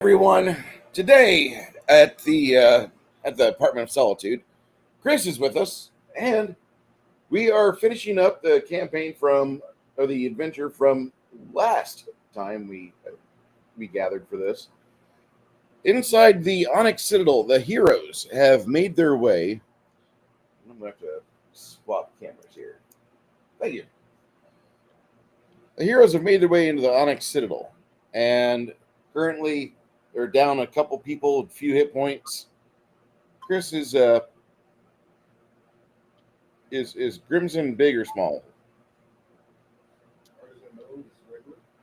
Everyone, today at the Apartment of Solitude, Chris is with us, and we are finishing up the campaign or the adventure from last time we gathered for this. Inside the Onyx Citadel, the heroes have made their way. I'm going to have to swap cameras here. Thank you. The heroes have made their way into the Onyx Citadel, and currently they're down a couple people, a few hit points. Chris is Grimson big or small?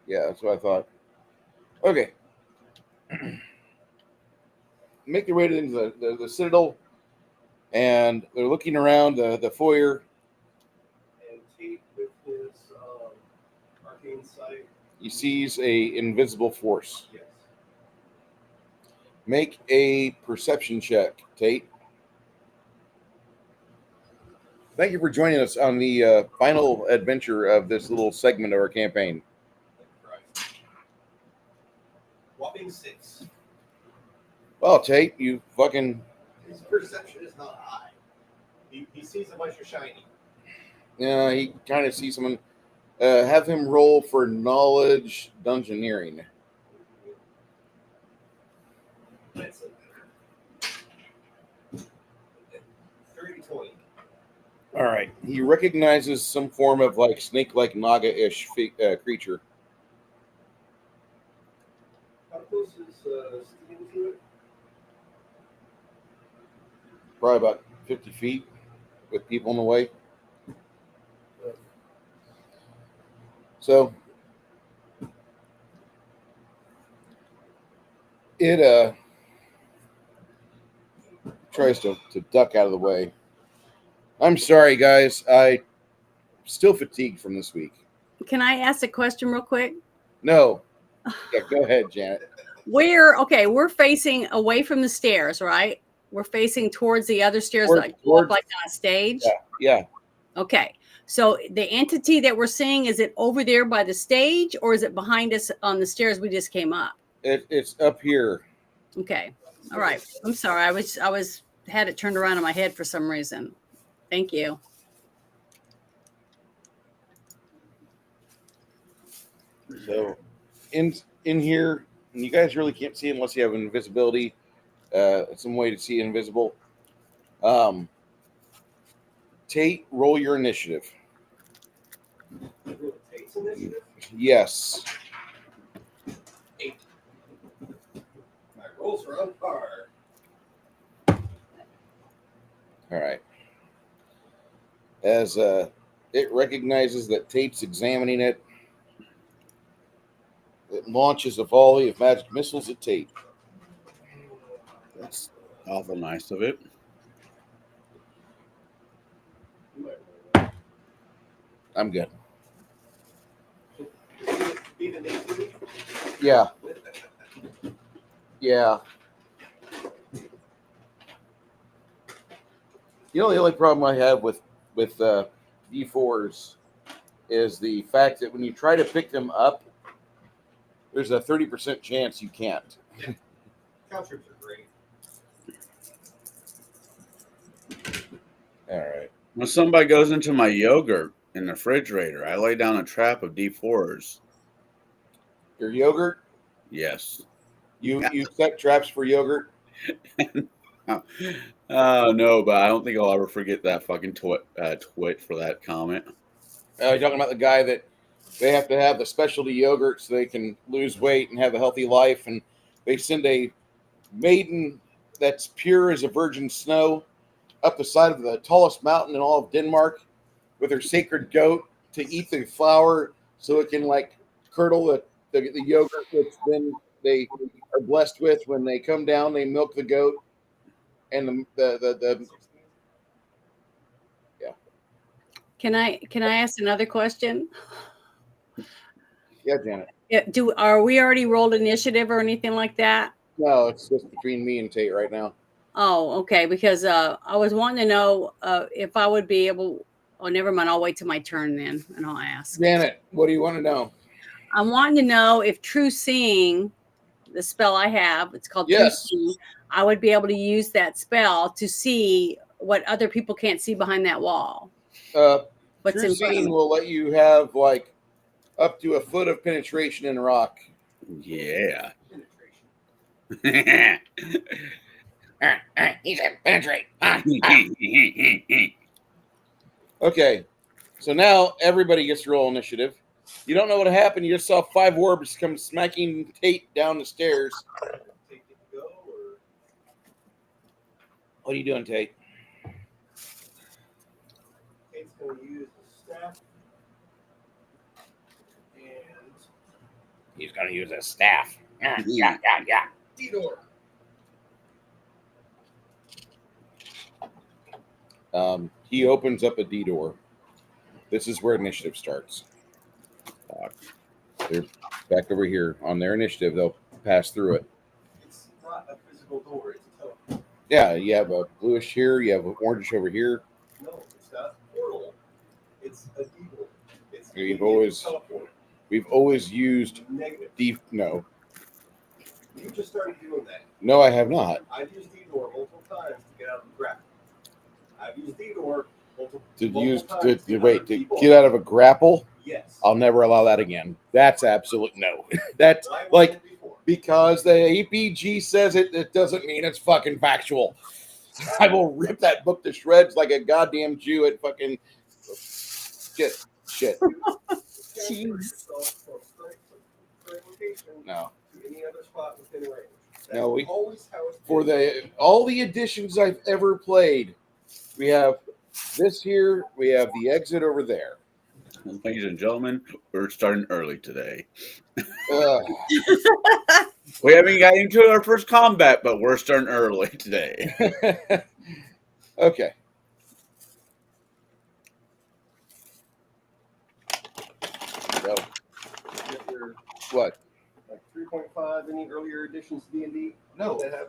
Yeah, that's what I thought. Okay. Make their way into the Citadel, and they're looking around the foyer. And Tate, with his arcane sight, He sees a invisible force. yes. Make a perception check, Tate. Thank you for joining us on the final adventure of this little segment of our campaign. Christ. Whopping 6. Well, Tate, you fucking... His perception is not high. He sees a bunch of shiny. Yeah, he kind of sees someone. Have him roll for knowledge dungeoneering. That's a 30-20. All right. He recognizes some form of like snake-like naga-ish creature. How close is Steam to it? Probably about 50 feet with people in the way. So it tries to duck out of the way. I'm sorry, guys. I'm still fatigued from this week. Can I ask a question real quick? No. Yeah, go ahead, Janet. We're facing away from the stairs, right? We're facing towards the other stairs, like on a stage. Yeah. Okay. So the entity that we're seeing, is it over there by the stage, or is it behind us on the stairs we just came up? It's up here. Okay. All right. I'm sorry. I was had it turned around in my head for some reason. Thank you. So in here, and you guys really can't see unless you have invisibility, some way to see invisible. Tate, roll your initiative. Tate's initiative? Yes. 8. My rolls are on par. All right. As it recognizes that Tate's examining it, it launches a volley of magic missiles at Tate. That's awful nice of it. I'm good. Even 18? Yeah. Yeah. You know, the only problem I have with D4s is the fact that when you try to pick them up, there's a 30% chance you can't. Counters are great. All right. When somebody goes into my yogurt in the refrigerator, I lay down a trap of D4s. Your yogurt? Yes. You set traps for yogurt? Oh, no, but I don't think I'll ever forget that fucking twit for that comment. You're talking about the guy that they have to have the specialty yogurt so they can lose weight and have a healthy life, and they send a maiden that's pure as a virgin snow up the side of the tallest mountain in all of Denmark with her sacred goat to eat the flour so it can like curdle the yogurt, which then they are blessed with. When they come down, they milk the goat, and the yeah. Can I ask another question? Yeah, Janet. Yeah, are we already rolled initiative or anything like that? No, it's just between me and Tate right now. Oh, okay. Because I was wanting to know if I would be able. Oh, never mind. I'll wait till my turn then, and I'll ask. Janet, what do you want to know? I'm wanting to know if true seeing the spell I have, it's called Yes. 3C, I would be able to use that spell to see what other people can't see behind that wall. What's True in front of Seeing me. will let you have like up to a foot of penetration in rock. Yeah. He said penetrate. Okay, so now everybody gets to roll initiative. You don't know what happened. You just saw 5 orbs come smacking Tate down the stairs. Take it to go, or What are you doing, Tate? Kate's going to use the staff. And He's going to use a staff. Yeah. D-door. He opens up a D door. This is where initiative starts. They're back over here on their initiative. They'll pass through it. It's not a physical door, it's a teleport. Yeah, you have a bluish here. You have an orange over here. No, it's not a portal. It's a D-door. It's We've a always- teleport. We've always used Negative. No, You just started doing that. no, I have not. I've used D-door multiple times to get out of the grapple. I've used D-door multiple To multiple use times to get wait other to people get out of a grapple. Yes. I'll never allow that again. That's absolute no. That's Why wasn't like it before? because the APG says it. It doesn't mean it's fucking factual. I will rip that book to shreds like a goddamn Jew at fucking shit. Jeez. Yourself from current location No, to any other spot within range. That's No, we- always how it's for been. all the editions I've ever played, we have this here. We have the exit over there. Ladies and gentlemen, we're starting early today. Ugh. We haven't got into our first combat, but we're starting early today. Okay. Go. If you're What? like 3.5, any earlier editions of D&D No, that have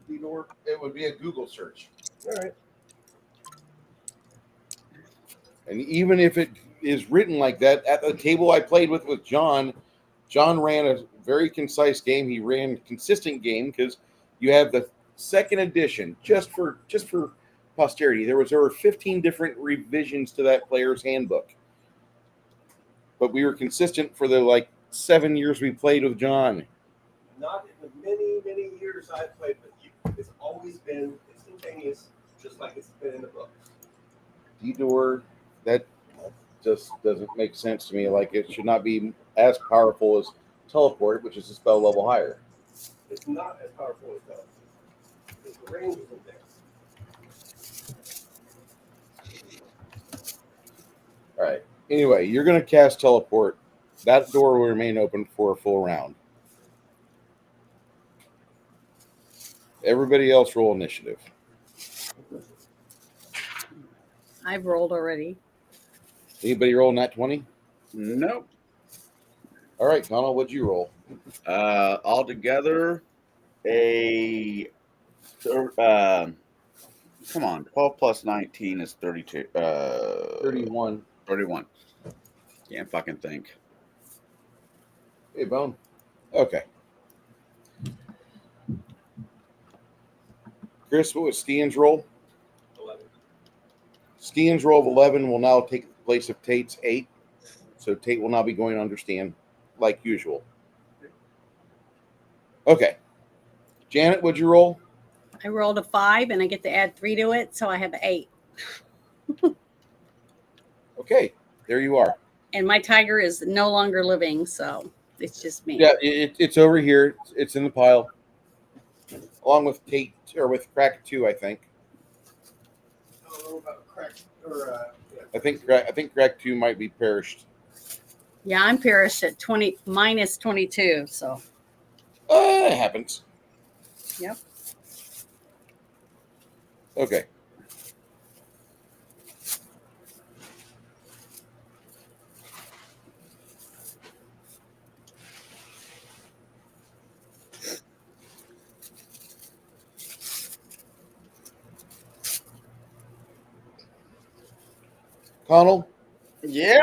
D-door. it would be a Google search. All right. And even if it is written like that, at the table I played with John, John ran a very concise game. He ran a consistent game because you have the second edition just for posterity. There was over 15 different revisions to that player's handbook. But we were consistent for the 7 years we played with John. Not in the many, many years I've played with you. It's always been instantaneous, just like it's been in the books. D-door, that just doesn't make sense to me. Like, it should not be as powerful as teleport, which is a spell level higher. It's not as powerful as that. Because the range isn't there. All right. Anyway, you're going to cast teleport. That door will remain open for a full round. Everybody else roll initiative. I've rolled already. Anybody roll nat 20? Nope. All right, Connell, what'd you roll? Altogether, come on, 12 plus 19 is 32. 31. 31. Can't fucking think. Hey, Bone. Okay. Chris, what was Stian's roll? 11. Stian's roll of 11 will now take the place of Tate's 8. So Tate will now be going under Stian, like usual. Okay. Janet, what'd you roll? I rolled a 5 and I get to add 3 to it, so I have 8. Okay, there you are. And my tiger is no longer living, so it's just me. Yeah, it's over here. It's in the pile, along with Tate or with Crack 2, I think. I don't know about crack or yeah. I think Crack 2 might be perished. Yeah, I'm perished at minus 22, so It happens. Yep. Okay. Connell, Yeah.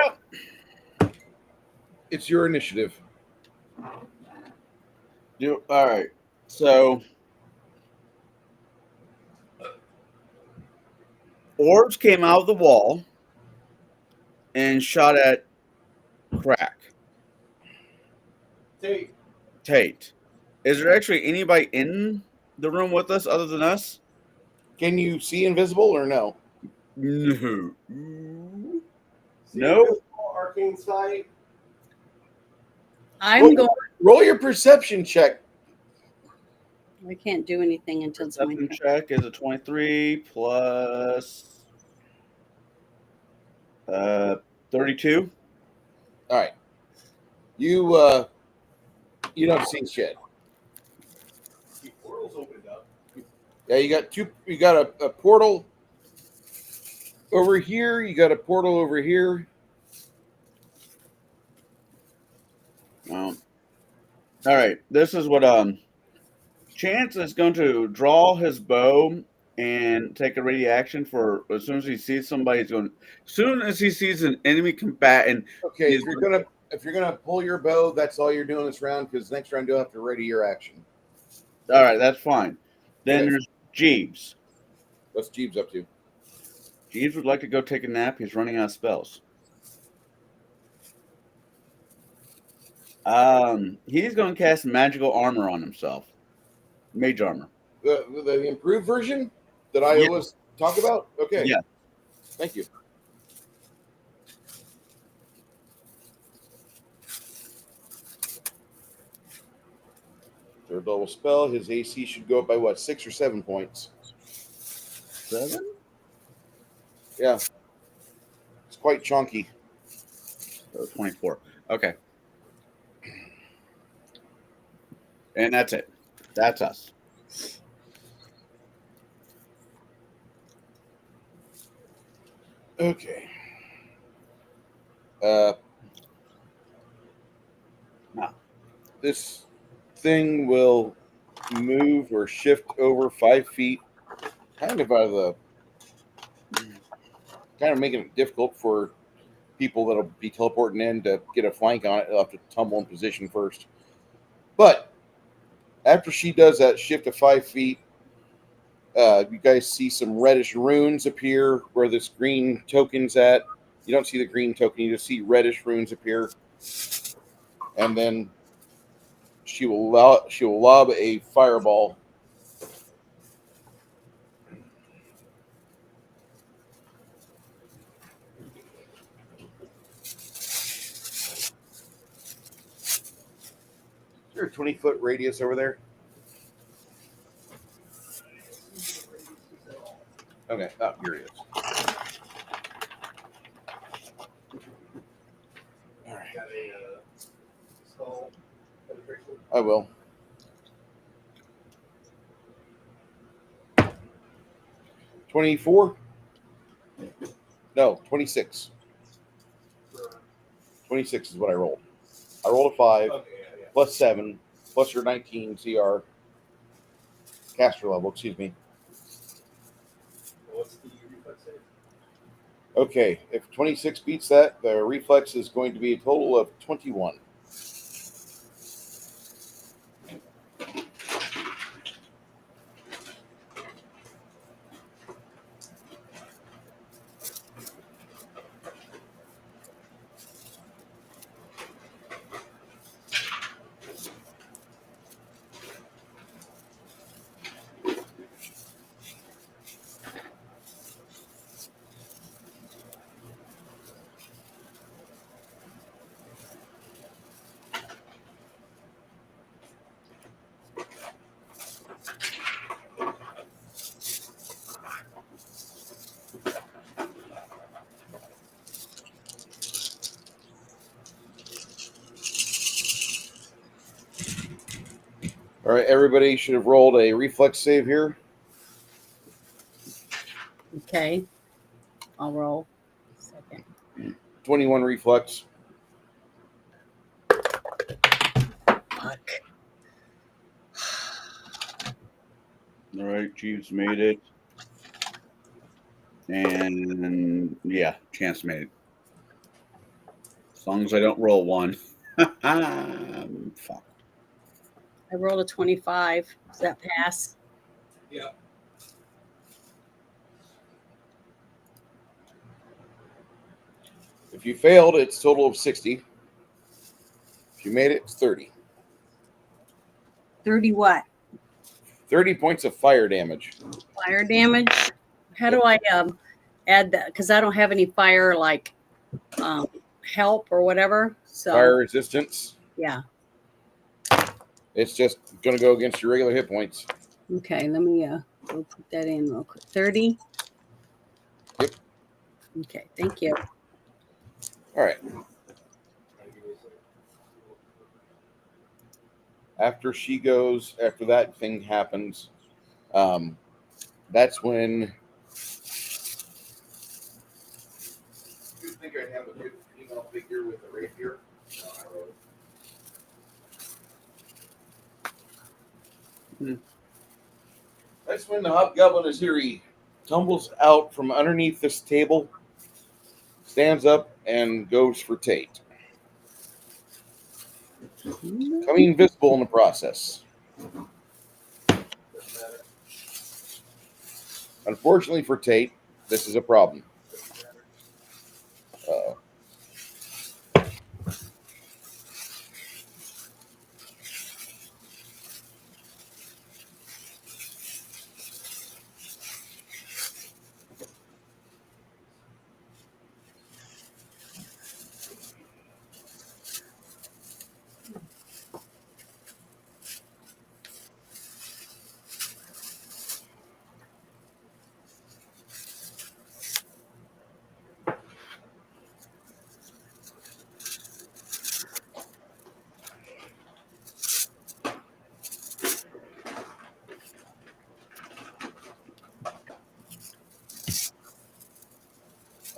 it's your initiative. All right. So orbs came out of the wall and shot at Crack. Tate. Is there actually anybody in the room with us other than us? Can you see invisible or no? No. See, No. invisible arcane sight. I'm going. Roll your perception check. I can't do anything until it's my Perception turn. check is a 23 plus 32. All right. You don't see shit. The portal's opened up. Yeah, you got two. You got a portal over here. You got a portal over here. All right. This is what Chance is going to draw his bow and take a ready action for as soon as he sees somebody. He's going. As soon as he sees an enemy combatant. Okay, if you're gonna pull your bow, that's all you're doing this round. Because next round you'll have to ready your action. All right, that's fine. Then Okay. there's Jeeves. What's Jeeves up to? Jeeves would like to go take a nap. He's running out of spells. He's going to cast magical armor on himself. Mage armor. The improved version that I always talk about? Okay. Yeah. Thank you. Third level spell. His AC should go up by what, 6 or 7 points? 7? Yeah. It's quite chunky. 24. Okay. And that's it. That's us. Okay. No. This thing will move or shift over 5 feet, kind of making it difficult for people that'll be teleporting in to get a flank on it. They'll have to tumble in position first. But after she does that shift of 5 feet, you guys see some reddish runes appear where this green token's at. You don't see the green token, you just see reddish runes appear. And then she will lob a fireball. Is there a 20-foot radius over there? Okay. Oh, here it is. All right. Got a skull penetration. I will. 24? No, 26. 26 is what I rolled. I rolled a 5 Okay, yeah. plus 7 plus your 19 CR caster level. Excuse me. What's the reflex save? Okay, if 26 beats that, the reflex is going to be a total of 21. All right, everybody should have rolled a reflex save here. Okay. I'll roll. Second. 21 reflex. Fuck. All right, Jeeves made it. And yeah, Chance made it. As long as I don't roll one. Fuck. I rolled a 25. Does that pass? Yeah. If you failed, it's a total of 60. If you made it, it's 30. 30 what? 30 points of fire damage. Fire damage? How do I add that? Because I don't have any fire like help or whatever. So Fire resistance. yeah. It's just going to go against your regular hit points. Okay, let me go put that in real quick. 30. Yep. Okay, thank you. All right. After she goes, after that thing happens, that's when. You think I have a good female figure with a rapier? That's when the hobgoblin is here. He tumbles out from underneath this table, stands up, and goes for Tate. Becoming invisible in the process. Unfortunately for Tate, this is a problem.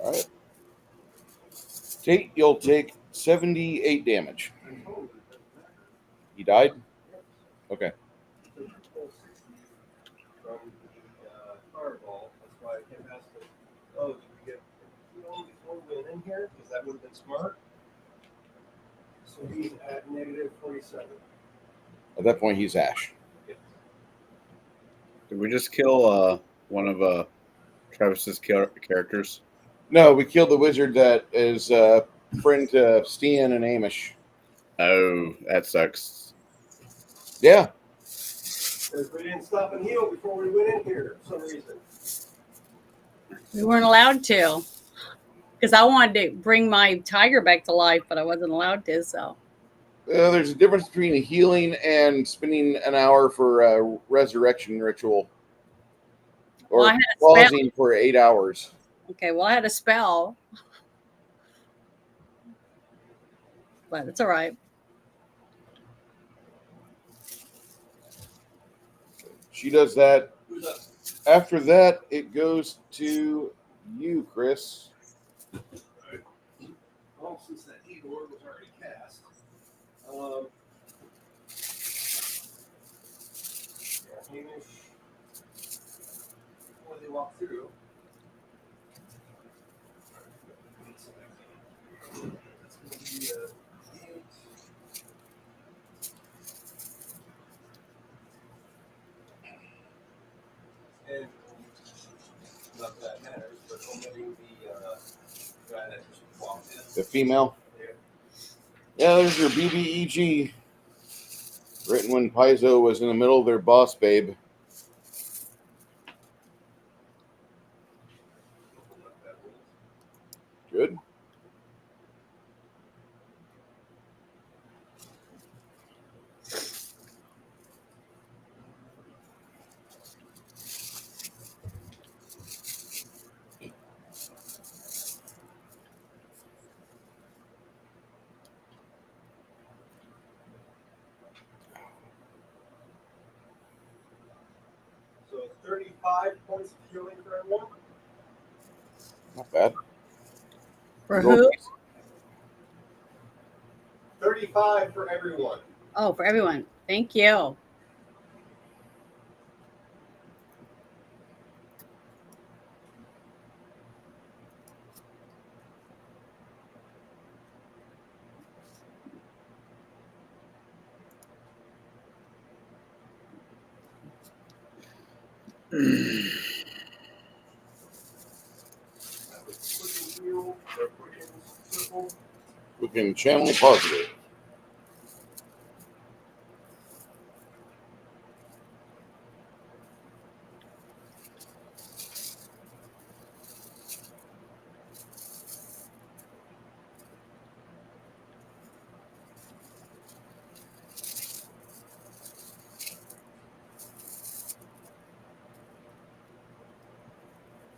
All right. Tate, you'll take 78 damage. He died? Okay. From the fireball. That's why I kept asking, oh, did we get before we went in here? Because that would have been smart. So he's at negative 47. At that point, he's ash. Did we just kill one of Travis's characters? No, we killed the wizard that is friend to Stian and Amish. Oh, that sucks. Yeah. Because we didn't stop and heal before we went in here for some reason. We weren't allowed to. Because I wanted to bring my tiger back to life, but I wasn't allowed to, so. There's a difference between healing and spending an hour for a resurrection ritual. Or Well, I had a spell. pausing for 8 hours. Okay, well, I had a spell. But it's all right. She does that. After that, it goes to you, Chris. Well, since that heat orb was already cast. Yeah, Hamish. Before they walk through. That's going to be 8. And not that matters, but omitting the guy that just walked in. The female. Yeah, there's your BBEG. Written when Paizo was in the middle of their boss babe. Good. So 35 points of healing for everyone. Not bad. For who? 35 for everyone. Oh, for everyone. Thank you. We can channel positive.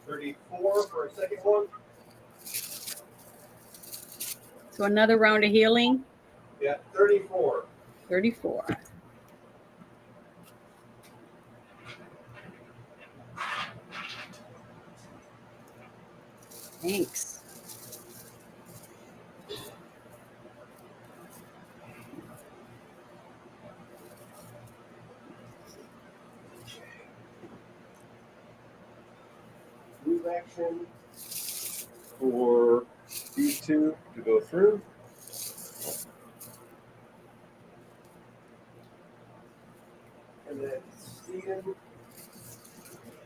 $34 for a second one. So another round of healing. Yeah, 34. 34. Thanks. Move action for these two to go through. And then Steven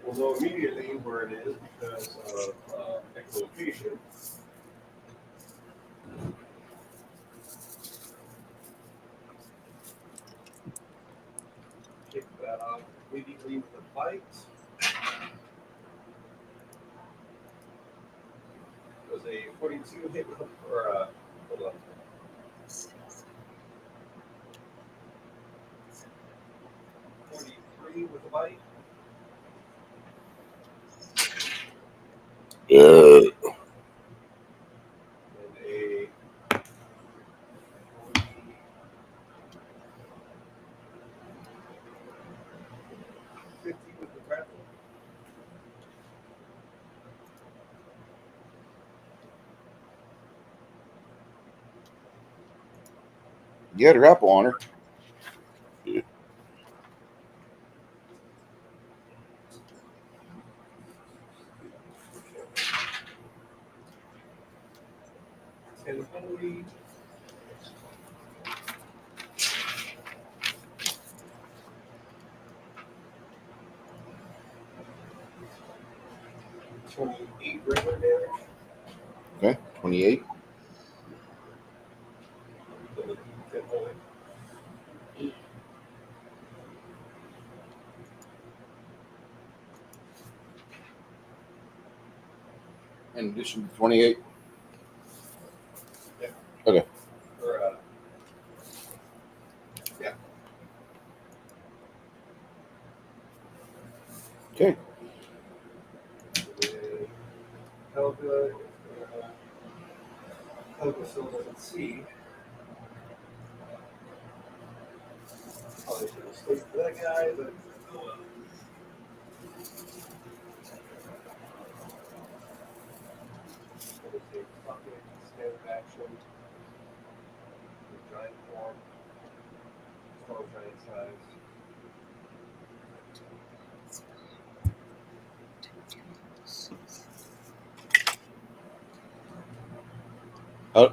will know immediately where it is because of echolocation. Kick that off immediately with a bite. It was a 42 hit or hold on. 43 with a bite. And a 50 with the grapple. You had a grapple on her. And penalty. $28 regular damage. Okay, 28. In addition to 28. Yeah. Okay. Or, yeah. Okay. Helga still doesn't see. Probably should have stayed for that guy, but oh well. There's a fucking standard action. The giant form. Strong giant size.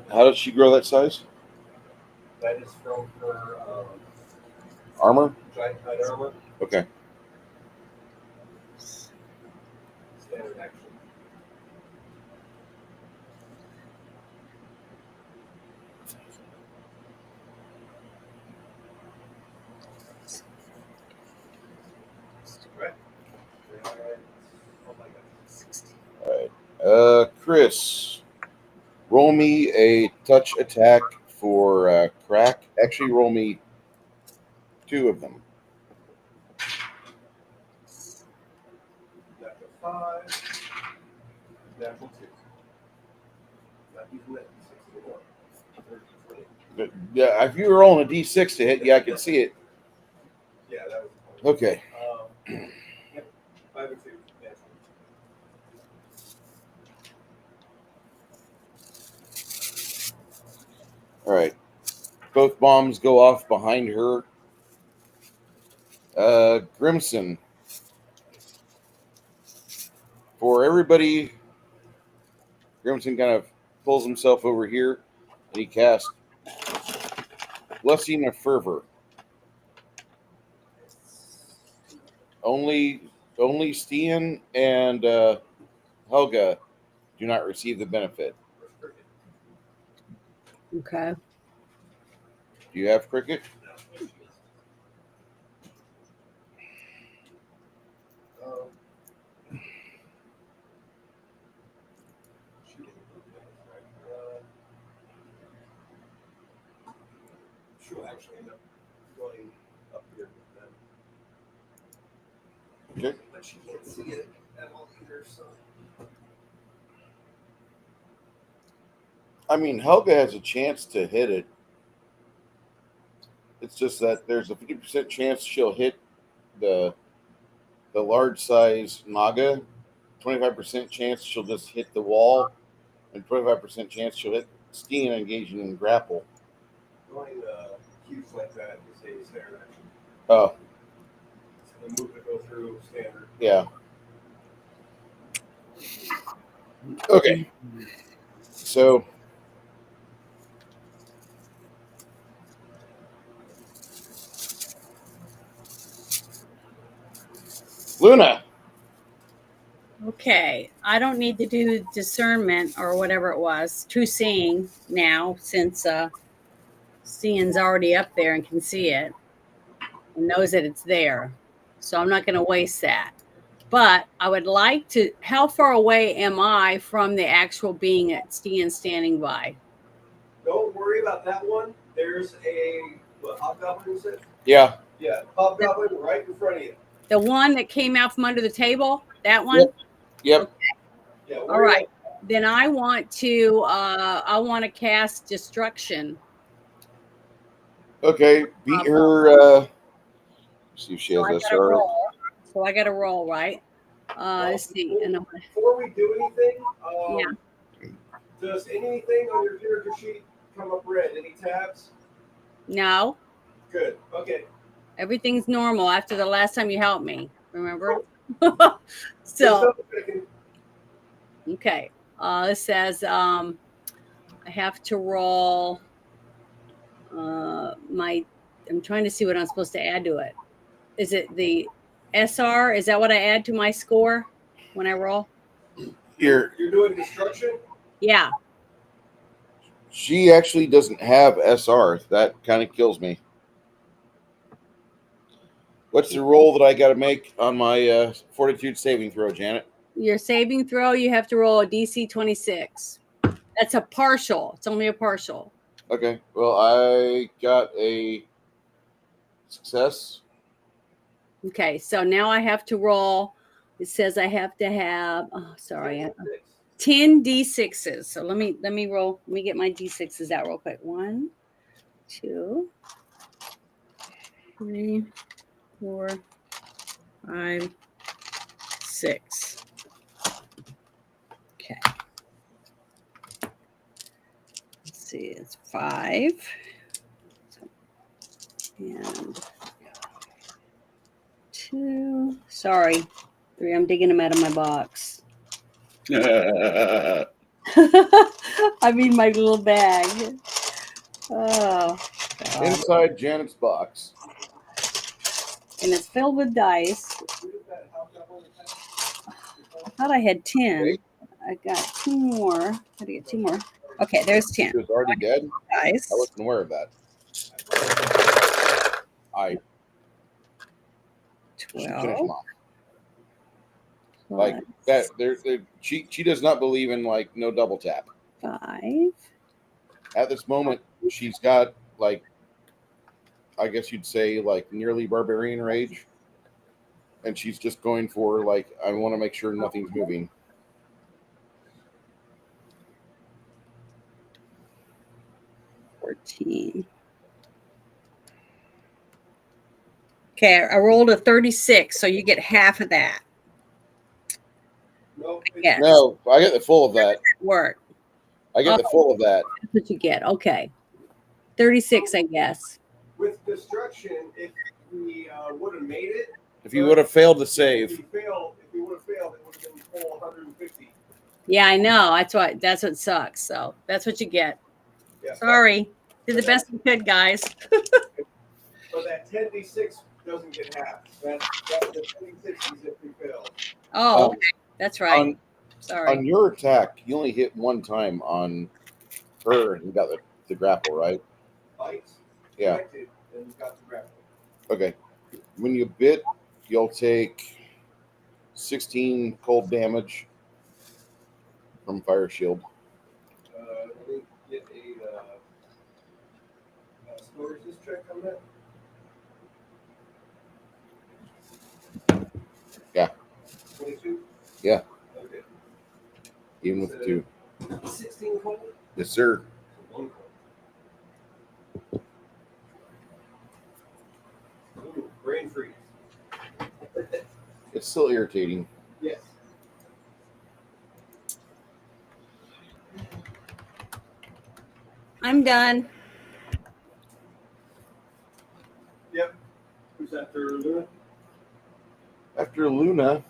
How did she grow that size? That is from her Armor? giant knight armor. Okay. Standard action. Right. Oh my god. All right. Chris, roll me a touch attack for crack. Actually, roll me 2 of them. Natural 5. Natural 2. Not using that D6 anymore. But, yeah, if you were rolling a d6 to hit, yeah, I can see it. Yeah, that was the point. Okay. Yep. 5 and 2. Natural. All right. Both bombs go off behind her. Grimson. For everybody, Grimson kind of pulls himself over here and he casts Blessing of Fervor. Only only Stian and Helga do not receive the benefit. Okay. Do you have cricket? She'll actually end up going up here with them. Okay. But she can't see it at all either, so. I mean, Helga has a chance to hit it. It's just that there's a 50% chance she'll hit the large size naga, 25% chance she'll just hit the wall, and 25% chance she'll hit Stian engaging in grapple. Going cubes like that is a standard action. Oh, The move to go through standard. yeah. Okay. So Luna. Okay. I don't need to do discernment or whatever it was. True seeing now, since Stian's already up there and can see it and knows that it's there. So I'm not going to waste that. But I would like to. How far away am I from the actual being at Stian standing by? Don't worry about that one. There's a hobgoblin, is it? Yeah. Yeah, hobgoblin right in front of you. The one that came out from under the table? That one? Yep. Yeah. All right. Then I want to cast destruction. Okay. Beat her. See if she has SR. So I got to roll, right? Let's see. Before we do anything, yeah. Does anything on your character sheet come up red? Any tabs? No. Good. Okay. Everything's normal after the last time you helped me. Remember? So. Okay. It says I have to roll I'm trying to see what I'm supposed to add to it. Is it the SR? Is that what I add to my score when I roll? You're doing destruction? Yeah. She actually doesn't have SR. That kind of kills me. What's the roll that I got to make on my fortitude saving throw, Janet? Your saving throw, you have to roll a DC 26. That's a partial. It's only a partial. Okay. Well, I got a success. Okay. So now I have to roll. It says I have to have, 10 D6s. So let me roll. Let me get my D6s out real quick. 1, 2, 3, 4, 5, 6. Okay. Let's see. It's 5 and 2. Sorry, 3. I'm digging them out of my box. I mean my little bag. Oh, God. Inside Janet's box. And it's filled with dice. I thought I had 10. Wait. I got 2 more. How to get 2 more? Okay, there's 10. She was already dead. Dice. I wasn't aware of that. 12. Like that, she does not believe in like no double tap. 5. At this moment, she's got like, I guess you'd say like nearly barbarian rage, and she's just going for like, I want to make sure nothing's moving. $14. Okay, I rolled a 36, so you get half of that. Yes. No, I get the full of that. Work. I get the full of that. That's what you get. Okay. 36, I guess. With destruction, if we would have made it. If you would have failed to save. If we would have failed, it would have been full 150. Yeah, I know. That's what sucks. So that's what you get. Yeah. Sorry. Did the best we could, guys. But that 10d6 doesn't get half. The 10d6 is if we failed. Oh, Um, okay. That's right. On Sorry. your attack, you only hit one time on her, and you got the grapple, right? Bites. Yeah. Connected, and got the grapple. Okay. When you bit, you'll take 16 cold damage from fire shield. Let me get a storage check on that. Yeah. 22? Yeah. Okay. Even with the 2. 16 cold? Yes, sir. So 1 cold. Ooh, brain freeze. It's still irritating. Yes. I'm done. Yep. Who's after Luna? After Luna,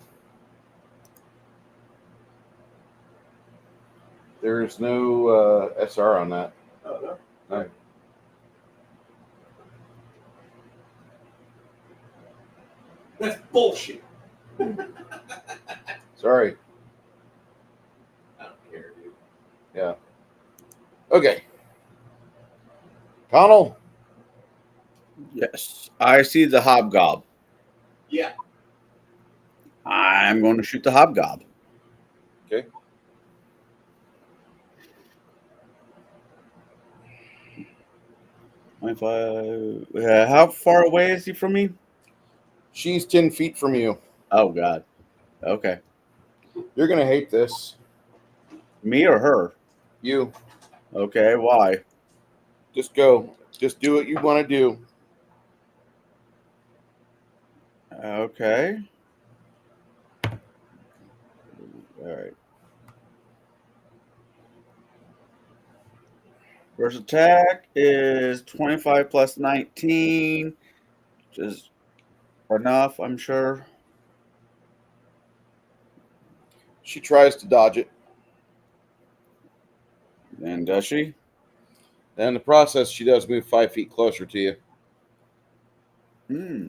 there's no SR on that. Oh, no? No. That's bullshit. Sorry. I don't care, dude. Yeah. Okay. Connell, Yes, I see the hobgob. Yeah. I'm going to shoot the hobgob. okay. 25. How far away is he from me? She's 10 feet from you. Oh, God. Okay. You're going to hate this. Me or her? You. Okay, why? Just go. Just do what you want to do. Okay. All right. First attack is 25 plus 19, which is enough, I'm sure. She tries to dodge it. And does she? And in the process, she does move 5 feet closer to you. Hmm.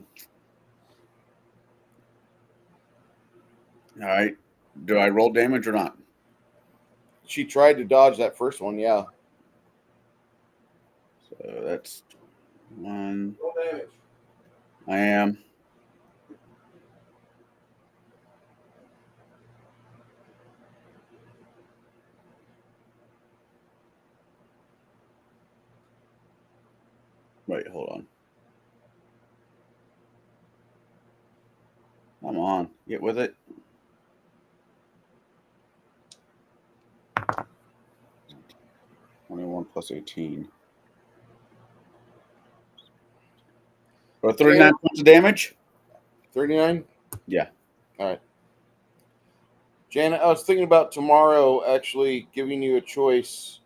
All right. Do I roll damage or not? She tried to dodge that first one, yeah. So that's 1. Roll damage. I am. Wait, hold on. Come on. Get with it. $21 plus 18. Or 39 points of damage? 39? Yeah. All right. Janet, I was thinking about tomorrow actually giving you a choice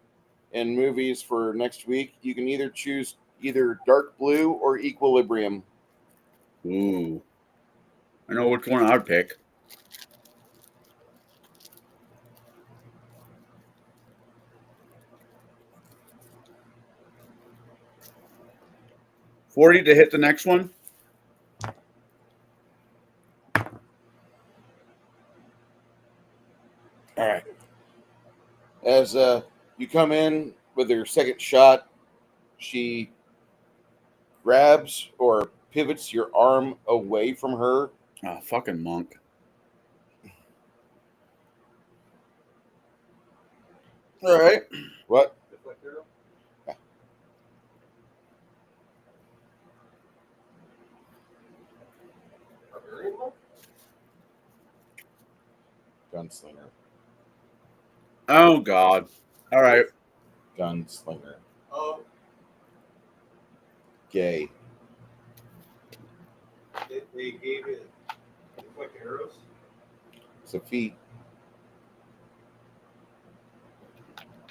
in movies for next week. You can either choose either Dark Blue or Equilibrium. Ooh. I know which one I'd pick. $40 to hit the next one. All right. As you come in with your second shot, she grabs or pivots your arm away from her. Oh, fucking monk. All right. What? Deflect arrow. Yeah. Barbarian monk? Gunslinger. Oh, God. All right. Gunslinger. Oh, Gay. they gave it deflect arrows. It's a feat.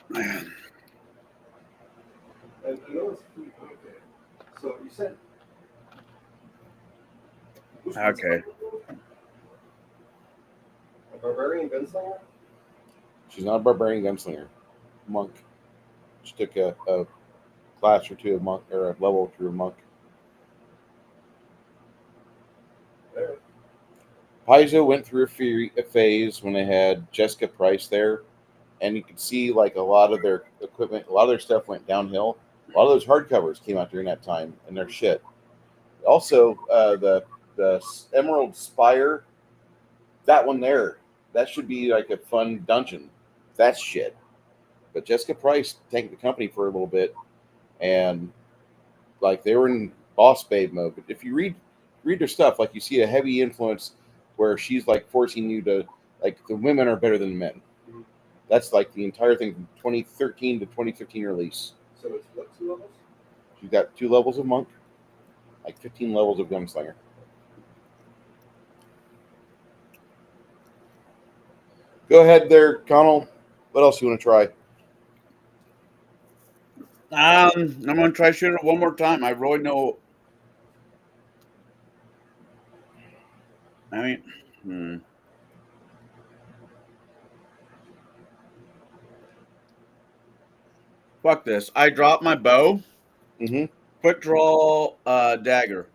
Man. And I know it's pretty okay. So you said. Which one's Okay. a barbarian gunslinger? She's not a barbarian gunslinger. Monk. She took a class or two of monk or a level or two of monk. There. Paizo went through a phase when they had Jessica Price there, and you could see like a lot of their equipment, a lot of their stuff went downhill. A lot of those hardcovers came out during that time, and they're shit. Also, the Emerald Spire, that one there, that should be like a fun dungeon. That's shit. But Jessica Price tanked the company for a little bit, and like they were in boss babe mode. But if you read their stuff, like you see a heavy influence where she's like forcing you to like the women are better than the men. That's like the entire thing from 2013 to 2015 release. So it's what, 2 levels? You've got 2 levels of monk, like 15 levels of gunslinger. Go ahead there, Connell. What else you want to try? I'm gonna try shooting it one more time. I really know. I mean, fuck this. I dropped my bow. Mm-hmm. Quick draw dagger.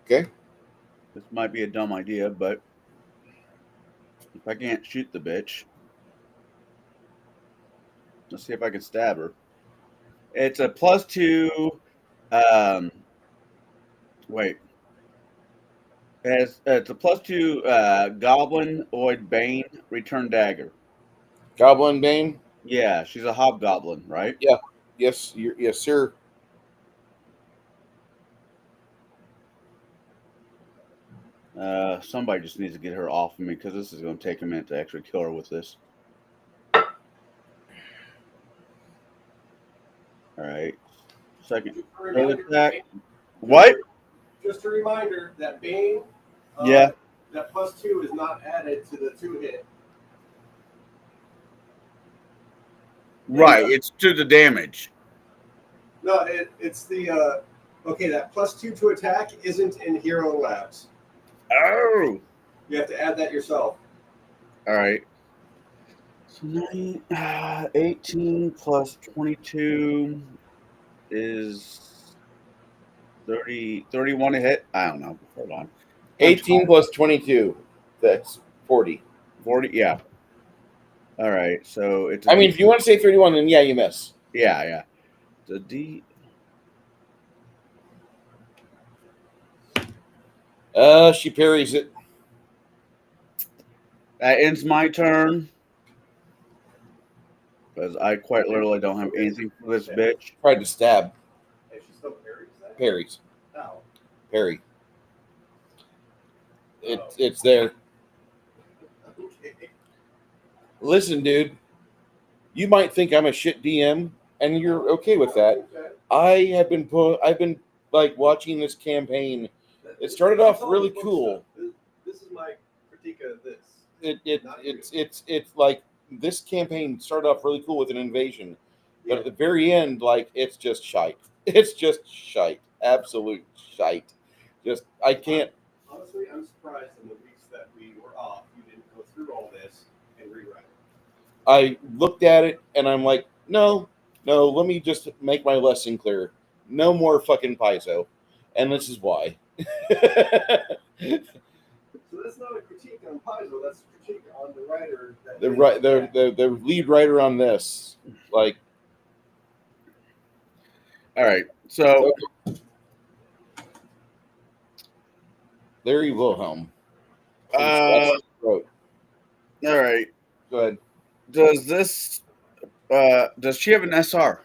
Okay. This might be a dumb idea, but if I can't shoot the bitch, let's see if I can stab her. It's a +2. Wait. It's a +2 Goblinoid Bane return dagger. Goblin Bane. Yeah, she's a hobgoblin, right? Yeah. Yes. Yes, sir. Somebody just needs to get her off of me because this is going to take a minute to actually kill her with this. All right. Second. Third attack. What? Just a reminder that Bane, Yeah. that +2 is not added to the 2 hit. Right. It's to the damage. No, it's the okay. That +2 to attack isn't in Hero Labs. Oh. You have to add that yourself. All right. So 18 plus 22 is 31 to hit. I don't know. Hold on. 18 plus 22. That's 40. 40. Yeah. All right. So it's. I mean, if you want to say 31, then yeah, you miss. Yeah. The D. She parries it. That ends my turn. Because I quite literally don't have anything for this bitch. Tried to stab. Hey, she still parries that? Parries. No. Parry. It's there. Okay. Listen, dude. You might think I'm a shit DM, and you're okay with that. I've been like watching this campaign. It started off really cool. This is my critique of this. It's like this campaign started off really cool with an invasion, but at the very end, like it's just shite. It's just shite, absolute shite. Just I can't. Honestly, I'm surprised in the weeks that we were off, you didn't go through all this and rewrite it. I looked at it and I'm like, no. Let me just make my lesson clear. No more fucking Paizo, and this is why. So that's not a critique on Paizo. That's a critique on the writer. The lead writer on this, like. All right. So. Larry Wilhelm. All right. Go ahead. Does this? Does she have an SR?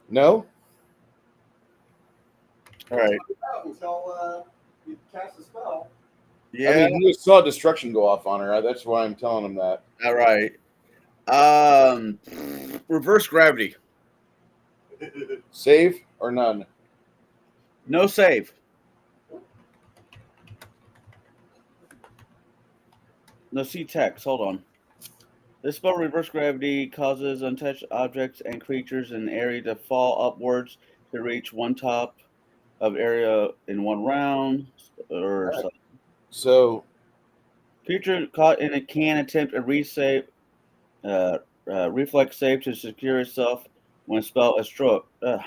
No. All right. Until you cast a spell. Yeah. I mean, you saw destruction go off on her. That's why I'm telling him that. All right. Reverse gravity. Save or none? No save. No, see text. Hold on. This spell reverse gravity causes untouched objects and creatures in the area to fall upwards to reach one top of area in one round. Or right. So, creature caught in it can attempt a reflex save to secure itself when spell is struck. But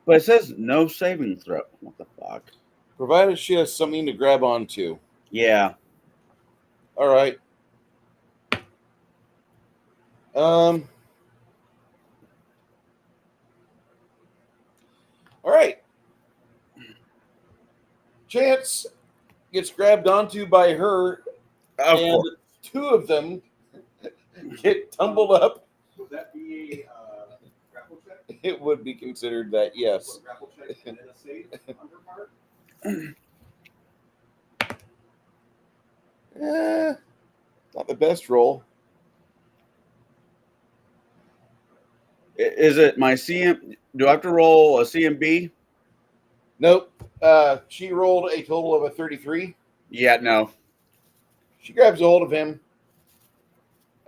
it says no saving throw. What the fuck? Provided she has something to grab onto. Yeah. All right. All right. Chance gets grabbed onto by her, Of and course. two of them get tumbled up. Would that be a grapple check? It would be considered that, yes. What, grapple check and then a save under part? Not the best roll. Is it my CM? Do I have to roll a CMB? Nope. She rolled a total of a 33. Yeah, no. She grabs a hold of him.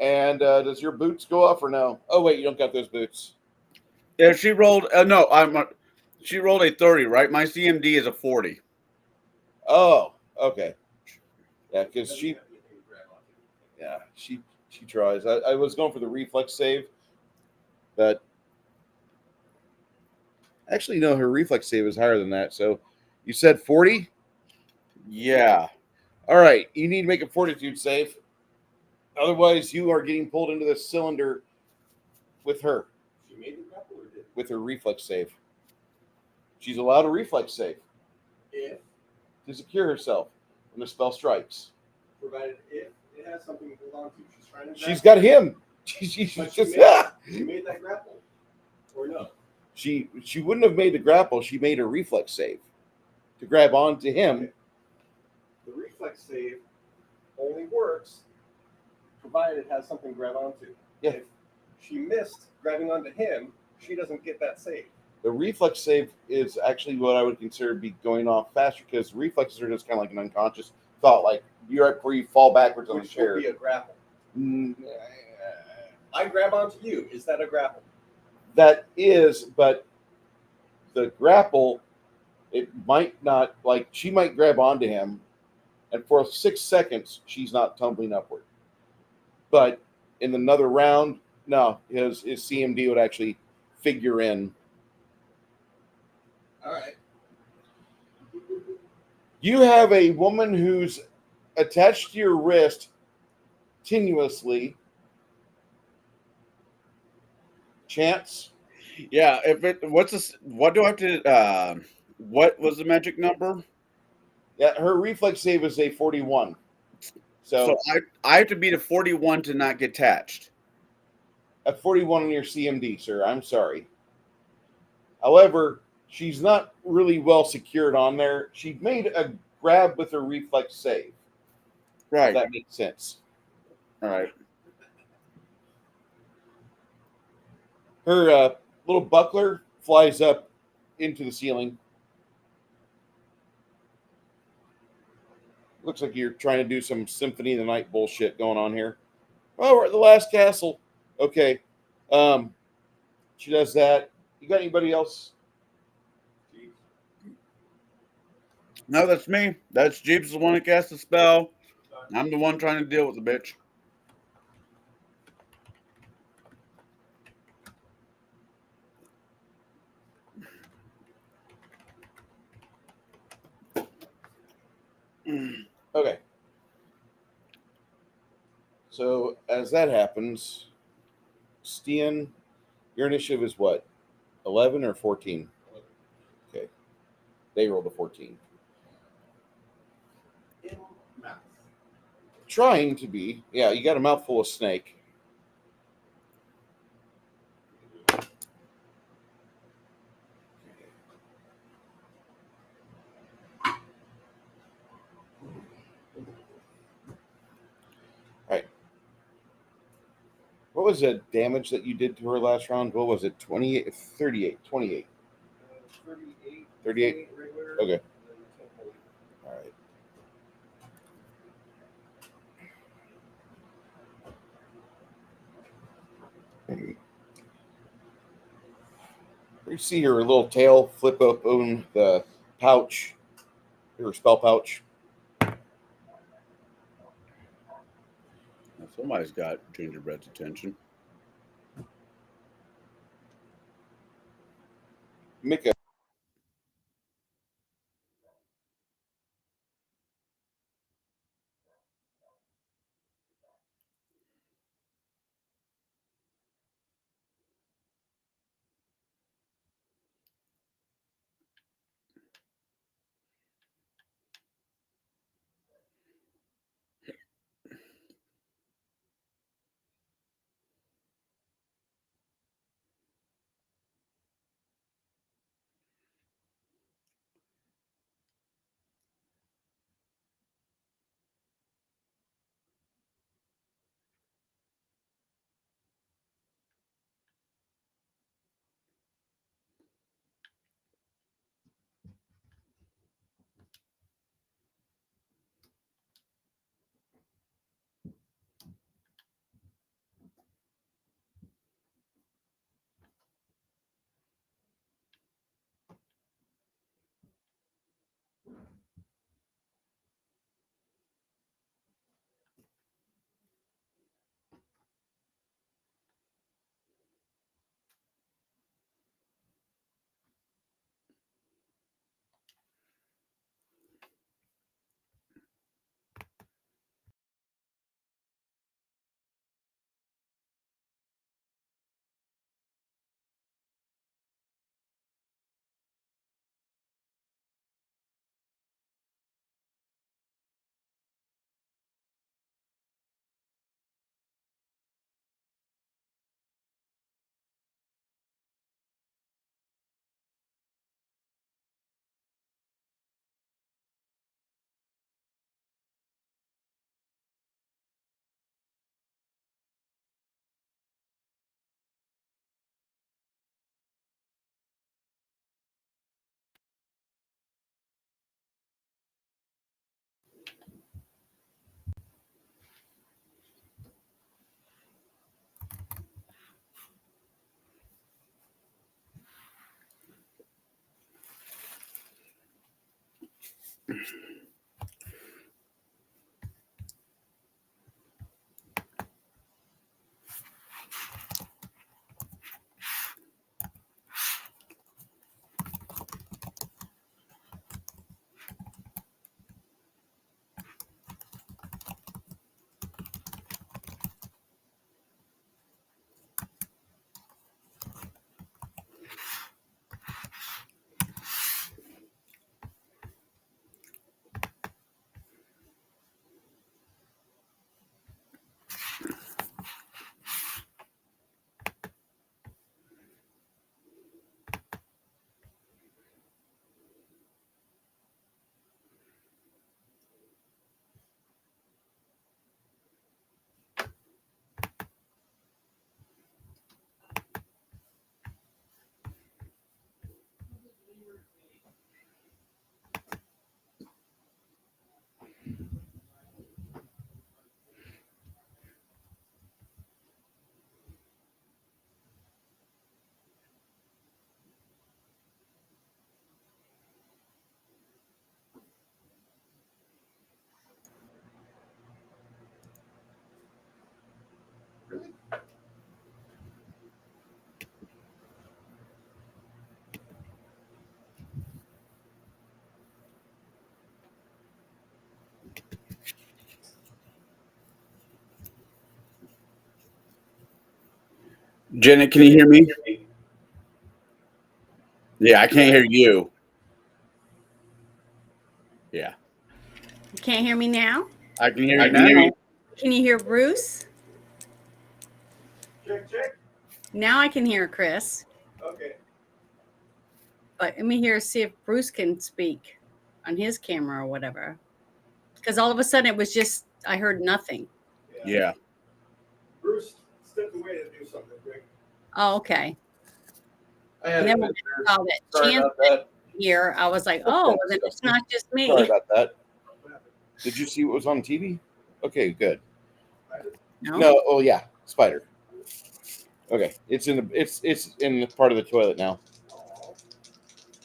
And does your boots go off or no? Oh, wait, you don't got those boots. Yeah, she rolled. No, she rolled a 30, right? My CMD is a 40. Oh, okay. Yeah, because she tries. I was going for the reflex save, but actually, no, her reflex save is higher than that. So you said 40? Yeah. All right, you need to make a fortitude save. Otherwise, you are getting pulled into the cylinder with her, She made the grapple or did? with her reflex save. She's allowed a reflex save If, to secure herself when the spell strikes. provided if it has something to hold on to. She's trying to She's grapple. got him. She's But just, she made that grapple. Or no? She wouldn't have made the grapple. She made a reflex save to grab onto him. Okay. The reflex save only works provided it has something to grab onto. Yeah. If she missed grabbing onto him, she doesn't get that save. The reflex save is actually what I would consider be going off faster because reflexes are just kind of like an unconscious thought, like you're right before you fall backwards on the Which would chair. be a grapple. I grab onto you. Is that a grapple? That is, but the grapple, it might not, like she might grab onto him, and for 6 seconds she's not tumbling upward. But in another round, no, his CMD would actually figure in. All right. You have a woman who's attached to your wrist tenuously. Chance. Yeah. What do I have to? What was the magic number? Yeah, her reflex save is a 41. So I have to beat a 41 to not get attached. a 41 on your CMD, sir. I'm sorry. However, she's not really well secured on there. She made a grab with her reflex save. Right. If that makes sense. All right. Her little buckler flies up into the ceiling. Looks like you're trying to do some Symphony of the Night bullshit going on here. Oh, we're at the last castle. Okay. She does that. You got anybody else? No, that's me. That's Jeeps the one that cast the spell. I'm the one trying to deal with the bitch. Okay. So as that happens, Stian, your initiative is what? 11 or 14? Okay. They rolled a 14. In mouth. Trying to be. Yeah, you got a mouthful of snake. What was the damage that you did to her last round? What was it? 28, 38, 28. 38. 38? Regular, Okay. and then 10 holy. All right. You see her little tail flip open the pouch, her spell pouch. Somebody's got gingerbread's attention. Make a Janet, can you hear me? Yeah, I can't hear you. Yeah. You can't hear me now? I can hear you now. Can you hear Bruce? Check, check. Now I can hear Chris. Okay. But let me see if Bruce can speak on his camera or whatever. Because all of a sudden it was just, I heard nothing. Yeah. Bruce stepped away to do something quick. Oh, okay. I had And a then when visitor. I saw that Sorry Chance about that. here, I was like, That's oh, kinda well, then it's disgusting. not just me. Sorry about that. Did you see what was on TV? Okay, good. No? No, oh yeah, spider. Okay, it's in the part of the toilet now.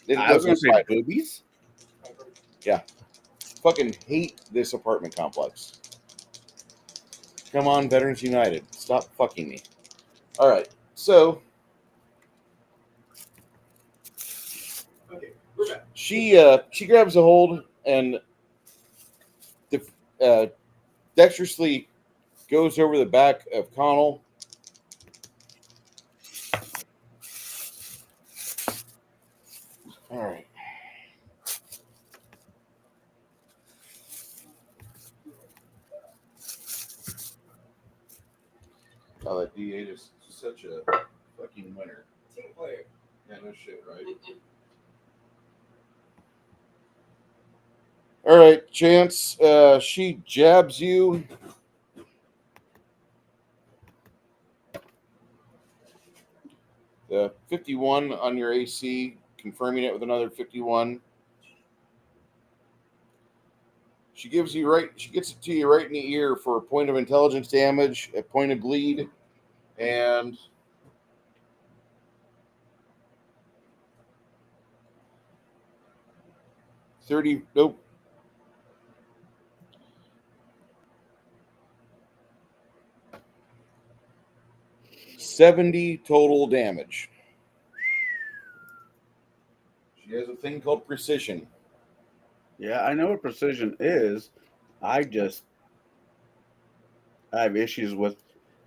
It I was was a going to say spider. boobies. Fucking hate this apartment complex. Come on, Veterans United, stop fucking me. All right, so Okay, we're back. she grabs a hold and dexterously goes over the back of Connell. All right. Oh, that DA is such a fucking winner. Team player. Yeah, no shit, right? All right, Chance. She jabs you. The 51 on your AC, confirming it with another 51. She gets it to you right in the ear for a point of intelligence damage, a point of bleed, and nope. 70 total damage. She has a thing called precision. Yeah, I know what precision is. I have issues with,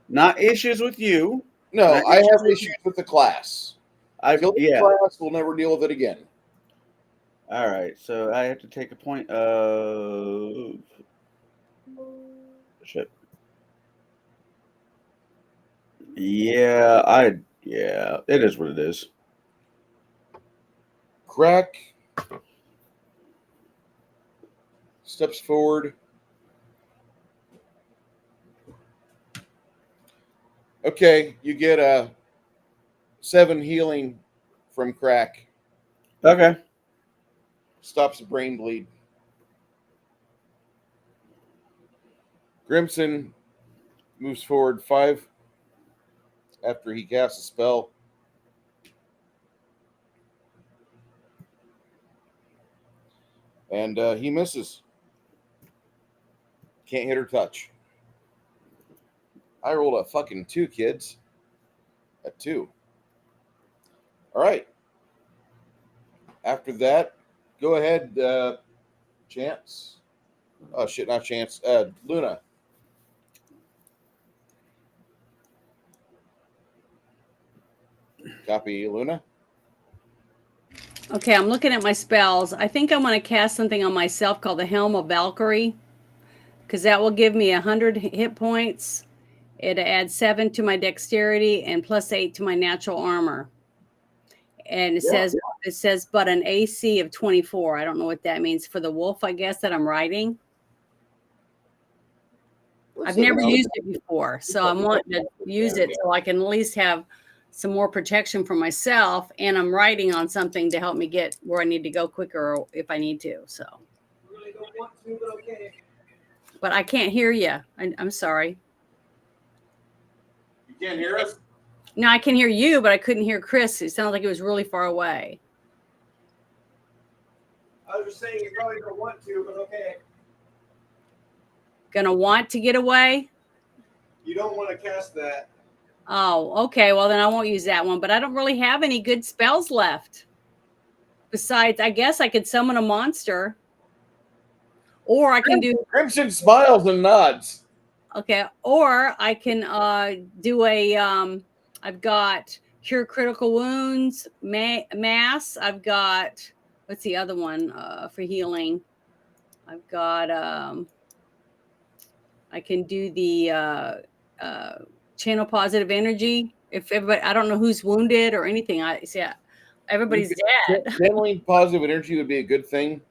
not issues with you. No, Not I have with issues with the class. Kill the yeah. class, we'll never deal with it again. All right, so I have to take a point of shit. Yeah, it is what it is. Crack steps forward. Okay, you get a 7 healing from Crack. Okay. Stops the brain bleed. Grimson moves forward 5 after he casts a spell. And he misses. Can't hit or touch. I rolled a fucking 2, kids. A 2. All right. After that, go ahead, Chance. Oh, shit, not Chance. Luna. Copy, Luna. Okay, I'm looking at my spells. I think I'm going to cast something on myself called the Helm of Valkyrie, because that will give me 100 hit points. It adds 7 to my dexterity and plus 8 to my natural armor. And it says, but an AC of 24. I don't know what that means for the wolf, I guess, that I'm riding. I've never used it before, so I'm wanting to use it so I can at least have some more protection for myself, and I'm riding on something to help me get where I need to go quicker if I need to. So, Really don't want to, but okay. but I can't hear you. I'm sorry. You can't hear us? No, I can hear you, but I couldn't hear Chris. It sounded like it was really far away. I was just saying you probably don't want to, but okay. Gonna want to get away? You don't want to cast that. Oh, okay. Well, then I won't use that one, but I don't really have any good spells left. Besides, I guess I could summon a monster. Or I can do Crimson smiles and nods. okay, or I can do a I've got cure critical wounds, mass. I've got what's the other one for healing? I've got I can do the channel positive energy. If everybody, I don't know who's wounded or anything. I see everybody's dead. Channeling positive energy would be a good thing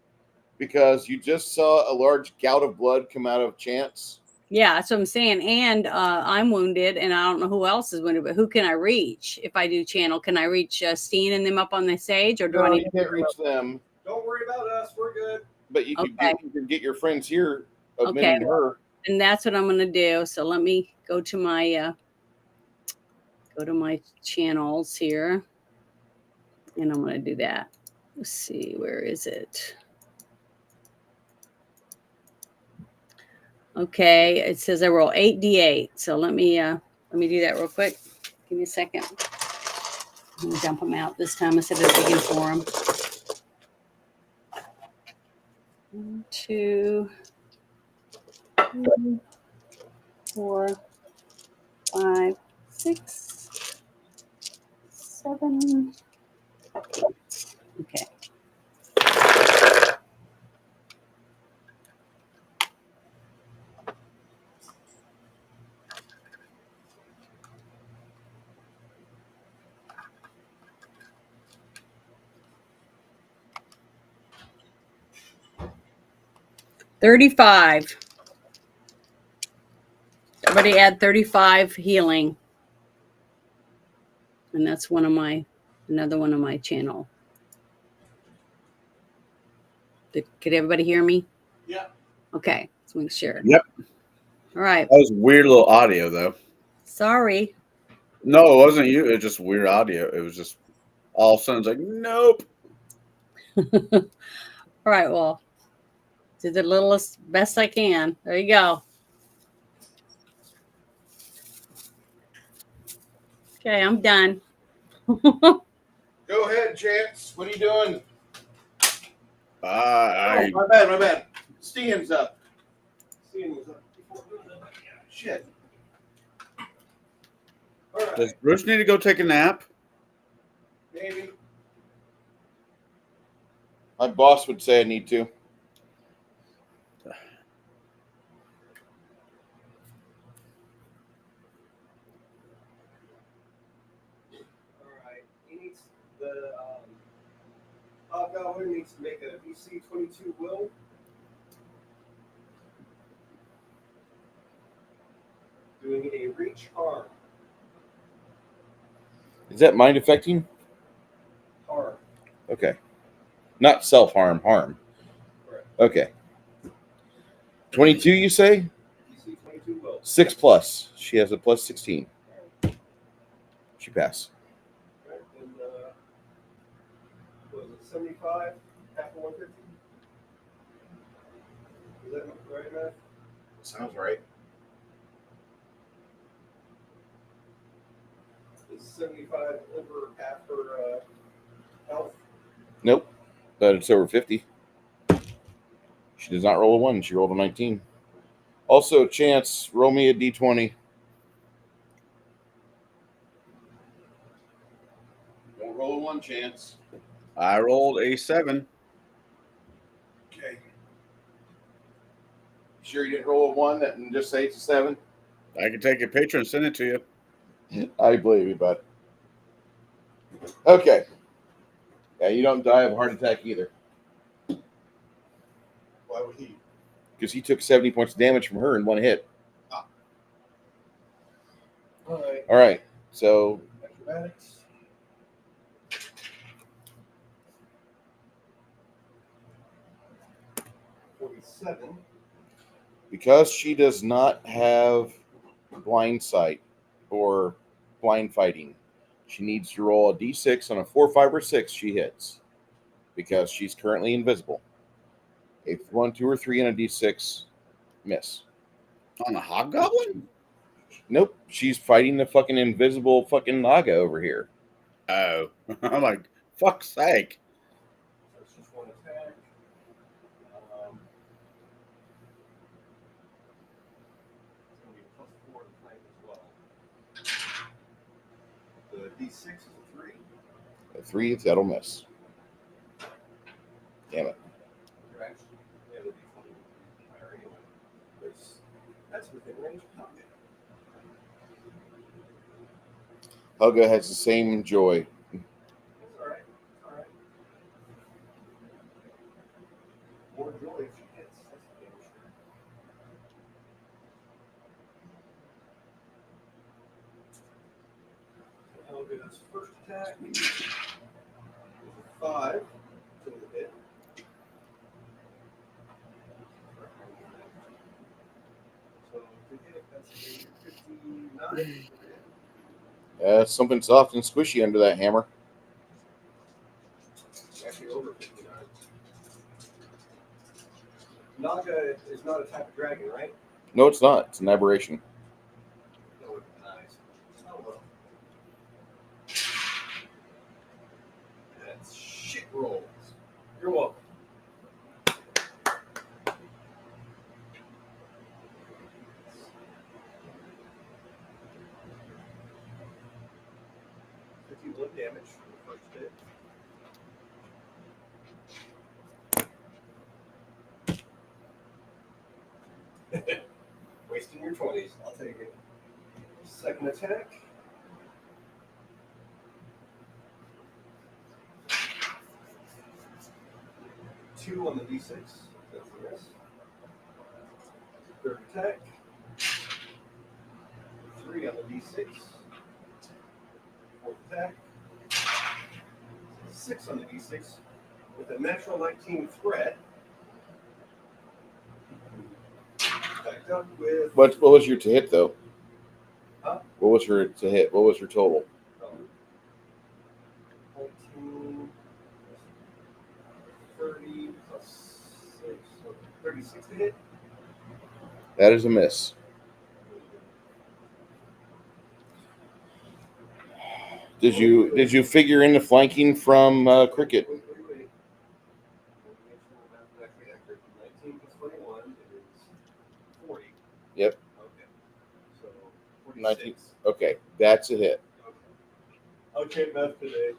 because you just saw a large gout of blood come out of Chance. Yeah, that's what I'm saying. And I'm wounded, and I don't know who else is wounded, but who can I reach if I do channel? Can I reach Steen and them up on the stage, or do I need you can't reach them? Don't worry about us. We're good. But you could Okay. get your friends here admitting her. And that's what I'm going to do. So let me go to my channels here, and I'm going to do that. Let's see, where is it? Okay, it says I roll 8d8. So let me do that real quick. Give me a second. I'm going to dump them out this time instead of digging for them. 1, 2, 3, 4, 5, 6, 7, 8. Okay. $35. Everybody add 35 healing. And that's another one of my channel. Could everybody hear me? Yeah. Okay, let's make sure. Yep. All right. That was weird little audio, though. Sorry. No, it wasn't you. It was just weird audio. It was just all of a sudden it's like, nope. All right, well, do the littlest best I can. There you go. Okay, I'm done. Go ahead, Chance. What are you doing? My bad. Steen's up. Seeing was up. Shit. All right. Does Bruce need to go take a nap? Maybe. My boss would say I need to. All right. He needs the Hobgoblin needs to make a DC 22 will. Doing a reach harm. Is that mind affecting? Harm. Okay. Not self-harm, harm. Correct. Okay. 22, you say? DC 22 will. 6 plus. She has a plus 16. She passed. Right. And, 75? Half of 150? Is that right, Matt? Sounds right. Is 75 over half her health? Nope, but it's over 50. She does not roll a 1. She rolled a 19. Also, Chance, roll me a d20. Don't roll a 1, Chance. I rolled a 7. Okay. Sure you didn't roll a 1 and just say it's a 7? I can take a picture and send it to you. I believe you, bud. Okay. Yeah, you don't die of a heart attack either. Why would he? Because he took 70 points of damage from her in one hit. All right. All right. So, Acrobatics. $47. because she does not have blind sight or blind fighting, she needs to roll a d6 on a 4, 5, or 6. She hits because she's currently invisible. A 1, 2, or 3 on a d6, miss. On a hobgoblin? Nope, she's fighting the fucking invisible fucking naga over here. Oh. I'm like, fuck's sake. That's just one attack. It's going to be +4 to flank as well. The D6 is a 3. A 3, that'll miss. Damn it. You're actually, yeah, the D4 would be higher anyway. That's within range of target. Helga has the same joy. That's all right. All right. More joy if she hits. That's the damage. Helga's first attack is a 5 to the hit. So to hit, that's a 59. Something soft and squishy under that hammer. Actually over 59. Naga is not a type of dragon, right? No, it's not. It's an aberration. That would be nice. Oh well. That's shit rolls. You're welcome. Damage from the first hit. Wasting your 20s. I'll take it. Second attack. Two on the D6. That's a miss. Third attack. 3 on the D6. Fourth attack. 6 on the D6 with a natural 19 threat. Backed up with. What was your to hit though? Huh? What was her to hit? What was her total? 19, 30 plus 6, so 36 to hit. That is a miss. Did you figure in the flanking from Cricket? Wait. Make sure the math is actually accurate. 19 plus 21 is 40. Yep. Okay. So 46. 19. Okay, that's a hit. Okay, math today.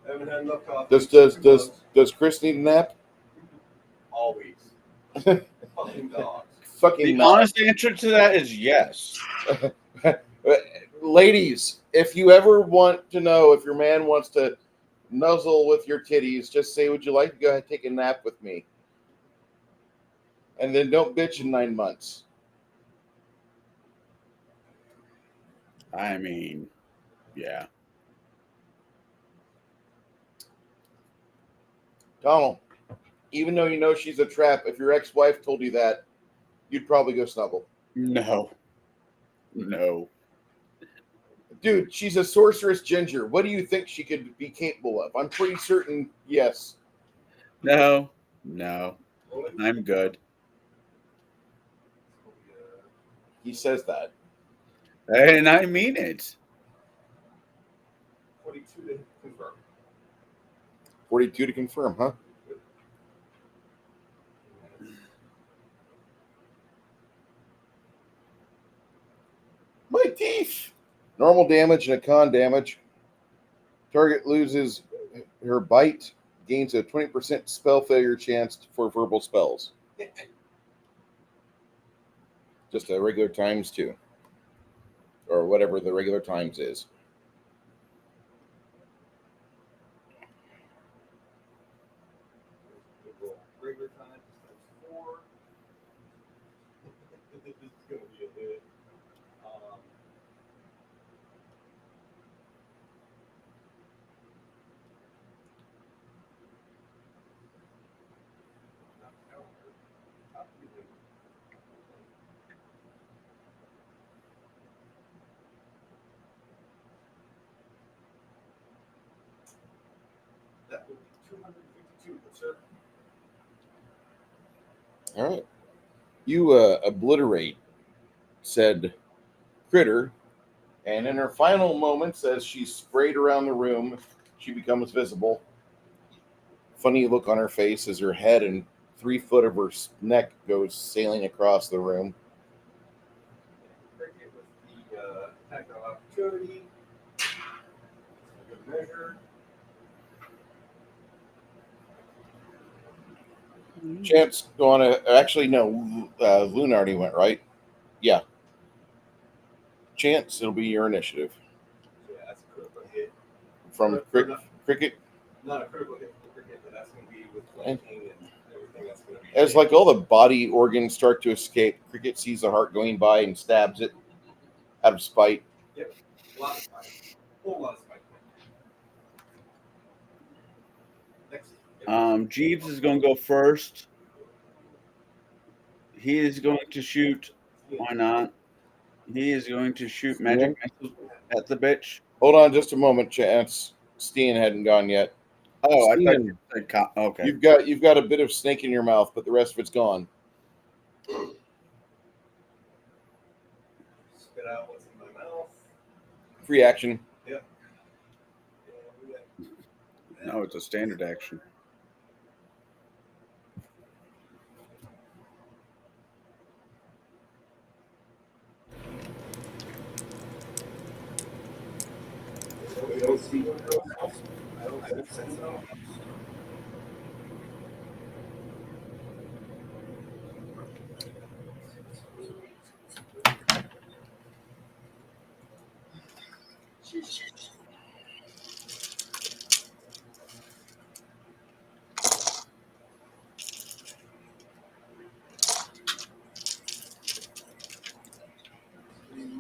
I haven't had enough coffee. Does Chris need a nap? Always. Fucking dogs. Fucking The honest answer to that is yes. Ladies, if you ever want to know if your man wants to nuzzle with your titties, just say, would you like to go ahead and take a nap with me? And then don't bitch in 9 months. I mean, yeah. Donald, even though you know she's a trap, if your ex-wife told you that, you'd probably go snuggle. No. Dude, she's a sorceress ginger. What do you think she could be capable of? I'm pretty certain, yes. No. I'm good. He says that. And I mean it. 42 to confirm. 42 to confirm, huh? My teeth! Normal damage and a con damage. Target loses her bite, gains a 20% spell failure chance for verbal spells. Just a regular times 2. Or whatever the regular times is. Regular time times 4. This is going to be a hit. That would be 252, sir. All right. You obliterate said critter, and in her final moments, as she's sprayed around the room, she becomes visible. Funny look on her face as her head and 3 foot of her neck goes sailing across the room. Cricket with the attack of opportunity. A good measure. Chance going to actually no, Luna already went right. Yeah. Chance, it'll be your initiative Yeah, that's a critical hit. from Cricket. Not a critical hit for cricket, but that's going to be with flanking and everything. That's going to be. As like all the body organs start to escape, Cricket sees the heart going by and stabs it out of spite. Yep. A lot of spike. Whole lot of spike. Next. Jeeves is going to go first. He is going to shoot. Why not? He is going to shoot magic missiles at the bitch. Hold on just a moment, Chance. Steen hadn't gone yet. Oh, I thought Steen, you said okay. you've got a bit of snake in your mouth, but the rest of it's gone. Spit out what's in my mouth. Free action. Yep. No, it's a standard action. We don't see one else. I don't sense so.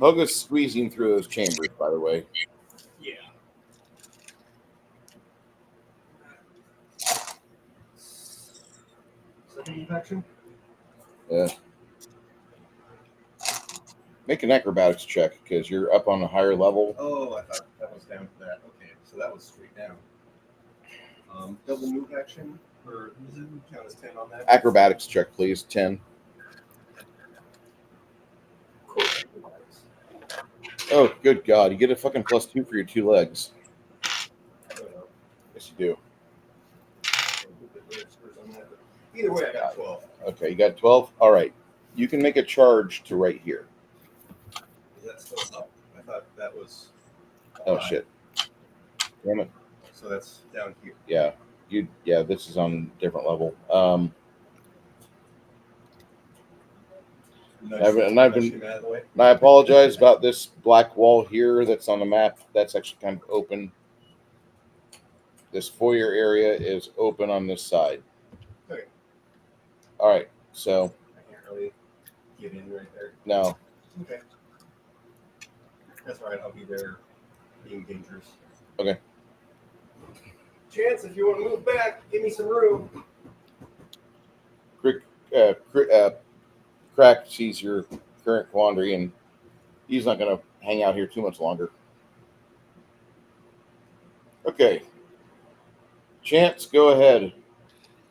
Hoga's squeezing through those chambers, by the way. Yeah. Second infection? Yeah. Make an acrobatics check because you're up on a higher level. Oh, I thought that was down to that. Okay, so that was straight down. Double move action, or is it count as 10 on that? Acrobatics check, please. 10. Cool. Oh, good God. You get a fucking +2 for your 2 legs. I don't know. Yes, you do. Either way, I got 12. Okay, you got 12? All right. You can make a charge to right here. Is that still up? I thought that was. Oh, shit. Damn it. So that's down here. Yeah. This is on a different level. And I apologize about this black wall here that's on the map. That's actually kind of open. This foyer area is open on this side. Okay. All right. So. I can't really get in right there. No. Okay. That's all right. I'll be there being dangerous. Okay. Chance, if you want to move back, give me some room. Crack sees your current quandary, and he's not going to hang out here too much longer. Okay. Chance, go ahead.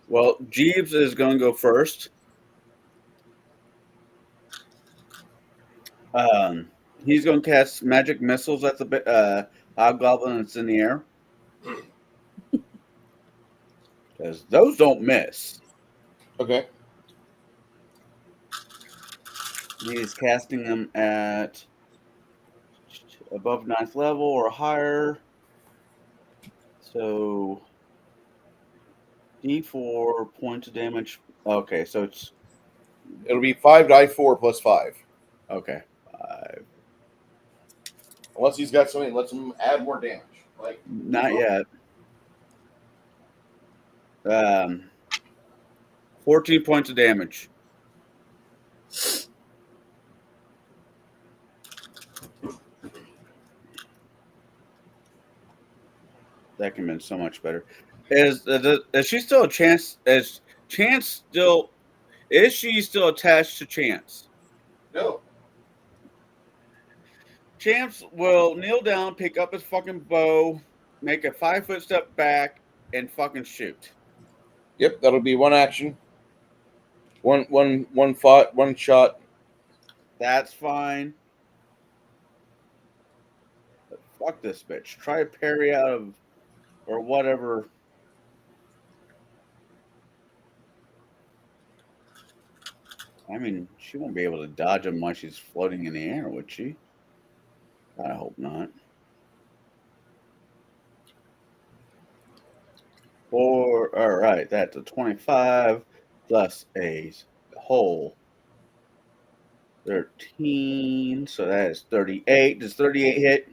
Well, Jeeves is going to go first. He's going to cast magic missiles at the hobgoblin that's in the air. Because those don't miss. Okay. He's casting them at above 9th level or higher. So D4 points of damage. Okay, so It'll be 5d4 plus 5. okay. 5. Unless he's got something that lets him add more damage. Like Not yet. 14 points of damage. That can have been so much better. Is she still a chance? Is she still attached to Chance? No. Chance will kneel down, pick up his fucking bow, make a 5-foot step back, and fucking shoot. Yep, that'll be one action. One shot. That's fine. But fuck this bitch. Try to parry out of or whatever. I mean, she won't be able to dodge him while she's floating in the air, would she? I hope not. All right, that's a 25 plus a whole 13, so that is 38. Does 38 hit?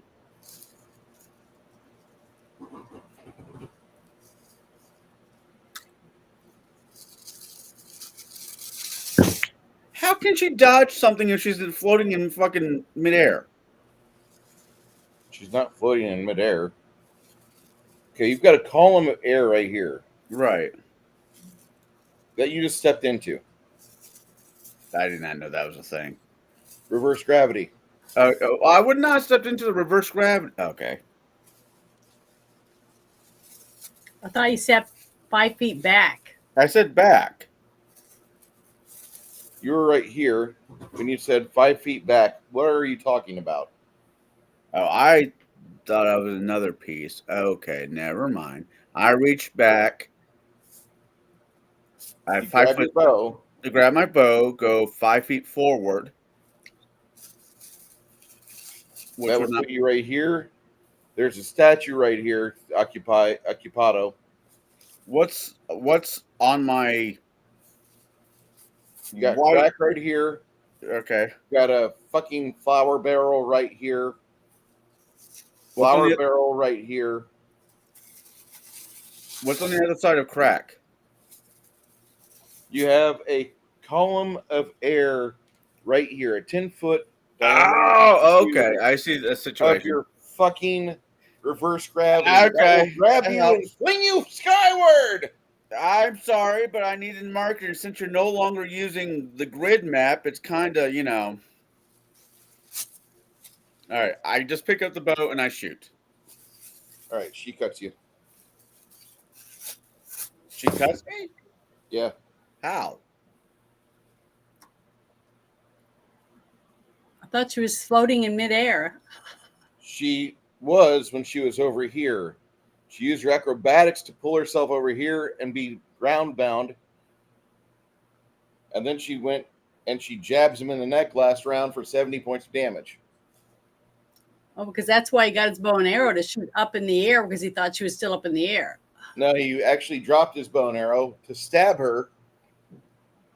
How can she dodge something if she's floating in fucking midair? She's not floating in midair. Okay, you've got a column of air right here Right. that you just stepped into. I did not know that was a thing. Reverse gravity. I would not have stepped into the reverse gravity. Okay. I thought you stepped 5 feet back. I said back. You were right here when you said 5 feet back. What are you talking about? Oh, I thought I was another piece. Okay, never mind. I reached back. I have 5 foot bow. to grab my bow, go 5 feet forward. That would put you right here. There's a statue right here, occupado. What's on my? You got crack right here. Okay. You got a fucking flour barrel right here. Flour barrel right here. What's on the other side of crack? You have a column of air right here, a 10-foot. Oh, okay. I see the situation. Of your fucking reverse gravity. Okay. That will grab you and fling you skyward. I'm sorry, but I need a marker. Since you're no longer using the grid map, it's kind of, All right. I just pick up the bow and I shoot. All right. She cuts you. She cuts me? Yeah. How? I thought she was floating in midair. She was when she was over here. She used her acrobatics to pull herself over here and be ground bound. And then she went and she jabs him in the neck last round for 70 points of damage. Oh, because that's why he got his bow and arrow to shoot up in the air because he thought she was still up in the air. No, he actually dropped his bow and arrow to stab her.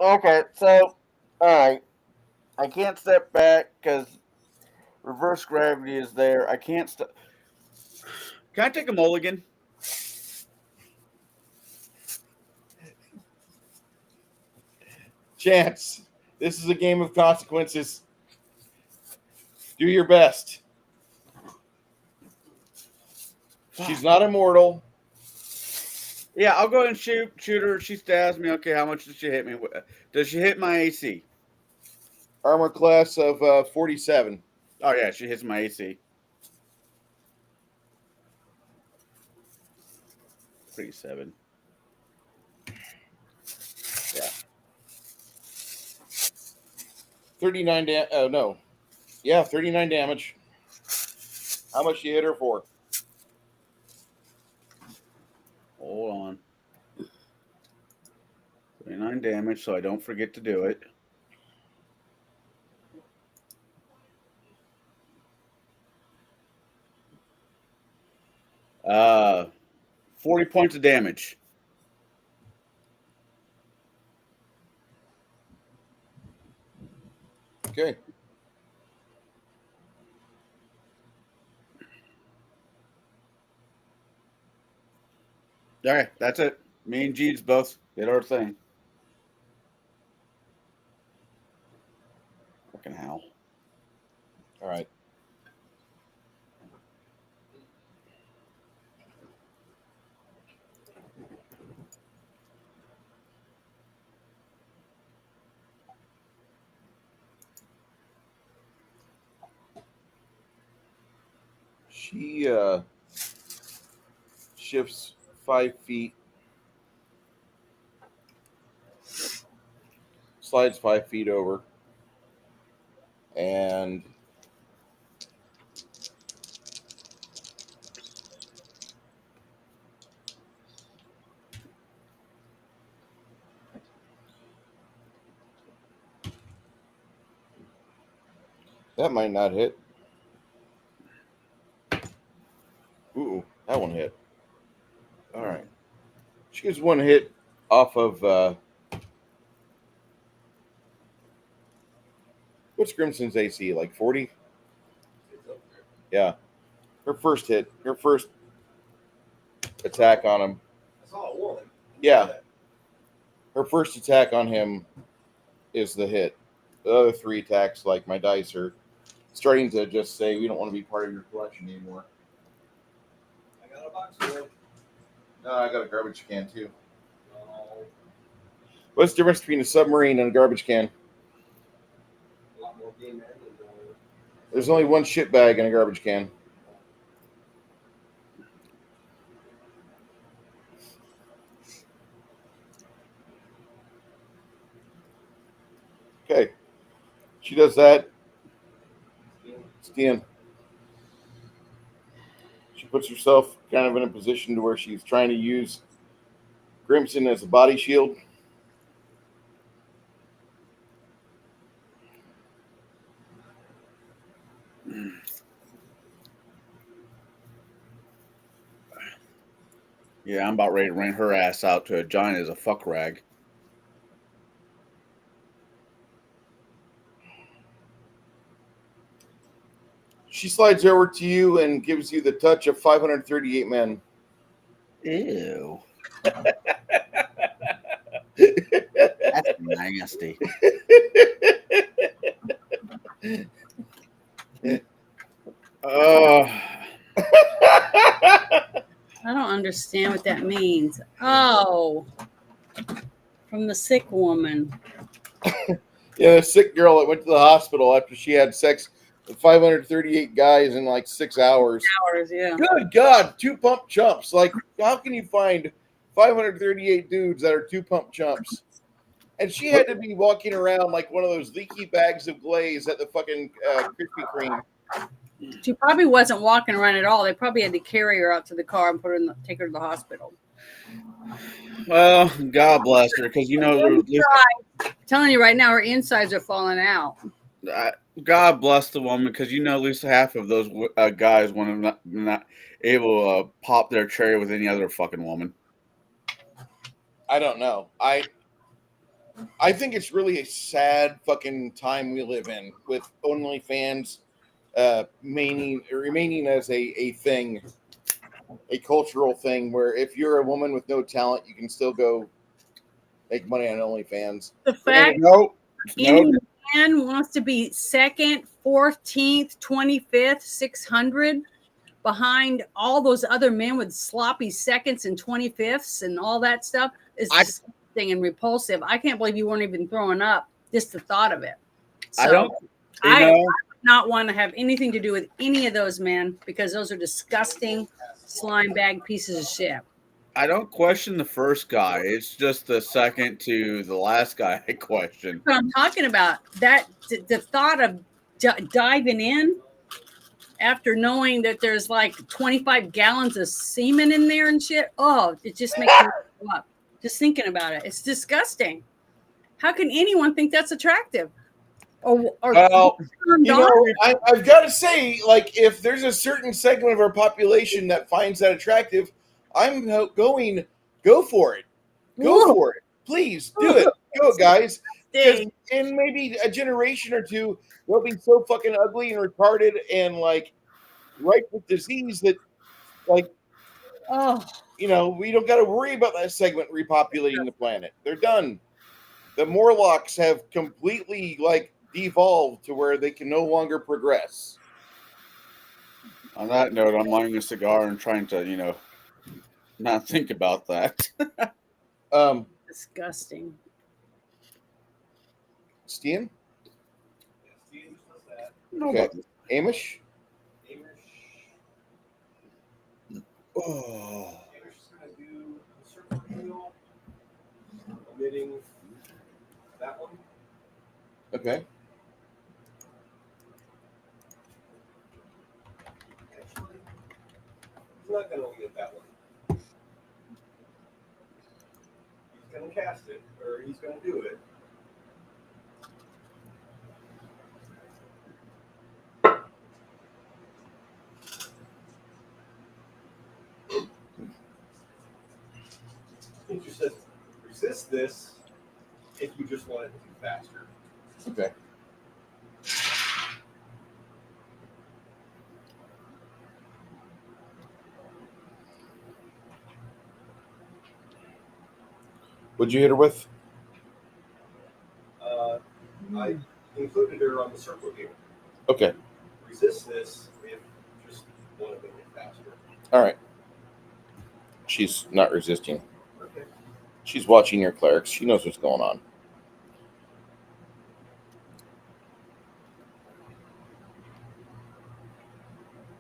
Okay, so, all right. I can't step back because reverse gravity is there. I can't step. Can I take a mulligan? Chance, this is a game of consequences. Do your best. She's not immortal. Yeah, I'll go ahead and shoot her. She stabs me. Okay, how much does she hit me with? Does she hit my AC? Armor class of 47. Oh, yeah, she hits my AC. Pretty 7. Yeah. 39 damage. Oh, no. Yeah, 39 damage. How much you hit her for? Hold on. 39 damage, so I don't forget to do it. Uh, 40 points of damage. Okay. All right, that's it. Me and Jeeves both did our thing. Fucking hell. All right. She shifts 5 feet, slides 5 feet over, and that might not hit. Ooh, that one hit. All right. She gets one hit off of what's Grimson's AC? Like 40? It's up there. Yeah. Her first hit, her first attack on him. I saw a woman. Yeah. Her first attack on him is the hit. The other 3 attacks, like my dice, are starting to just say, we don't want to be part of your collection anymore. I got a box full. No, I got a garbage can too. No, What's the difference between a submarine and a garbage can? a lot more game than There's only one shit bag in a garbage can. Okay. She does that. It's the end. She puts herself kind of in a position to where she's trying to use Grimson as a body shield. Yeah, I'm about ready to rain her ass out to a giant as a fuck rag. She slides over to you and gives you the touch of 538 men. Ew. That's nasty. I don't understand what that means. Oh, from the sick woman. Yeah, a sick girl that went to the hospital after she had sex with 538 guys in like 6 hours. Hours, yeah. Good God, 2 pump chumps. Like, how can you find 538 dudes that are 2 pump chumps? And she had to be walking around like one of those leaky bags of glaze at the fucking Krispy Kreme. She probably wasn't walking around at all. They probably had to carry her out to the car and take her to the hospital. Well, God bless her, because you know, I'm telling you right now, her insides are falling out. God bless the woman, because you know, at least half of those guys want to not able to pop their cherry with any other fucking woman. I don't know. I think it's really a sad fucking time we live in with OnlyFans remaining as a thing, a cultural thing where if you're a woman with no talent, you can still go make money on OnlyFans. The fact No. any man wants to be second, 14th, 25th, 600 behind all those other men with sloppy seconds and 25ths and all that stuff is disgusting and repulsive. I can't believe you weren't even throwing up just the thought of it. So I would not want to have anything to do with any of those men because those are disgusting slime bag pieces of shit. I don't question the first guy. It's just the second to the last guy I question. What I'm talking about, that the thought of diving in after knowing that there's like 25 gallons of semen in there and shit. Oh, it just makes me throw up. Just thinking about it. It's disgusting. How can anyone think that's attractive? Or Well, turned You on? know, I've got to say, like, if there's a certain segment of our population that finds that attractive, I'm going, go for it. Go Ooh. for it. Please do it. Go, guys. Because Dang. in maybe a generation or two, they'll be so fucking ugly and retarded and, like, ripe with disease that, like, Oh, you know, we don't got to worry about that segment repopulating the planet. They're done. The Morlocks have completely, like, devolved to where they can no longer progress. on that note, I'm lighting a cigar and trying to, you know, not think about that. disgusting. Stian? Steve does that. No, Okay. but Amish? Amish Oh. is going to do the circle wheel, omitting that one. Okay. Actually, he's not going to omit that one. He's going to cast it, or he's going to do it. He just says, resist this if you just want it to be faster. Okay. What'd you hit her with? I included her on the circle here. Okay. Resist this if you just want to make it faster. All right. She's not resisting. Okay. She's watching your clerics. She knows what's going on.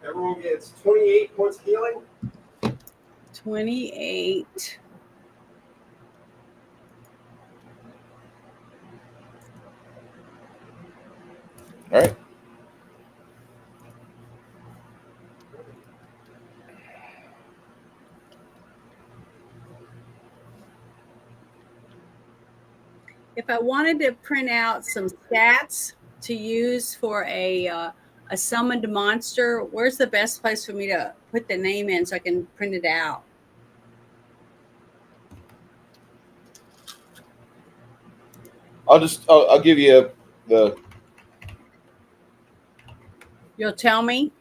Everyone gets 28 points of healing. 28. All right. If I wanted to print out some stats to use for a summoned monster, where's the best place for me to put the name in so I can print it out? I'll give you the. You'll tell me?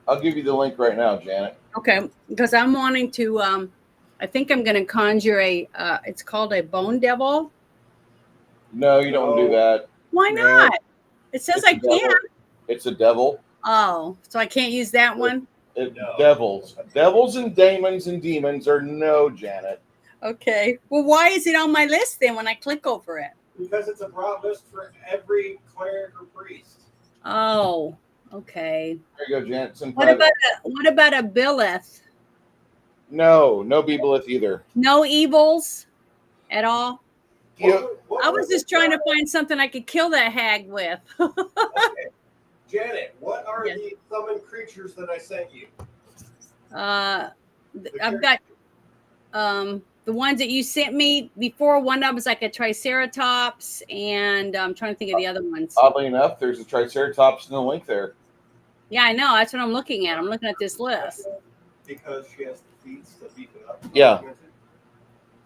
I'll give you the link right now, Janet. Okay, because I'm wanting to, I think I'm going to conjure it's called a bone devil. No, you don't do that. Why No. not? It says I It's a devil. can't. It's a devil. Oh, so I can't use that one? No. No. Devils and demons are no, Janet. Okay. Well, why is it on my list then when I click over it? Because it's a broad list for every cleric or priest. Oh, okay. There you go, Janet. It's in What private. about a Billith? No Beebleth either. No evils at all? What I was just trying to find something I could kill that hag with. Okay. Janet, what are Yes. the summoned creatures that I sent you? I've got the ones that you sent me before. One of them was like a Triceratops, and I'm trying to think of the other ones. Oddly enough, there's a Triceratops in the link there. Yeah, I know. That's what I'm looking at. I'm looking at this list. Because she has the feats to beef it up. Yeah.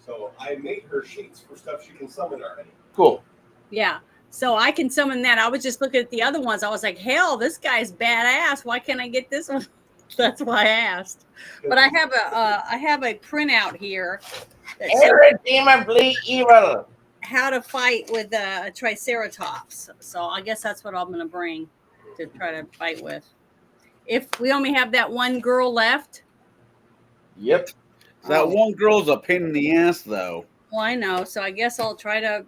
So I made her sheets for stuff she can summon already. Cool. Yeah. So I can summon that. I was just looking at the other ones. I was like, hell, this guy's badass. Why can't I get this one? That's why I asked. But I have a printout here that says Irredeemably evil. how to fight with a Triceratops. So I guess that's what I'm going to bring to try to fight with. If we only have that one girl left. Yep. That one girl's a pain in the ass, though. Well, I know. So I guess I'll try to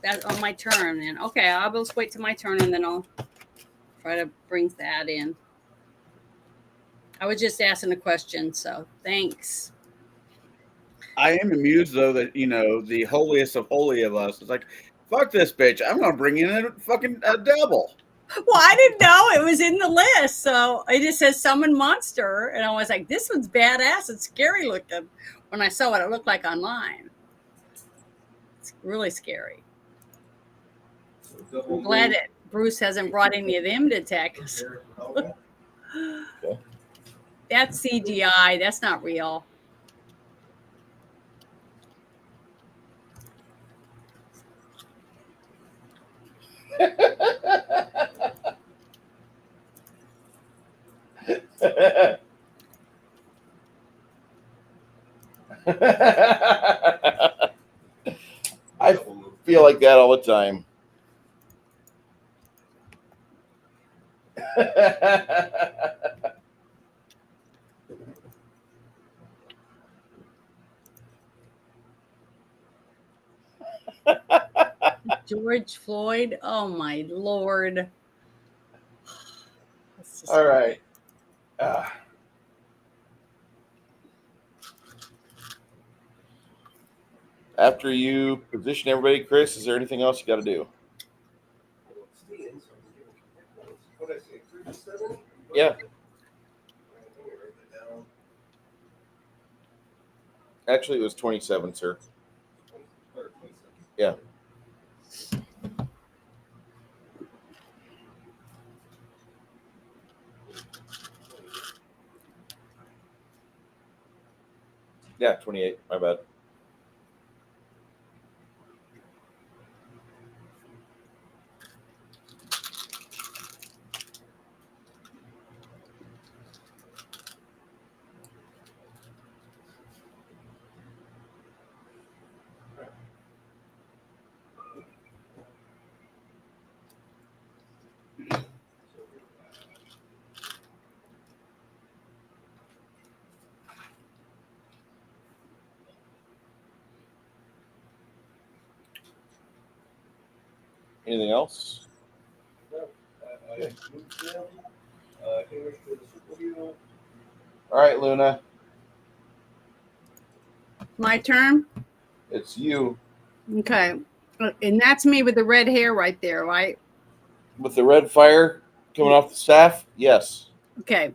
that on my turn then. Okay, I'll just wait till my turn and then I'll try to bring that in. I was just asking a question, so thanks. I am amused, though, that, you know, the holiest of holy of us is like, fuck this bitch. I'm going to bring in a fucking devil. Well, I didn't know it was in the list, so it just says summon monster, and I was like, "This one's badass. It's scary looking." When I saw what it looked like online, it's really scary. I'm glad that Bruce hasn't brought any of them to attack us. Okay. That's CGI. That's not real. I feel like that all the time. George Floyd. Oh my Lord. All right. After you position everybody, Chris, is there anything else you got to do? Yeah. Actually, it was 27, sir. Yeah. Yeah, 28. My bad. Anything else? All right, Luna. My turn. It's you. Okay, and that's me with the red hair right there, right? With the red fire coming off the staff? Yes. Okay,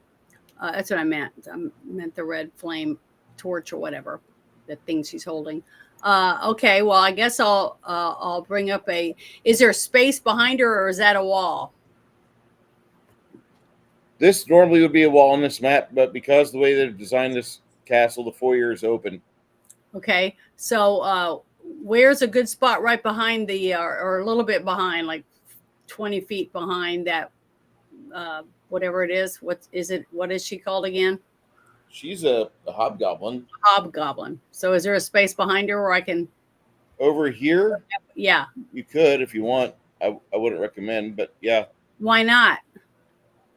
that's what I meant. I meant the red flame torch or whatever, the thing she's holding. Okay, well, I guess I'll bring up a. Is there space behind her, or is that a wall? This normally would be a wall on this map, but because the way they've designed this castle, the foyer is open. Okay, so where's a good spot right behind the, or a little bit behind, like 20 feet behind that, whatever it is? What is it? What is she called again? She's a hobgoblin. Hobgoblin. So is there a space behind her where I can? Over here, Yeah. you could if you want. I wouldn't recommend, but yeah. Why not?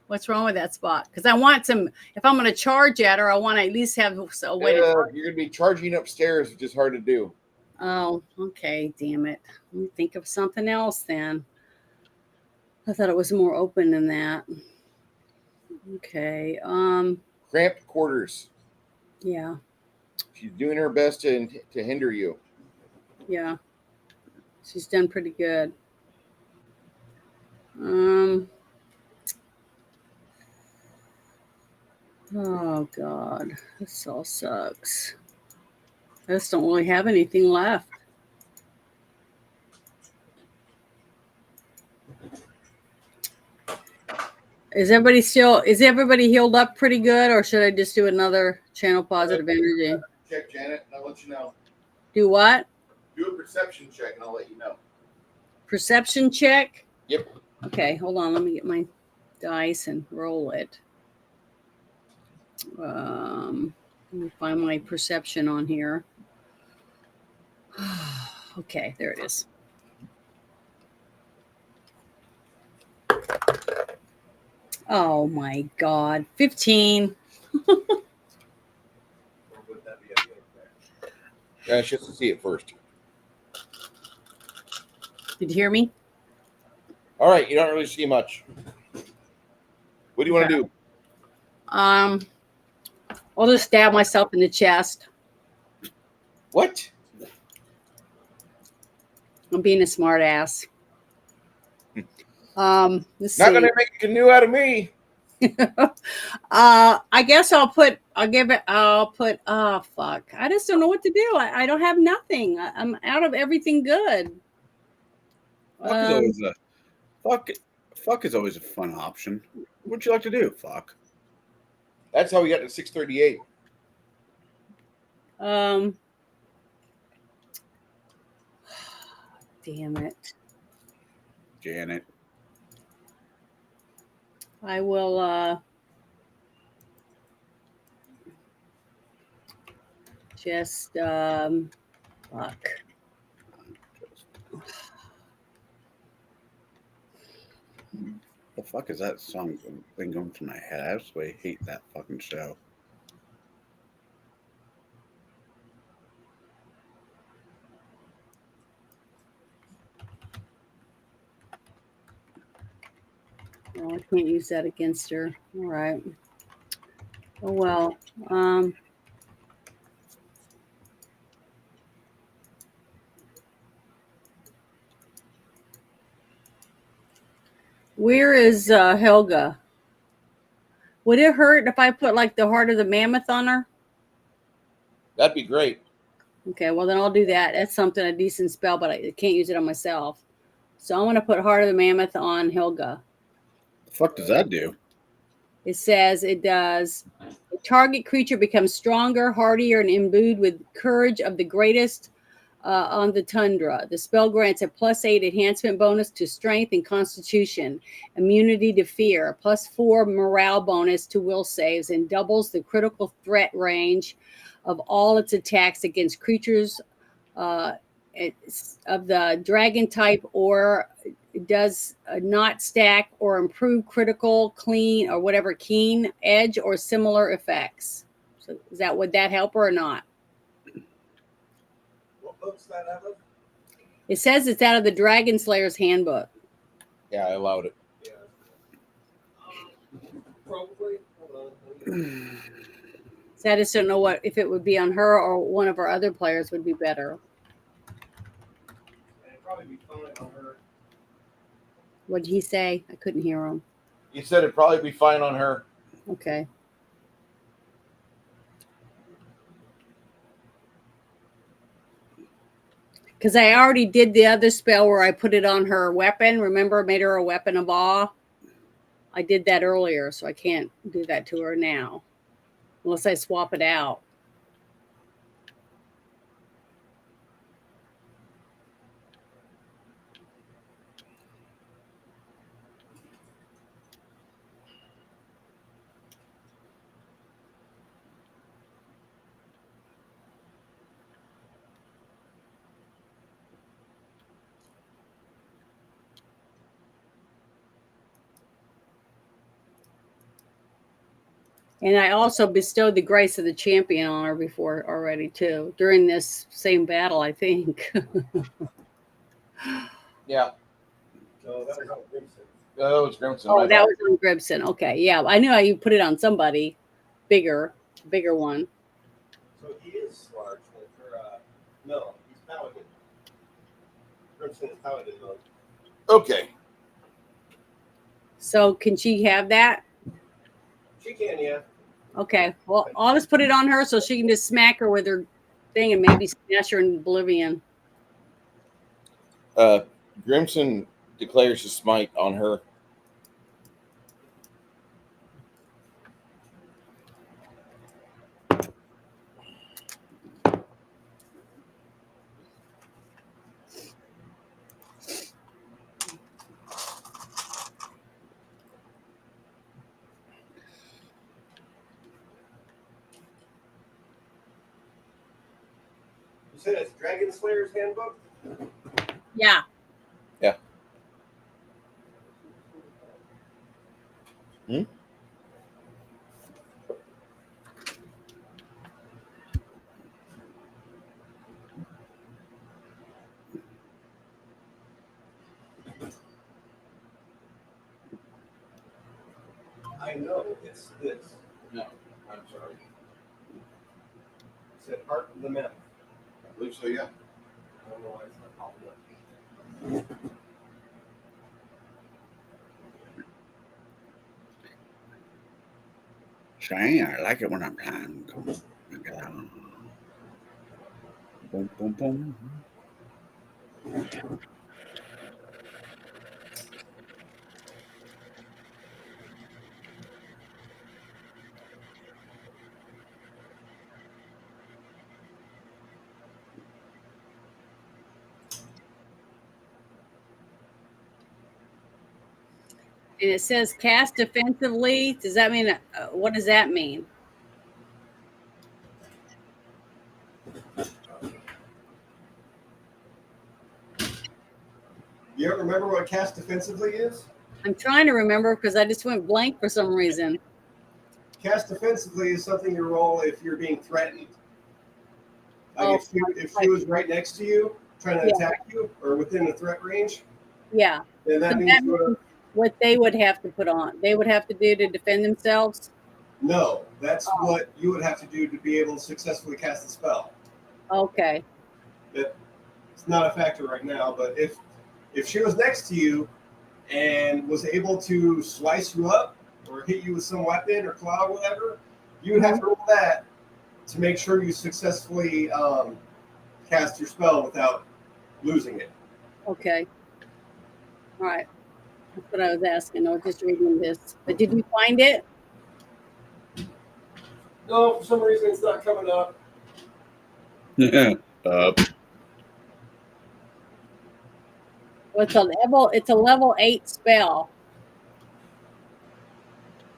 What's wrong with that spot? Because I want some. If I'm going to charge at her, I want to at least have a way to. You're going to be charging upstairs, which is hard to do. Oh, okay. Damn it. Let me think of something else then. I thought it was more open than that. Okay. Cramped quarters. Yeah. She's doing her best to hinder you. Yeah. She's done pretty good. Oh God, this all sucks. I just don't really have anything left. Is everybody healed up pretty good, or should I just do another channel positive energy? Check, Janet, and I'll let you know. Do what? Do a perception check, and I'll let you know. Perception check? Yep. Okay, hold on. Let me get my dice and roll it. Let me find my perception on here. Okay, there it is. Oh my God, 15. Yeah, she has to see it first. Did you hear me? All right, you don't really see much. What do you want to do? I'll just stab myself in the chest. What? I'm being a smart ass. Let's Not see. gonna make a canoe out of me. I guess I'll put oh fuck. I just don't know what to do. I don't have nothing. I'm out of everything good. Fuck is always a fuck. Fuck is always a fun option. What'd you like to do? Fuck. That's how we got to 638. Damn it. Janet. I will just fuck. The fuck is that song been going through my head? I absolutely hate that fucking show. Oh, I can't use that against her. All right. Oh well. Where is Helga? Would it hurt if I put like the heart of the mammoth on her? That'd be great. Okay, well then I'll do that. That's something, a decent spell, but I can't use it on myself. So I'm going to put heart of the mammoth on Helga. The fuck does that do? It says it does. The target creature becomes stronger, hardier, and imbued with courage of the greatest on the tundra. The spell grants a +8 enhancement bonus to strength and constitution, immunity to fear, +4 morale bonus to will saves, and doubles the critical threat range of all its attacks against creatures of the dragon type, or does not stack or improve critical, clean, or whatever keen edge or similar effects. So would that help her or not? What book's that out of? It says it's out of the Dragon Slayer's Handbook. Yeah, I allowed it. Yeah. Probably. Hold on. So I just don't know if it would be on her or one of our other players would be better. It'd probably be fine on her. What did he say? I couldn't hear him. He said it'd probably be fine on her. Okay. Because I already did the other spell where I put it on her weapon. Remember, made her a weapon of awe. I did that earlier, so I can't do that to her now. Unless I swap it out. And I also bestowed the grace of the champion on her before already, too, during this same battle, I think. Yeah. No, that was on Grimson. That was Grimson. Oh, that was on Gribson. Okay, yeah, I knew you put it on somebody bigger one. So he is large. No, he's Paladin. Grimson is Paladin mode. Okay. So can she have that? She can, yeah. Okay, well, I'll just put it on her so she can just smack her with her thing and maybe smash her in oblivion. Grimson declares his smite on her. You said it's Dragon Slayer's Handbook? Yeah. Yeah. Hmm? I know, it's this. No, I'm sorry. It said Heart of the Mammoth. I believe so, yeah. I don't know why it's not popping up. Shane, I like it when I'm playing. Boom, boom, boom. And it says cast defensively. Does that mean, what does that mean? You don't remember what cast defensively is? I'm trying to remember because I just went blank for some reason. Cast defensively is something you roll if you're being threatened. Like Oh, if she was right next to you, trying to attack you, or within the threat range, Yeah. then that So means that means what they would have to put on. They would have to do to defend themselves. no. That's what you would have to do to be able to successfully cast the spell. Okay. It's not a factor right now, but if she was next to you and was able to slice you up or hit you with some weapon or claw or whatever, you would have to roll that to make sure you successfully cast your spell without losing it. Okay. All right. That's what I was asking. I was just reading this. But did you find it? No, for some reason it's not coming up. Well, it's a level 8 spell.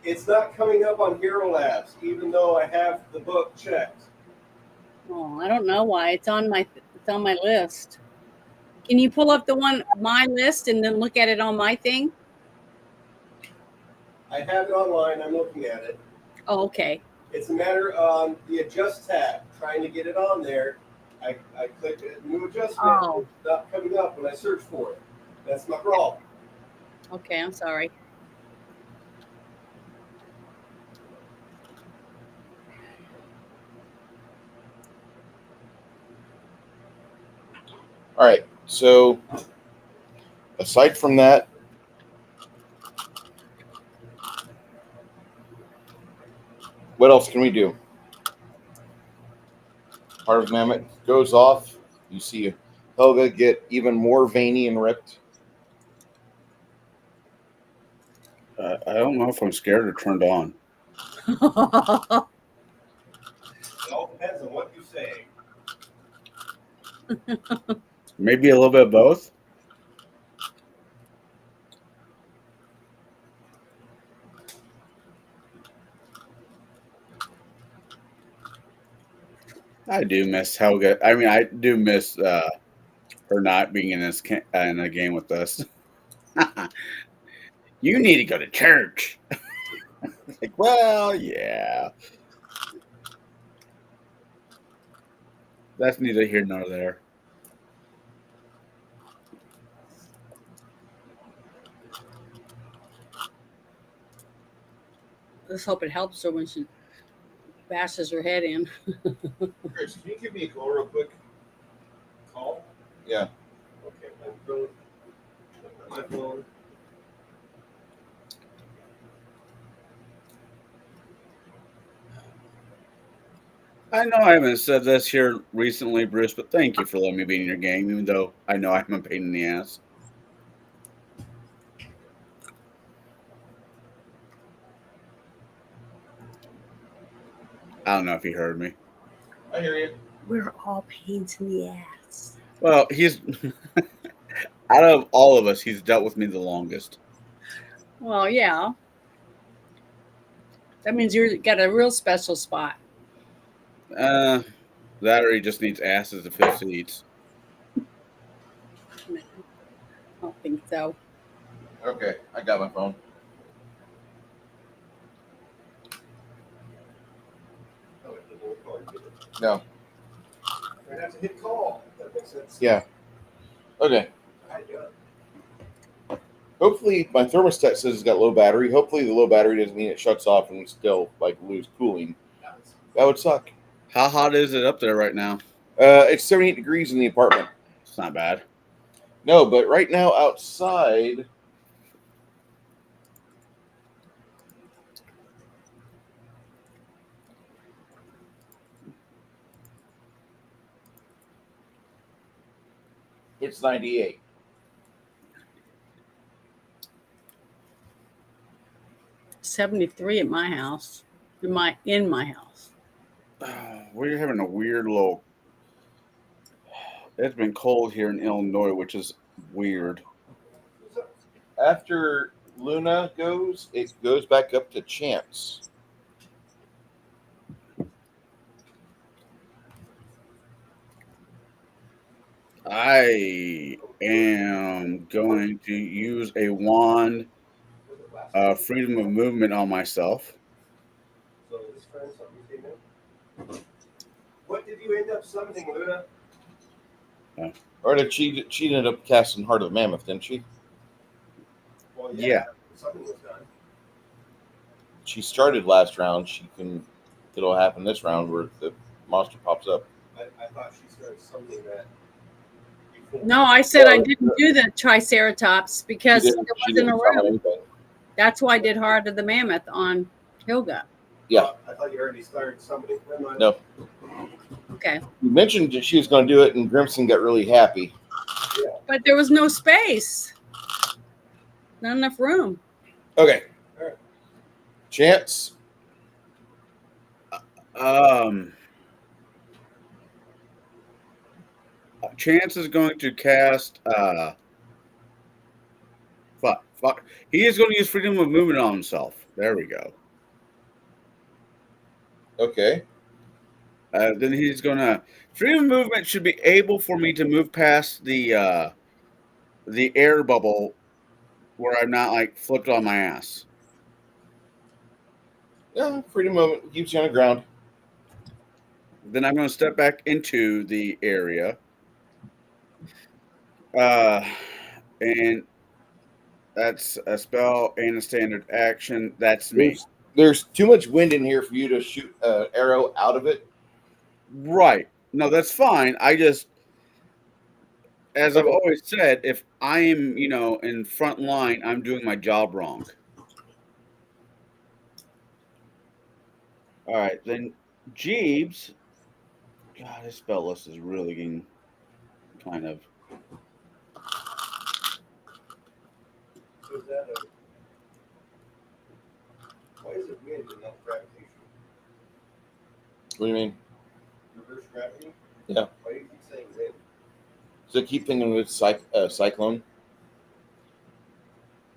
It's not coming up on Hero Labs, even though I have the book checked. Oh, I don't know why. It's on my list. Can you pull up my list and then look at it on my thing? I have it online. I'm looking at it. Oh, okay. It's a matter of the adjust tab, trying to get it on there. I clicked it, new adjustment. Oh. It's not coming up when I search for it. That's my problem. Okay, I'm sorry. All right. So, aside from that, what else can we do? Heart of Mammoth goes off. You see Helga get even more veiny and ripped. I don't know if I'm scared or turned on. It all depends on what you say. Maybe a little bit of both. I do miss Helga. I mean, I do miss her not being in in a game with us. You need to go to church. Like, well, yeah. That's neither here nor there. Let's hope it helps her when she bashes her head in. Chris, can you give me a call real quick? Call? Yeah. Okay, I'm going my phone. I know I haven't said this here recently, Bruce, but thank you for letting me be in your game, even though I know I'm a pain in the ass. I don't know if he heard me. I hear you. We're all pains in the ass. Well, he's out of all of us, he's dealt with me the longest. Well, yeah. That means you got a real special spot. That or he just needs asses to fill seats. I don't think so. Okay, I got my phone. No. I have to hit call. That makes sense. Yeah. Okay. I do it. Hopefully, my thermostat says it's got low battery. Hopefully, the low battery doesn't mean it shuts off and we still lose cooling. That would suck. How hot is it up there right now? It's 78 degrees in the apartment. It's not bad. No, but right now outside, It's 98. $73 at my house. In my house. We're having a weird little. It's been cold here in Illinois, which is weird. After Luna goes, it goes back up to Chance. I am going to use a wand freedom of movement on myself. So this turn something came in. What did you end up summoning, Luna? Or did she ended up casting Heart of the Mammoth, didn't she? Well, Yeah. Something was done. She started last round. It'll happen this round where the monster pops up. I thought she started summoning that before. No, I said I didn't do the Triceratops because She it didn't wasn't a summon room. anything. That's why I did Heart of the Mammoth on Hilga. Yeah. I thought you already started summoning. Never mind. No. Okay. You mentioned that she was going to do it, and Grimson got really happy. But there was no space. Not enough room. Okay. All right. Chance. Chance is going to cast. Fuck. He is going to use freedom of movement on himself. There we go. Okay. Then he's going to. Freedom of movement should be able for me to move past the air bubble where I'm not like flipped on my ass. Yeah, freedom moment keeps you on the ground. Then I'm going to step back into the area. And that's a spell and a standard action. That's me. There's too much wind in here for you to shoot an arrow out of it. Right. No, that's fine. I just, as I've always said, if I am, in front line, I'm doing my job wrong. All right. Then Jeeves. God, this spell list is really getting kind of. So is that why is it wind and not gravitation? What do you mean? Reverse gravity? Yeah. Why do you keep saying wind? So I keep thinking with cyclone.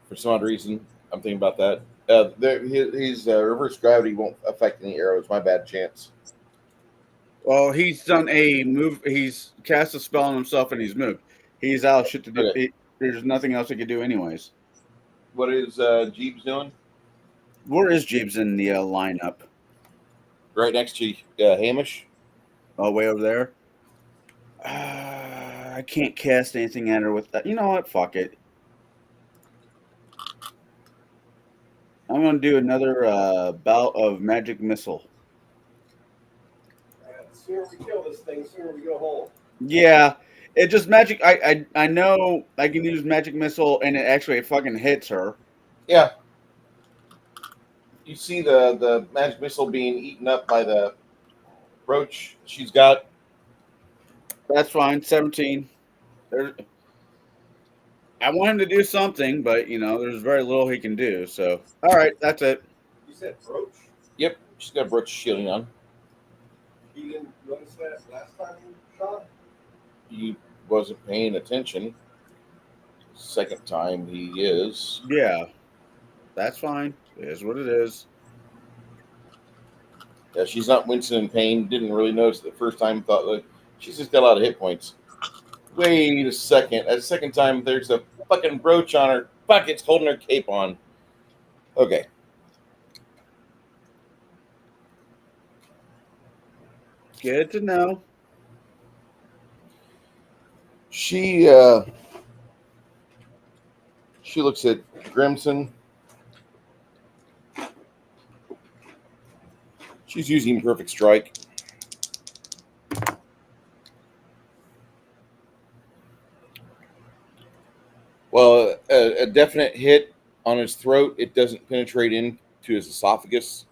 For some odd reason, I'm thinking about that. His reverse gravity won't affect any arrows. My bad, Chance. Well, he's done a move. He's cast a spell on himself and he's moved. He's out of shit to do. Okay. There's nothing else he could do, anyways. What is Jeeves doing? Where is Jeeves in the lineup? Right next to Hamish. Oh, way over there. I can't cast anything at her with that. You know what? Fuck it. I'm going to do another bout of magic missile. The sooner we kill this thing, the sooner we go home. Yeah, it just magic. I know I can use magic missile, and it fucking hits her. Yeah. You see the magic missile being eaten up by the roach she's got. That's fine. 17. I want him to do something, but there's very little he can do. So, all right, that's it. You said brooch? Yep, she's got a brooch shielding on. You didn't notice that last time you shot? He wasn't paying attention. Second time he is. Yeah, that's fine. It is what it is. Yeah, she's not wincing in pain. Didn't really notice it the first time. Thought like she's just got a lot of hit points. Wait a second. At the second time, there's a fucking brooch on her. Fuck, it's holding her cape on. Okay. Good to know. She looks at Grimson. She's using Perfect Strike. Well, a definite hit on his throat. It doesn't penetrate into his esophagus.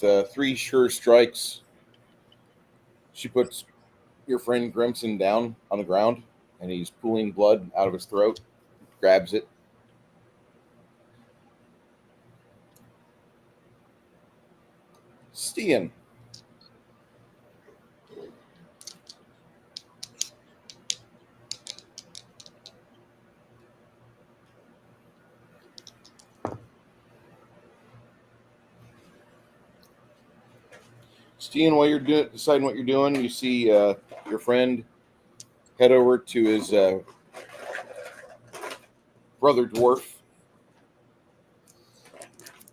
with 3 sure strikes, she puts your friend Grimson down on the ground, and he's pooling blood out of his throat, grabs it. Stian. Stian, while you're deciding what you're doing, you see your friend head over to his brother dwarf.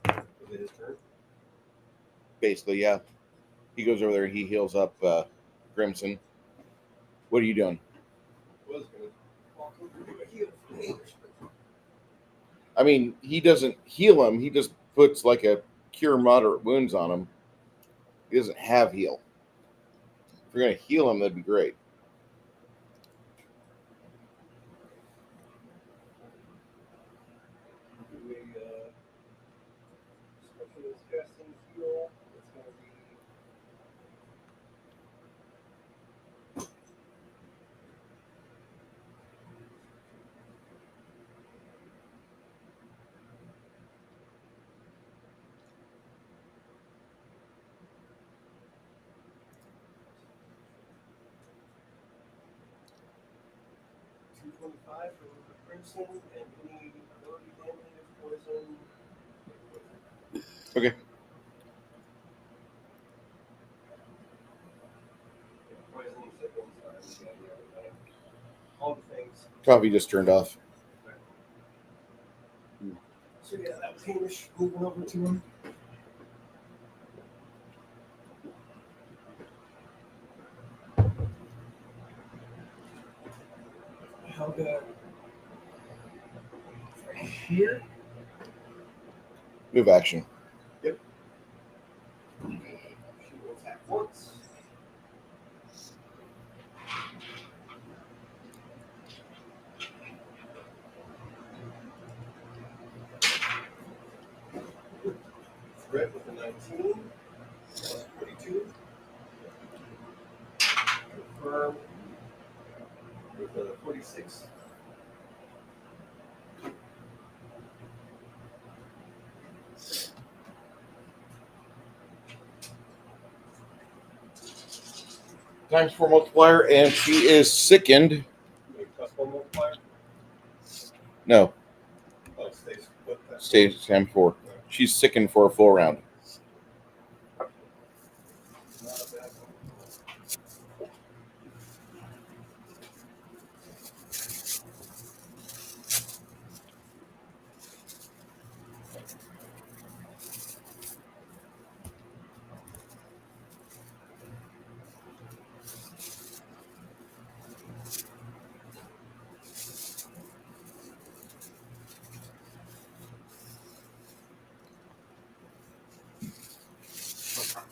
Was it his turn? Basically, yeah. He goes over there and he heals up Grimson. What are you doing? Was going to walk over to do a heal for me. I mean, he doesn't heal him. He just puts like a cure moderate wounds on him. He doesn't have heal. If you're going to heal him, that'd be great. Do a specialist casting heal. It's going to be 225 for Crimson, and any ability damage, poison. Okay. Poison, sickness, all the things. Coffee just turned off. So yeah, that was Hamish moving over to him. Helga right here. Move action. Yep. She will attack once. Threat with a 19. 42. Confirm with a 46. Times 4 multiplier, and she is sickened. Plus 1 multiplier. No, Oh, it stays with that. stays times 4. She's sickened for a full round. Not a bad one.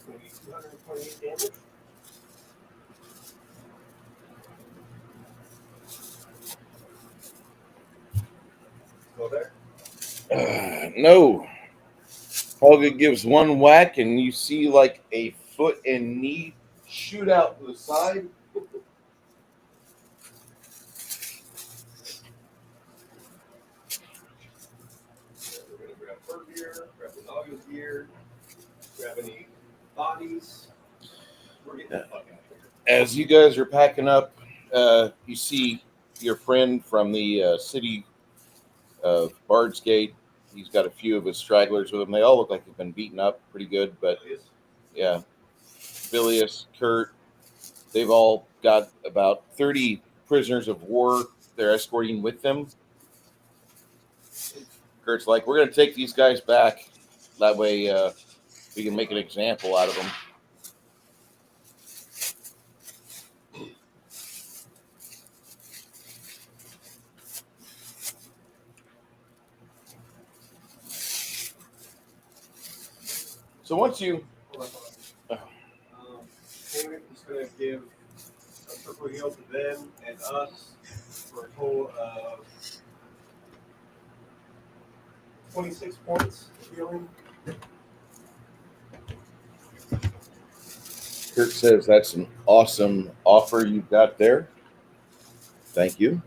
Maybe 228 damage. Go there. No. Helga gives one whack, and you see like a foot and knee shoot out to the side. We're going to grab her gear, grab the Naga's gear, grab any bodies. We're getting the fuck out of here. As you guys are packing up, you see your friend from the city of Bard's Gate. He's got a few of his stragglers with him. They all look like they've been beaten up pretty good, but yeah. Bilius, Kurt, they've all got about 30 prisoners of war they're escorting with them. Kurt's like, we're going to take these guys back. That way we can make an example out of them. So once you... Hamish is going to give a triple heal to them and us for a total of 26 points of healing. Kurt says that's an awesome offer you've got there. Thank you.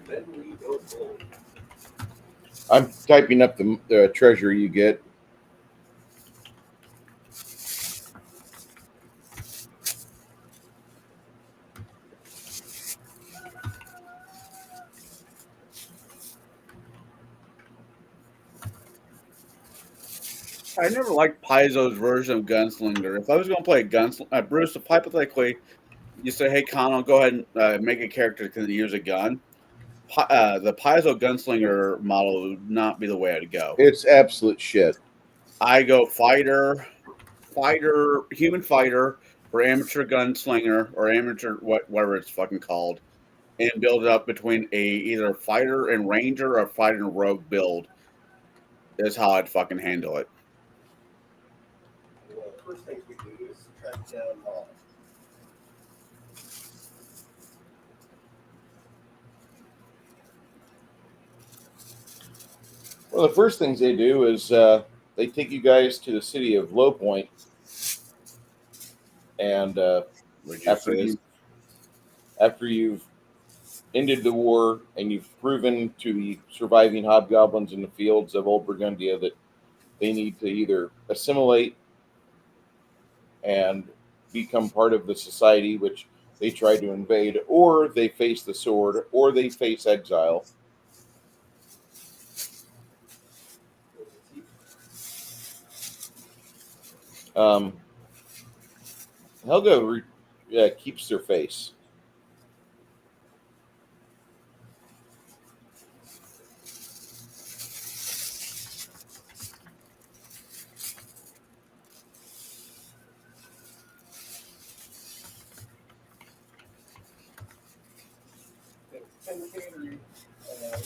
Then we go gold. I'm typing up the treasure you get. I never liked Paizo's version of Gunslinger. If I was going to play a Gunslinger, Bruce, if hypothetically you say, hey, Connell, go ahead and make a character that can use a gun, the Paizo Gunslinger model would not be the way I'd go. It's absolute shit. I go fighter, human fighter, or amateur gunslinger, or amateur whatever it's fucking called, and build it up between either fighter and ranger or fighter and rogue build. Is how I'd fucking handle it. One of the first things we do is track down Mom. Well, the first things they do is they take you guys to the city of Low Point, and after you've ended the war and you've proven to the surviving hobgoblins in the fields of Old Burgundia that they need to either assimilate and become part of the society which they tried to invade, or they face the sword, or they face exile. Helga keeps their face.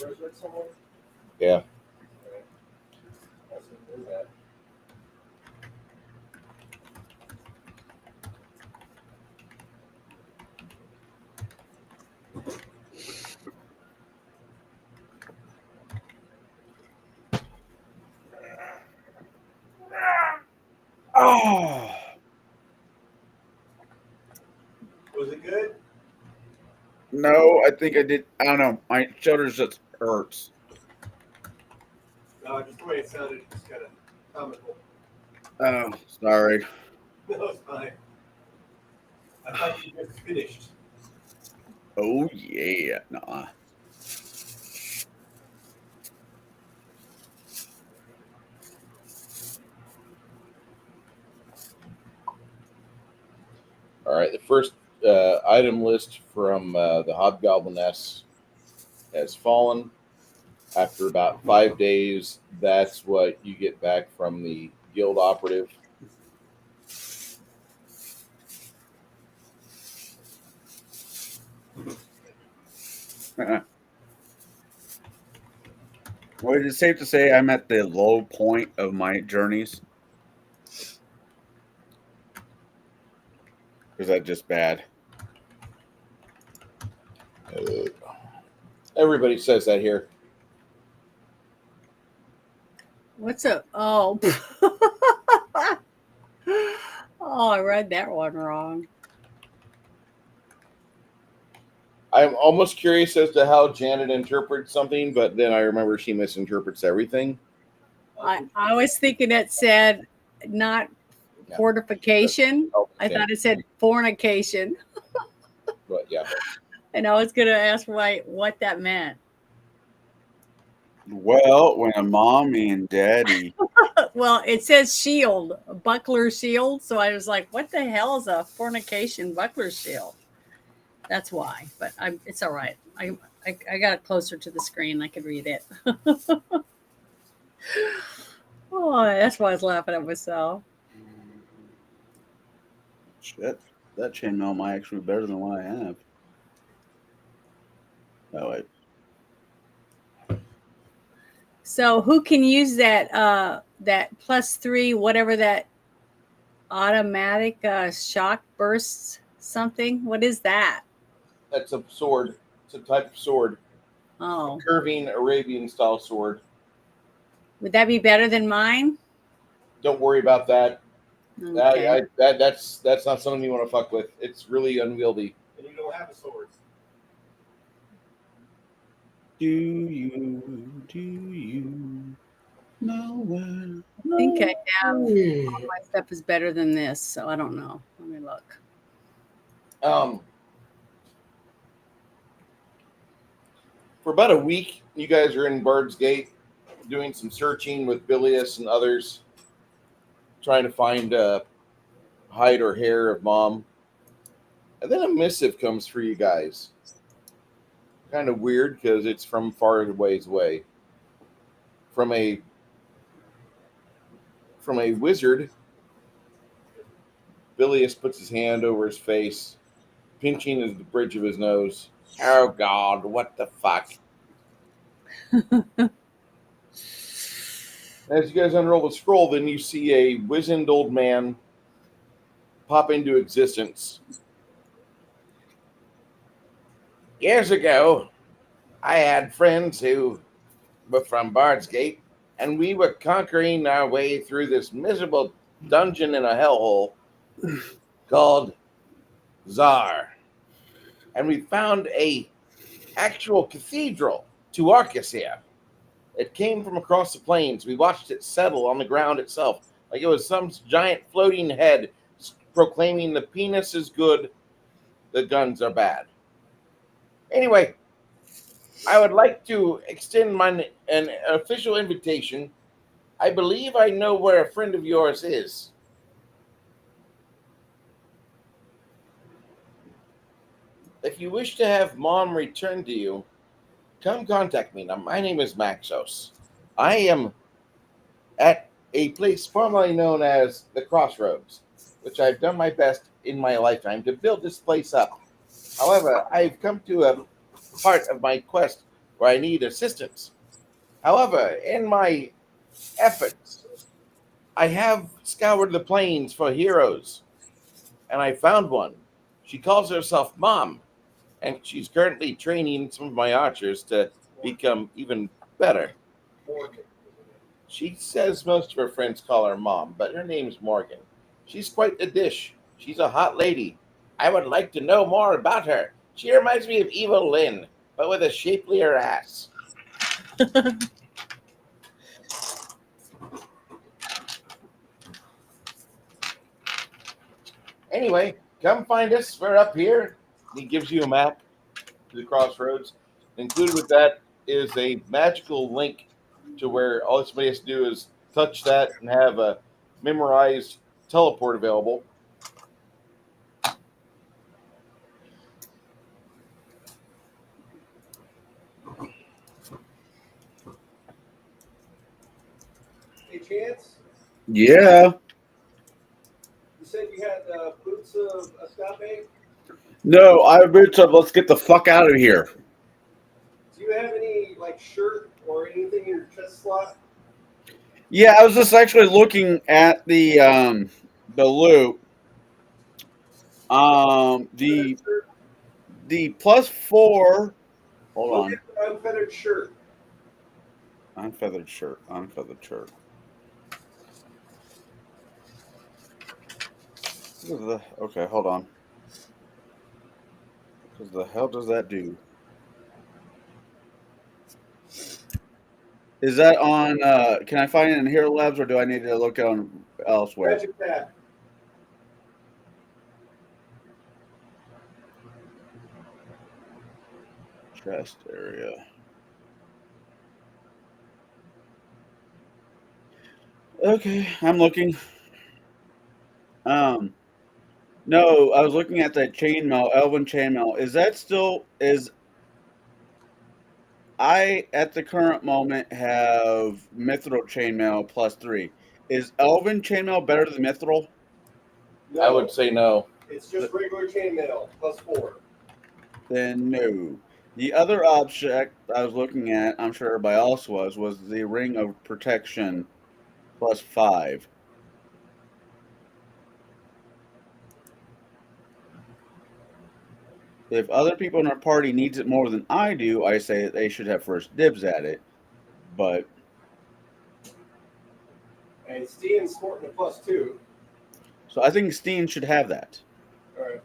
Resurrect someone? Yeah. Okay. Also do that. Oh, Was it good? no, I think I did. I don't know. My shoulders just hurts. No, just the way it sounded, it's kind of comical. Oh, sorry. No, it's fine. I thought you just finished. Oh, yeah. Nah. All right. The first item list from the Hobgobliness has fallen. After about 5 days, that's what you get back from the guild operative. Well, is it safe to say I'm at the low point of my journeys? Is that just bad? Everybody says that here. What's up? Oh. Oh, I read that one wrong. I'm almost curious as to how Janet interprets something, but then I remember she misinterprets everything. I was thinking it said not Yeah. fortification. Oh, I thought it said fornication. But yeah. And I was going to ask what that meant. Well, when a mommy and daddy Well, it says shield, buckler shield. So I was like, what the hell is a fornication buckler shield? That's why. But it's all right. I got it closer to the screen. I could read it. Oh, that's why I was laughing at myself. Shit. That chainmail might actually be better than what I have. Oh, wait. So who can use that that +3, whatever that automatic shock bursts something? What is that? That's a sword. It's a type of sword. Oh, Curving Arabian style sword. would that be better than mine? Don't worry about that. Okay. That's not something you want to fuck with. It's really unwieldy. And you don't have a sword. Do you know where? I think I have all my stuff is better than this, so I don't know. Let me look. For about a week, you guys are in Bard's Gate doing some searching with Bilius and others, trying to find hide or hair of Mom. And then a missive comes for you guys. Kind of weird because it's from far ways away. From a wizard. Bilius puts his hand over his face, pinching the bridge of his nose. Oh God, what the fuck? As you guys unroll the scroll, then you see a wizened old man pop into existence. Years ago, I had friends who were from Bard's Gate, and we were conquering our way through this miserable dungeon in a hellhole called Czar. And we found a actual cathedral to Arcasia. It came from across the plains. We watched it settle on the ground itself, like it was some giant floating head proclaiming the penis is good, the guns are bad. Anyway, I would like to extend an official invitation. I believe I know where a friend of yours is. If you wish to have Mom return to you, come contact me. Now, my name is Maxos. I am at a place formerly known as the Crossroads, which I've done my best in my lifetime to build this place up. However, I've come to a part of my quest where I need assistance. However, in my efforts, I have scoured the plains for heroes, and I found one. She calls herself Mom, and she's currently training some of my archers to become even better. Morgan. She says most of her friends call her Mom, but her name's Morgan. She's quite a dish. She's a hot lady. I would like to know more about her. She reminds me of Evil Lynn, but with a shapelier ass. Anyway, come find us. We're up here. He gives you a map to the crossroads. Included with that is a magical link to where all somebody has to do is touch that and have a memorized teleport available. Hey, Chance, Yeah. you said you had boots of escape. No, I rich up. Let's get the fuck out of here. Do you have any like shirt or anything in your chest slot? Yeah, I was just actually looking at the loot. The Shirt? +4. Hold Look on. at the unfeathered shirt. Unfeathered shirt. Unfeathered shirt. Okay, hold on. What the hell does that do? Is that on? Can I find it in Hero Labs, or do I need to look on elsewhere? Magic pad. Chest area. Okay, I'm looking. No, I was looking at that chainmail, Elven chainmail. Is that still is? I at the current moment have Mithril chainmail +3. Is Elven chainmail better than Mithril? No, I would say no. it's just regular chainmail +4. Then no. The other object I was looking at, I'm sure everybody else was the Ring of Protection +5. If other people in our party needs it more than I do, I say that they should have first dibs at it. But And Steven's sporting a +2. so I think Steen should have that. All right.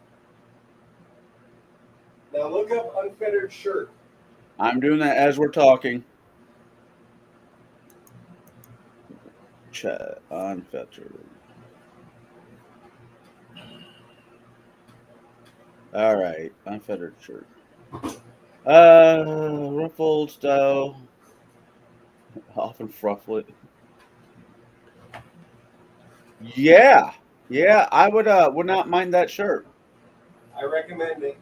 Now look up unfettered shirt. I'm doing that as we're talking. Chat unfettered. All right, unfettered shirt. Ruffled style. Often frufflet. Yeah, I would not mind that shirt. I recommend it.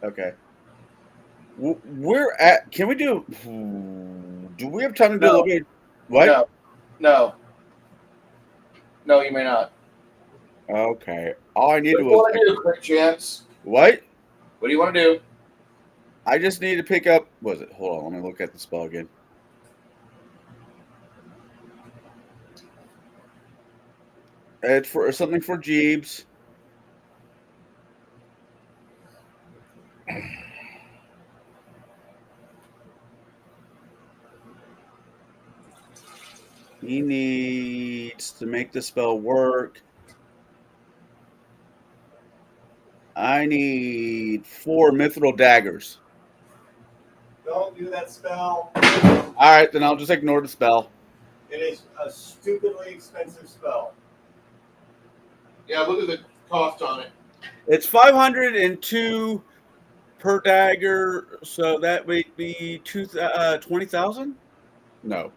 Okay. We're at. Can we do? Do we have time to do a No. little bit? What? No, you may not. Okay. All I needed What do you was want to do, quick chance? what? What do you want to do? I just need to pick up. Was it? Hold on. Let me look at the spell again. It's for something for Jeeves. He needs to make the spell work. I need 4 mithril daggers. Don't do that spell. All right, then I'll just ignore the spell. It is a stupidly expensive spell. Yeah, look at the cost on it. It's 502 per dagger, so that would be 20,000? No.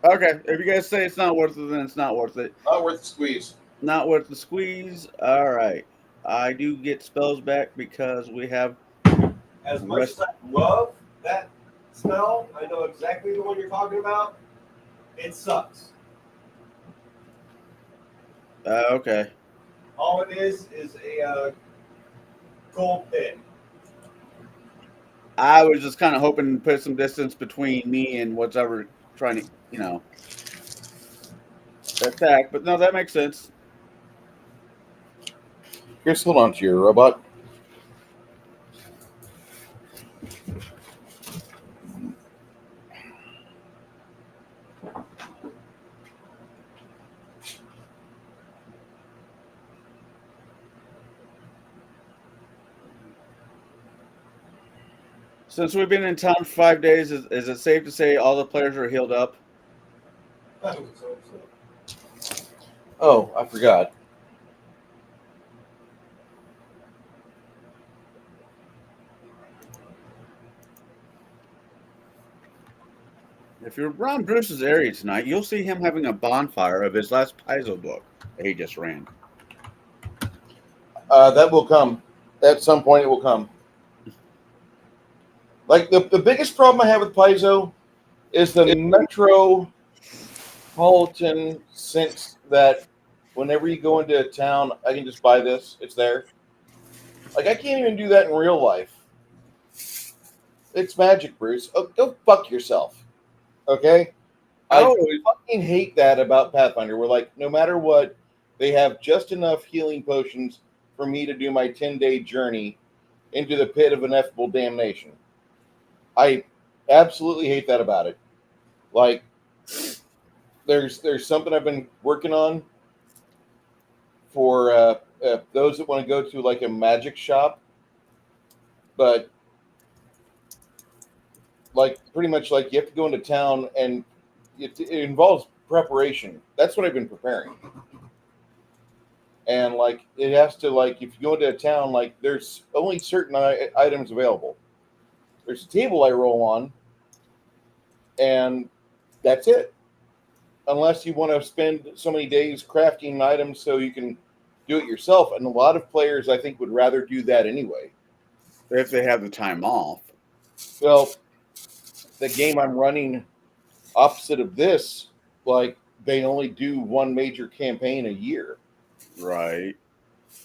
Okay, if you guys say it's not worth it, then it's not worth it. Not worth the squeeze. Not worth the squeeze. All right. I do get spells back because we have. As much as I love that spell, I know exactly the one you're talking about. It sucks. Okay. All it is a gold pin. I was just kind of hoping to put some distance between me and whatever trying to, attack. But no, that makes sense. Chris, hold on to your robot. Since we've been in town for 5 days, is it safe to say all the players are healed up? I would hope so. Oh, I forgot. If you're around Bruce's area tonight, you'll see him having a bonfire of his last Paizo book that he just ran. That will come. At some point, it will come. Like, the biggest problem I have with Paizo is the metropolitan sense that whenever you go into a town, I can just buy this. It's there. Like, I can't even do that in real life. It's magic, Bruce. Oh, go fuck yourself. Okay? I fucking hate that about Pathfinder. Where, like, no matter what, they have just enough healing potions for me to do my 10-day journey into the pit of ineffable damnation. I absolutely hate that about it. Like, there's something I've been working on for those that want to go to like a magic shop, but like pretty much like you have to go into town and it involves preparation. That's what I've been preparing. and like it has to like if you go to a town, like there's only certain items available. There's a table I roll on, and that's it. Unless you want to spend so many days crafting items so you can do it yourself, and a lot of players I think would rather do that anyway. If they have the time off. Well, the game I'm running opposite of this, like they only do one major campaign a year. Right.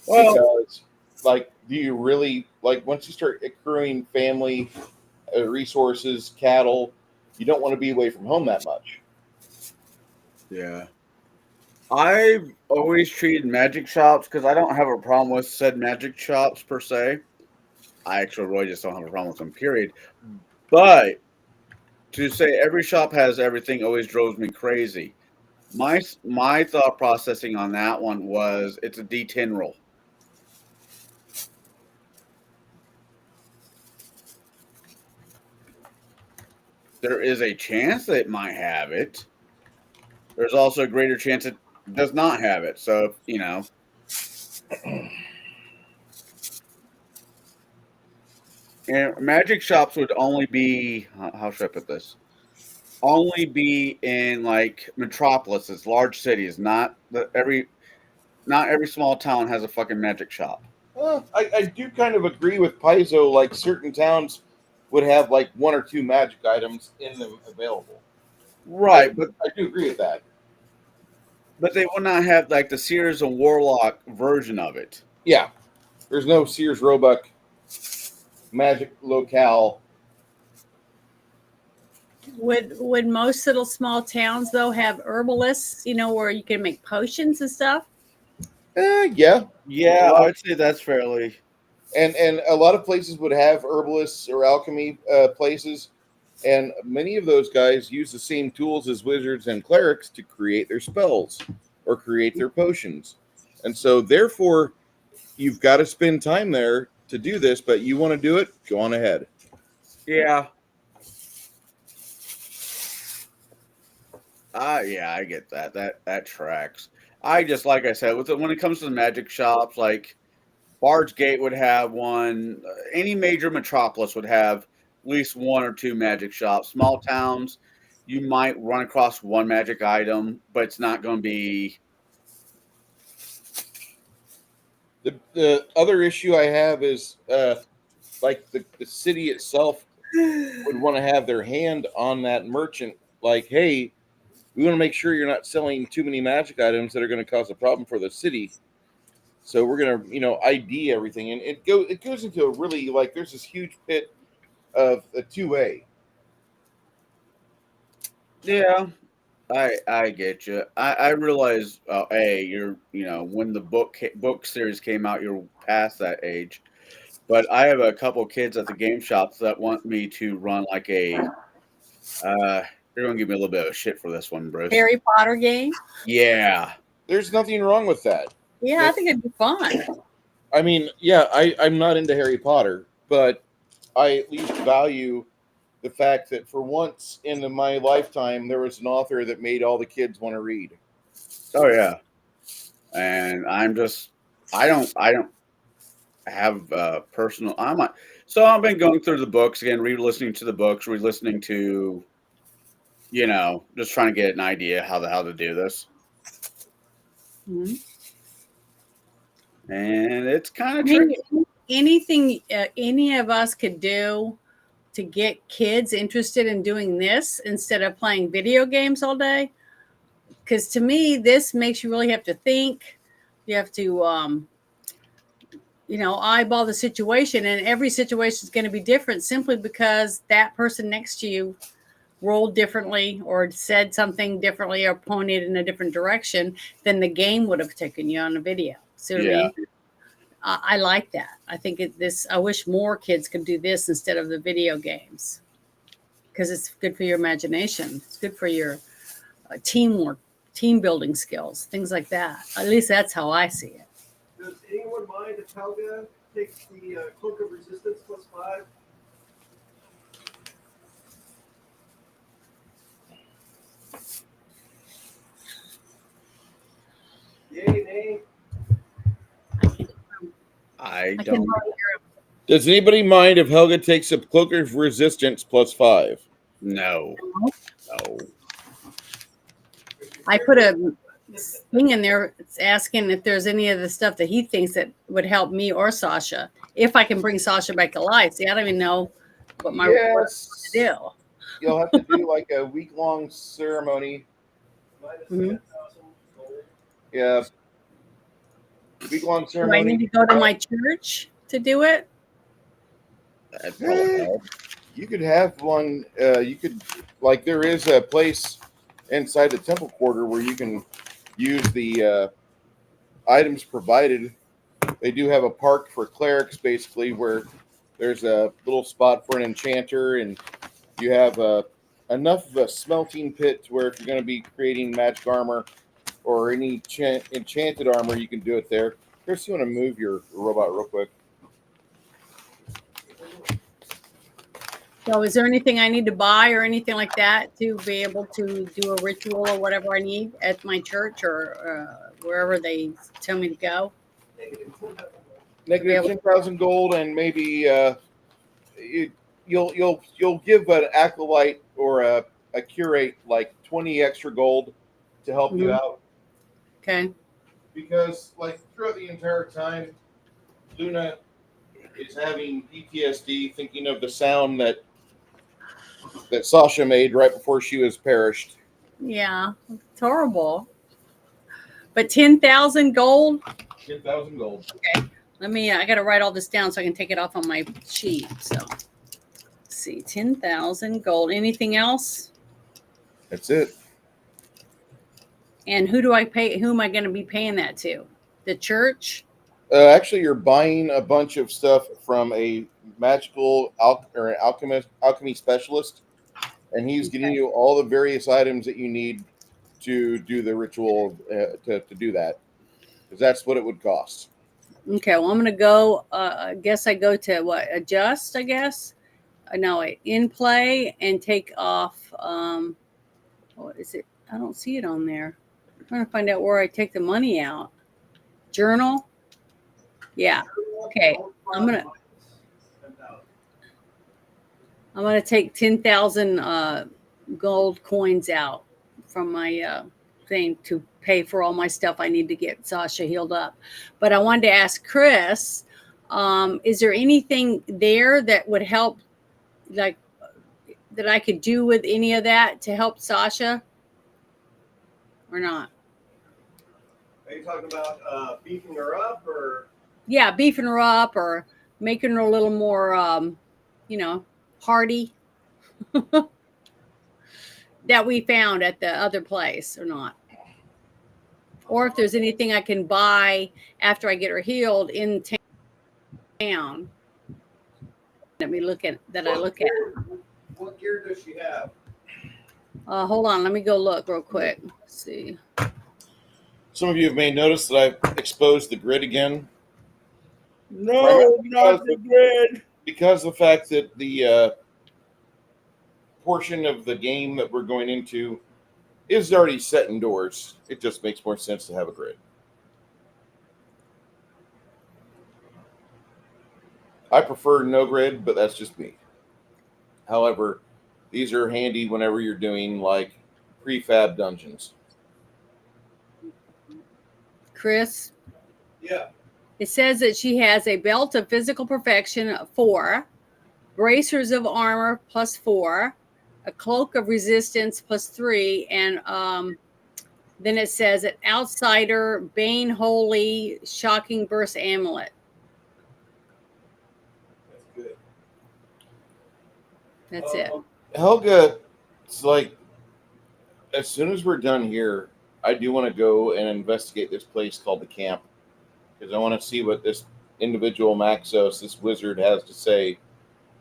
Well, Because, like, do you really like once you start accruing family resources, cattle, you don't want to be away from home that much. yeah. I've always treated magic shops because I don't have a problem with said magic shops per se. I actually really just don't have a problem with them, period. But to say every shop has everything always drove me crazy. My thought processing on that one was it's a D10 roll. There is a chance that it might have it. There's also a greater chance it does not have it. So, you know. And magic shops would only be, how should I put this? Only be in like metropolises, large cities. Not every small town has a fucking magic shop. I do kind of agree with Paizo. Like certain towns would have like one or two magic items in them available. Right, but I do agree with that. But they would not have like the Sears and Warlock version of it. Yeah, there's no Sears Roebuck magic locale. Would most little small towns though have herbalists? You know, where you can make potions and stuff. Yeah, Yeah, I would say that's fairly. and a lot of places would have herbalists or alchemy places, and many of those guys use the same tools as wizards and clerics to create their spells or create their potions, and so therefore you've got to spend time there to do this. But you want to do it, go on ahead. Yeah. Yeah, I get that. That tracks. I just like I said, when it comes to the magic shops, like Bard's Gate would have one. Any major metropolis would have at least one or two magic shops. Small towns, you might run across one magic item, but it's not going to be. The other issue I have is like the city itself would want to have their hand on that merchant. Like, hey, we want to make sure you're not selling too many magic items that are going to cause a problem for the city. So we're going to, ID everything, and it goes into a really like there's this huge pit of a 2A. Yeah, I get you. I realize, you're when the book series came out, you're past that age. But I have a couple kids at the game shops that want me to run like a. You're gonna give me a little bit of shit for this one, Bruce. Harry Potter game. Yeah. There's nothing wrong with that. Yeah, I think it'd be fun. I mean, yeah, I'm not into Harry Potter, but I at least value the fact that for once in my lifetime there was an author that made all the kids want to read. Oh yeah. And I don't have personal. So I've been going through the books again, re-listening to the books, re-listening to, just trying to get an idea how to do this. Mm-hmm. And it's kind of I mean, tricky. anything any of us could do to get kids interested in doing this instead of playing video games all day. Because to me, this makes you really have to think. You have to, eyeball the situation, and every situation is going to be different simply because that person next to you rolled differently or said something differently or pointed in a different direction than the game would have taken you on a video. See what I mean? I like that. I think I wish more kids could do this instead of the video games because it's good for your imagination. It's good for your teamwork, team building skills, things like that. At least that's how I see it. Does anyone mind if Helga takes the Cloak of Resistance +5? Yay, nay. I I can don't. hardly Does anybody mind if Helga takes a Cloak of Resistance +5? No. hear him. No. I put a thing in there. It's asking if there's any of the stuff that he thinks that would help me or Sasha. If I can bring Sasha back to life. See, I don't even know what my what Yes. to do. You'll have to do like a week-long ceremony. Mhm. Yeah. Week-long Do I ceremony. need to go to my church to do it? That'd probably help. You could have one. You could, like, there is a place inside the temple quarter where you can use the items provided. They do have a park for clerics, basically, where there's a little spot for an enchanter, and you have enough of a smelting pit to where if you're going to be creating magic armor or any enchanted armor, you can do it there. Chris, you want to move your robot real quick? So, is there anything I need to buy or anything like that to be able to do a ritual or whatever I need at my church or wherever they tell me to go? Negative 10,000 gold, and maybe you'll give an acolyte or a curate like 20 extra gold to help you Mhm. out, Okay. because like throughout the entire time, Luna is having PTSD, thinking of the sound that Sasha made right before she was perished. Yeah, it's horrible. But 10,000 gold. 10,000 gold. Okay. I got to write all this down so I can take it off on my sheet. So, let's see, 10,000 gold. Anything else? That's it. And who do I pay? Who am I going to be paying that to? The church? Actually, you're buying a bunch of stuff from a magical or an alchemy specialist, and he's getting you all the various items that you need to do the ritual to do that, because that's what it would cost. Okay. Well, I'm going to go. I guess I go to what? Adjust, I guess. No, in play and take off. What is it? I don't see it on there. I'm trying to find out where I take the money out. Journal. Yeah. Okay. I'm gonna take 10,000 gold coins out from my thing to pay for all my stuff I need to get Sasha healed up. But I wanted to ask Chris, is there anything there that would help, like that I could do with any of that to help Sasha, or not? Are you talking about beefing her up, or? Yeah, beefing her up or making her a little more, hardy. That we found at the other place, or not? Or if there's anything I can buy after I get her healed in town. Let me look at that. I look at. What gear does she have? Hold on, let me go look real quick. Let's see. Some of you may notice that I've exposed the grid again. No, not the grid. Because of the fact that the portion of the game that we're going into is already set indoors, it just makes more sense to have a grid. I prefer no grid, but that's just me. However, these are handy whenever you're doing like prefab dungeons. Chris? Yeah. It says that she has a belt of physical perfection 4, bracers of armor +4, a cloak of resistance +3, and then it says an outsider, Bane Holy, shocking burst amulet. That's good. That's it. Helga, it's like, as soon as we're done here, I do want to go and investigate this place called the camp, because I want to see what this individual Maxos, this wizard, has to say.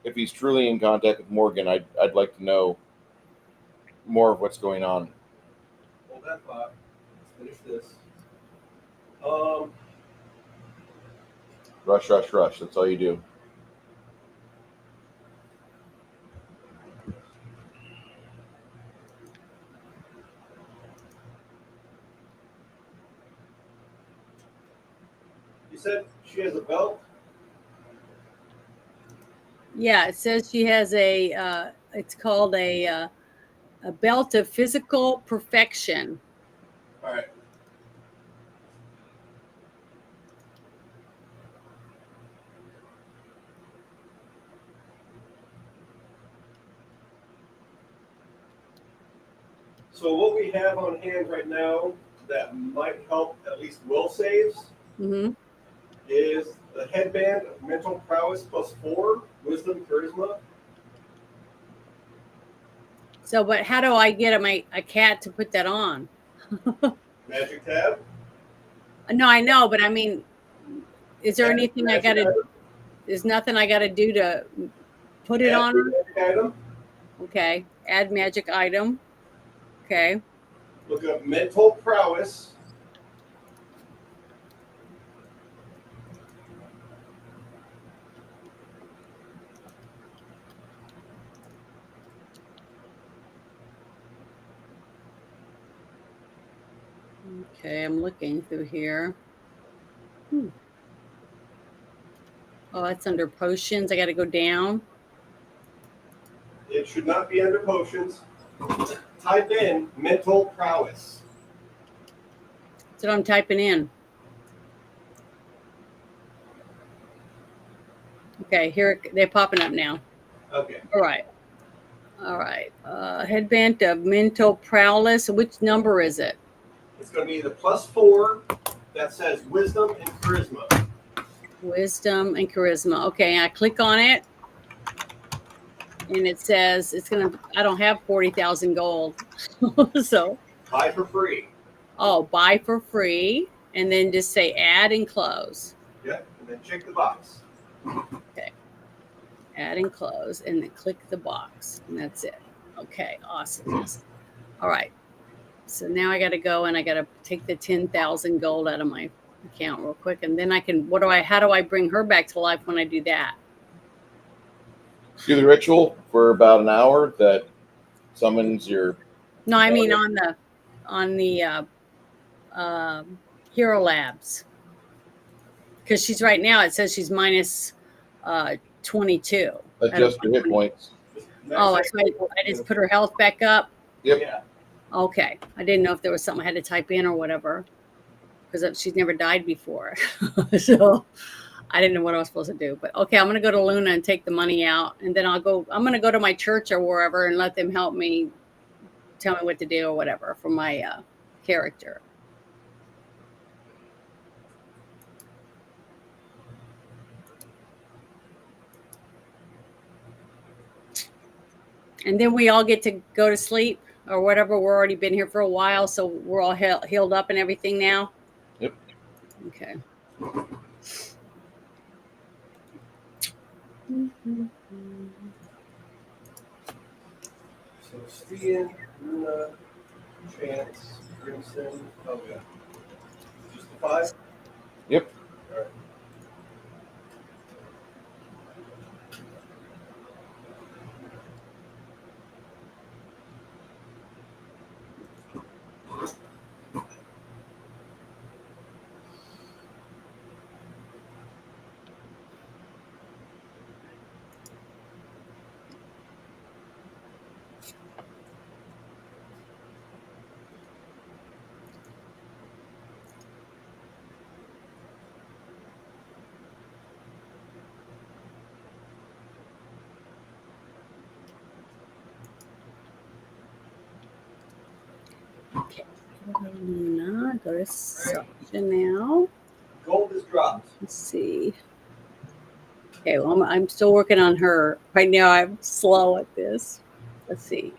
If he's truly in contact with Morgan, I'd like to know more of what's going on. Hold that thought. Let's finish this. Rush, rush, rush. That's all you do. You said she has a belt Yeah, it says she has a. It's called a belt of physical perfection. All right. So what we have on hand right now that might help at least will saves Mm-hmm. is the headband of mental prowess +4, wisdom, charisma. So, but how do I get a cat to put that on? Magic tab. No, I know, but I mean, is there Add anything I magic got to? item. There's nothing I got to do to put it Add on her. magic item. Okay, add magic item. Okay, Look up mental prowess. okay, I'm looking through here. Oh, that's under potions. I got to go down. It should not be under potions. Type in mental prowess. That's what I'm typing in. Okay, here they're popping up now. Okay. All right. All right. Headband of mental prowess. Which number is it? It's going to be the +4 that says wisdom and charisma. Wisdom and charisma. Okay, I click on it, and it says it's gonna. I don't have 40,000 gold, so Buy for free. buy for free, and then just say add and close. Yep. And then check the box. Okay, add and close, and then click the box, and that's it. Okay, awesome. All right. So now I got to go and I got to take the 10,000 gold out of my account real quick, and then I can. How do I bring her back to life when I do that? Do the ritual for about an hour that summons your. No, I mean on the Hero Labs, because she's right now. It says she's minus 22. Adjust your hit points. Oh, so I just put her health back up. Yep. Yeah. Okay, I didn't know if there was something I had to type in or whatever, because she's never died before, so I didn't know what I was supposed to do. But okay, I'm gonna go to Luna and take the money out, and then I'm gonna go to my church or wherever and let them help me, tell me what to do or whatever for my character. And then we all get to go to sleep or whatever. We're already been here for a while, so we're all healed up and everything now. Yep. Okay. So Stian, Luna, Chance, Crimson. Oh yeah. Just the 5. Yep. All right. Okay. Luna, go to section now. Gold is dropped. Let's see. Okay, well, I'm still working on her. Right now, I'm slow at this. Let's see.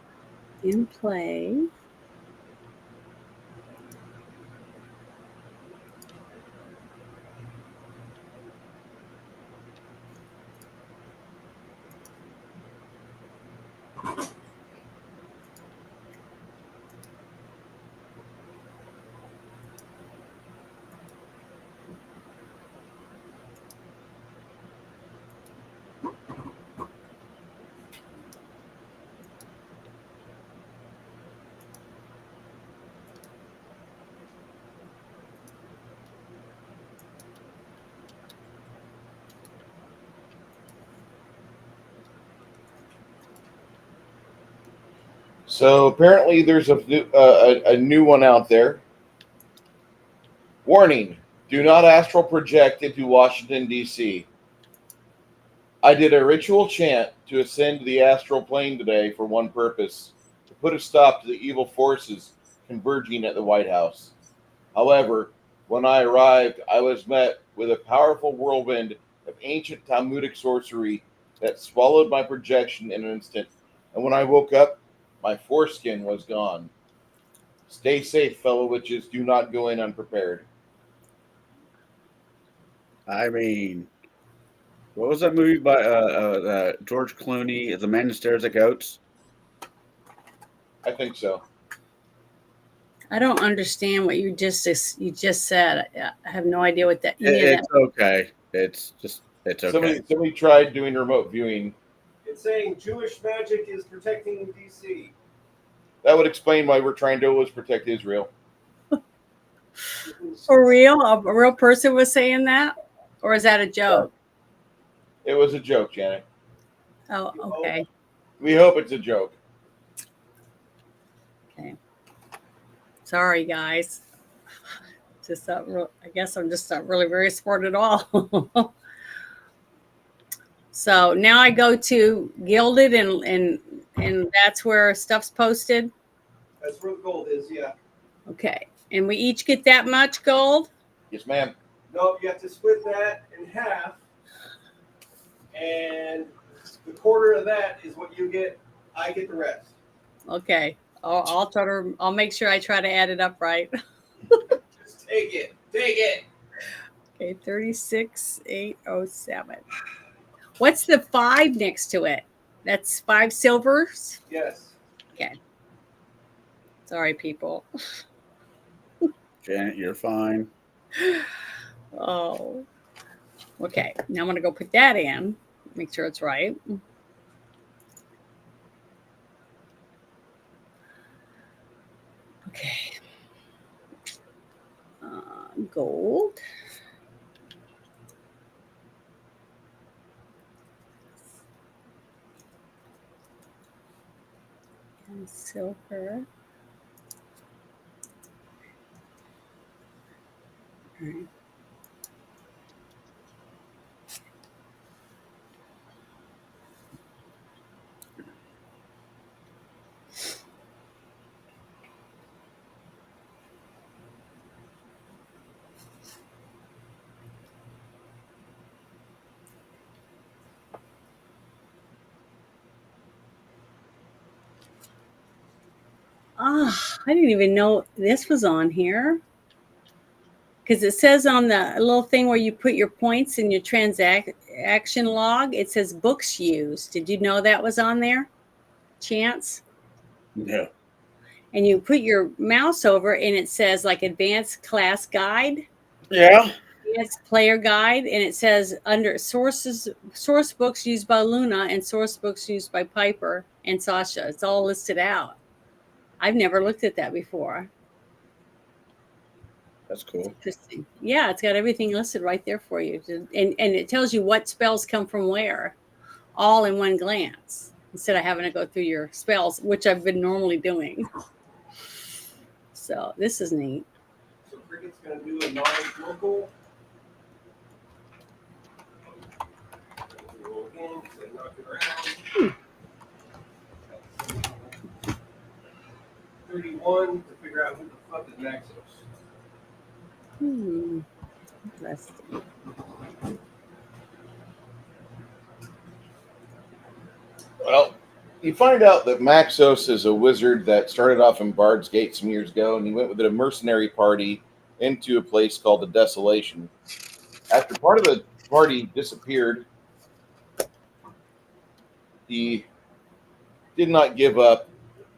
In play. So apparently there's a new one out there. Warning, do not astral project into Washington, D.C. I did a ritual chant to ascend to the astral plane today for one purpose, to put a stop to the evil forces converging at the White House. However, when I arrived, I was met with a powerful whirlwind of ancient Talmudic sorcery that swallowed my projection in an instant, and when I woke up, my foreskin was gone. Stay safe, fellow witches. Do not go in unprepared. I mean, what was that movie by George Clooney? The Man Who Stares at Goats. I think so. I don't understand what you just said. I have no idea what that. Any of It's okay. It's okay. Somebody tried doing remote viewing. It's saying Jewish magic is protecting DC. That would explain why we're trying to always protect Israel. For real? A real person was saying that? Or is that a joke? It was a joke, Janet. Oh, okay. We hope it's a joke. Okay. Sorry, guys. Just not real. I guess I'm just not really very smart at all. So now I go to Gilded, and that's where stuff's posted. That's where the gold is, yeah. Okay, and we each get that much gold. Yes, ma'am. No, you have to split that in half, and the quarter of that is what you get. I get the rest. Okay, I'll try to. I'll make sure I try to add it up right. Just take it. Take it. Okay, 36,807. What's the 5 next to it? That's 5 silvers. Yes. Okay. Sorry, people. Janet, you're fine. Oh. Okay. Now I'm gonna go put that in. Make sure it's right. Okay. Gold. And silver. All right. I didn't even know this was on here. Because it says on the little thing where you put your points in your transaction log, it says books used. Did you know that was on there? Chance? No. And you put your mouse over and it says like advanced class guide. Yeah. Advanced player guide. And it says under source books used by Luna and source books used by Piper and Sasha. It's all listed out. I've never looked at that before. That's cool. Interesting. Yeah, it's got everything listed right there for you. And it tells you what spells come from where, all in one glance, instead of having to go through your spells, which I've been normally doing. So this is neat. So Cricket's going to do a non-local. Roll again, because I knocked it around. 31 to figure out who the fuck is Maxos. Interesting. Well, you find out that Maxos is a wizard that started off in Bard's Gate some years ago, and he went with a mercenary party into a place called the Desolation. After part of the party disappeared, he did not give up,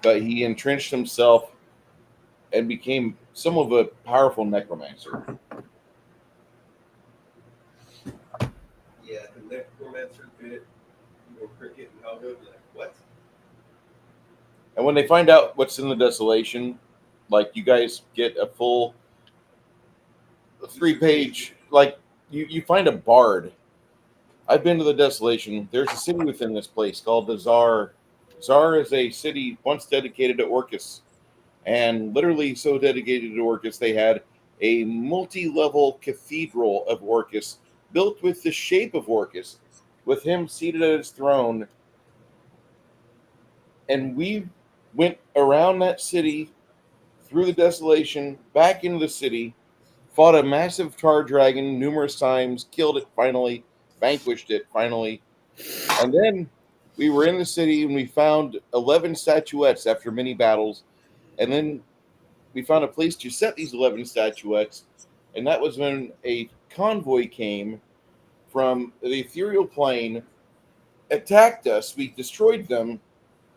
but he entrenched himself and became somewhat of a powerful necromancer. Yeah, the necromancer bit. Cricket and Helga be like, what? And when they find out what's in the Desolation, like you guys get a full 3-page, like you find a bard. I've been to the Desolation. There's a city within this place called Azaersi, Zar is a city once dedicated to Orcus, and literally so dedicated to Orcus, they had a multi-level cathedral of Orcus built with the shape of Orcus, with him seated at his throne. And we went around that city, through the desolation, back into the city, fought a massive tar dragon numerous times, killed it finally, vanquished it finally, and then we were in the city and we found 11 statuettes after many battles, and then we found a place to set these 11 statuettes, and that was when a convoy came from the ethereal plane, attacked us, we destroyed them.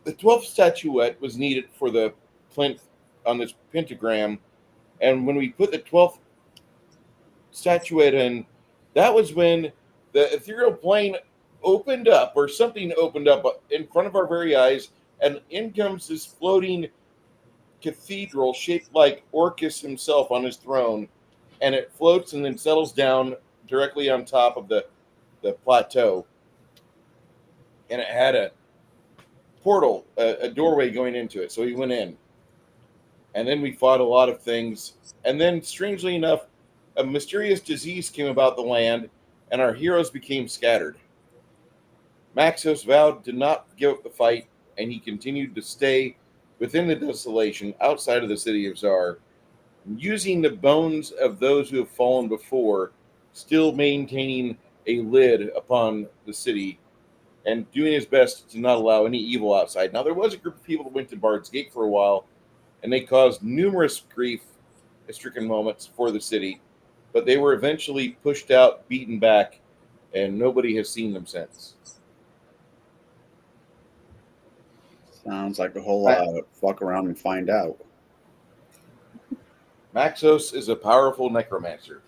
The 12th statuette was needed for the plinth on this pentagram, and when we put the 12th statuette in, that was when the ethereal plane opened up, or something opened up in front of our very eyes, and in comes this floating cathedral shaped like Orcus himself on his throne, and it floats and then settles down directly on top of the plateau, and it had a portal, a doorway going into it, so we went in, and then we fought a lot of things, and then strangely enough, a mysterious disease came about the land, and our heroes became scattered. Maxos vowed to not give up the fight, and he continued to stay within the desolation outside of the city of Zar, using the bones of those who have fallen before, still maintaining a lid upon the city, and doing his best to not allow any evil outside. Now, there was a group of people that went to Bard's Gate for a while, and they caused numerous grief-stricken moments for the city, but they were eventually pushed out, beaten back, and nobody has seen them since. Sounds like a whole lot of fuck around and find out. Maxos is a powerful necromancer.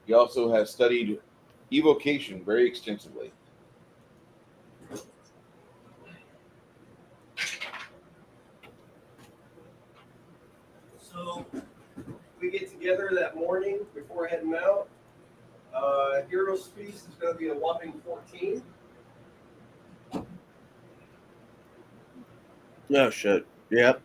He also has studied evocation very extensively. So we get together that morning before heading out. Heroes Feast is going to be a whopping 14. Oh shit. Yep.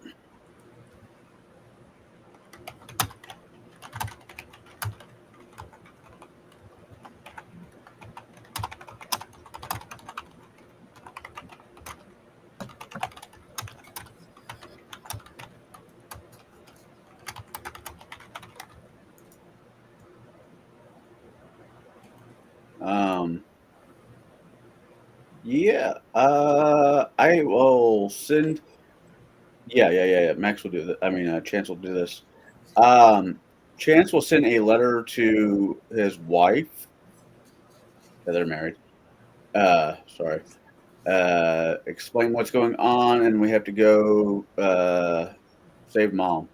Yeah. I will send. Yeah. Max will do that. I mean, Chance will do this. Chance will send a letter to his wife. Yeah, they're married. Sorry. Explain what's going on, and we have to go save mom.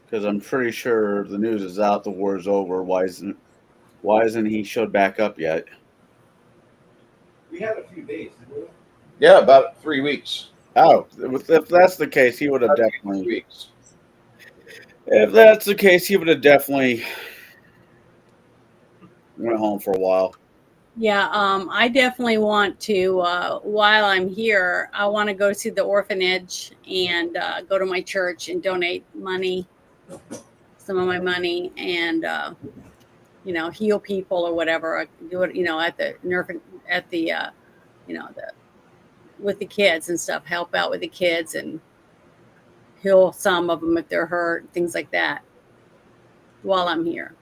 Because I'm pretty sure the news is out, the war is over. Why isn't he showed back up yet? We had a few days, didn't we? Yeah, about 3 weeks. Oh, if that's the case, he would have About definitely. 3 weeks. If that's the case, he would have definitely went home for a while. Yeah, I definitely want to, while I'm here, I want to go to the orphanage and go to my church and donate money, some of my money, and, heal people or whatever. I do it, at the with the kids and stuff, help out with the kids and heal some of them if they're hurt, things like that, while I'm here.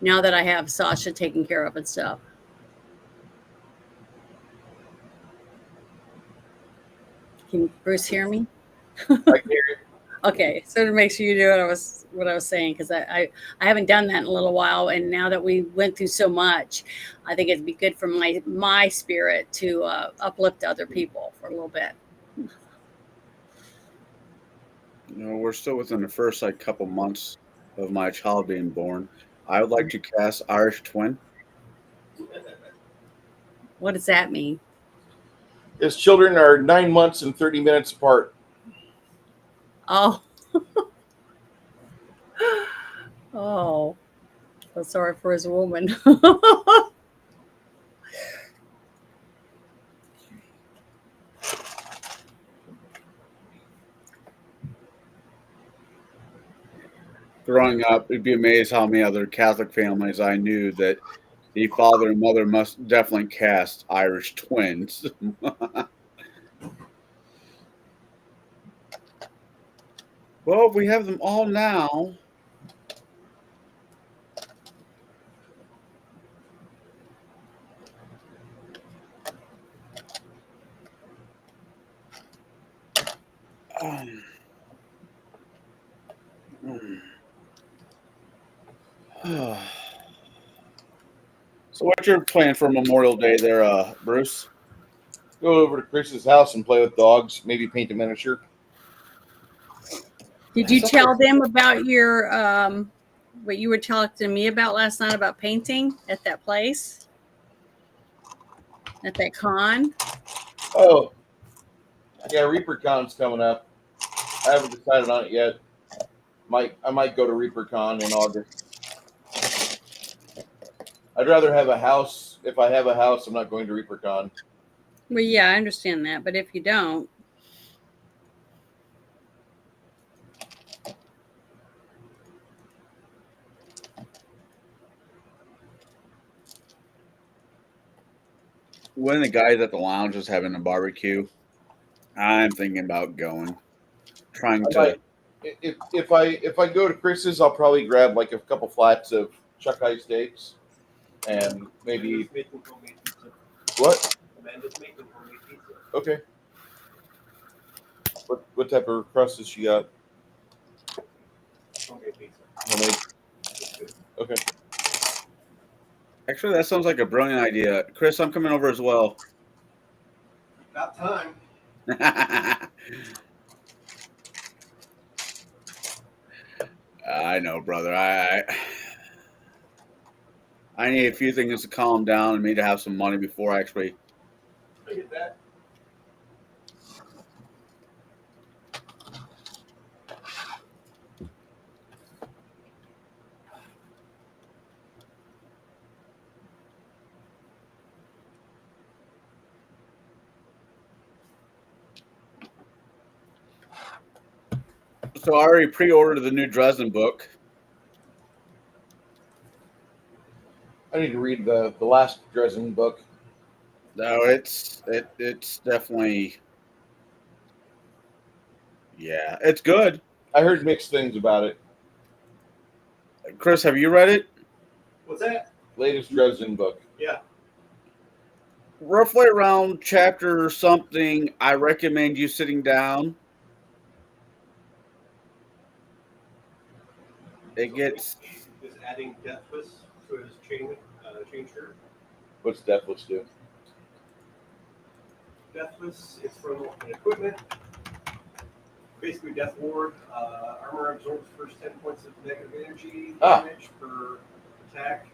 Now that I have Sasha taken care of and stuff. Can Bruce hear me? I can hear you. Okay, so to make sure you knew what I was saying, because I haven't done that in a little while, and now that we went through so much, I think it'd be good for my spirit to uplift other people for a little bit. We're still within the first couple months of my child being born. I would like to cast Irish Twin. What does that mean? His children are 9 months and 30 minutes apart. Oh. Oh. Feel sorry for his woman. Growing up, you'd be amazed how many other Catholic families I knew that the father and mother must definitely cast Irish twins. Well, we have them all now. So what's your plan for Memorial Day there, Bruce? Go over to Chris's house and play with dogs. Maybe paint a miniature. Did you tell them about your what you were talking to me about last night about painting at that place? At that con? Oh, yeah, ReaperCon's coming up. I haven't decided on it yet. I might go to ReaperCon in August. I'd rather have a house. If I have a house, I'm not going to ReaperCon. Well, yeah, I understand that, but if you don't, When the guys at the lounge is having a barbecue, I'm thinking about going. Trying to. If I go to Chris's, I'll probably grab like a couple flats of chuck eye steaks and maybe what? Amanda's making homemade pizza. Okay. What type of crust has she got? Homemade pizza. Homemade. Okay. Actually, that sounds like a brilliant idea. Chris, I'm coming over as well. About time. I know, brother. I need a few things to calm down and me to have some money before I actually. I get that. So I already pre-ordered the new Dresden book. I need to read the last Dresden book. No, it's definitely, yeah, it's good. I heard mixed things about it. Chris, have you read it? What's that? Latest Dresden book. Yeah. Roughly around chapter something, I recommend you sitting down. It gets. Is adding Deathless to his chain shirt. What's Deathless do? Deathless is from an equipment. Basically, Death Ward. Armor absorbs first 10 points of negative energy damage per attack.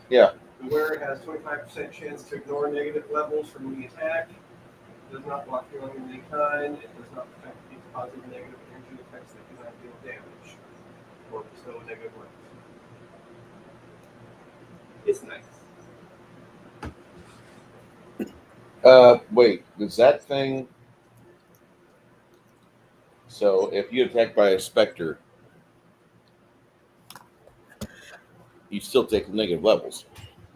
Yeah. The wearer has 25% chance to ignore negative levels from the attack. It does not block healing of any kind. It does not affect these positive and negative energy effects that cannot deal damage or bestow negative levels. It's nice. Wait, is that thing? So if you attack by a specter, you still take negative levels.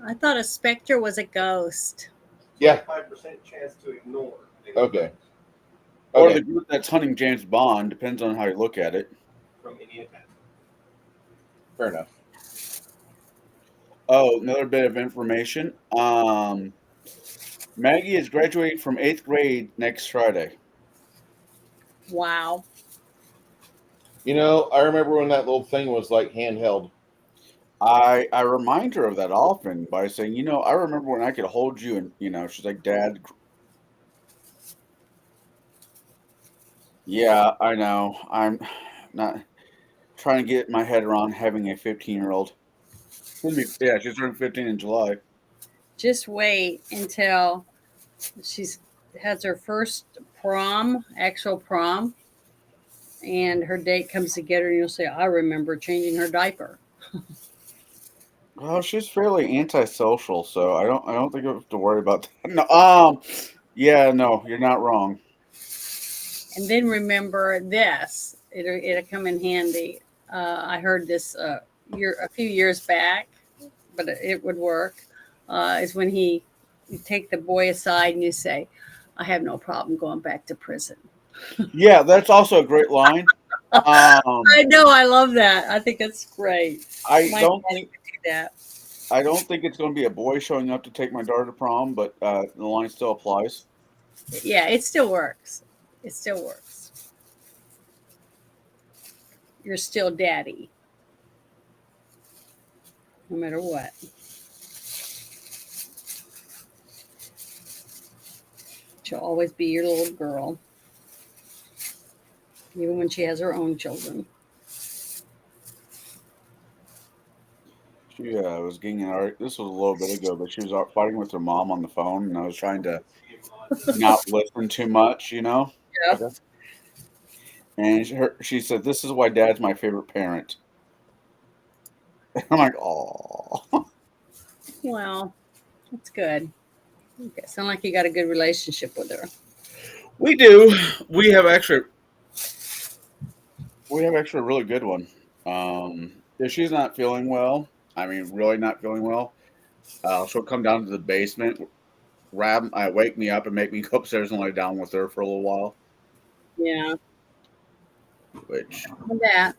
I thought a specter was a ghost. Yeah. 5% chance to ignore. Okay. Or the group that's hunting James Bond, depends on how you look at it. From any attack. Fair enough. Oh, another bit of information. Maggie is graduating from 8th grade next Friday. Wow. You know, I remember when that little thing was like handheld. I remind her of that often by saying, I remember when I could hold you and, she's like, Dad. Yeah, I know. I'm not trying to get my head around having a 15-year-old. Yeah, she's turning 15 in July. Just wait until has her first actual prom. and her date comes to get her, and you'll say, I remember changing her diaper. Well, she's fairly antisocial, so I don't think I have to worry about that. No, yeah, no, you're not wrong. And then remember this, it'll come in handy. I heard this a few years back, but it would work. Is when you take the boy aside and you say, I have no problem going back to prison. Yeah, that's also a great line. I know, I love that. I think that's great. I My don't daddy think would do that. I don't think it's going to be a boy showing up to take my daughter to prom, but the line still applies. Yeah, it still works. It still works. You're still daddy, no matter what. She'll always be your little girl, even when she has her own children. She was getting an art. This was a little bit ago, but she was out fighting with her mom on the phone, and I was trying to not listen too much, you know. Yeah. Okay. And she said, "This is why Dad's my favorite parent." I'm like, "Oh." Well, that's good. Okay, sound like you got a good relationship with her. We do. We have actually a really good one. If she's not feeling well, I mean, really not feeling well, she'll come down to the basement, wake me up, and make me go upstairs and lay down with her for a little while. Yeah. Which That.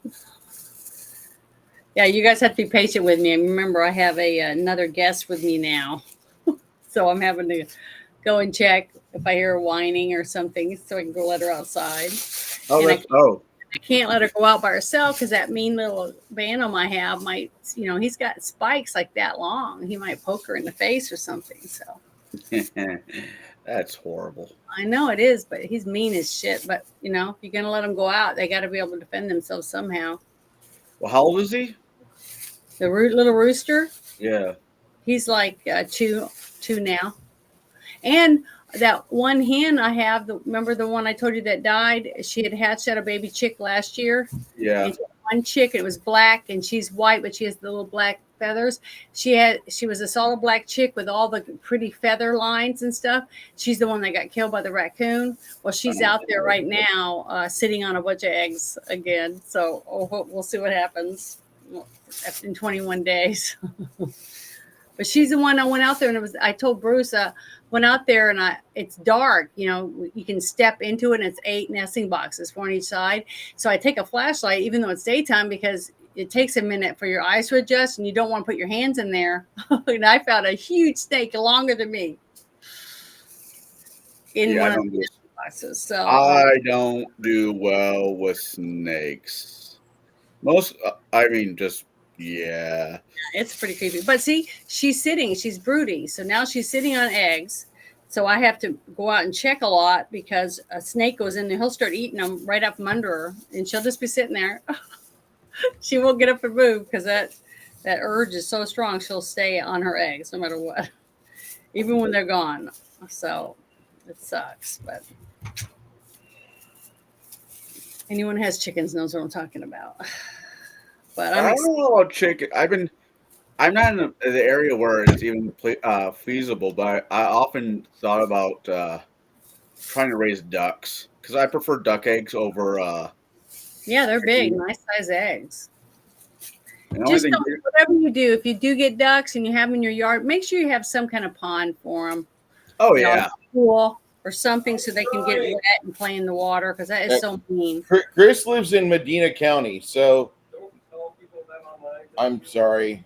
Yeah, you guys have to be patient with me. And remember, I have another guest with me now, so I'm having to go and check if I hear her whining or something, so I can go let her outside. And I can't let her go out by herself because that mean little Bantam I have might, he's got spikes like that long. He might poke her in the face or something. So that's horrible. I know it is, but he's mean as shit. But if you're gonna let them go out, they got to be able to defend themselves somehow. Well, how old is he? The little rooster. Yeah. He's like two now. And that one hen I have, remember the one I told you that died? She had hatched out a baby chick last year. Yeah. And one chick, and it was black, and she's white, but she has the little black feathers. She was a solid black chick with all the pretty feather lines and stuff. She's the one that got killed by the raccoon. Well, she's out there right now, sitting on a bunch of eggs again. So we'll see what happens in 21 days. But she's the one I went out there, and I told Bruce, went out there, and it's dark. You can step into it, and it's 8 nesting boxes, 4 on each side. So I take a flashlight, even though it's daytime, because it takes a minute for your eyes to adjust, and you don't want to put your hands in there. And I found a huge snake longer than me in one of the nesting boxes. So I don't do well with snakes. Yeah. It's pretty creepy. But see, she's broody. So now she's sitting on eggs. So I have to go out and check a lot because a snake goes in there. He'll start eating them right up from under her. And she'll just be sitting there. She won't get up and move because that urge is so strong. She'll stay on her eggs no matter what, even when they're gone. So it sucks. But anyone who has chickens knows what I'm talking about. But I don't know about chicken. I'm not in the area where it's even feasible, but I often thought about trying to raise ducks because I prefer duck eggs over. Yeah, they're big, nice size eggs. Just whatever you do, if you do get ducks and you have them in your yard, make sure you have some kind of pond for them. Oh, yeah. Pool or something so they can get wet and play in the water because that is so mean. Chris lives in Medina County, so I'm sorry.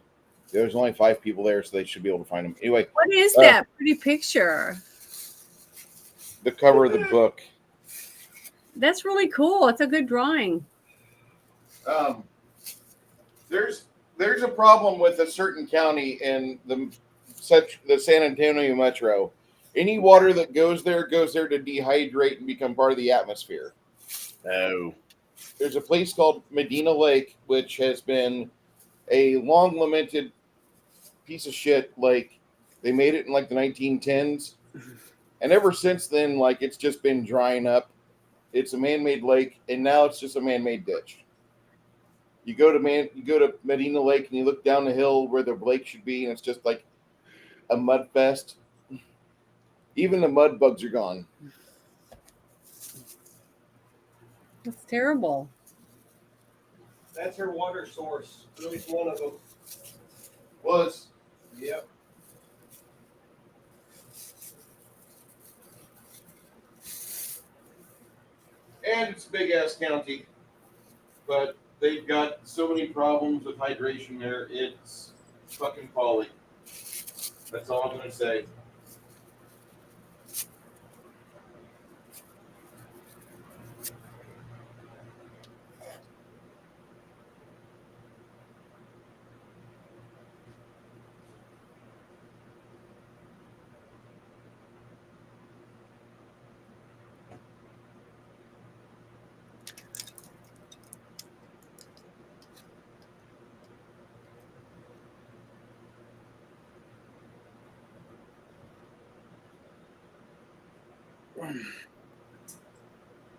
There's only 5 people there, so they should be able to find them. Anyway. What is that pretty picture? The cover of the book. That's really cool. It's a good drawing. There's a problem with a certain county in the San Antonio metro. Any water that goes there to dehydrate and become part of the atmosphere. Oh. There's a place called Medina Lake, which has been a long lamented piece of shit. Like, they made it in like the 1910s. And ever since then, like, it's just been drying up. it's a man-made lake, and now it's just a man-made ditch. You go to Medina Lake, and you look down the hill where the lake should be, and it's just like a mud fest. Even the mud bugs are gone. That's terrible. That's her water source. At least one of them. Was Yep. and it's a big ass county, but they've got so many problems with hydration there. It's fucking folly. That's all I'm gonna say.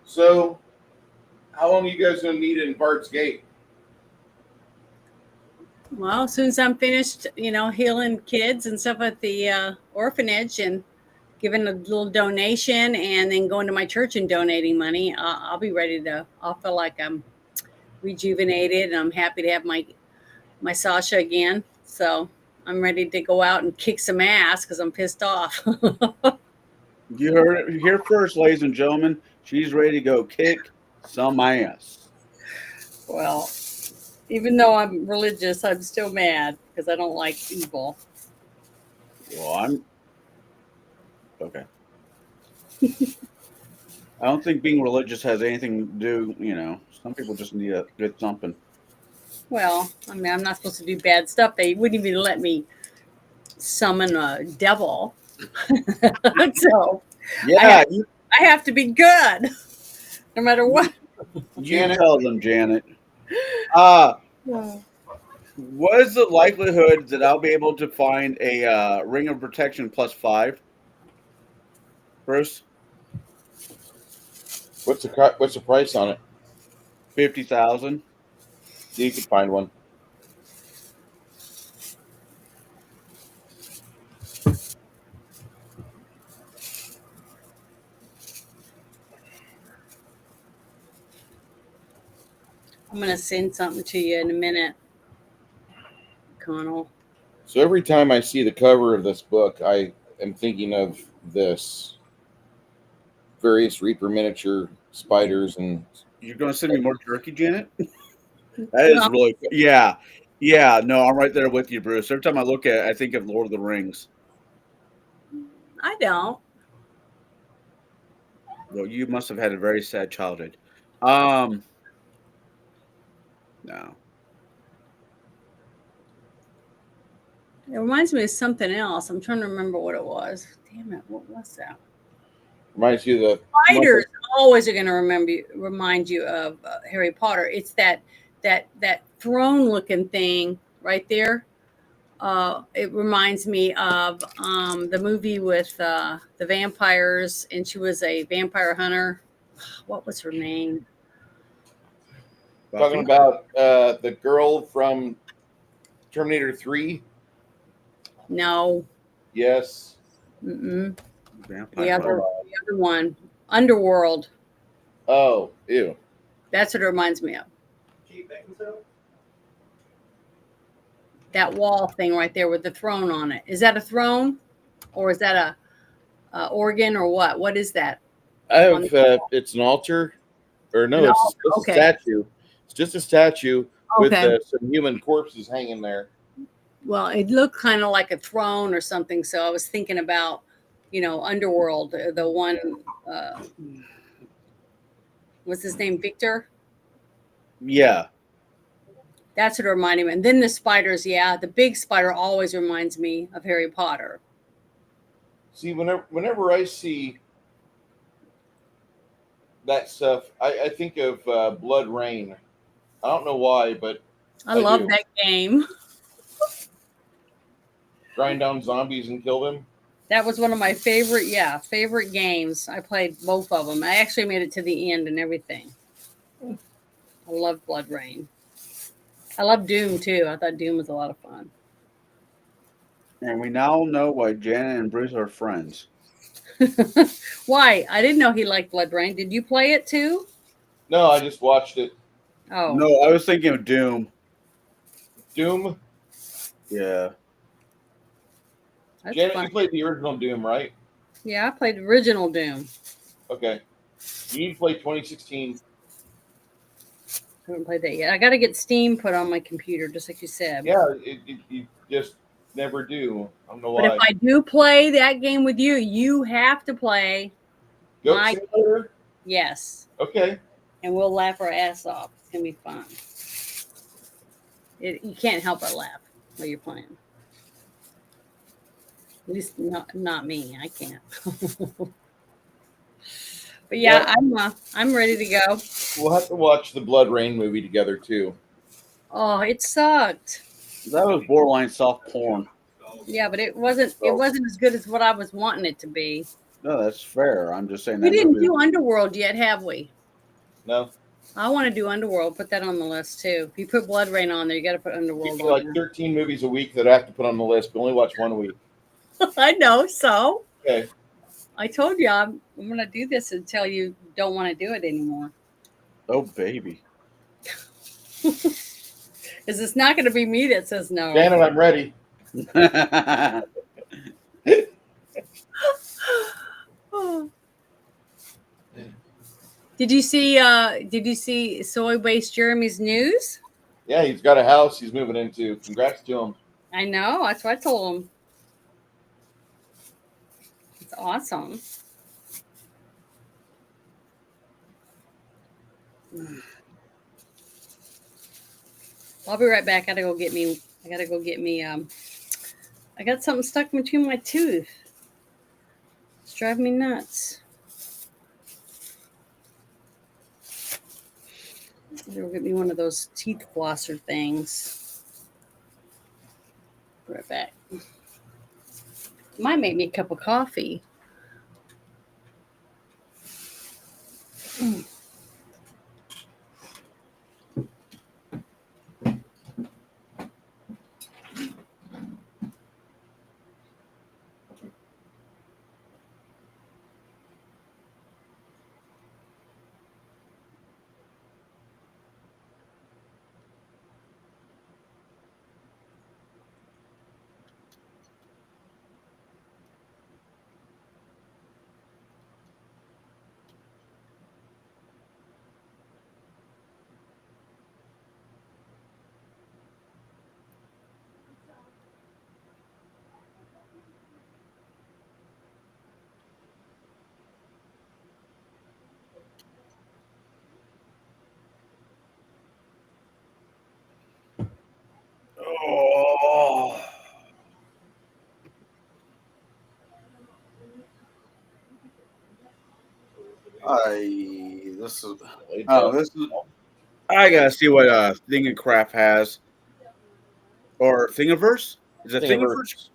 So, how long are you guys gonna need in Bard's Gate? Well, as soon as I'm finished, healing kids and stuff at the orphanage and giving a little donation and then going to my church and donating money, I'll be ready to. I'll feel like I'm rejuvenated and I'm happy to have my Sasha again. So I'm ready to go out and kick some ass because I'm pissed off. You heard it here first, ladies and gentlemen. She's ready to go kick some ass. Well, even though I'm religious, I'm still mad because I don't like evil. Well, I'm okay. I don't think being religious has anything to do. Some people just need a good something. Well, I mean, I'm not supposed to do bad stuff. They wouldn't even let me summon a devil. So Yeah, I have to be good no matter what. you tell them, Janet. What is the likelihood that I'll be able to find a Ring of Protection +5? Bruce? What's the price on it? 50,000. You can find one. I'm going to send something to you in a minute, Connell. So every time I see the cover of this book, I am thinking of this various Reaper miniature spiders and. You're going to send me more jerky, Janet? That is really cool. Yeah. Yeah, no, I'm right there with you, Bruce. Every time I look at it, I think of Lord of the Rings. I don't. Well, you must have had a very sad childhood. No. It reminds me of something else. I'm trying to remember what it was. Damn it, what was that? Reminds you of the Spiders always are going to remind you of Harry Potter. It's that throne-looking thing right there. It reminds me of the movie with the vampires, and she was a vampire hunter. What was her name? talking about the girl from Terminator 3. No. Yes. Mm-mm. Vampire. The other one, Underworld. Oh, ew. That's what it reminds me of. Kate Beckinsale? That wall thing right there with the throne on it. Is that a throne, or is that a organ, or what? What is that? I have. It's an altar, or no, it's just a statue. It's just a statue with some human corpses hanging there. Well, it looked kind of like a throne or something. So I was thinking about, Underworld, the one. What's his name? Victor? Yeah. That's what it reminded me. And then the spiders, the big spider always reminds me of Harry Potter. See, whenever I see that stuff, I think of Blood Rain. I don't know why, but I love that game. Grind down zombies and kill them. That was one of my favorite games. I played both of them. I actually made it to the end and everything. I love Blood Rain. I love Doom too. I thought Doom was a lot of fun. And we now know why Janet and Bruce are friends. Why? I didn't know he liked Blood Rain. Did you play it too? No, I just watched it. Oh. No, I was thinking of Doom. Doom. Yeah. That's Janet, fun. you played the original Doom, right? Yeah, I played original Doom. Okay. You need to play 2016. I haven't played that yet. I got to get Steam put on my computer, just like you said. Yeah, you just never do. I don't know But why. if I do play that game with you, you have to play. Goat Simulator? Yes. Okay. And we'll laugh our ass off. It's going to be fun. You can't help but laugh while you're playing. At least not me. I can't. But yeah, I'm ready to go. We'll have to watch the Blood Rain movie together too. Oh, it sucked. That was borderline soft porn. Yeah, but it wasn't as good as what I was wanting it to be. No, that's fair. I'm just saying We that didn't movie. do Underworld yet, have we? No. I want to do Underworld. Put that on the list too. If you put Blood Rain on there, you got to put Underworld You like on 13 movies a week that I have to put on the list, but only watch one a week. there. I know. So Okay. I told you I'm going to do this until you don't want to do it anymore. Oh, baby. Because it's not going to be me that says no. Janet, I'm ready. Did you see Soy Based Jeremy's news? Yeah, he's got a house he's moving into. Congrats to him. I know. That's what I told him. It's awesome. I'll be right back. I gotta go get me. I got something stuck between my tooth. It's driving me nuts. I'll get me one of those teeth flosser things. Be right back. Might make me a cup of coffee. Oh. This is. I gotta see what Thingincraft has, or Thingiverse. Is it Thingiverse?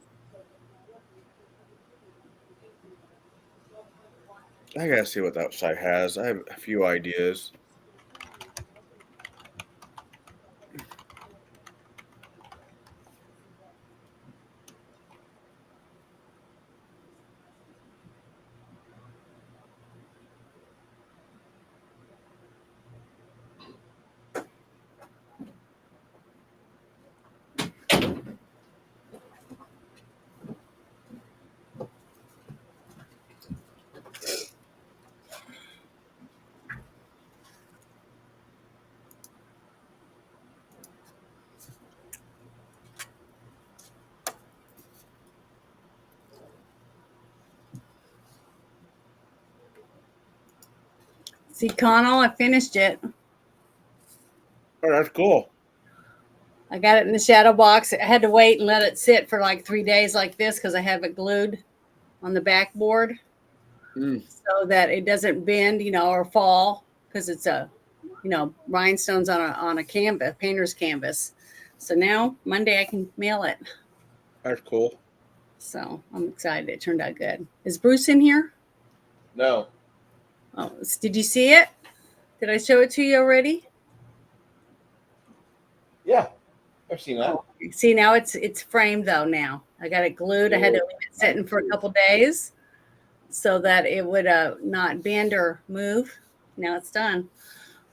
I gotta see what that site has. I have a few ideas. See, Connell, I finished it. Oh, that's cool. I got it in the shadow box. I had to wait and let it sit for like 3 days like this because I have it glued on the backboard so that it doesn't bend, or fall because it's rhinestones on a canvas, painter's canvas. So now Monday I can mail it. That's cool. So I'm excited. It turned out good. Is Bruce in here? No. Oh, did you see it? Did I show it to you already? Yeah, I've seen that. Oh, see, now it's framed though. Now I got it glued. I had to leave it sitting for a couple days so that it would not bend or move. Now it's done.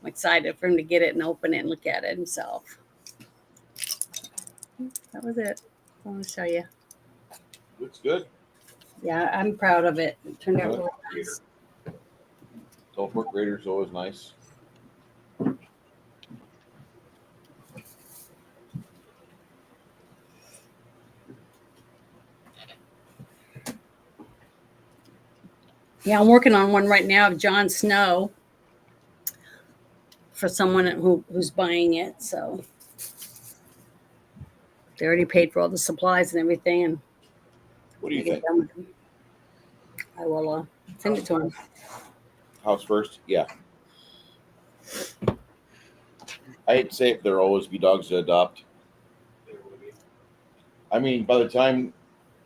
I'm excited for him to get it and open it and look at it himself. That was it. I want to show you. Looks good. Yeah, I'm proud of it. It turned out Yeah. really nice. Teleport Raider is always nice. Yeah, I'm working on one right now of Jon Snow for someone who's buying it. So they already paid for all the supplies and everything. And What do you I get think? done with them. I will send it to him. House first? Yeah. I hate to say it, there'll always be dogs to adopt. I mean, by the time,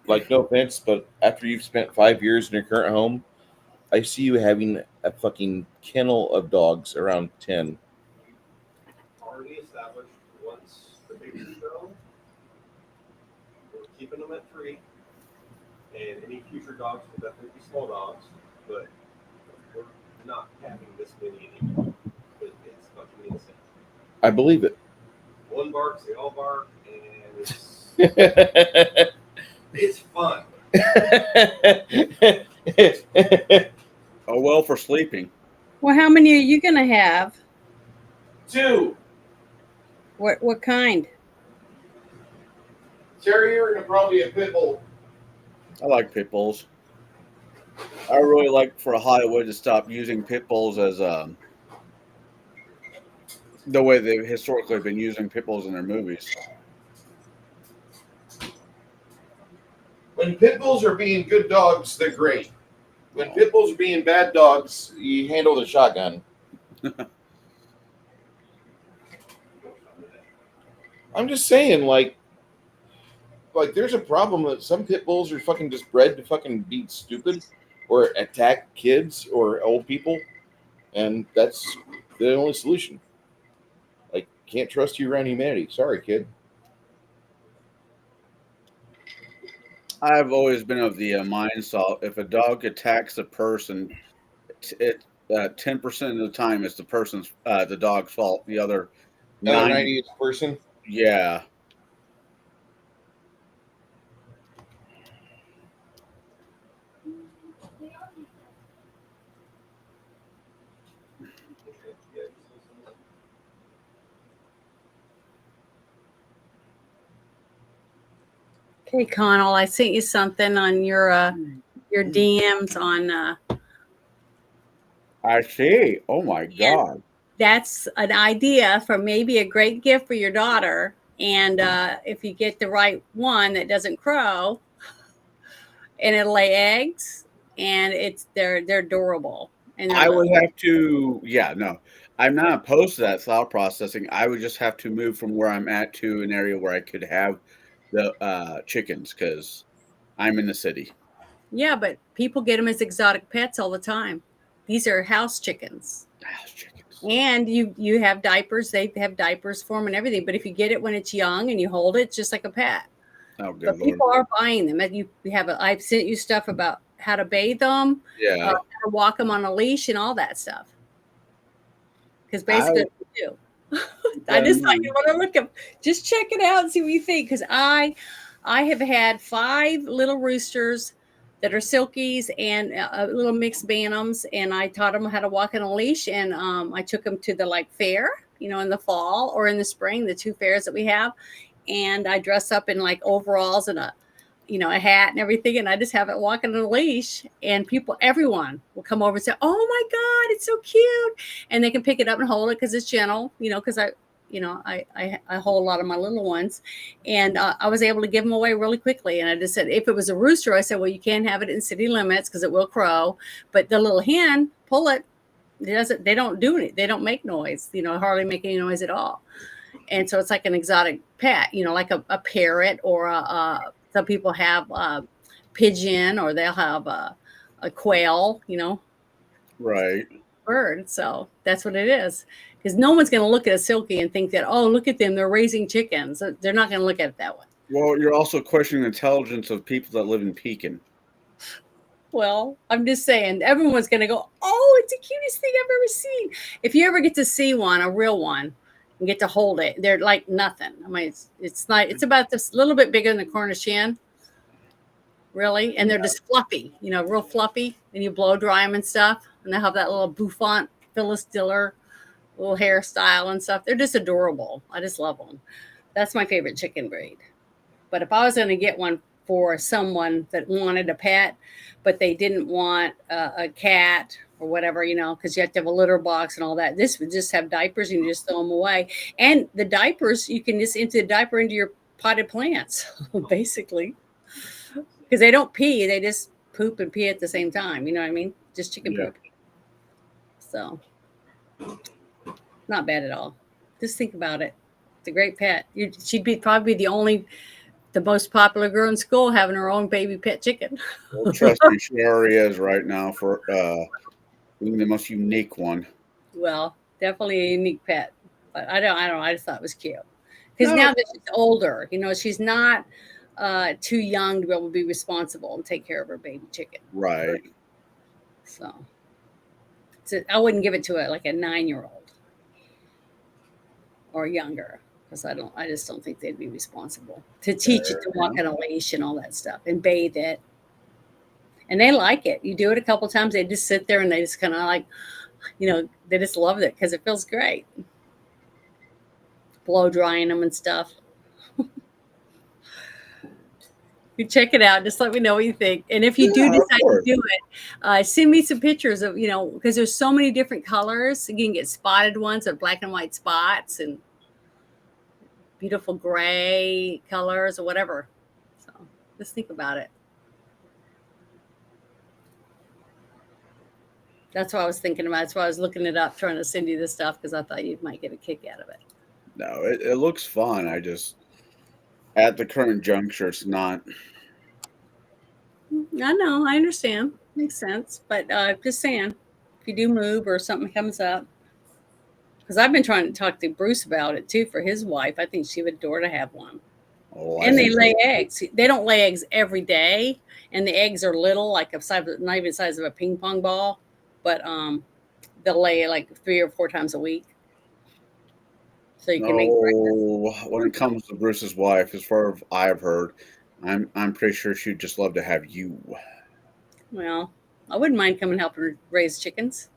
like, no offense, but after you've spent 5 years in your current home, I see you having a fucking kennel of dogs around 10. Already established once the babies go, we're keeping them at 3. And any future dogs will definitely be small dogs, but we're not having this many anymore. It's fucking insane. I believe it. One barks, they all bark, and it's It's fun. Oh, well, for sleeping. Well, how many are you gonna have? 2. What kind? Terrier and probably a pit bull. I like pit bulls. I really like for Hollywood to stop using pit bulls as the way they've historically been using pit bulls in their movies. When pit bulls are being good dogs, they're great. When pit bulls are being bad dogs, you handle the shotgun. I'm just saying, like there's a problem that some pit bulls are fucking just bred to fucking be stupid or attack kids or old people, and that's the only solution. Like, can't trust you around humanity. Sorry, kid. I've always been of the mindset if a dog attacks a person, it 10% of the time it's the dog's fault. The other Another 90, 90 person. yeah. Okay, Connell, I sent you something on your DMs on. I see. Oh my God. That's an idea for maybe a great gift for your daughter. And if you get the right one that doesn't crow, and it'll lay eggs, and they're adorable. And I would have to, yeah, no, I'm not opposed to that thought processing. I would just have to move from where I'm at to an area where I could have the chickens because I'm in the city. Yeah, but people get them as exotic pets all the time. These are house chickens. House chickens. And you have diapers. They have diapers for them and everything. But if you get it when it's young and you hold it, it's just like a pet. Oh, good But Lord. people are buying them. I've sent you stuff about how to bathe them, Yeah. how to walk them on a leash, and all that stuff. Because basically, what you do. I just thought you want to look up. Just check it out and see what you think. Because I have had 5 little roosters that are silkies and little mixed bantams, and I taught them how to walk on a leash, and I took them to the fair, in the fall or in the spring, the 2 fairs that we have, and I dress up in overalls and a hat and everything, and I just have it walking on a leash, and everyone will come over and say, "Oh my God, it's so cute," and they can pick it up and hold it because it's gentle, because I hold a lot of my little ones, and I was able to give them away really quickly. And I just said, if it was a rooster, I said, well, you can't have it in city limits because it will crow, but the little hen, pull it. They don't do it. They don't make noise, hardly make any noise at all. And so it's like an exotic pet, like a parrot or some people have pigeon, or they'll have a quail, Right. bird. So that's what it is. Because no one's going to look at a silkie and think that, oh, look at them, they're raising chickens. They're not going to look at it that way. Well, you're also questioning the intelligence of people that live in Pekin. Well, I'm just saying, everyone's going to go, oh, it's the cutest thing I've ever seen. If you ever get to see one, a real one, and get to hold it, they're like nothing. I mean, it's not. It's about this little bit bigger than the Cornish hen, really, and they're just fluffy, real fluffy. And you blow dry them and stuff, and they have that little bouffant Phyllis Diller little hairstyle and stuff. They're just adorable. I just love them. That's my favorite chicken breed. But if I was going to get one for someone that wanted a pet, but they didn't want a cat or whatever, because you have to have a litter box and all that. This would just have diapers and you just throw them away. And the diapers, you can just empty the diaper into your potted plants, basically. Because they don't pee. They just poop and pee at the same time. You know what I mean? Just chicken poop. So, not bad at all. Just think about it. It's a great pet. She'd be probably the most popular girl in school having her own baby pet chicken. Well, trust me, she already is right now for being the most unique one. Well, definitely a unique pet. But I don't know. I just thought it was cute. Because now that she's older, she's not too young to be able to be responsible and take care of her baby chicken. Right. So I wouldn't give it to like a 9-year-old or younger. Because I just don't think they'd be responsible to teach it to walk on a leash and all that stuff and bathe it. And they like it. You do it a couple times, they just sit there and they just kind of like, they just love it because it feels great. Blow drying them and stuff. You check it out. Just let me know what you think. And if you do decide to do it, send me some pictures of, because there's so many different colors. You can get spotted ones with black and white spots and beautiful gray colors or whatever. So just think about it. That's what I was thinking about. That's why I was looking it up, trying to send you this stuff because I thought you might get a kick out of it. No, it looks fun. I just, at the current juncture, it's not. I know. I understand. Makes sense. But just saying, if you do move or something comes up, because I've been trying to talk to Bruce about it too for his wife. I think she would adore to have one. Oh, and they lay eggs. They don't lay eggs every day, and the eggs are little, like not even the size of a ping pong ball, but they'll lay like 3 or 4 times a week. So you can make breakfast. When it comes to Bruce's wife, as far as I've heard, I'm pretty sure she'd just love to have you. Well, I wouldn't mind coming and helping her raise chickens.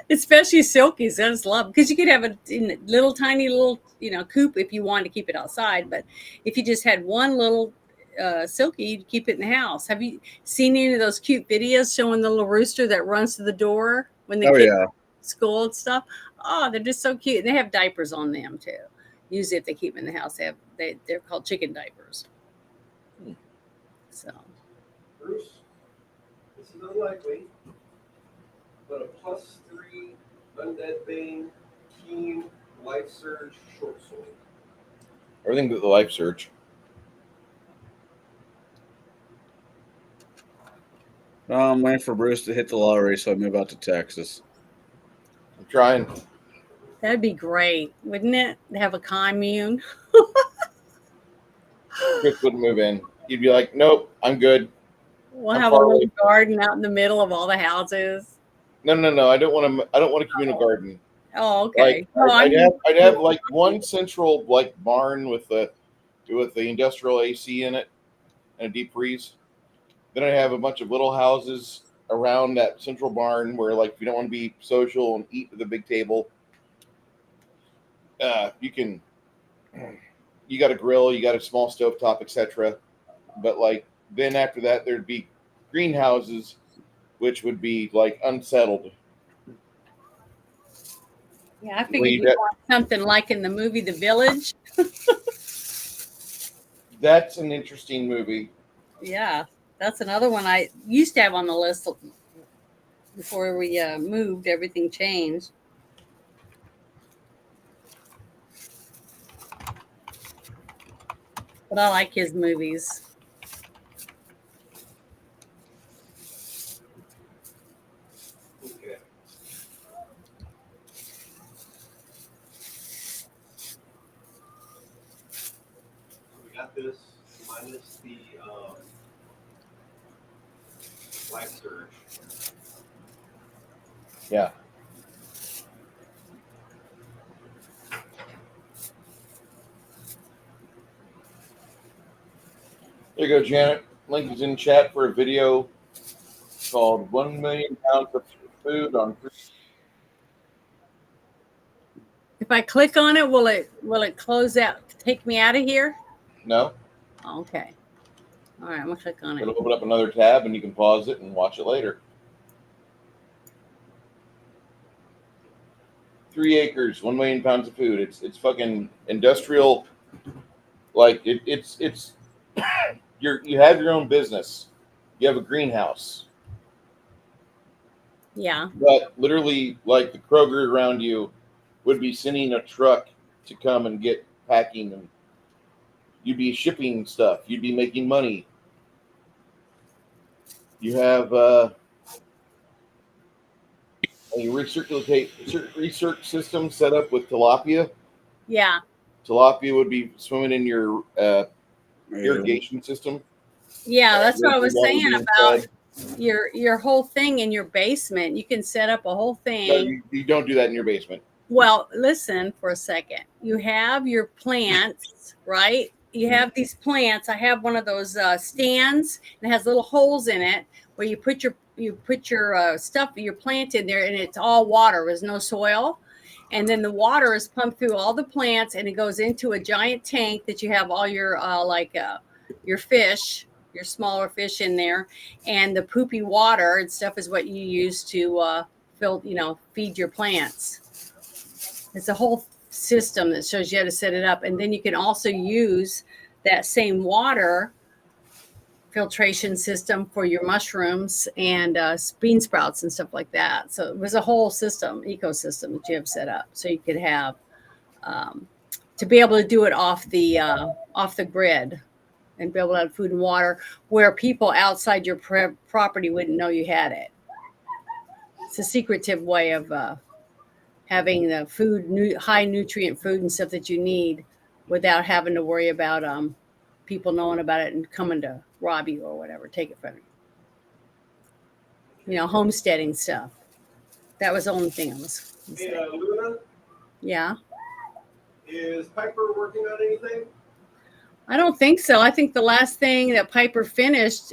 Especially silkies. I just love, because you could have a tiny little coop if you wanted to keep it outside, but if you just had one little silky, you'd keep it in the house. Have you seen any of those cute videos showing the little rooster that runs to the door when the kids go to school and stuff? Oh, they're just so cute. They have diapers on them too. Usually if they keep them in the house, they're called chicken diapers. So Bruce, this is unlikely, but a +3 Undead Bane, Keen, Life Surge, Short Sword. Everything but the Life Surge. I'm waiting for Bruce to hit the lottery so I move out to Texas. I'm trying. that'd be great, wouldn't it? To have a commune. Chris wouldn't move in. He'd be like, "Nope, I'm good." We'll have a little garden out in the middle of all the houses. No. I don't want a communal garden. Oh, okay. I'd have like one central barn with the industrial AC in it and a deep freeze. Then I have a bunch of little houses around that central barn where, if you don't want to be social and eat at the big table, you got a grill, you got a small stovetop, etc. But then after that, there'd be greenhouses, which would be unsettled. Yeah, I figured you'd want something like in the movie The Village. That's an interesting movie. Yeah, that's another one I used to have on the list before we moved. Everything changed. But I like his movies. Okay. We got this minus the life surge. Yeah. There you go, Janet. Link is in chat for a video called 1 million pounds of food on free. If I click on it, will it close out, take me out of here? No, Okay. All right, I'm gonna click on it. it'll open up another tab and you can pause it and watch it later. 3 acres, 1 million pounds of food. It's fucking industrial. Like it's you have your own business. You have a greenhouse. Yeah. But literally, like the Kroger around you would be sending a truck to come and get packing, and you'd be shipping stuff. You'd be making money. You have a research system set up with tilapia. Yeah. Tilapia would be swimming in your irrigation system. Yeah, that's what I was Water saying being about fed. your whole thing in your basement. You can set up a whole thing. No, you don't do that in your basement. Well, listen for a second. You have your plants, right? You have these plants. I have one of those stands, and it has little holes in it where you put your stuff, your plant in there, and it's all water. There's no soil, and then the water is pumped through all the plants, and it goes into a giant tank that you have all your fish, your smaller fish in there, and the poopy water and stuff is what you use to feed your plants. It's a whole system that shows you how to set it up. And then you can also use that same water filtration system for your mushrooms and bean sprouts and stuff like that. So it was a whole ecosystem that you have set up. So you could have to be able to do it off the grid and be able to have food and water where people outside your property wouldn't know you had it. It's a secretive way of having the food, high nutrient food and stuff that you need without having to worry about people knowing about it and coming to rob you or whatever, take it from you. Homesteading stuff. That was the only thing I was gonna say. Hey, Luna, Yeah. is Piper working on anything? I don't think so. I think the last thing that Piper finished,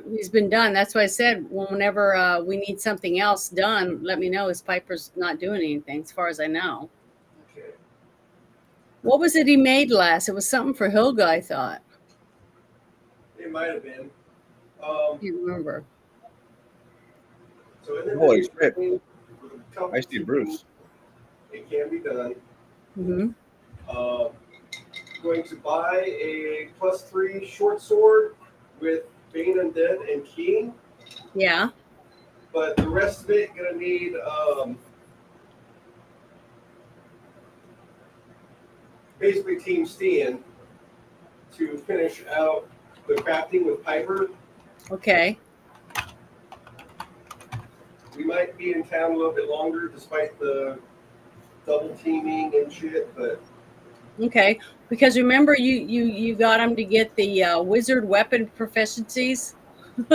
he's been done. That's why I said whenever we need something else done, let me know. As Piper's not doing anything, as far as I know. Okay. What was it he made last? It was something for Hilga, I thought. It might have been. I can't remember. So in the Holy next shit. round, with a couple I see Bruce. It can be done. Mm-hmm. Going to buy a +3 short sword with Bane Undead and Keen, Yeah. but the rest of it gonna need basically Team Steen to finish out the crafting with Piper. Okay. We might be in town a little bit longer despite the double teaming and shit, but Okay. Because remember, you got him to get the wizard weapon proficiencies,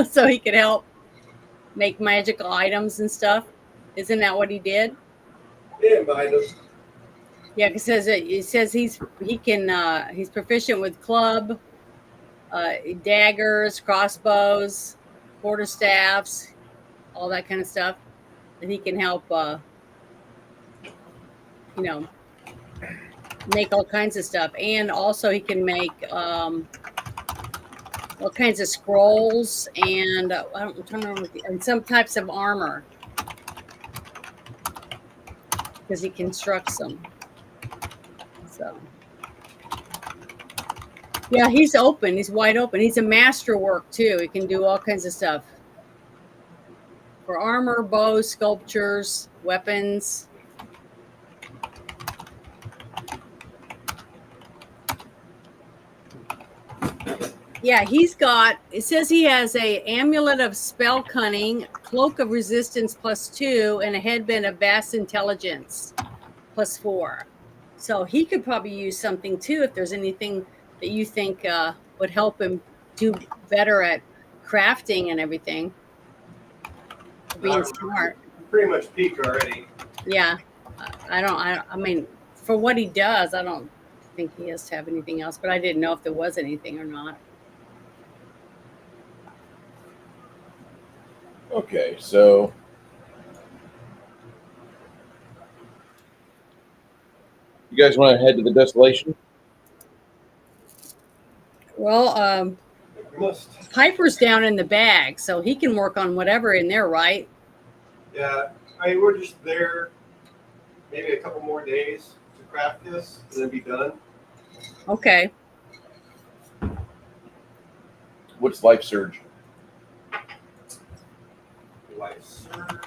so he could help make magical items and stuff. Isn't that what he did? yeah, mind us. Yeah, because it says he's proficient with club, daggers, crossbows, quarterstaffs, all that kind of stuff. And he can help, make all kinds of stuff. And also he can make all kinds of scrolls and I'm trying to remember, and some types of armor because he constructs them. So, yeah, he's open. He's wide open. He's a masterwork too. He can do all kinds of stuff for armor, bows, sculptures, weapons. Yeah, he's got, it says he has a amulet of spell cunning, cloak of resistance +2, and a headband of vast intelligence +4. So he could probably use something too if there's anything that you think would help him do better at crafting and everything. Being smart. Pretty much peaked already. Yeah. I mean, for what he does, I don't think he has to have anything else, but I didn't know if there was anything or not. Okay, so you guys want to head to the desolation? Well, We must. Piper's down in the bag, so he can work on whatever in there, right? Yeah, I mean, we're just there maybe a couple more days to craft this and then be done. Okay. What's Life Surge? Life Surge.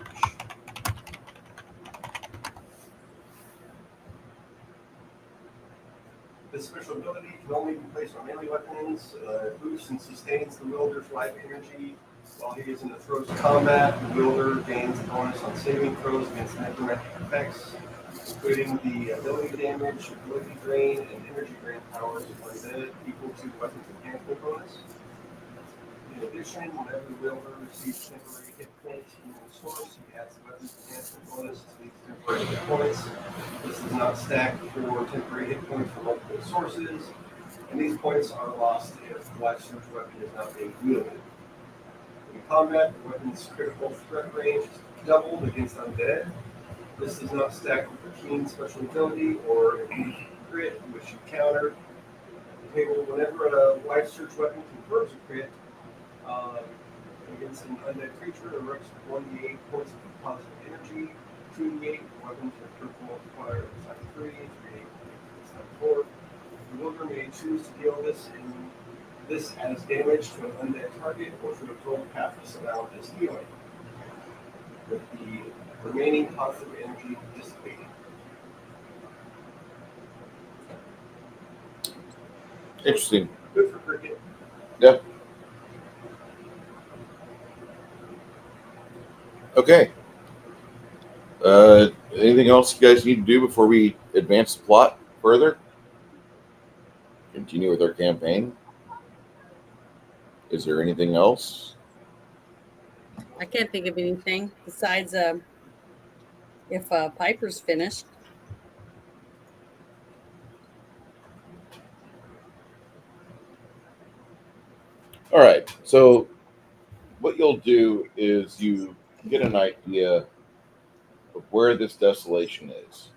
This special ability can only be placed on melee weapons. Boosts and sustains the wielder's life energy while he is in the throes of combat. The wielder gains a bonus on saving throws against necromantic effects, including the ability damage, ability drain, and energy drain powers when dead equal to the weapon's enhancement bonus. In addition, whenever the wielder receives temporary hit points from the source, he adds the weapon's enhancement bonus to these temporary hit points. This is not stacked for temporary hit points from multiple sources, and these points are lost if the life surge weapon is not being wielded. In combat, the weapon's critical threat range is doubled against undead. This does not stack with the keen special ability or crit, which you counter. Table whenever a life surge weapon confirms a crit against an undead creature, erupts 1d8 points of positive energy, 2d8 weapons with critical multiplier of side 3, 3d8 side 4. The wielder may choose to deal this as damage to an undead target or to the total pathos amount as healing, with the remaining positive energy dissipating. Interesting. Good for cricket. Yeah. Okay. Anything else you guys need to do before we advance the plot further? Continue with our campaign? Is there anything else? I can't think of anything besides if Piper's finished. All right. So what you'll do is you get an idea of where this desolation is.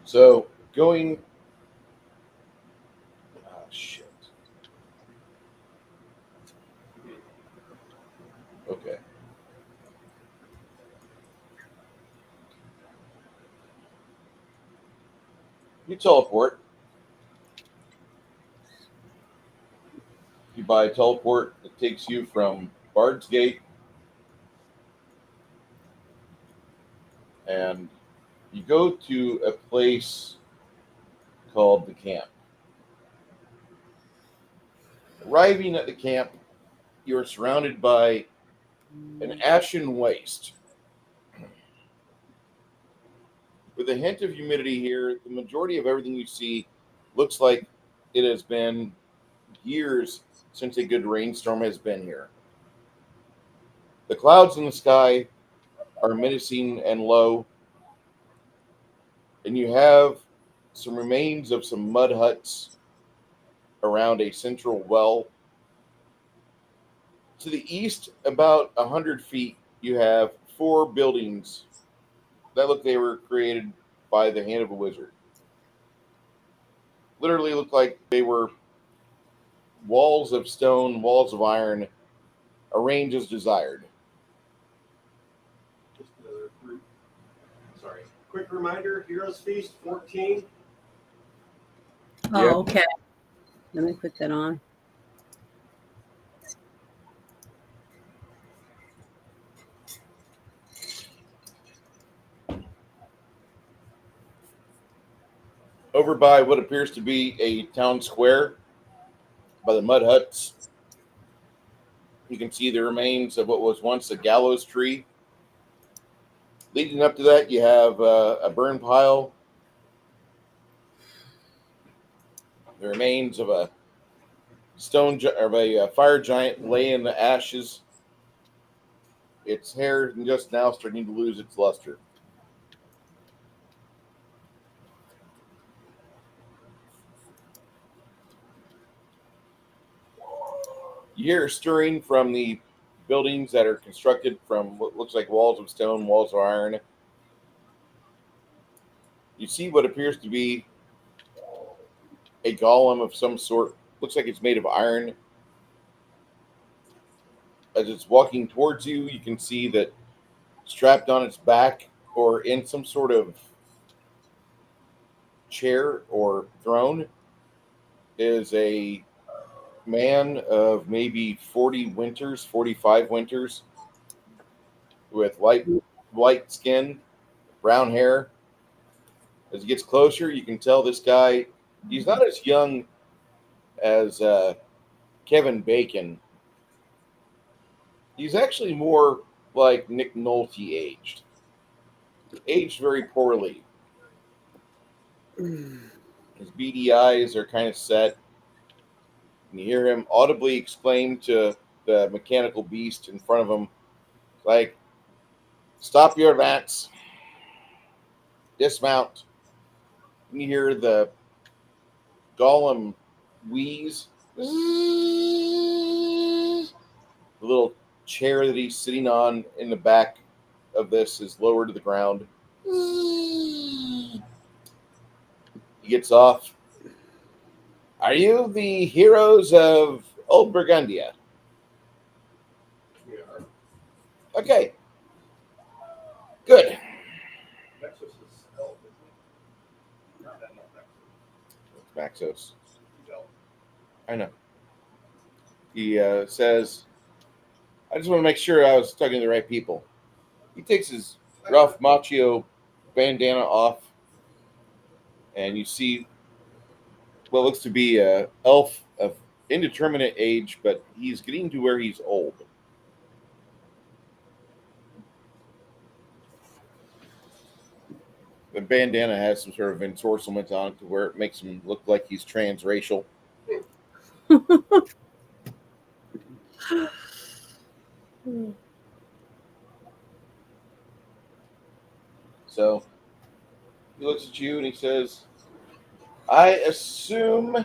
So going. Oh, shit. Okay. You teleport. You buy a teleport that takes you from Bard's Gate, and you go to a place called the camp. Arriving at the camp, you are surrounded by an ashen waste with a hint of humidity here, the majority of everything you see looks like it has been years since a good rainstorm has been here. The clouds in the sky are menacing and low, and you have some remains of some mud huts around a central well. To the east, about 100 feet, you have 4 buildings that look they were created by the hand of a wizard. Literally look like they were walls of stone, walls of iron, arranged as desired. Just sorry. Quick reminder: Heroes Feast 14. Oh, Yep. okay. Let me put that on. Over by what appears to be a town square, by the mud huts, you can see the remains of what was once a gallows tree. Leading up to that, you have a burn pile, the remains of a fire giant laying in the ashes. Its hair just now starting to lose its luster. You hear stirring from the buildings that are constructed from what looks like walls of stone, walls of iron. You see what appears to be a golem of some sort. Looks like it's made of iron. As it's walking towards you, you can see that strapped on its back or in some sort of chair or throne is a man of maybe 40 winters, 45 winters, with white skin, brown hair. As it gets closer, you can tell this guy, he's not as young as Kevin Bacon. He's actually more like Nick Nolte aged. Aged very poorly. His beady eyes are kind of set. And you hear him audibly exclaim to the mechanical beast in front of him, like, "Stop your advance. Dismount." And you hear the golem wheeze. The little chair that he's sitting on in the back of this is lowered to the ground. He gets off. "Are you the heroes of Old Burgundia?" We are. "Okay. Good." Nexus is elf, isn't it? Not Nexus. Maxos. He's elf. I know. He says, "I just want to make sure I was talking to the right people." He takes his Ralph Macchio bandana off, and you see what looks to be a elf of indeterminate age, but he's getting to where he's old. The bandana has some sort of ensorcement on it to where it makes him look like he's transracial. So he looks at you and he says, "I assume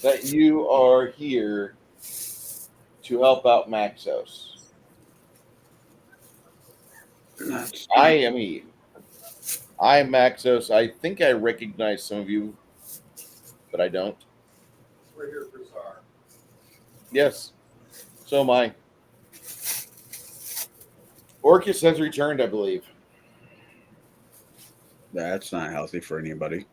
that you are here to help out Maxos." I am he. I'm Maxos. I think I recognize some of you, but I don't. We're here for Czar. Yes, so am I. Orcus has returned, I believe. That's not healthy for anybody.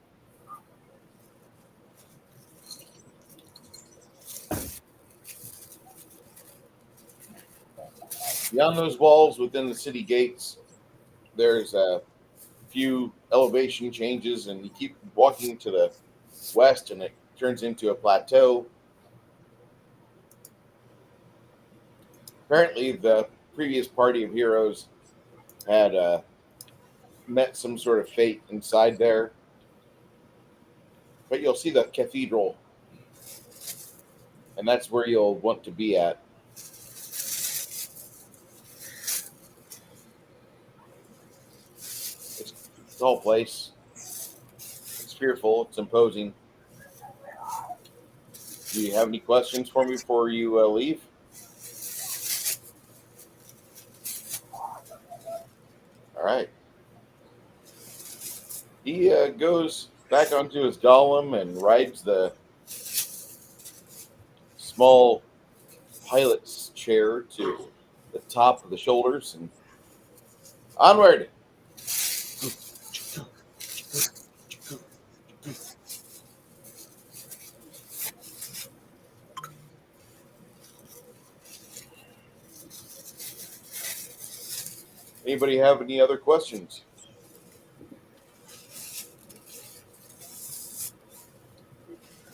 Beyond those walls within the city gates, there's a few elevation changes, and you keep walking to the west, and it turns into a plateau. Apparently, the previous party of heroes had met some sort of fate inside there. But you'll see the cathedral, and that's where you'll want to be at. It's the whole place. It's fearful. It's imposing. Do you have any questions for me before you leave? All right. He goes back onto his golem and rides the small pilot's chair to the top of the shoulders and onward. Anybody have any other questions?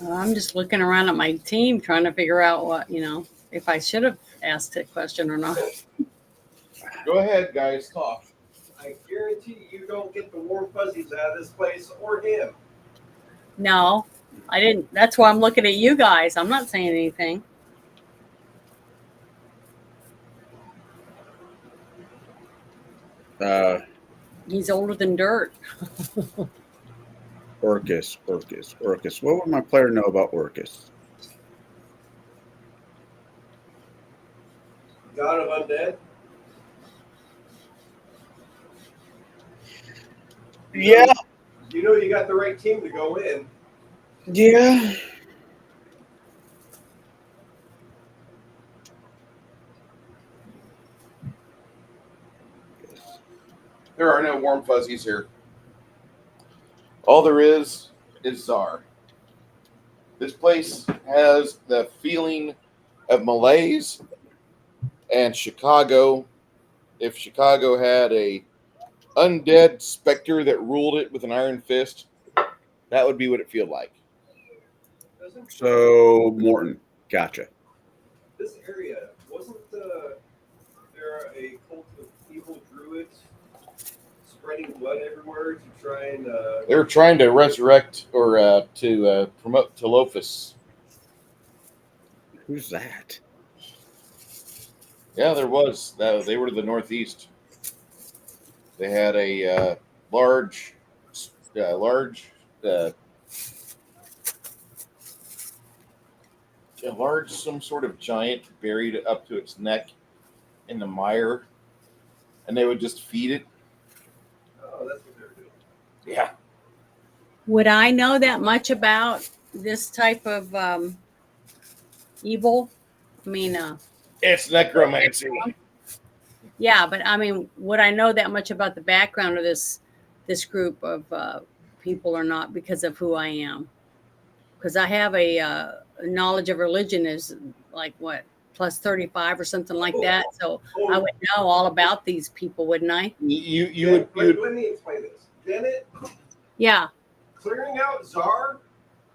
I'm just looking around at my team trying to figure out what, if I should have asked a question or not. Go ahead, guys. Talk. I guarantee you don't get the warm fuzzies out of this place or him. No, I didn't. That's why I'm looking at you guys. I'm not saying anything. He's older than dirt. Orcus. What would my player know about Orcus? God of Undead? Yeah. You know you got the right team to go in. Yeah. There are no warm fuzzies here. All there is Czar. This place has the feeling of malaise and Chicago. If Chicago had a undead specter that ruled it with an iron fist, that would be what it feel like. So Morton, gotcha. This area, wasn't there a cult of evil druids spreading blood everywhere to try and... They were trying to resurrect or to promote Telophus. Who's that? Yeah, there was. They were to the northeast. They had a large, some sort of giant buried up to its neck in the mire, and they would just feed it. Oh, that's what they're doing. Yeah. Would I know that much about this type of evil? I mean, It's necromancy. yeah, but I mean, would I know that much about the background of this group of people or not because of who I am? Because I have a knowledge of religion is like what plus 35 or something like that. So I would know all about these people, wouldn't I? You would. Let me explain this. Janet, Yeah. clearing out Czar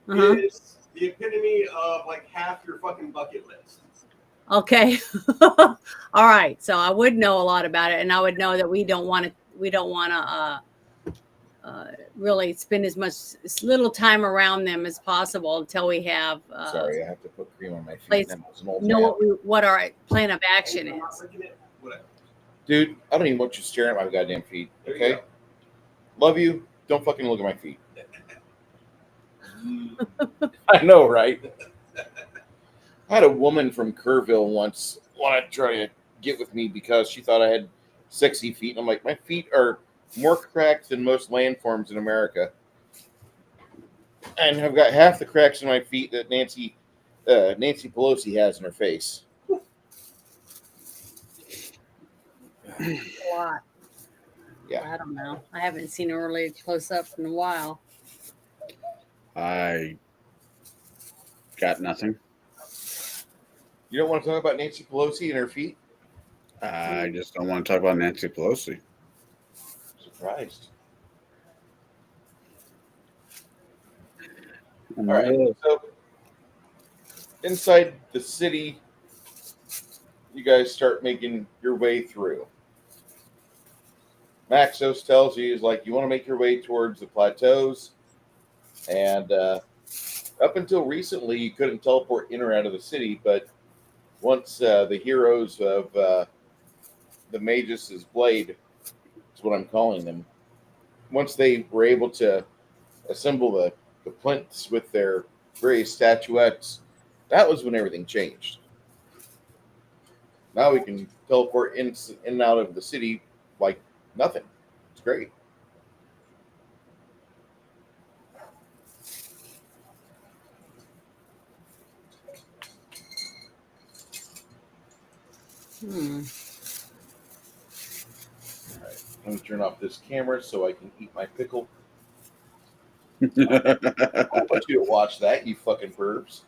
Uh-huh. is the epitome of like half your fucking bucket list. Okay. All right. So I would know a lot about it, and I would know that we don't want to really spend as little time around them as possible until we have. Sorry, I have to put cream on my feet. Place- That was an old Know man. what our plan of action is. Whatever. Dude, I don't even want you staring at my goddamn feet. There you Okay. go. Love you. Don't fucking look at my feet. I know, right? I had a woman from Kerrville once want to try to get with me because she thought I had sexy feet. And I'm like, my feet are more cracked than most landforms in America. And I've got half the cracks in my feet that Nancy Pelosi has in her face. A lot. Yeah. I don't know. I haven't seen her really close up in a while. I got nothing. You don't want to talk about Nancy Pelosi and her feet? I just don't want to talk about Nancy Pelosi. Surprised. All All right. So inside the city, you guys start making your way through. Maxos tells you is like you want to make your way towards the plateaus, and up until recently you couldn't teleport in or out of the city, but once the heroes of the Magus' Blade is what I'm calling them, once they were able to assemble the plinths with their various statuettes, that was when everything changed. Now we can teleport in and out of the city like nothing. It's great. Let me turn off this camera so I can eat my pickle. I want you to watch that, you fucking pervs.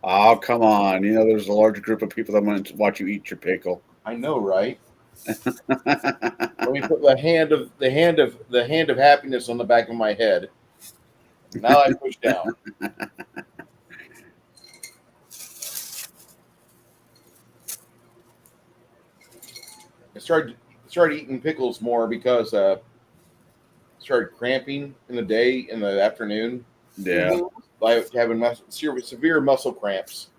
Oh, come on. You know, there's a large group of people that want to watch you eat your pickle. I know, right? Let me put the hand of happiness on the back of my head. Now I push down. I started eating pickles more because I started cramping in the day, in the afternoon. Yeah. Like having severe muscle cramps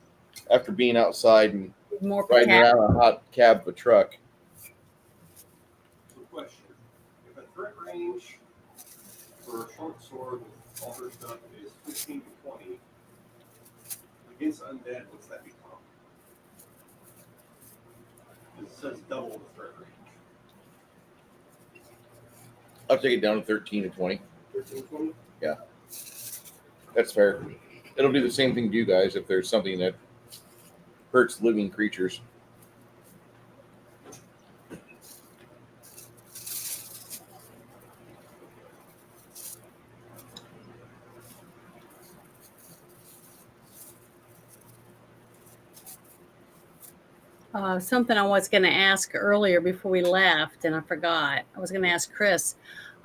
after being outside and More riding around a hot cab of a truck. Good question. If a threat range for a short sword with all her stuff is 15 to 20, against undead, what's that become? It says double the threat range. I'll take it down to 13 and 20. 13, 20? Yeah. That's fair. It'll do the same thing to you guys if there's something that hurts living creatures. Something I was going to ask earlier before we left, and I forgot. I was going to ask Chris.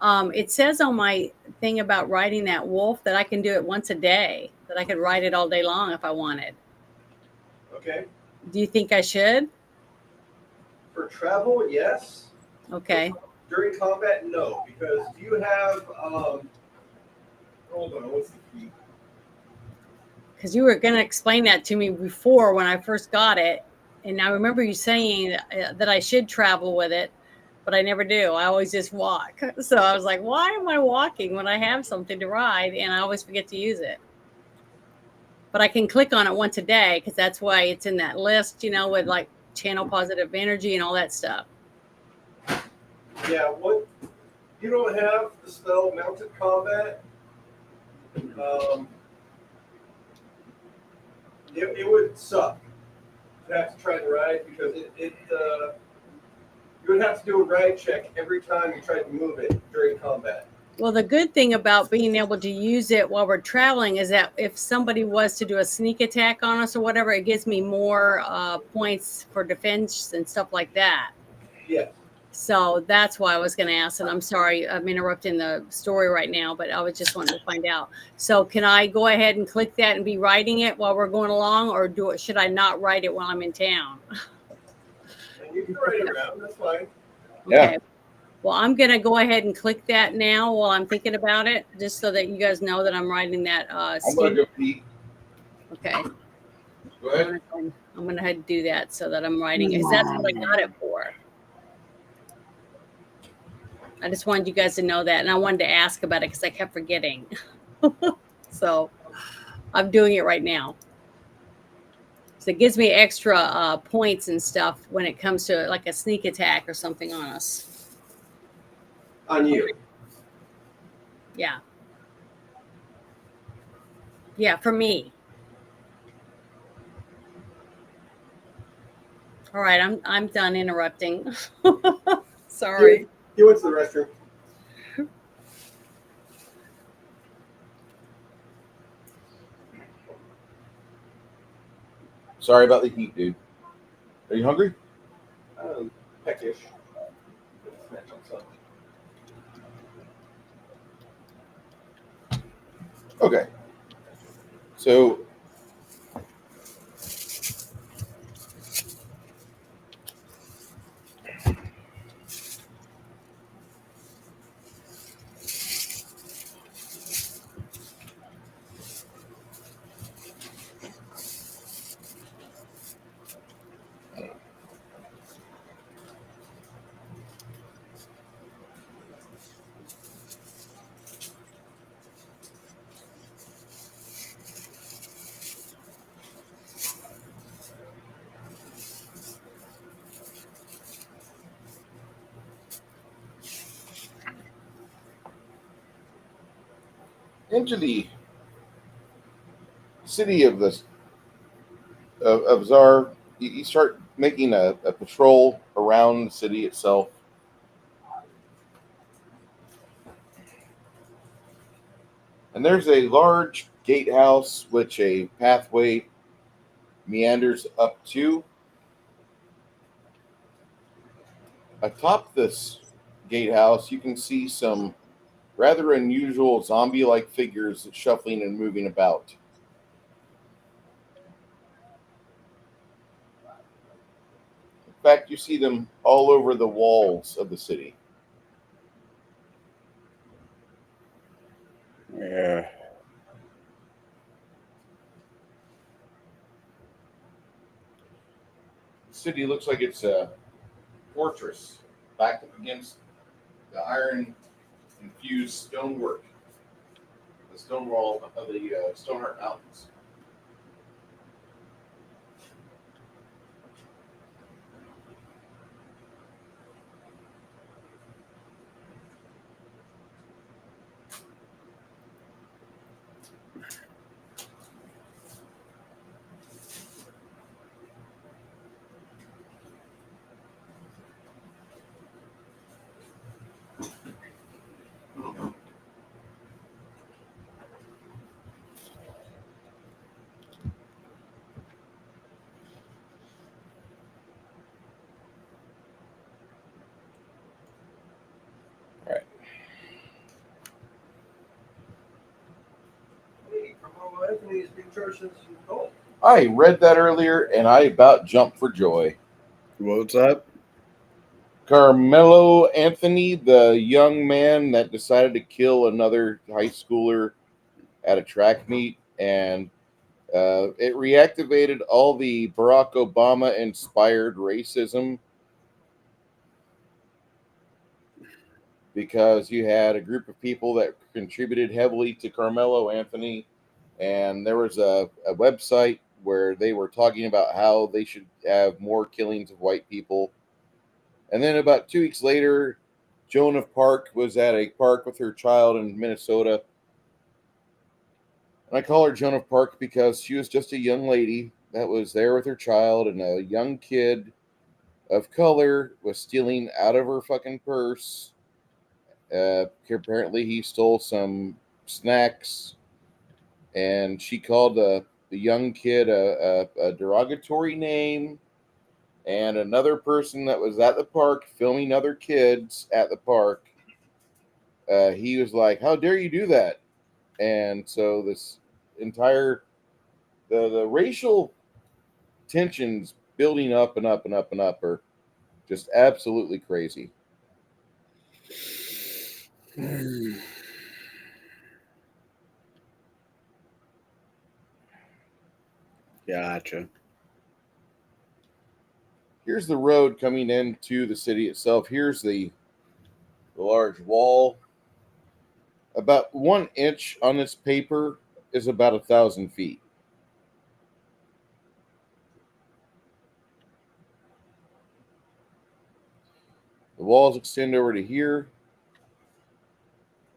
It says on my thing about riding that wolf that I can do it once a day, that I could ride it all day long if I wanted. Okay. Do you think I should? For travel, yes. Okay. During combat, no. Because you have, hold on, what's the key? Because you were going to explain that to me before when I first got it. And I remember you saying that I should travel with it, but I never do. I always just walk. So I was like, why am I walking when I have something to ride? And I always forget to use it. But I can click on it once a day because that's why it's in that list, you know, with like channel positive energy and all that stuff. Yeah, what you don't have the spell mounted combat. It would suck to have to try to ride because you would have to do a ride check every time you tried to move it during combat. Well, the good thing about being able to use it while we're traveling is that if somebody was to do a sneak attack on us or whatever, it gives me more points for defense and stuff like that. Yeah. So that's why I was going to ask, and I'm sorry, I'm interrupting the story right now, but I was just wanting to find out. So can I go ahead and click that and be writing it while we're going along, or should I not write it while I'm in town? And you can ride around, that's fine. Yeah. Okay. Well, I'm going to go ahead and click that now while I'm thinking about it, just so that you guys know that I'm writing that. I'm going to go pee. Okay. Go ahead. I'm going to head do that so that I'm writing it, because that's what I got it for. I just wanted you guys to know that, and I wanted to ask about it because I kept forgetting. So I'm doing it right now. So it gives me extra points and stuff when it comes to like a sneak attack or something on us. On you. Yeah. Yeah, for me. All right, I'm done interrupting. Sorry. He went to the restroom. Sorry about the heat, dude. Are you hungry? Peckish. Okay. So into the city of Zar. You start making a patrol around the city itself. And there's a large gatehouse which a pathway meanders up to. Atop this gatehouse, you can see some rather unusual zombie like figures shuffling and moving about. In fact, you see them all over the walls of the city. Yeah. The city looks like it's a fortress backed up against the iron infused stonework, the stone wall of the Stoneheart Mountains. Hey, Carmelo Anthony is being charged as an adult. I read that earlier and I about jumped for joy. What's that? Carmelo Anthony, the young man that decided to kill another high schooler at a track meet, and it reactivated all the Barack Obama inspired racism because you had a group of people that contributed heavily to Carmelo Anthony, and there was a website where they were talking about how they should have more killings of white people. And then about 2 weeks later, Joan of Park was at a park with her child in Minnesota. And I call her Joan of Park because she was just a young lady that was there with her child, and a young kid of color was stealing out of her fucking purse. Apparently, he stole some snacks, and she called the young kid a derogatory name. And another person that was at the park filming other kids at the park, he was like, "How dare you do that?" And so this entire the racial tensions building up and up and up and up are just absolutely crazy. Gotcha. Here's the road coming into the city itself. Here's the large wall. About 1 inch on this paper is about 1,000 feet. The walls extend over to here.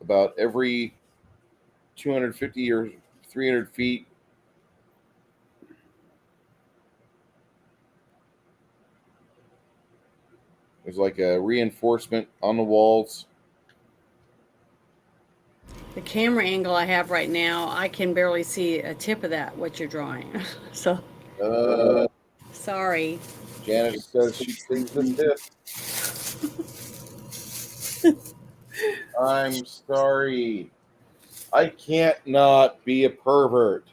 About every 250 or 300 feet, there's like a reinforcement on the walls. The camera angle I have right now, I can barely see a tip of that, what you're drawing. So, sorry. Janet says she sees the tip. I'm sorry. I can't not be a pervert.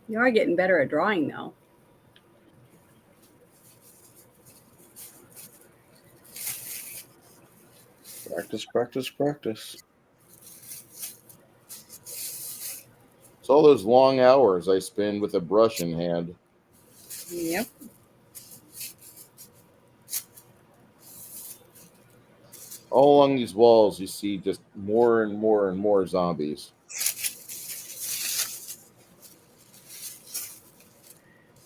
You are getting better at drawing, though. Practice, practice, practice. It's all those long hours I spend with a brush in hand. Yep. All along these walls, you see just more and more and more zombies.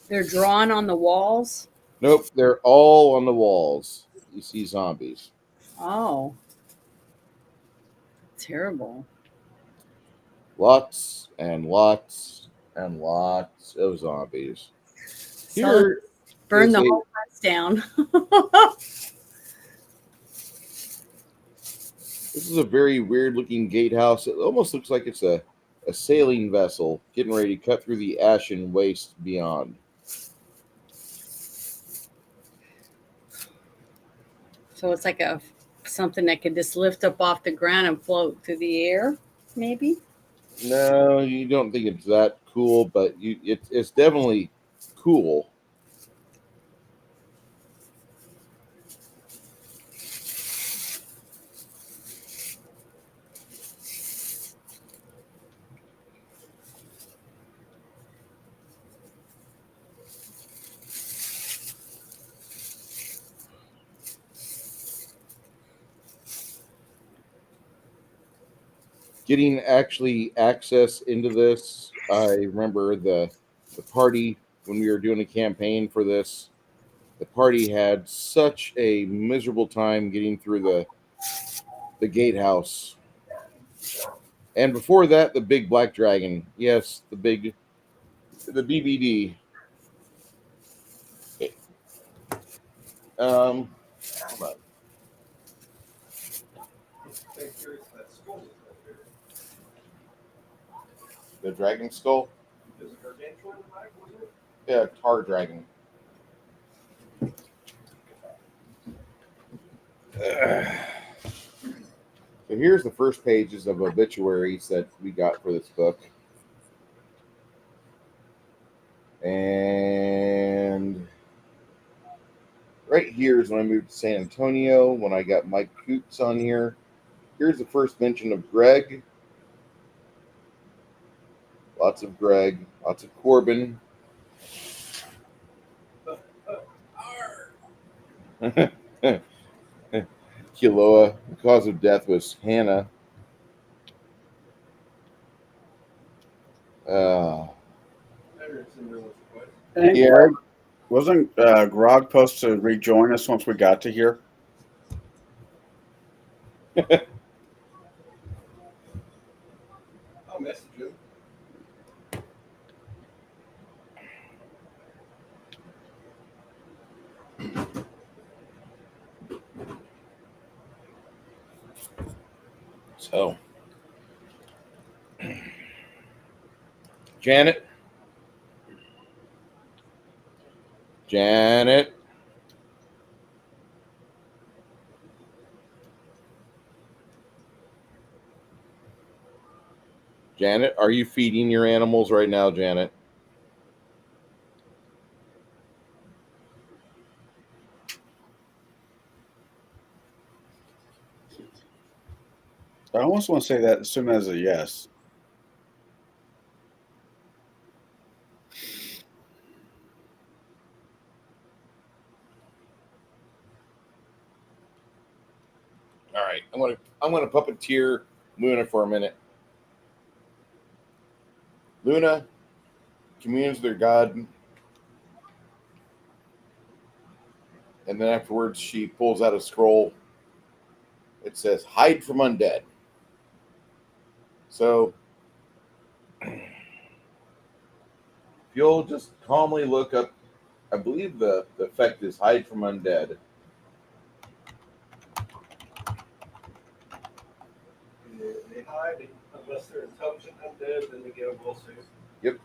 They're drawn on the walls. Nope, they're all on the walls. You see zombies. Oh, terrible. Lots and lots and lots of zombies. So Here burn is the a- whole house down. This is a very weird looking gatehouse. It almost looks like it's a sailing vessel getting ready to cut through the ashen waste beyond. So it's like something that could just lift up off the ground and float through the air, maybe. No, you don't think it's that cool, but it's definitely cool. Getting actually access into this, I remember the party when we were doing a campaign for this. The party had such a miserable time getting through the gatehouse. And before that, the big black dragon. Yes, the BBD. Hold on. The dragon skull. Is it gargantuan in the back, wasn't it? Yeah, tar dragon. So here's the first pages of obituaries that we got for this book. And right here is when I moved to San Antonio, when I got Mike Coots on here. Here's the first mention of Greg. Lots of Greg, lots of Corbin. Kiloa. The cause of death was Hannah. Yeah. Greg, wasn't Grog supposed to rejoin us once we got to here? I'll message him. So, Janet. Janet. Janet, are you feeding your animals right now, Janet? I almost want to say that as soon as a yes. All right, I'm gonna puppeteer Luna for a minute. Luna communes with their god, and then afterwards she pulls out a scroll. It says, "Hide from undead." So, if you'll just calmly look up, I believe the effect is "Hide from undead." They hide unless they're intelligent undead, then they get a will save. Yep.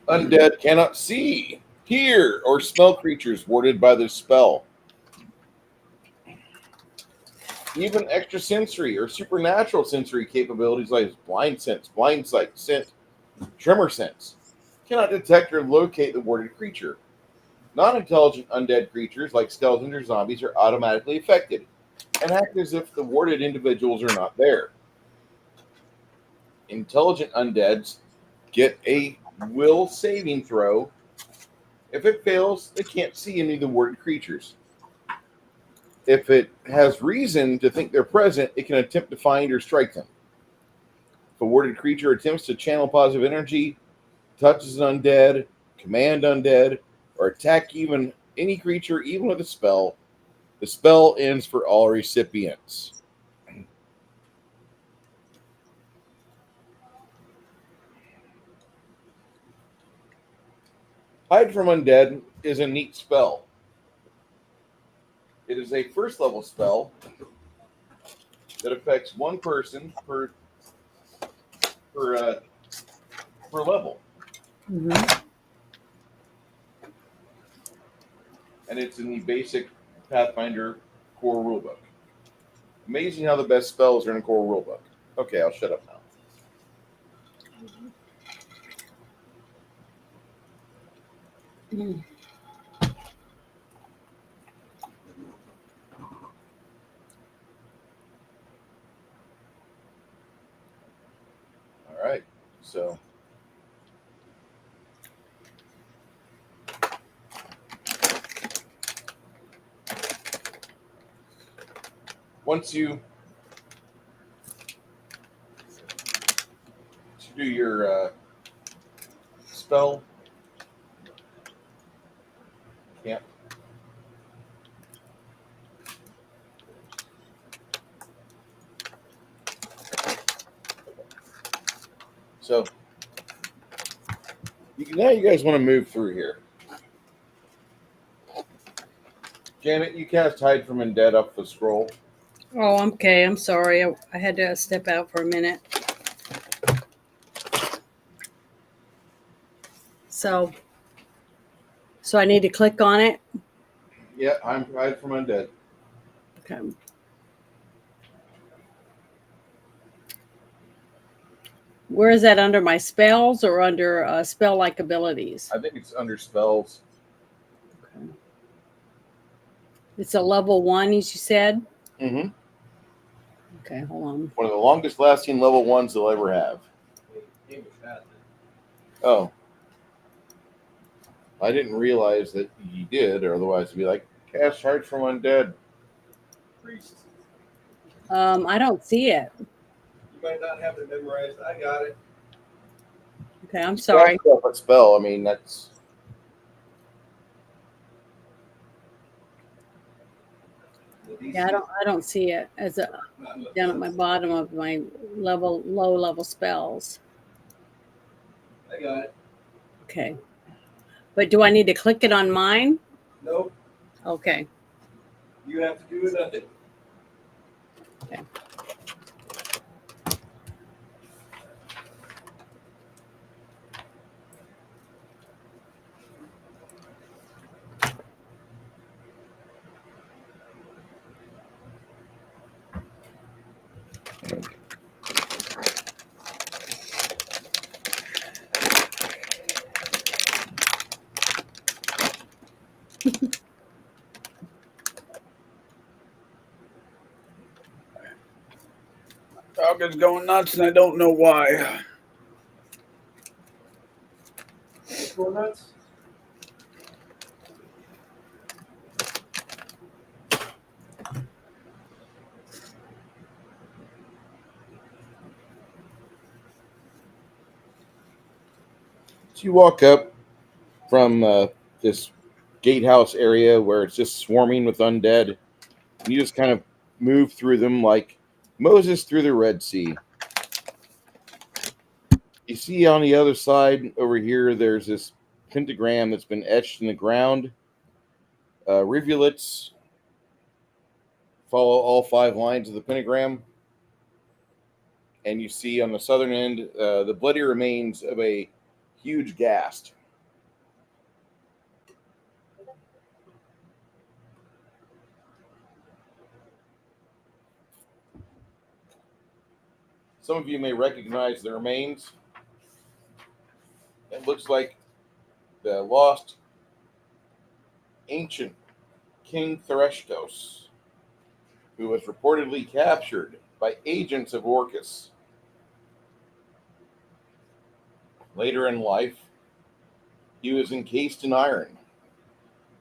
Undead cannot see, hear, or smell creatures warded by this spell. Even extrasensory or supernatural sensory capabilities like blind sense, blind sight, scent, tremor sense cannot detect or locate the warded creature. Non-intelligent undead creatures like skeletons or zombies are automatically affected and act as if the warded individuals are not there. Intelligent undeads get a will saving throw. If it fails, they can't see any of the warded creatures. If it has reason to think they're present, it can attempt to find or strike them. If a warded creature attempts to channel positive energy, touches an undead, command undead, or attack even any creature, even with a spell, the spell ends for all recipients. Hide from Undead is a neat spell. It is a first level spell that affects one person per level, Mhm. and it's in the basic Pathfinder core rulebook. Amazing how the best spells are in the core rulebook. Okay, I'll shut up now. Mm. All right, so once you do your spell camp, so now you guys want to move through here. Janet, you cast Hide from Undead up the scroll. Oh, okay. I'm sorry. I had to step out for a minute. So I need to click on it. Yeah, I'm Hide from Undead. Okay. Where is that, under my spells or under spell-like abilities? I think it's under spells. Okay. It's a level 1, as you said? Mm-hmm. Okay, hold on. One of the longest lasting level 1s they'll ever have. Oh. I didn't realize that you did, or otherwise it'd be like, cast Hide from Undead. Priest. I don't see it. You might not have it memorized. I got it. Okay, I'm sorry. A spell, I mean, that's... Yeah, I don't see it as a down at my bottom of my low level spells. I got it. Okay. But do I need to click it on mine? Nope. Okay. You have to do nothing. Okay. Falcon's going nuts, and I don't know why. Go nuts. So you walk up from this gatehouse area where it's just swarming with undead. You just kind of move through them like Moses through the Red Sea. You see on the other side over here, there's this pentagram that's been etched in the ground. Rivulets follow all 5 lines of the pentagram. And you see on the southern end the bloody remains of a huge ghast. Some of you may recognize the remains. It looks like the lost ancient King Threshtos, who was reportedly captured by agents of Orcus. Later in life, he was encased in iron,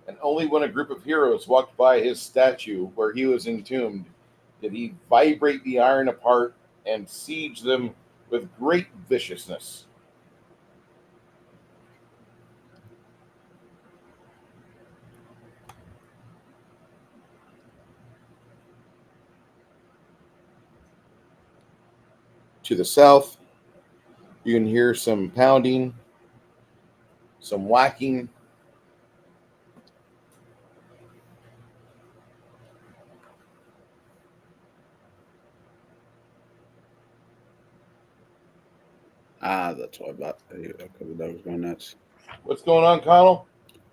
and only when a group of heroes walked by his statue where he was entombed did he vibrate the iron apart and siege them with great viciousness. To the south, you can hear some pounding, some whacking. That's why about a couple of dogs going nuts. What's going on, Connell?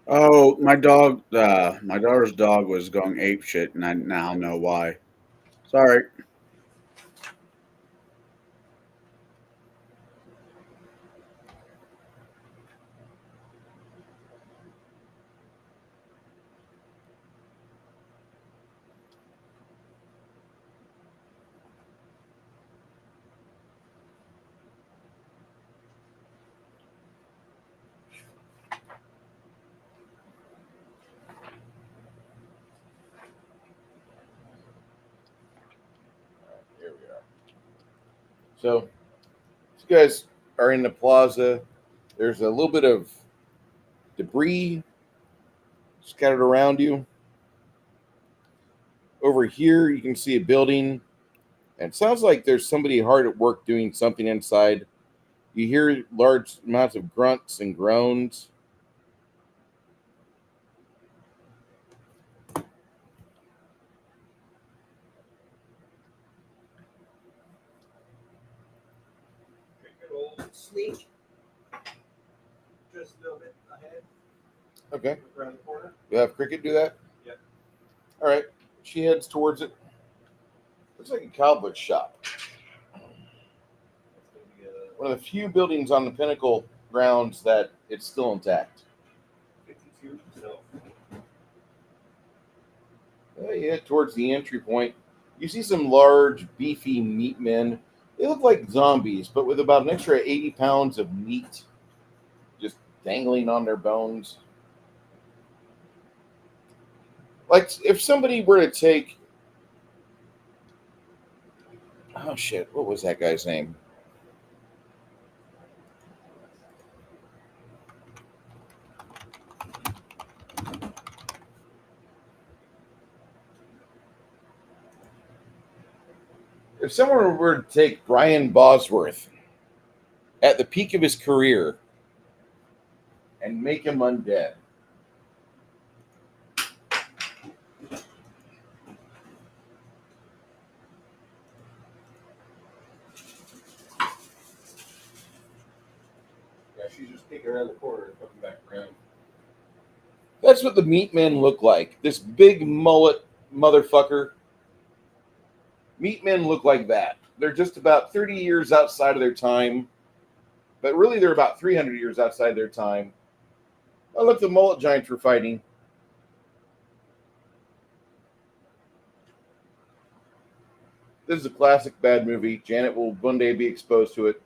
Oh, my dog, my daughter's dog was going ape shit, and I now know why. Sorry. Here we are. So, you guys are in the plaza. There's a little bit of debris scattered around you. Over here, you can see a building, and it sounds like there's somebody hard at work doing something inside. You hear large amounts of grunts and groans. Good old sneak. Just a little bit ahead. Okay. Around the corner. You have Cricket do that? Yep. All right. She heads towards it. Looks like a cowboy shop. One of the few buildings on the Pinnacle grounds that it's still intact. 52. So. You head towards the entry point. You see some large, beefy meat men. They look like zombies, but with about an extra 80 pounds of meat just dangling on their bones. Like if somebody were to take, oh shit, what was that guy's name? If someone were to take Brian Bosworth at the peak of his career and make him undead, Yeah, she's just peeking around the corner and coming back around. that's what the meat men look like. This big mullet motherfucker. Meat men look like that. They're just about 30 years outside of their time, but really they're about 300 years outside their time. Oh, look, the mullet giants were fighting. This is a classic bad movie. Janet will one day be exposed to it.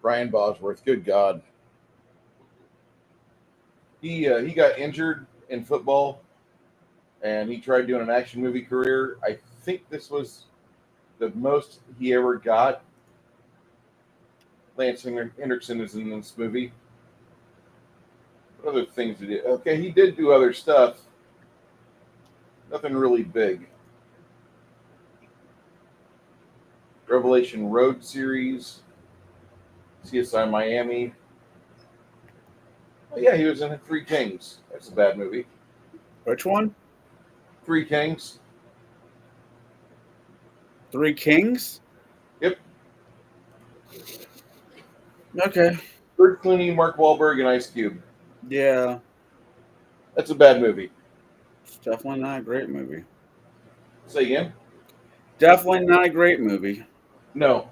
Brian Bosworth, good God. He got injured in football, and he tried doing an action movie career. I think this was the most he ever got. Lance Hendrickson is in this movie. What other things did he? Okay, he did do other stuff. Nothing really big. Revelation Road series. CSI Miami. Oh, yeah, he was in Three Kings. That's a bad movie. Which one? Three Kings. Three Kings? Yep. Okay. George Clooney, Mark Wahlberg, and Ice Cube. Yeah. That's a bad movie. It's definitely not a great movie. Say again? Definitely not a great movie. No.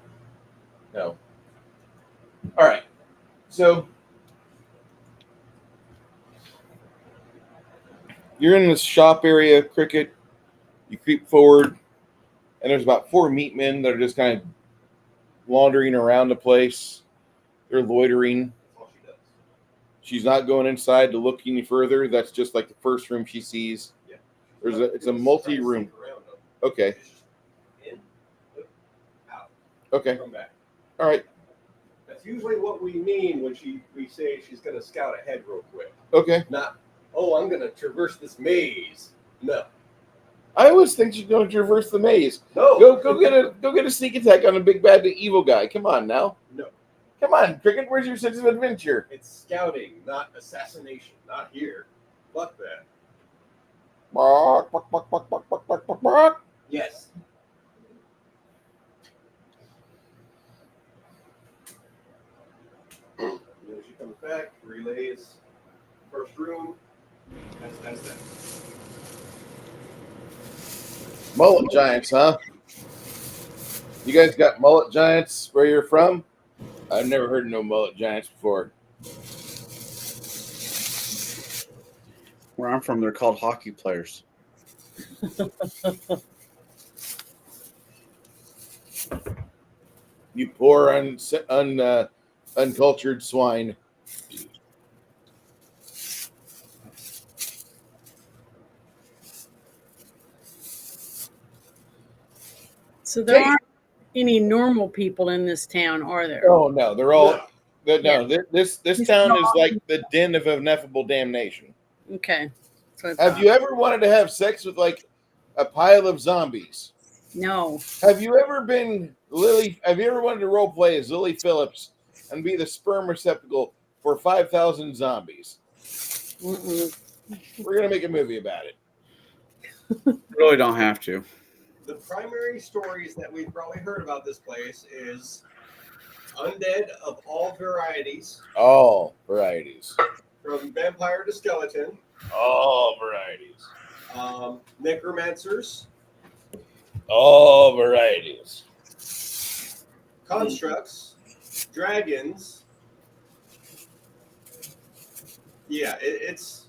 No. All right. So You're in the shop area, Cricket. You creep forward, and there's about 4 meat men that are just kind of wandering around the place. They're loitering. That's all she does. She's not going inside to look any further. That's just like the first room she sees. Yeah. It's a multi-room. Okay. It's just in, out, Okay. come back. All right. That's usually what we mean when we say she's going to scout ahead real quick. Okay. Not, oh, I'm going to traverse this maze. No. I always think she's going to traverse the maze. No. Go get a sneak attack on a big bad evil guy. Come on now. No. Come on, Cricket. Where's your sense of adventure? It's scouting, not assassination. Not here. Fuck that. Bark, bark, bark, bark, bark, bark, bark, bark, bark. Yes. And then she comes back, relays first room. That's that. Mullet giants, huh? You guys got mullet giants where you're from? I've never heard of no mullet giants before. Where I'm from, they're called hockey players. You poor uncultured swine. So there aren't any normal people in this town, are there? Oh no, they're all no. Yeah. This town is like the den of ineffable damnation. Okay. Have you ever wanted to have sex with like a pile of zombies? No. Have you ever been Lily? Have you ever wanted to role play as Lily Phillips and be the sperm receptacle for 5,000 zombies? Mm-mm. We're gonna make a movie about it. Really don't have to. The primary stories that we've probably heard about this place is undead of all varieties, All varieties. from vampire to skeleton, All varieties. necromancers, All varieties. constructs, dragons. Yeah, it's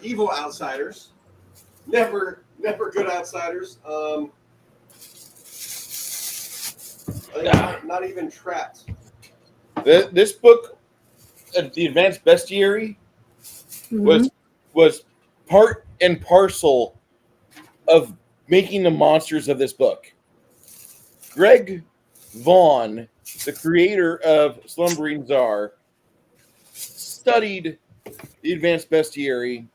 evil outsiders. Never good outsiders. Not even trapped. This book, the Advanced Bestiary, was part and parcel of making the monsters of this book. Greg Vaughn, the creator of Slumbering Czar, studied the Advanced Bestiary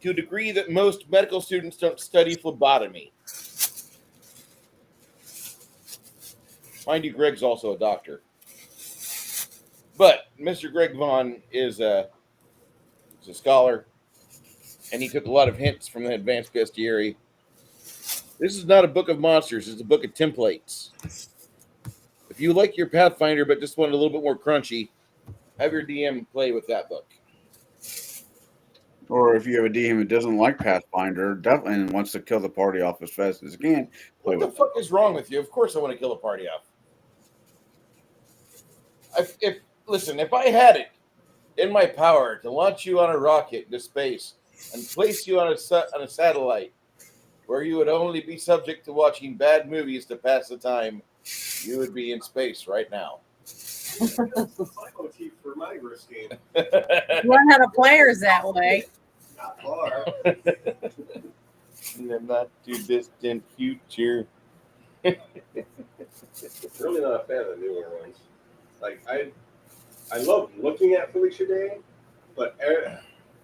to a degree that most medical students don't study phlebotomy. Mind you, Greg's also a doctor. But Mr. Greg Vaughn is a scholar, and he took a lot of hints from the Advanced Bestiary. This is not a book of monsters. It's a book of templates. If you like your Pathfinder but just want it a little bit more crunchy, have your DM play with that book. Or if you have a DM who doesn't like Pathfinder, definitely and wants to kill the party off as fast as he can, play What the with fuck is wrong with you? Of course I want to kill a party off. If I had it in my power to launch you on a rocket into space and place you on a satellite where you would only be subject to watching bad movies to pass the time, you would be in space right now. That's the psychomotif for my risk game. Run out of players that way. Not far. In the not too distant future. Really not a fan of the newer ones. Like I love looking at Felicia Day, but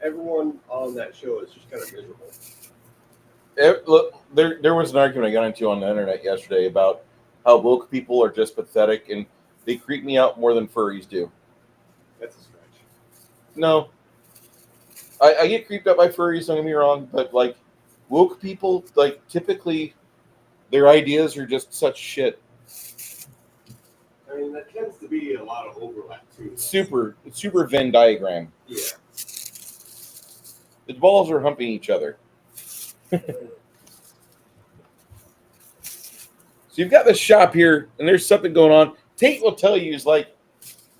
everyone on that show is just kind of miserable. Look, there was an argument I got into on the internet yesterday about how woke people are just pathetic and they creep me out more than furries do. That's a stretch. No. I get creeped out by furries, don't get me wrong, but like woke people, like typically their ideas are just such shit. I mean, that tends to be a lot of overlap too. It's super Venn diagram. Yeah. The balls are humping each other. So you've got this shop here, and there's something going on. Tate will tell you, is like,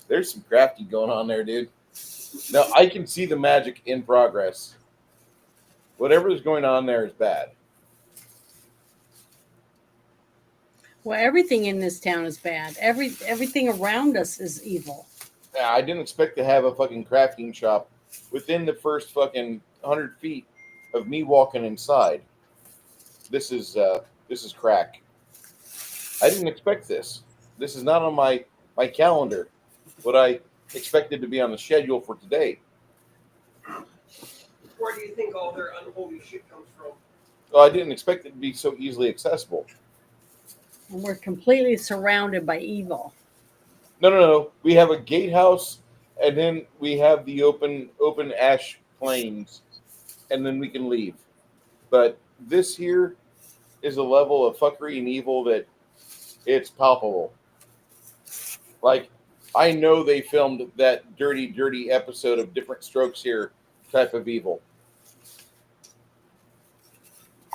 there's some crafty going on there, dude. No, I can see the magic in progress. Whatever is going on there is bad. Well, everything in this town is bad. Everything around us is evil. Yeah, I didn't expect to have a fucking crafting shop within the first fucking 100 feet of me walking inside. This is crack. I didn't expect this. This is not on my calendar. What I expected to be on the schedule for today. Where do you think all their unholy shit comes from? Well, I didn't expect it to be so easily accessible. And we're completely surrounded by evil. No. We have a gatehouse, and then we have the open ash plains, and then we can leave. But this here is a level of fuckery and evil that it's palpable. Like, I know they filmed that dirty episode of Different Strokes Here type of evil.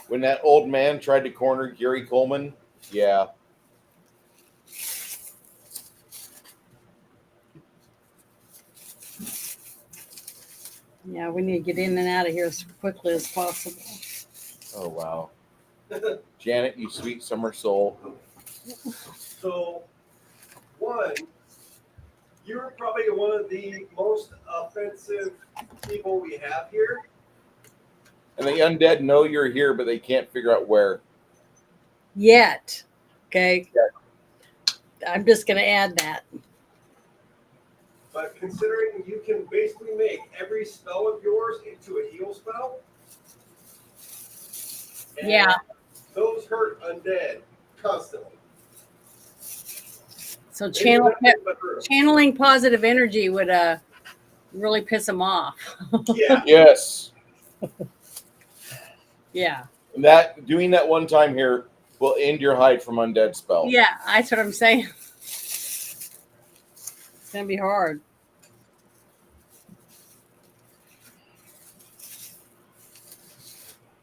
When that old man tried to corner Gary Coleman, yeah. Yeah, we need to get in and out of here as quickly as possible. Oh, wow. Janet, you sweet summer soul. So, one, you're probably one of the most offensive people we have here. And the undead know you're here, but they can't figure out where. Yet. Okay. I'm just going to add that. But considering you can basically make every spell of yours into a heal spell. and Yeah. Those hurt undead constantly. So They do nothing but hurt 'em. channeling positive energy would really piss them off. Yeah. Yes. Yeah. And that doing that one time here will end your hide from undead spell. Yeah, that's what I'm saying. It's going to be hard.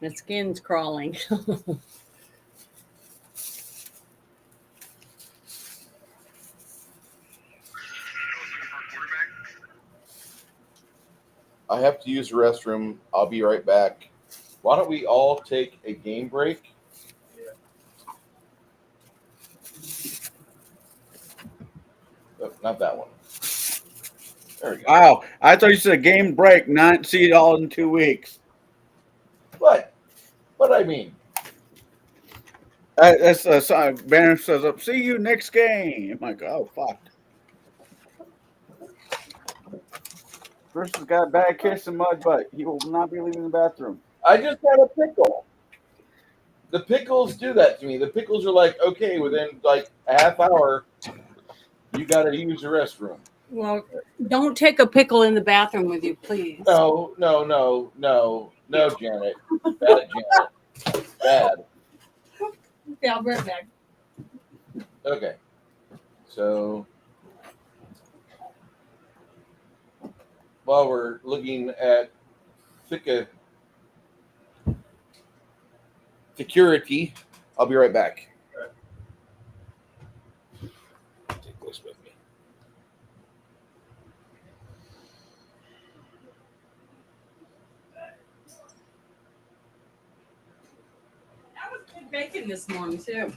My skin's crawling. I have to use the restroom. I'll be right back. Why don't we all take a game break? Oh, not that one. There we go. Wow, I thought you said game break, not see it all in 2 weeks. What? What I mean? That's Banner says up. See you next game. I'm like, oh fuck. Bruce has got a bad kiss and mud, but he will not be leaving the bathroom. I just had a pickle. The pickles do that to me. The pickles are like, okay, within like a half hour, you got to use the restroom. Well, don't take a pickle in the bathroom with you, please. No, Janet. Bad, Janet. Bad. Okay, I'll be right back. Okay. So, while we're looking at security, I'll be right back. Take this with me. That was good bacon this morning, too.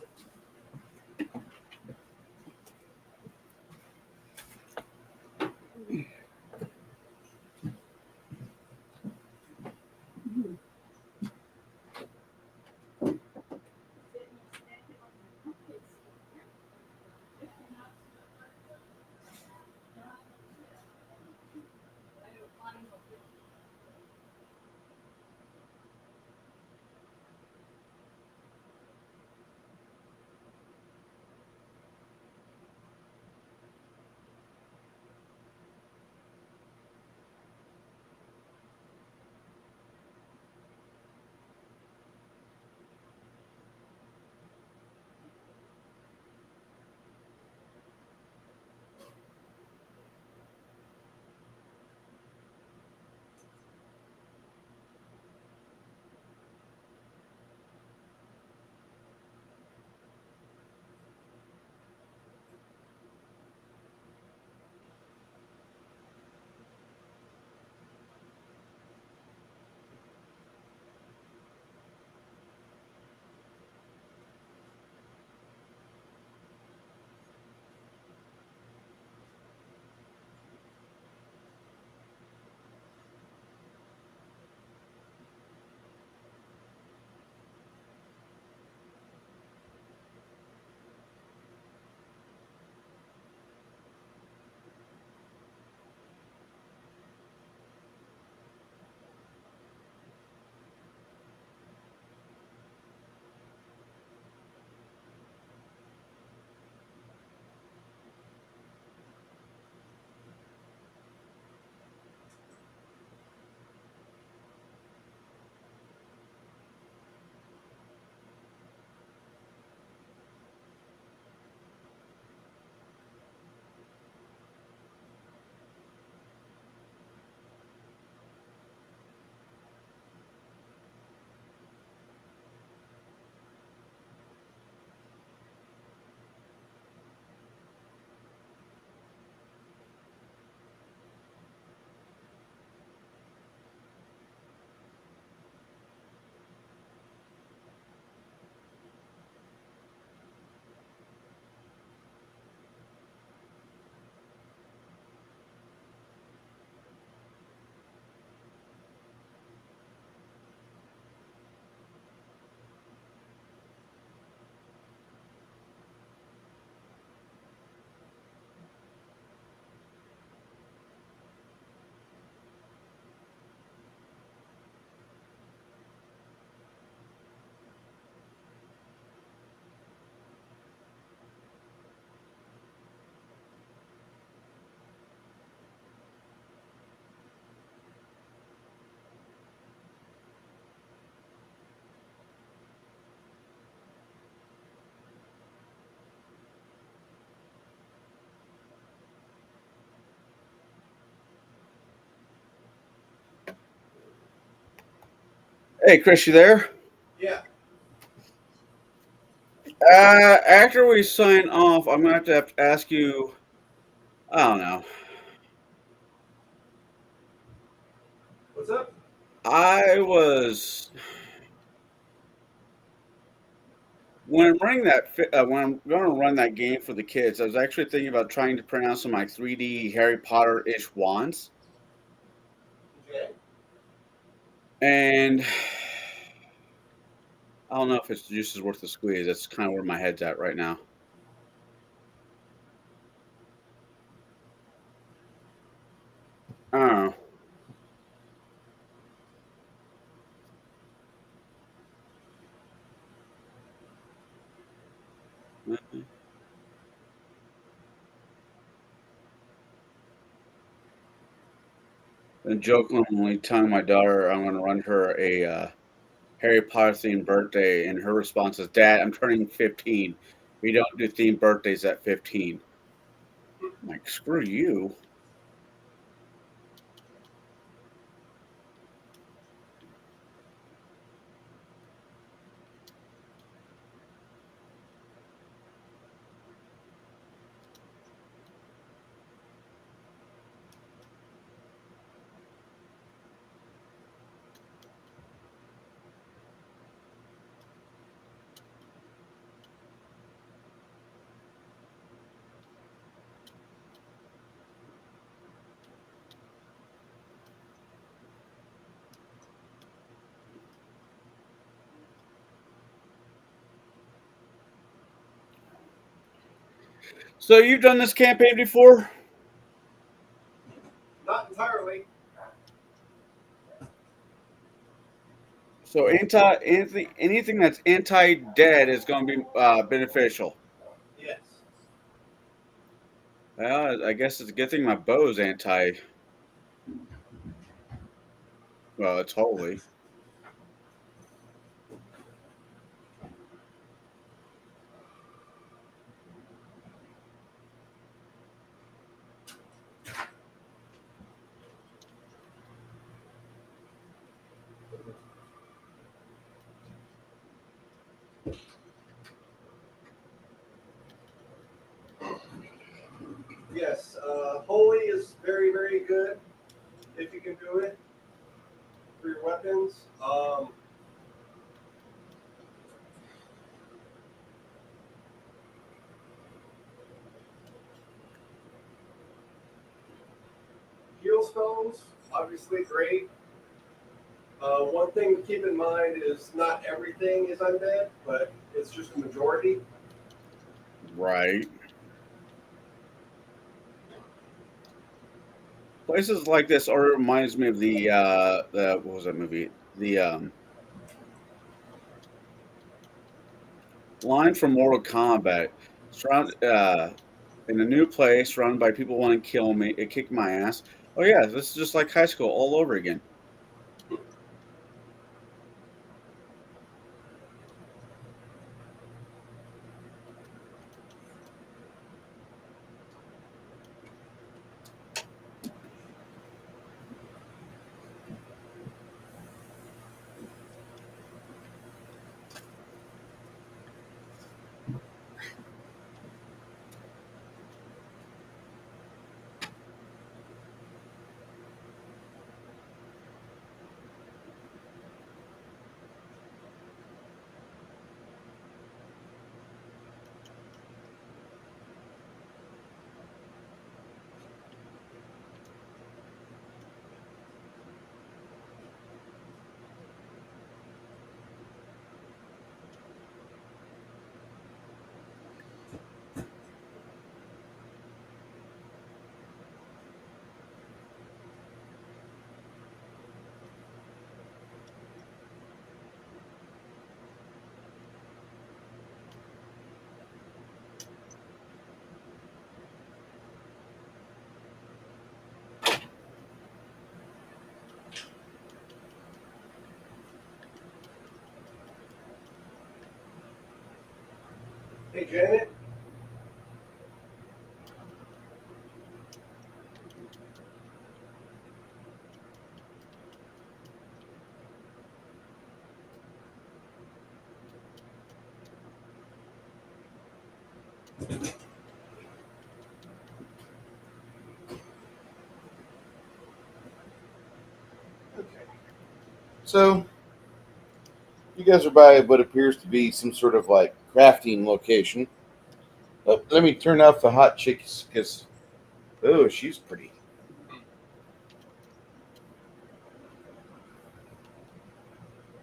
Hey, Chris, you there? Yeah. After we sign off, I'm gonna have to ask you. I don't know. What's up? I was when I'm running when I'm going to run that game for the kids. I was actually thinking about trying to print out some like 3D Harry Potter-ish wands, Okay. and I don't know if it's juice is worth the squeeze. That's kind of where my head's at right now. I don't know. And jokingly telling my daughter I'm going to run her a Harry Potter themed birthday, and her response is, "Dad, I'm turning 15. We don't do themed birthdays at 15." I'm like, screw you. So you've done this campaign before? Not entirely. So anything that's anti-dead is going to be beneficial. Yes. Well, I guess it's a good thing my bow is anti. Well, it's holy. Yes. Holy is very, very good if you can do it for your weapons. Heal stones, obviously great. One thing to keep in mind is not everything is undead, but it's just a majority. Right. Places like this are reminds me of the what was that movie? The line from Mortal Kombat. In a new place, surrounded by people wanting to kill me, it kicked my ass. Oh yeah, this is just like high school all over again. Hey, Janet. So, you guys are by what appears to be some sort of like crafting location. Oh, let me turn off the hot chicks because, oh, she's pretty. I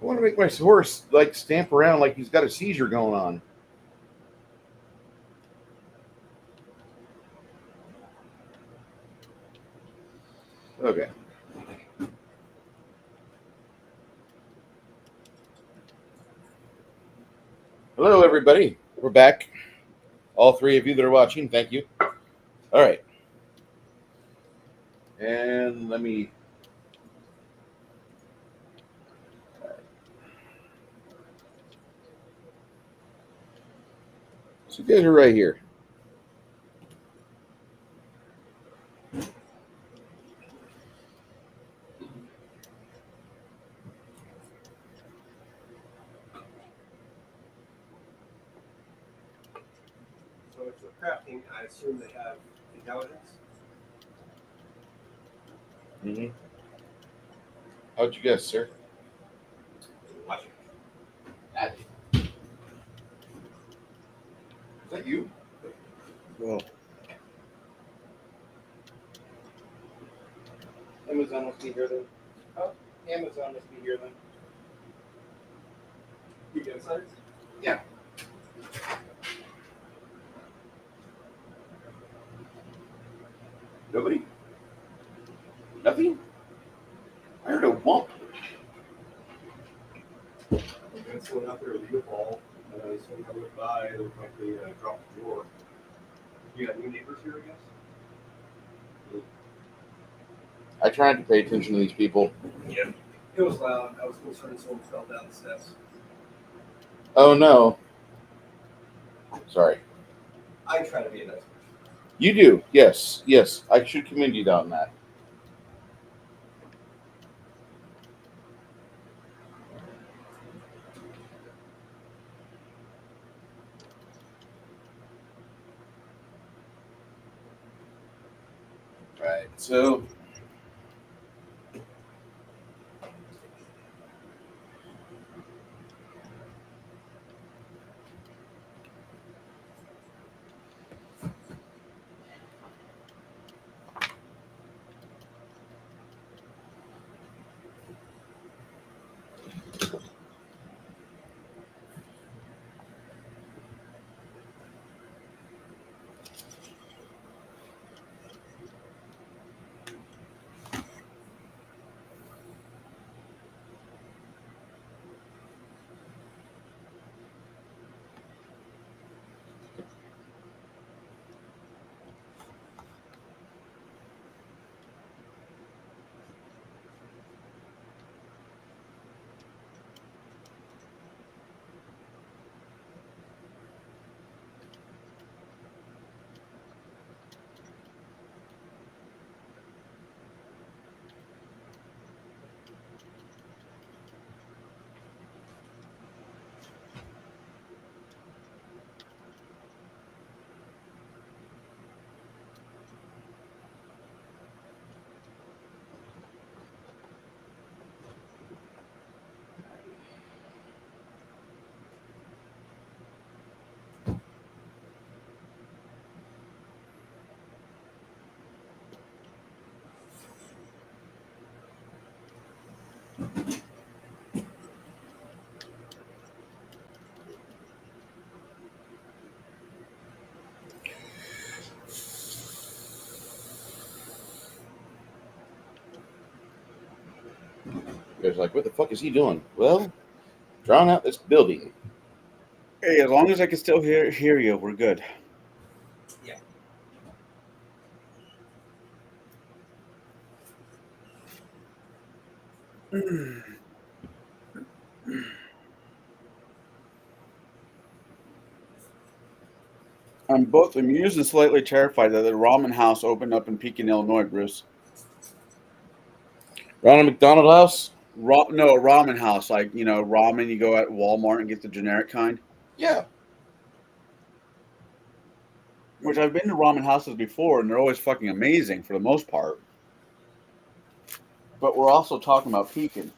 want to make my horse like stamp around like he's got a seizure going on. Okay. Hello, everybody. We're back. All three of you that are watching, thank you. All right. And let me. So, you guys are right here. So if they're crafting, I assume they have intelligence. Mm-hmm. How'd you guess, sir? Watch it. Is that you? Well, Amazon must be here then. Oh, Amazon must be here then. You get insights? Yeah. Nobody? Nothing? I heard a whomp. And someone out there with a ball. Someone I went by, it looked like they dropped the drawer. You got new neighbors here, I guess? I tried to pay attention to these people. Yeah. It was loud. I was concerned someone fell down the steps. Oh no. Sorry. I try to be a nice person. You do. Yes. Yes. I should commend you on that. Right. So you guys are like, what the fuck is he doing? Well, drawing out this building. hey, as long as I can still hear you, we're good. Yeah. I'm both amused and slightly terrified that the ramen house opened up in Pekin, Illinois, Bruce. Ronald McDonald House? No, a ramen house. Like, you know, ramen you go at Walmart and get the generic kind. Yeah. Which I've been to ramen houses before, and they're always fucking amazing for the most part. But we're also talking about Pekin.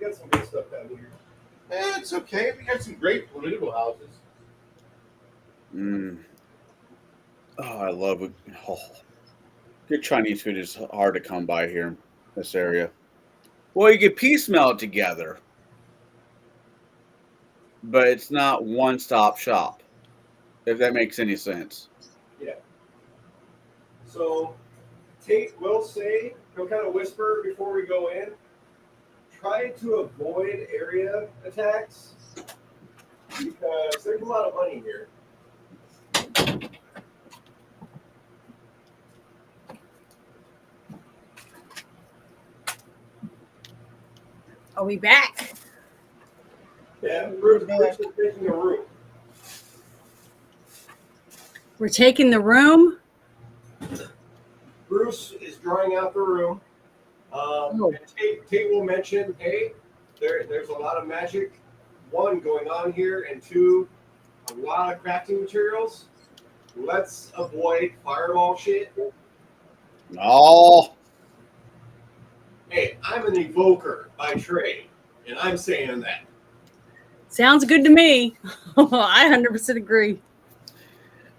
got some good stuff down here. It's okay. We got some great political houses. Mm. Oh, I love it. Oh. Good Chinese food is hard to come by here in this area. Well, you can piecemeal it together, but it's not one-stop shop, if that makes any sense. Yeah. So Tate will say, he'll kind of whisper before we go in, try to avoid area attacks because there's a lot of money here. Are we back? Yeah, Bruce is taking a room. We're taking the room. Bruce is drawing out the room. And Tate will mention, hey, there's a lot of magic, one, going on here, and two, a lot of crafting materials. Let's avoid fireball shit. Oh, Hey, I'm an evoker by trade, and I'm saying that. Sounds good to me. I 100% agree.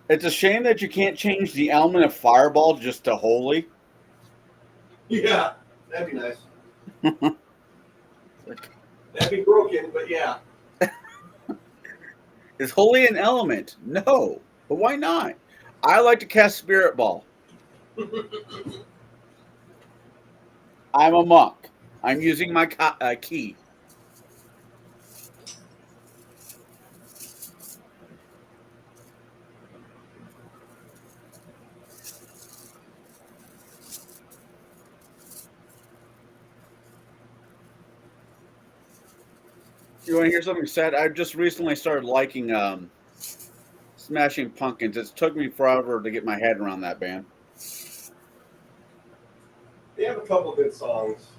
it's a shame that you can't change the element of fireball just to holy. Yeah, that'd be nice. That'd be broken, but yeah. Is holy an element? No, but why not? I like to cast spirit ball. I'm a monk. I'm using my key. You want to hear something sad? I've just recently started liking Smashing Pumpkins. It took me forever to get my head around that band. They have a couple good songs.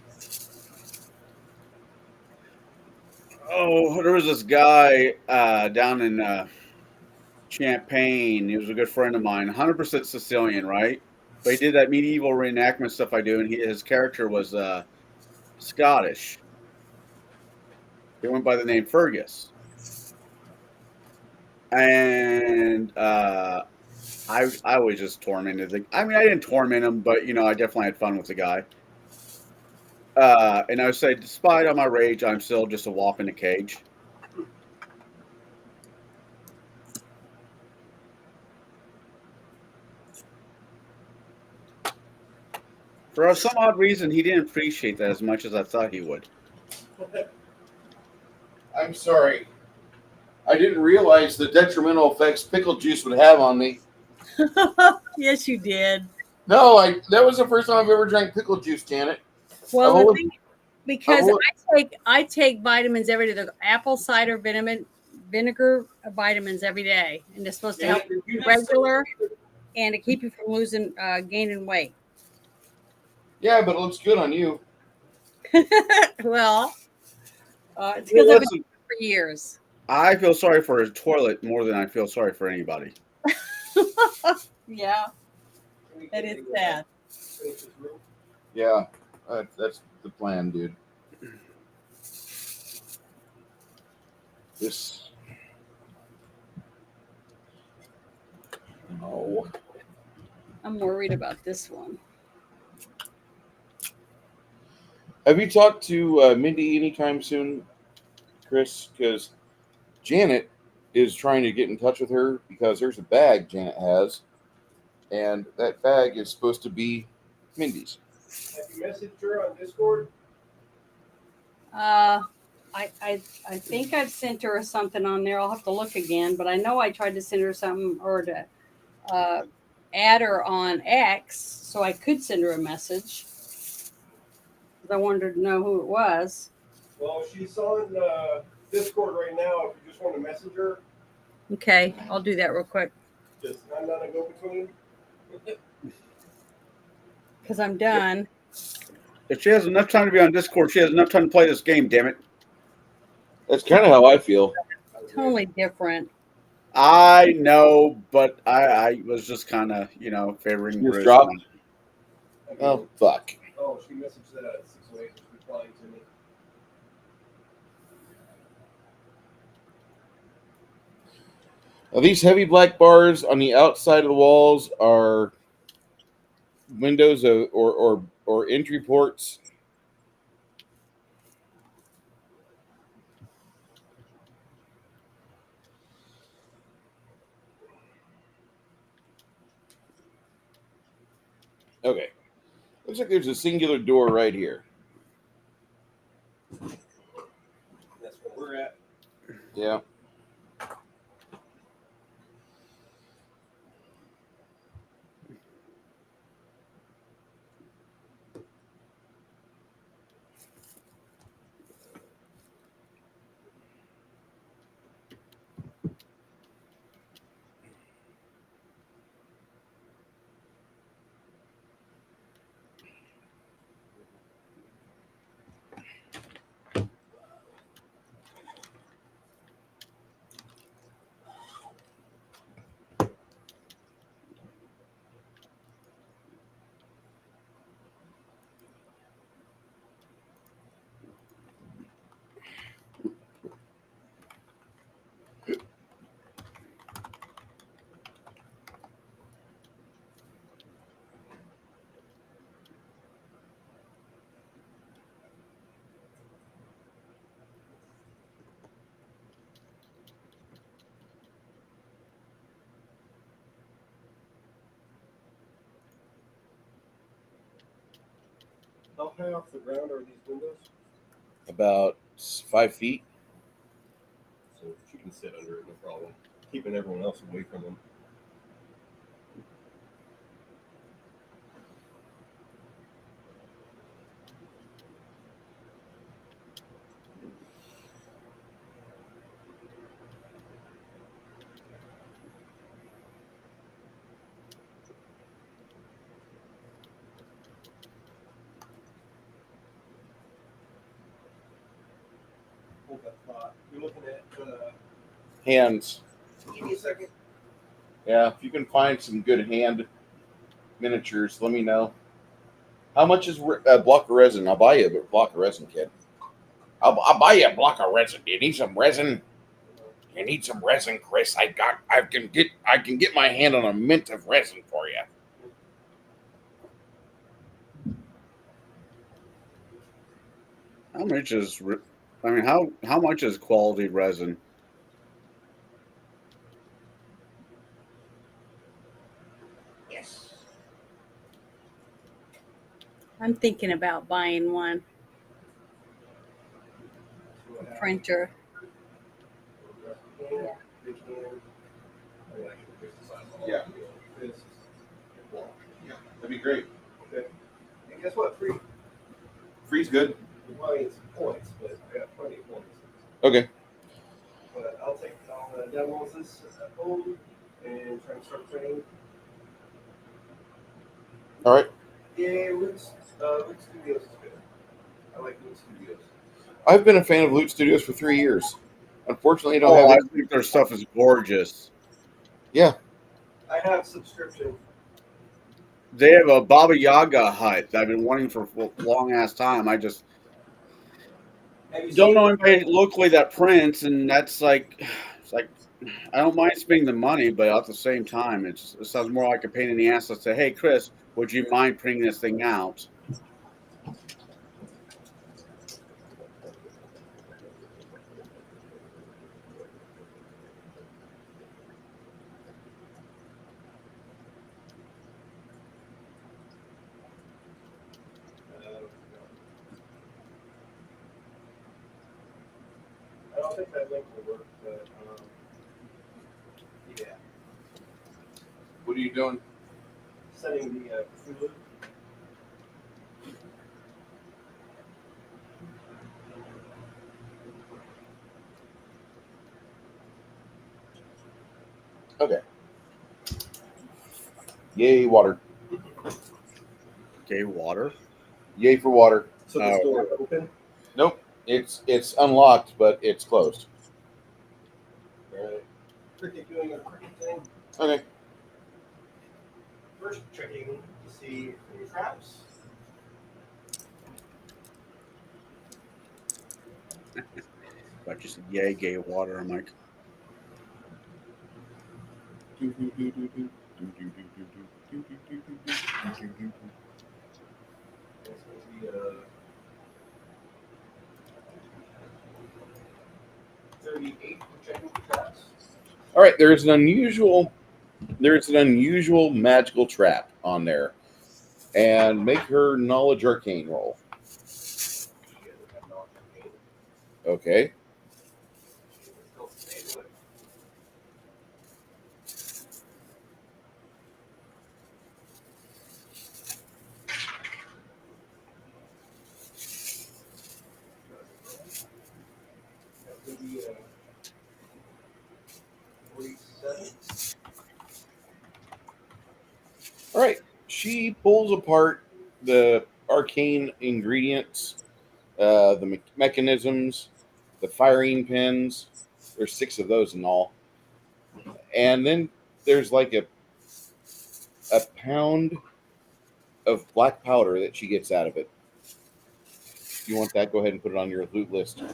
Oh, there was this guy down in Champaign. He was a good friend of mine, 100% Sicilian, right? But he did that medieval reenactment stuff I do, and his character was Scottish. He went by the name Fergus. And I was just tormented. I mean, I didn't torment him, but, I definitely had fun with the guy. And I would say, despite all my rage, I'm still just a whop in a cage. For some odd reason, he didn't appreciate that as much as I thought he would. I'm sorry. I didn't realize the detrimental effects pickle juice would have on me. Yes, you did. No, that was the first time I've ever drank pickle juice, Janet. Well, the thing, because I take vitamins every day. The apple cider vinegar vitamins every day, and they're supposed to help you regular and to keep you from gaining weight. Yeah, but it looks good on you. Well, it's because I've been doing it for years. I feel sorry for his toilet more than I feel sorry for anybody. Yeah, that is sad. Yeah, that's the plan, dude. This. Oh. I'm worried about this one. Have you talked to Mindy anytime soon, Chris? Because Janet is trying to get in touch with her because there's a bag Janet has, and that bag is supposed to be Mindy's. Have you messaged her on Discord? I think I've sent her something on there. I'll have to look again, but I know I tried to send her something or to add her on X so I could send her a message because I wanted to know who it was. Well, she's on Discord right now. If you just want to message her. Okay, I'll do that real quick. Just I'm not a go-between. Because I'm done. If she has enough time to be on Discord, she has enough time to play this game, damn it. That's kind of how I feel. Totally different. I know, but I was just kind of, favoring Just Bruce. dropped. Oh, fuck. Oh, she messaged that 608 replying to me. Now, these heavy black bars on the outside of the walls are windows or entry ports. Okay. Looks like there's a singular door right here. That's where we're at. Yeah. How high off the ground are these windows? About 5 feet. So she can sit under it, no problem. Keeping everyone else away from them. Hold that thought. You're looking at. Hands. Give me a second. Yeah, if you can find some good hand miniatures, let me know. How much is a block of resin? I'll buy you a block of resin, kid. I'll buy you a block of resin. Do you need some resin? You need some resin, Chris? I can get my hand on a mint of resin for you. How much is? I mean, how much is quality resin? Yes. I'm thinking about buying one. A printer. Yeah. That'd be great. Okay. And guess what? Free. Free's good. Well, it's points, but I got plenty of points. Okay. But I'll demo this at home and try to start training. All right. Yeah, Loot Studios is good. I like Loot Studios. I've been a fan of Loot Studios for 3 years. Unfortunately, I don't Oh, have I it. think their stuff is gorgeous. Yeah. I have subscription. They have a Baba Yaga hut that I've been wanting for a long ass time. I just Have you don't seen know anybody locally that prints, and that's like, it's like I don't mind spending the money, but at the same time, it sounds more like a pain in the ass to say, "Hey, Chris, would you mind printing this thing out?" I don't think that link will work, but yeah. What are you doing? Sending the Cthulhu. Okay. Yay, water. Okay, water. Yay for water. So this door open. Nope. It's unlocked, but it's closed. Right. Cricket doing a cricket thing. Okay. First checking to see any traps. But just yay, gay water. I'm like, That's going to be 38 projecting traps. All right, there's an unusual magical trap on there, and make her knowledge arcane roll. She doesn't have knowledge arcane. Okay. She can still stay with it. That would be 47. All right. She pulls apart the arcane ingredients, the mechanisms, the firing pins. There's 6 of those in all, and then there's like a pound of black powder that she gets out of it. If you want that, go ahead and put it on your loot list. You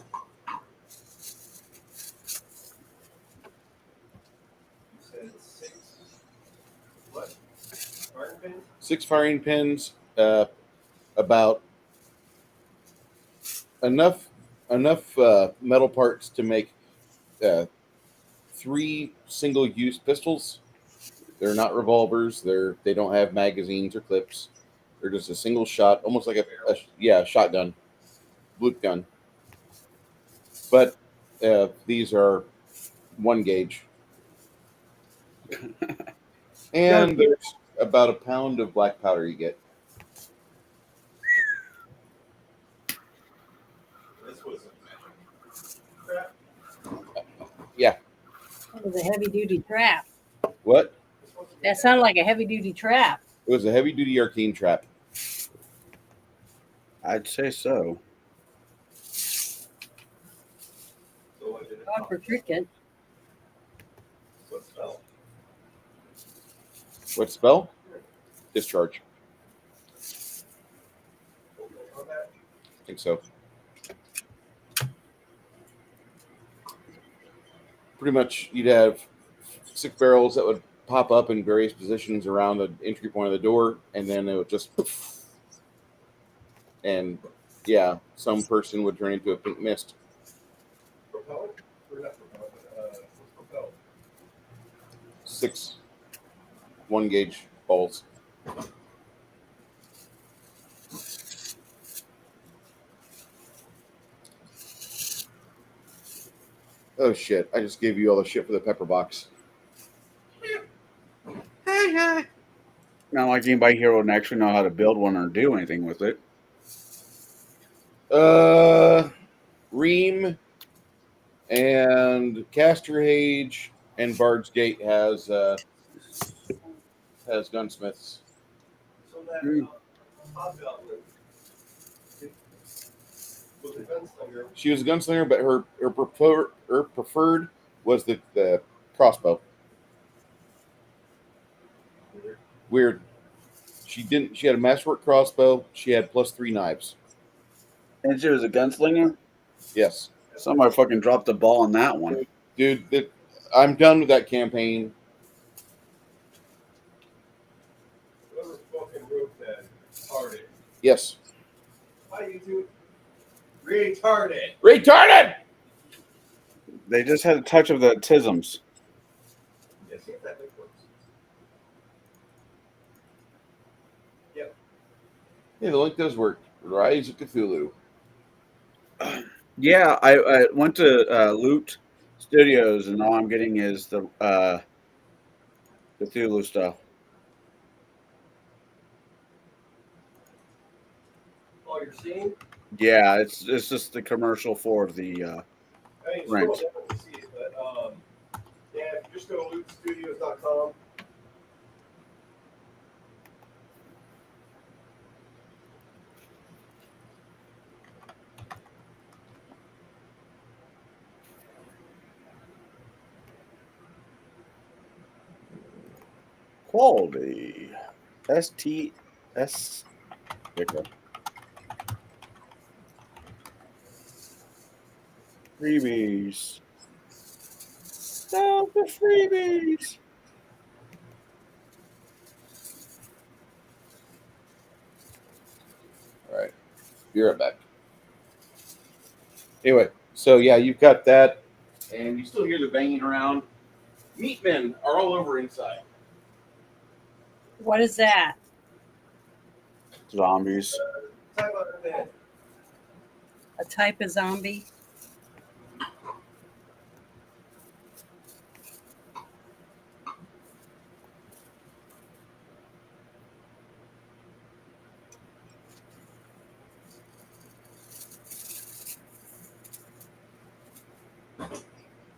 said 6. What? Iron pins? 6 firing pins, about enough metal parts to make 3 single-use pistols. They're not revolvers. They don't have magazines or clips. They're just a single shot, almost like a shotgun, loop gun. But these are 1 gauge. And there's about a pound of black powder you get. This was a crap. Yeah. That was a heavy duty trap. What? That sounded like a heavy duty trap. It was a heavy-duty arcane trap. I'd say so. So what did it God for cricket. What spell? What spell? Discharge. Combat? I think so. Pretty much, you'd have 6 barrels that would pop up in various positions around the entry point of the door, and then it would just poof. And yeah, some person would turn into a pink mist. Propellant? Or not propellant, but what's propellant? 6 1-gauge balls. Oh shit, I just gave you all the shit for the pepper box. Not like anybody here would actually know how to build one or do anything with it. Ream and Casterhage and Bard's Gate has gunsmiths. So that hobgoblin was a gunslinger. She was a gunslinger, but her preferred was the crossbow. Weird. She had a masterwork crossbow. She had +3 knives. And she was a gunslinger? Yes. Somebody fucking dropped the ball on that one. Dude, I'm done with that campaign. Whoever fucking wrote that, retarded. Yes. Hi, YouTube. Retarded. Retarded! They just had a touch of the tisms. Yeah, see if that thing works. Yep. Yeah, the link does work. Rise of Cthulhu. Yeah, I went to Loot Studios, and all I'm getting is the Cthulhu stuff. All you're seeing? Yeah, it's just the commercial for the I mean, Right. still definitely see it, but yeah, if you just go to lootstudios.com. quality. STS. Okay. Freebies. Stop the freebies. Be right back. Anyway, so yeah, you've got that, and you still hear the banging around. Meat men are all over inside. What is that? Zombies. Type of event. A type of zombie?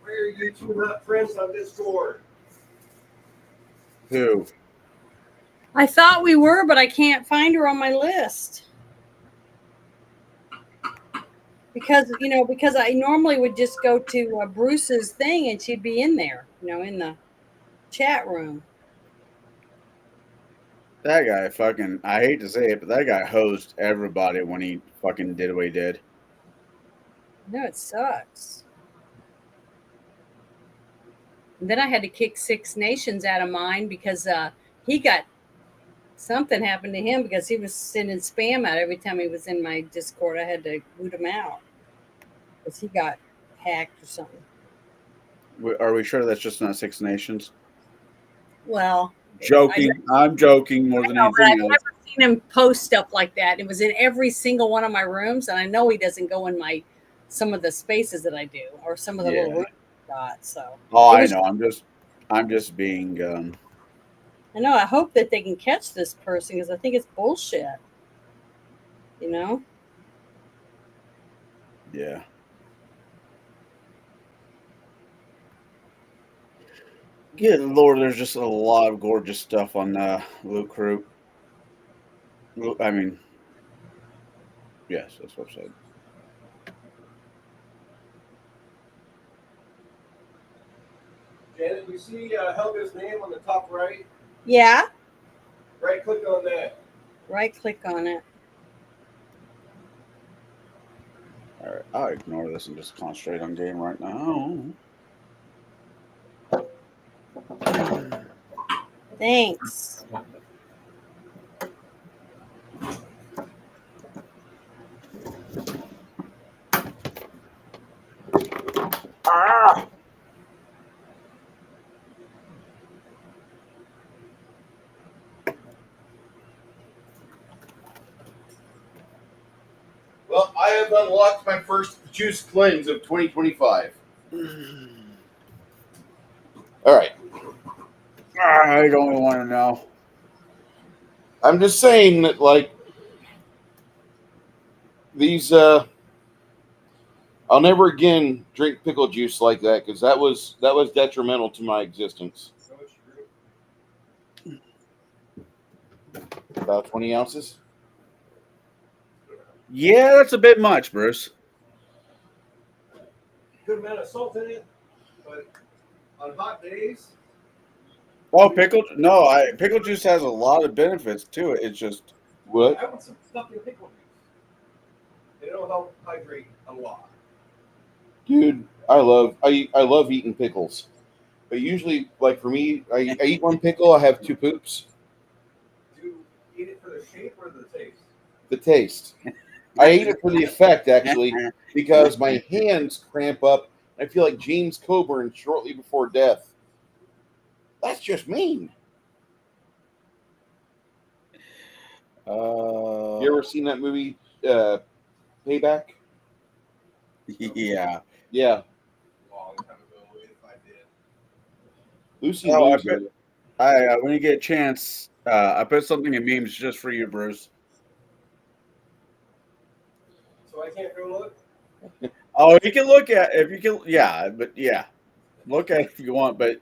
Where are you two not friends on Discord? Who? I thought we were, but I can't find her on my list. Because I normally would just go to Bruce's thing and she'd be in there, in the chat room. That guy fucking, I hate to say it, but that guy hosed everybody when he fucking did what he did. No, it sucks. And then I had to kick Six Nations out of mine because he got something happened to him because he was sending spam out every time he was in my Discord. I had to boot him out because he got hacked or something. Are we sure that's just not Six Nations? Well, Joking. I'm joking more than anything I've else. never seen him post stuff like that. It was in every single one of my rooms, and I know he doesn't go in some of the spaces that I do or some of the little rooms I got. So I know. I'm just being. I know. I hope that they can catch this person because I think it's bullshit. Yeah. Good Lord, there's just a lot of gorgeous stuff on Loot Crew. I mean, yes, that's what I said. Janet, you see Helga's name on the top right? Yeah. Right click on that. Right click on it. All right, I'll ignore this and just concentrate on game right now. Thanks. Ah! Well, I have unlocked my first juice cleanse of 2025. All right. I don't want to know. I'm just saying that, like, these, I'll never again drink pickle juice like that because that was detrimental to my existence. So much fruit. About 20 ounces. Yeah, that's a bit much, Bruce. Good amount of salt in it, but on hot days, Oh, pickle juice has a lot of benefits to it. It's just What? I want some fucking pickle juice. It'll help hydrate a lot. Dude, I love eating pickles. But usually, like for me, I eat one pickle, I have two poops. Do you eat it for the shape or the taste? The taste. I eat it for the effect, actually, because my hands cramp up. I feel like James Coburn shortly before death. That's just mean. You ever seen that movie, Payback? yeah. Yeah. Long time ago, if I did. Lucy Oh, Liu's in it. when you get a chance, I put something in memes just for you, Bruce. So I can't go look? Oh, you can look at if you can, yeah, but yeah, look at it if you want, but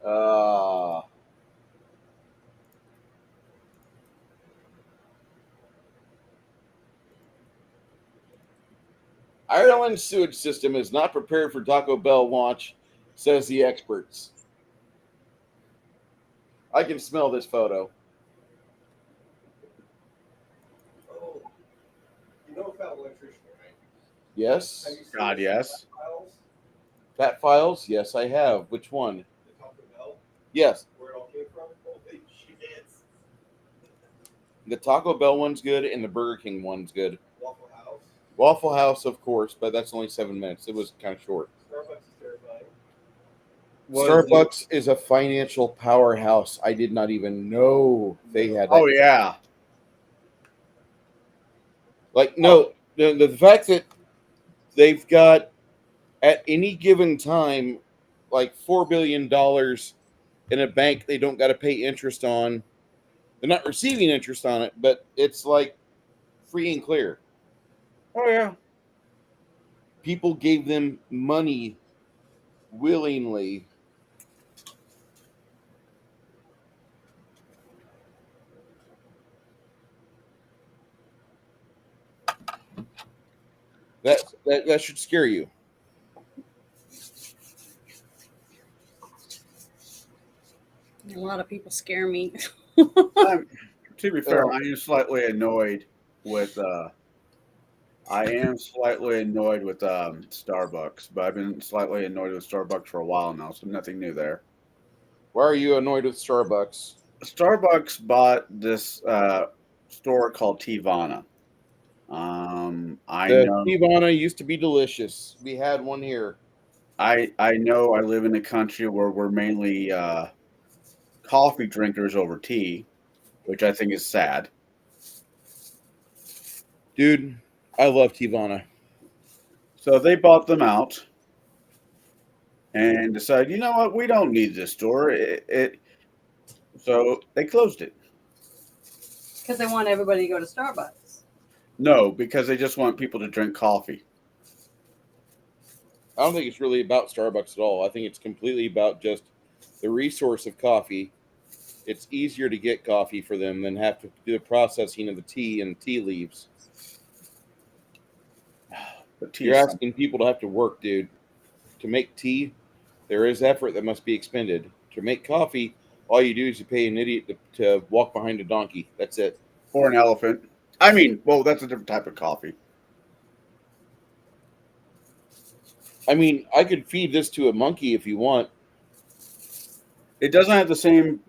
uh, Ireland's sewage system is not prepared for Taco Bell launch, says the experts. I can smell this photo. Oh. electrician, right? Yes. Have you seen God, the yes. files? Fat Files? Yes, I have. Which one? The Taco Bell, Yes. where it all came from? Holy shit. The Taco Bell one's good and the Burger King one's good. Waffle House. Waffle House, of course, but that's only 7 minutes. It was kind of short. Starbucks is terrifying. Starbucks is a financial powerhouse. I did not even know they had that. Oh yeah. Like, no, the fact that they've got at any given time like $4 billion in a bank they don't got to pay interest on. They're not receiving interest on it, but it's like free and clear. Oh yeah. People gave them money willingly. That should scare you. A lot of people scare me. To be fair, Oh. I am slightly annoyed with Starbucks, but I've been slightly annoyed with Starbucks for a while now, so nothing new there. Why are you annoyed with Starbucks? Starbucks bought this store called Tivana. I The know Tivana used to be delicious. We had one here. I know I live in a country where we're mainly coffee drinkers over tea, which I think is sad. Dude, I love Tivana. So they bought them out and decided, you know what, we don't need this store. So they closed it. Because they want everybody to go to Starbucks. No, because they just want people to drink coffee. I don't think it's really about Starbucks at all. I think it's completely about just the resource of coffee. It's easier to get coffee for them than have to do the processing of the tea and tea leaves. But tea You're is asking people to have to work, dude. To make tea, there is effort that must be expended. To make coffee, all you do is you pay an idiot to walk behind a donkey. That's it. or an elephant. I mean, well, that's a different type of coffee. I mean, I could feed this to a monkey if you want. It doesn't have the same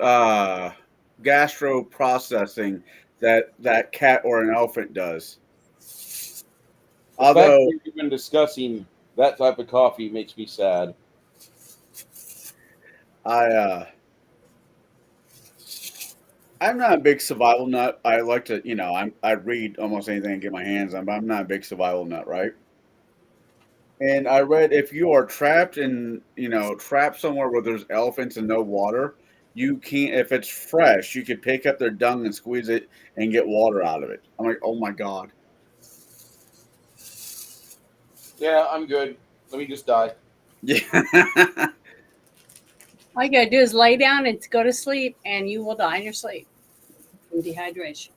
gastro processing that cat or an elephant does. The fact Although that you've been discussing that type of coffee makes me sad. I'm not a big survival nut. I like to, I read almost anything I get my hands on, but I'm not a big survival nut, right? And I read if you are trapped trapped somewhere where there's elephants and no water, you can't. If it's fresh, you could pick up their dung and squeeze it and get water out of it. I'm like, oh my god. Yeah, I'm good. Let me just die. Yeah. All you gotta do is lay down and go to sleep, and you will die in your sleep from dehydration.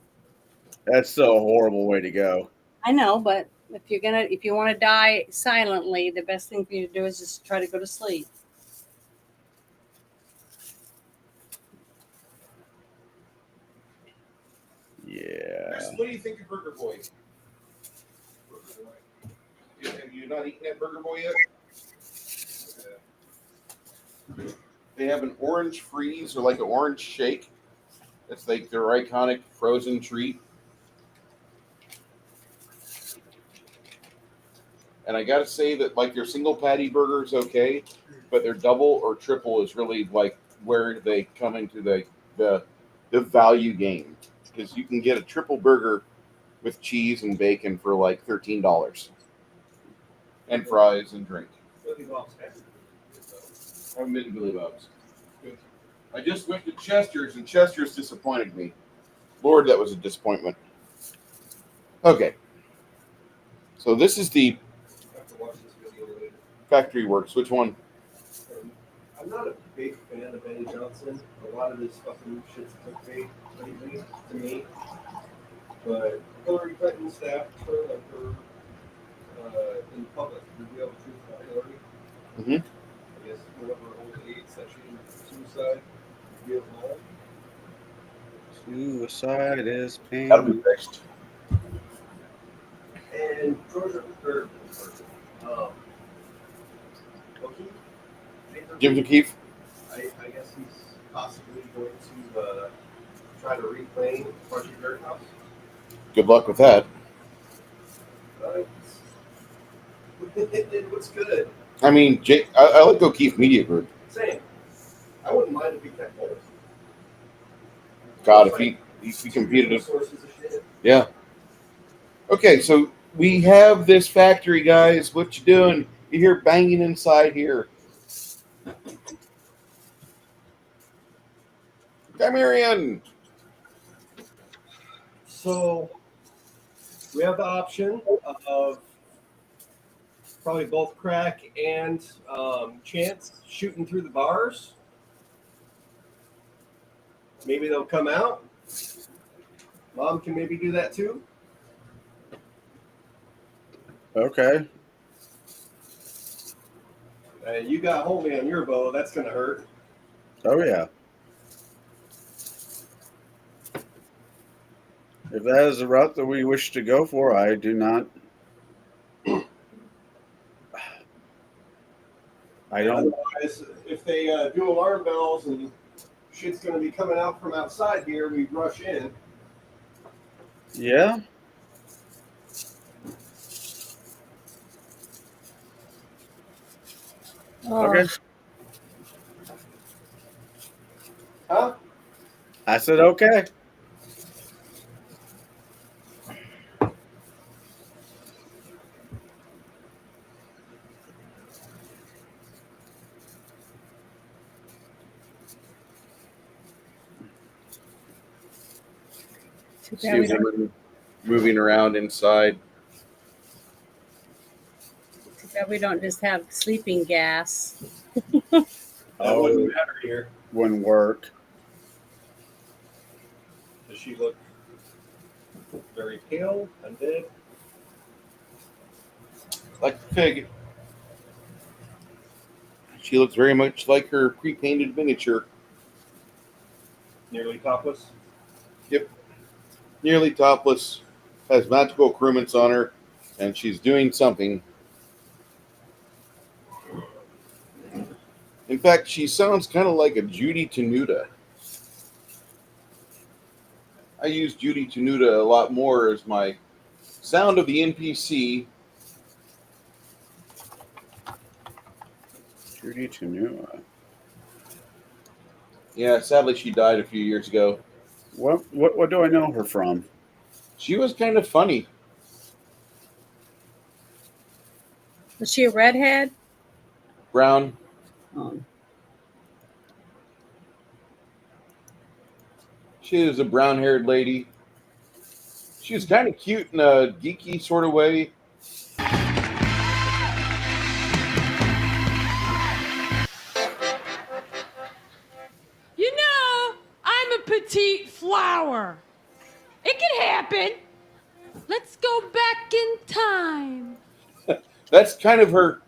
That's a horrible way to go. I know, but if you want to die silently, the best thing for you to do is just try to go to sleep. Yeah. Chris, what do you think of Burger Boy? Have you not eaten that Burger Boy yet? They have an orange freeze or like an orange shake. That's like their iconic frozen treat. And I got to say that like their single patty burger is okay, but their double or triple is really like where they come into the value game, because you can get a triple burger with cheese and bacon for like $13 and fries and drink. I haven't been to Billy Bob's. I just went to Chester's and Chester's disappointed me. Lord, that was a disappointment. Okay. So this is the Factory Works. Which one? I'm not a big fan of Benny Johnson. A lot of this fucking shit's clickbait lately to me. But Hillary Clinton staff her like her in public revealed the truth about Hillary. Mm-hmm. I guess whatever old age that she suicide revealed all. Suicide is pain. That'll be fixed. And Georgia, O'Keefe, Jim O'Keefe. I guess he's possibly going to try to reclaim Marcy Dirt House. Good luck with that. It looks good. I mean, I like O'Keefe Media Group. Same. I wouldn't mind if he kept both. God, if he competed, yeah. Okay, so we have this factory, guys. What you doing? You hear banging inside here. Come here in. So we have the option of probably both Crack and Chance shooting through the bars. Maybe they'll come out. Mom can maybe do that too. Okay. You got Homie on your bow. That's going to hurt. Oh, yeah. If that is the route that we wish to go for, I do not. I don't. Otherwise, if they do alarm bells and shit's going to be coming out from outside here, we rush in. Yeah. Oh, Okay. Huh? I said okay. too See bad we a don't, woman moving around inside. too bad we don't just have sleeping gas. That Oh, wouldn't matter here. wouldn't work. Does she look very pale and dead? Like a pig. She looks very much like her pre-painted miniature. Nearly topless? Yep. Nearly topless. Has magical accoutrements on her. And she's doing something. In fact, she sounds kind of like a Judy Tenuta. I use Judy Tenuta a lot more as my sound of the NPC. Judy Tenuta. Yeah, sadly she died a few years ago. What do I know her from? She was kind of funny. Was she a redhead? Brown. Oh. She is a brown-haired lady. She was kind of cute in a geeky sort of way. You know, I'm a petite flower. It can happen. Let's go back in time. That's kind of her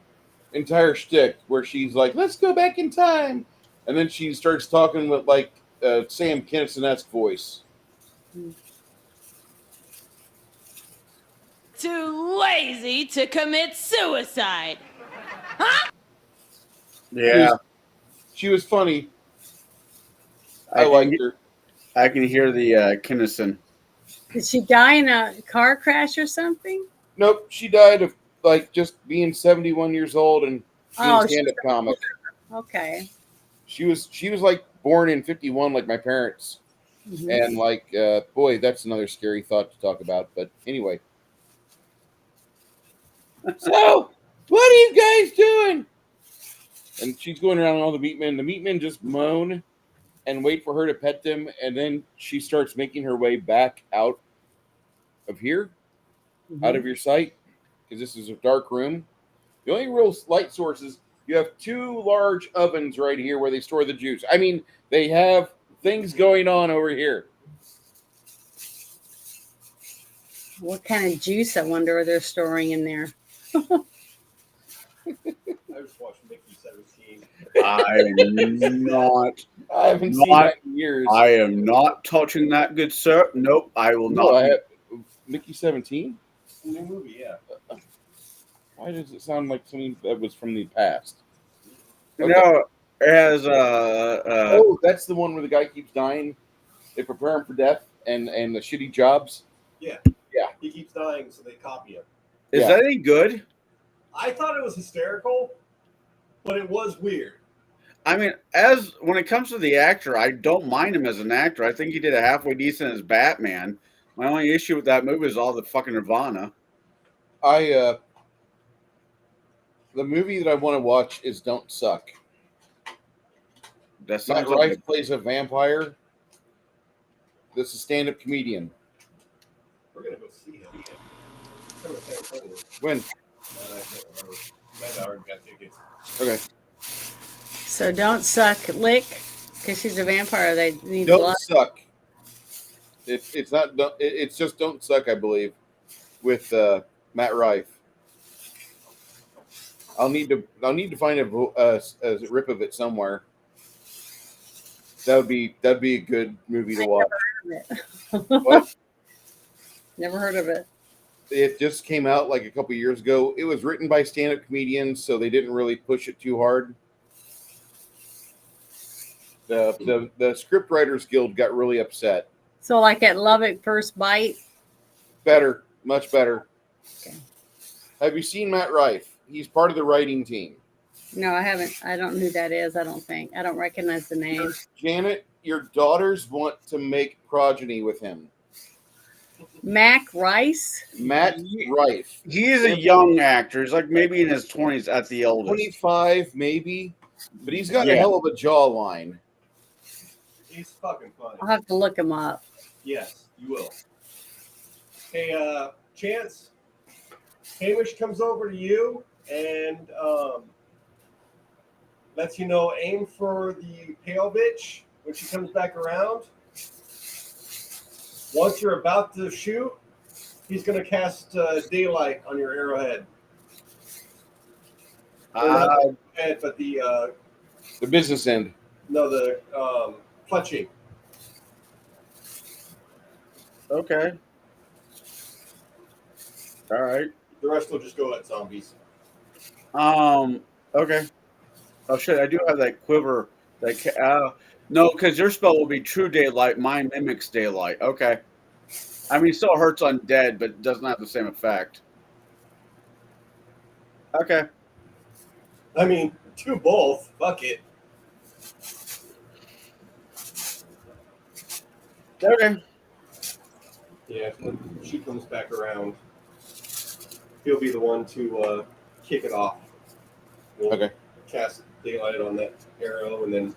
entire shtick, where she's like, "Let's go back in time," and then she starts talking with like Sam Kinison-esque voice. Too lazy to commit suicide. Yeah, She was funny. I liked her. I can hear the Kinnison. Did she die in a car crash or something? Nope, she died of like just being 71 years old and being Oh, a stand-up comic. Okay. She was like born in 51, like my parents, Mhm. and like boy, that's another scary thought to talk about. But anyway, so what are you guys doing? And she's going around all the meatmen. The meatmen just moan and wait for her to pet them, and then she starts making her way back out of here, out of your sight, because this is a dark room. The only real light sources, you have two large ovens right here where they store the juice. I mean, they have things going on over here. What kind of juice, I wonder, they're storing in there? I just watched Mickey 17. I am not. I haven't seen that in years. I am not touching that, good sir. Nope, I will No, not. I have Mickey 17. a new movie, yeah. Why does it sound like something that was from the past? You know, it has Oh, that's the one where the guy keeps dying. They prepare him for death and the shitty jobs. He keeps dying, so they copy him. is yeah. that any good? I thought it was hysterical, but it was weird. I mean, when it comes to the actor, I don't mind him as an actor. I think he did a halfway decent as Batman. My only issue with that movie is all the fucking Nirvana. The movie that I want to watch is Don't Suck. That Matt sounds like Rife plays a vampire. This is a stand-up comedian. We're gonna go see him. Come to San Antonio. When? I can't remember. Matt already got tickets. Okay. So don't suck lick because she's a vampire. They need Don't blood. Suck. It's not. It's just Don't Suck, I believe, with Matt Rife. I'll need to find a rip of it somewhere. That'd be a good movie to watch. What? Never heard of it. It just came out like a couple years ago. It was written by stand-up comedians, so they didn't really push it too hard. The Scriptwriters Guild got really upset. So like at Love at First Bite. Better, much better. Okay. Have you seen Matt Rife? He's part of the writing team. No, I haven't. I don't know who that is. I don't think. I don't recognize the name. Janet, your daughters want to make progeny with him. Mac Rice. Matt Rife. he is a young actor. He's like maybe in his 20s at the oldest. 25, maybe. But he's got a Yeah. hell of a jawline. He's fucking funny. I'll have to look him up. Yes, you will. Hey, Chance. Hamish comes over to you and lets you know aim for the pale bitch when she comes back around. Once you're about to shoot, he's going to cast daylight on your arrowhead. Or not the head, but the business end. clutching. Okay. All right. The rest will just go at zombies. Okay. Oh shit! I do have that quiver. No, because your spell will be true daylight. Mine mimics daylight. Okay. I mean, it still hurts undead, but doesn't have the same effect. Okay. I mean, do both. Fuck it. Okay. Yeah, when she comes back around, he'll be the one to kick it off. We'll Okay. cast daylight on that arrow, and then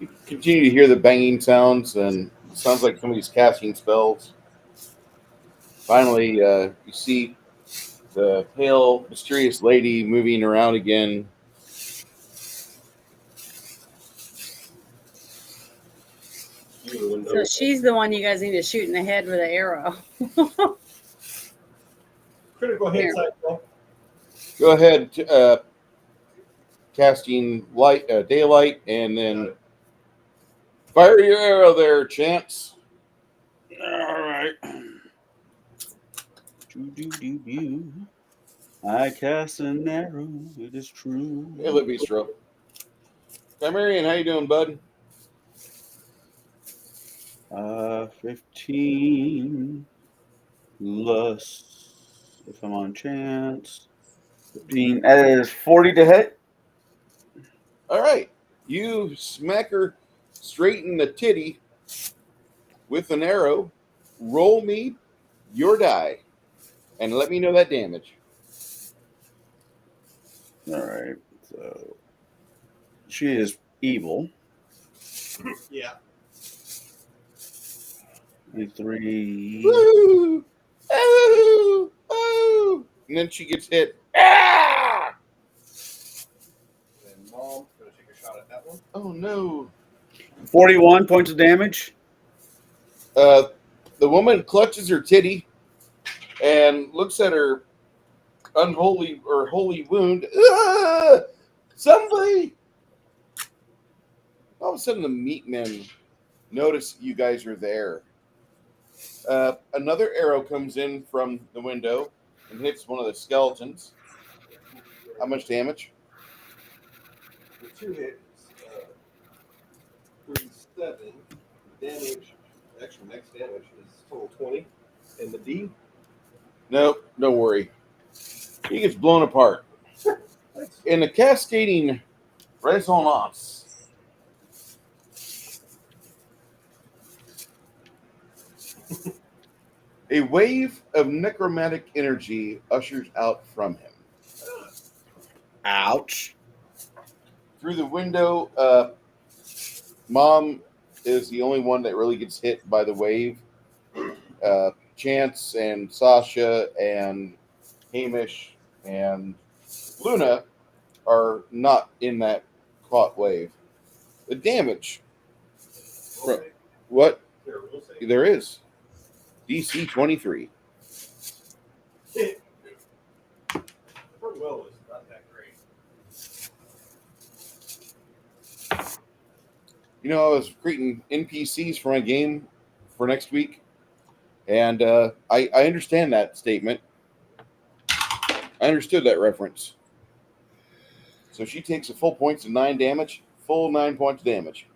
You continue to hear the banging sounds, and it sounds like somebody's casting spells. Finally, you see the pale, mysterious lady moving around again. you the window. So she's the one you guys need to shoot in the head with an arrow. Critical hit cycle. Go ahead, casting daylight, and then fire your arrow there, Chance. All right. I cast an arrow. It is true. Hey, look, Bistro. Marion, how you doing, bud? 15 plus, if I'm on chance. 15. That is 40 to hit. All right. You smack her straight in the titty with an arrow. Roll me your die and let me know that damage. All right. So she is evil. Yeah. 23. Woo! Oh! Oh! And then she gets hit. Ah! And Mom's gonna take a shot at that one. Oh no. 41 points of damage. The woman clutches her titty and looks at her unholy or holy wound. Ah! Somebody! All of a sudden, the meat men notice you guys are there. Another arrow comes in from the window and hits one of the skeletons. How much damage? The 2 hits, 37. Damage, actual max damage is total 20. And the D? Nope, don't worry. He gets blown apart. In the cascading resonance, a wave of necromantic energy ushers out from him. Ouch. Through the window, Mom is the only one that really gets hit by the wave. Chance and Sasha and Hamish and Luna are not in that caught wave. The damage. What? There is. DC 23. Her will is not that great. You know, I was creating NPCs for my game for next week, and I understand that statement. I understood that reference. So she takes a full points of 9 damage, full 9 points of damage.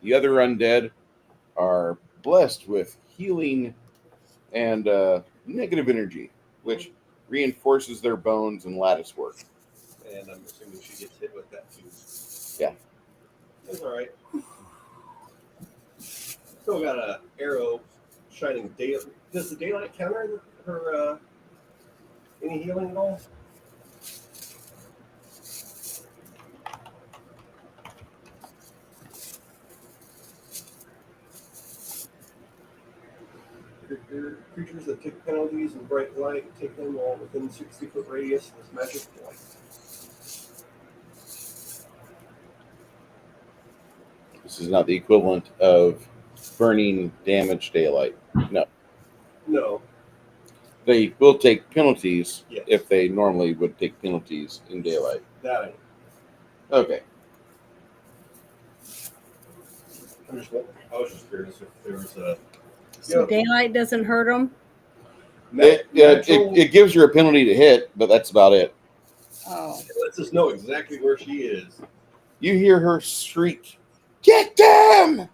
The other undead are blessed with healing and negative energy, which reinforces their bones and lattice work. And I'm assuming she gets hit with that too. Yeah. That's all right. Still got a arrow shining daylight. Does the daylight counter her any healing at all? Creatures that take penalties in bright light take them all within 60-foot radius of this magic point. This is not the equivalent of burning damage daylight. No. No. They will take penalties Yes. if they normally would take penalties in daylight. That I know. Okay. I was just curious if there was a. So daylight doesn't hurt them? It gives her a penalty to hit, but that's about it. Oh. It lets us know exactly where she is. You hear her shriek, "Get them!"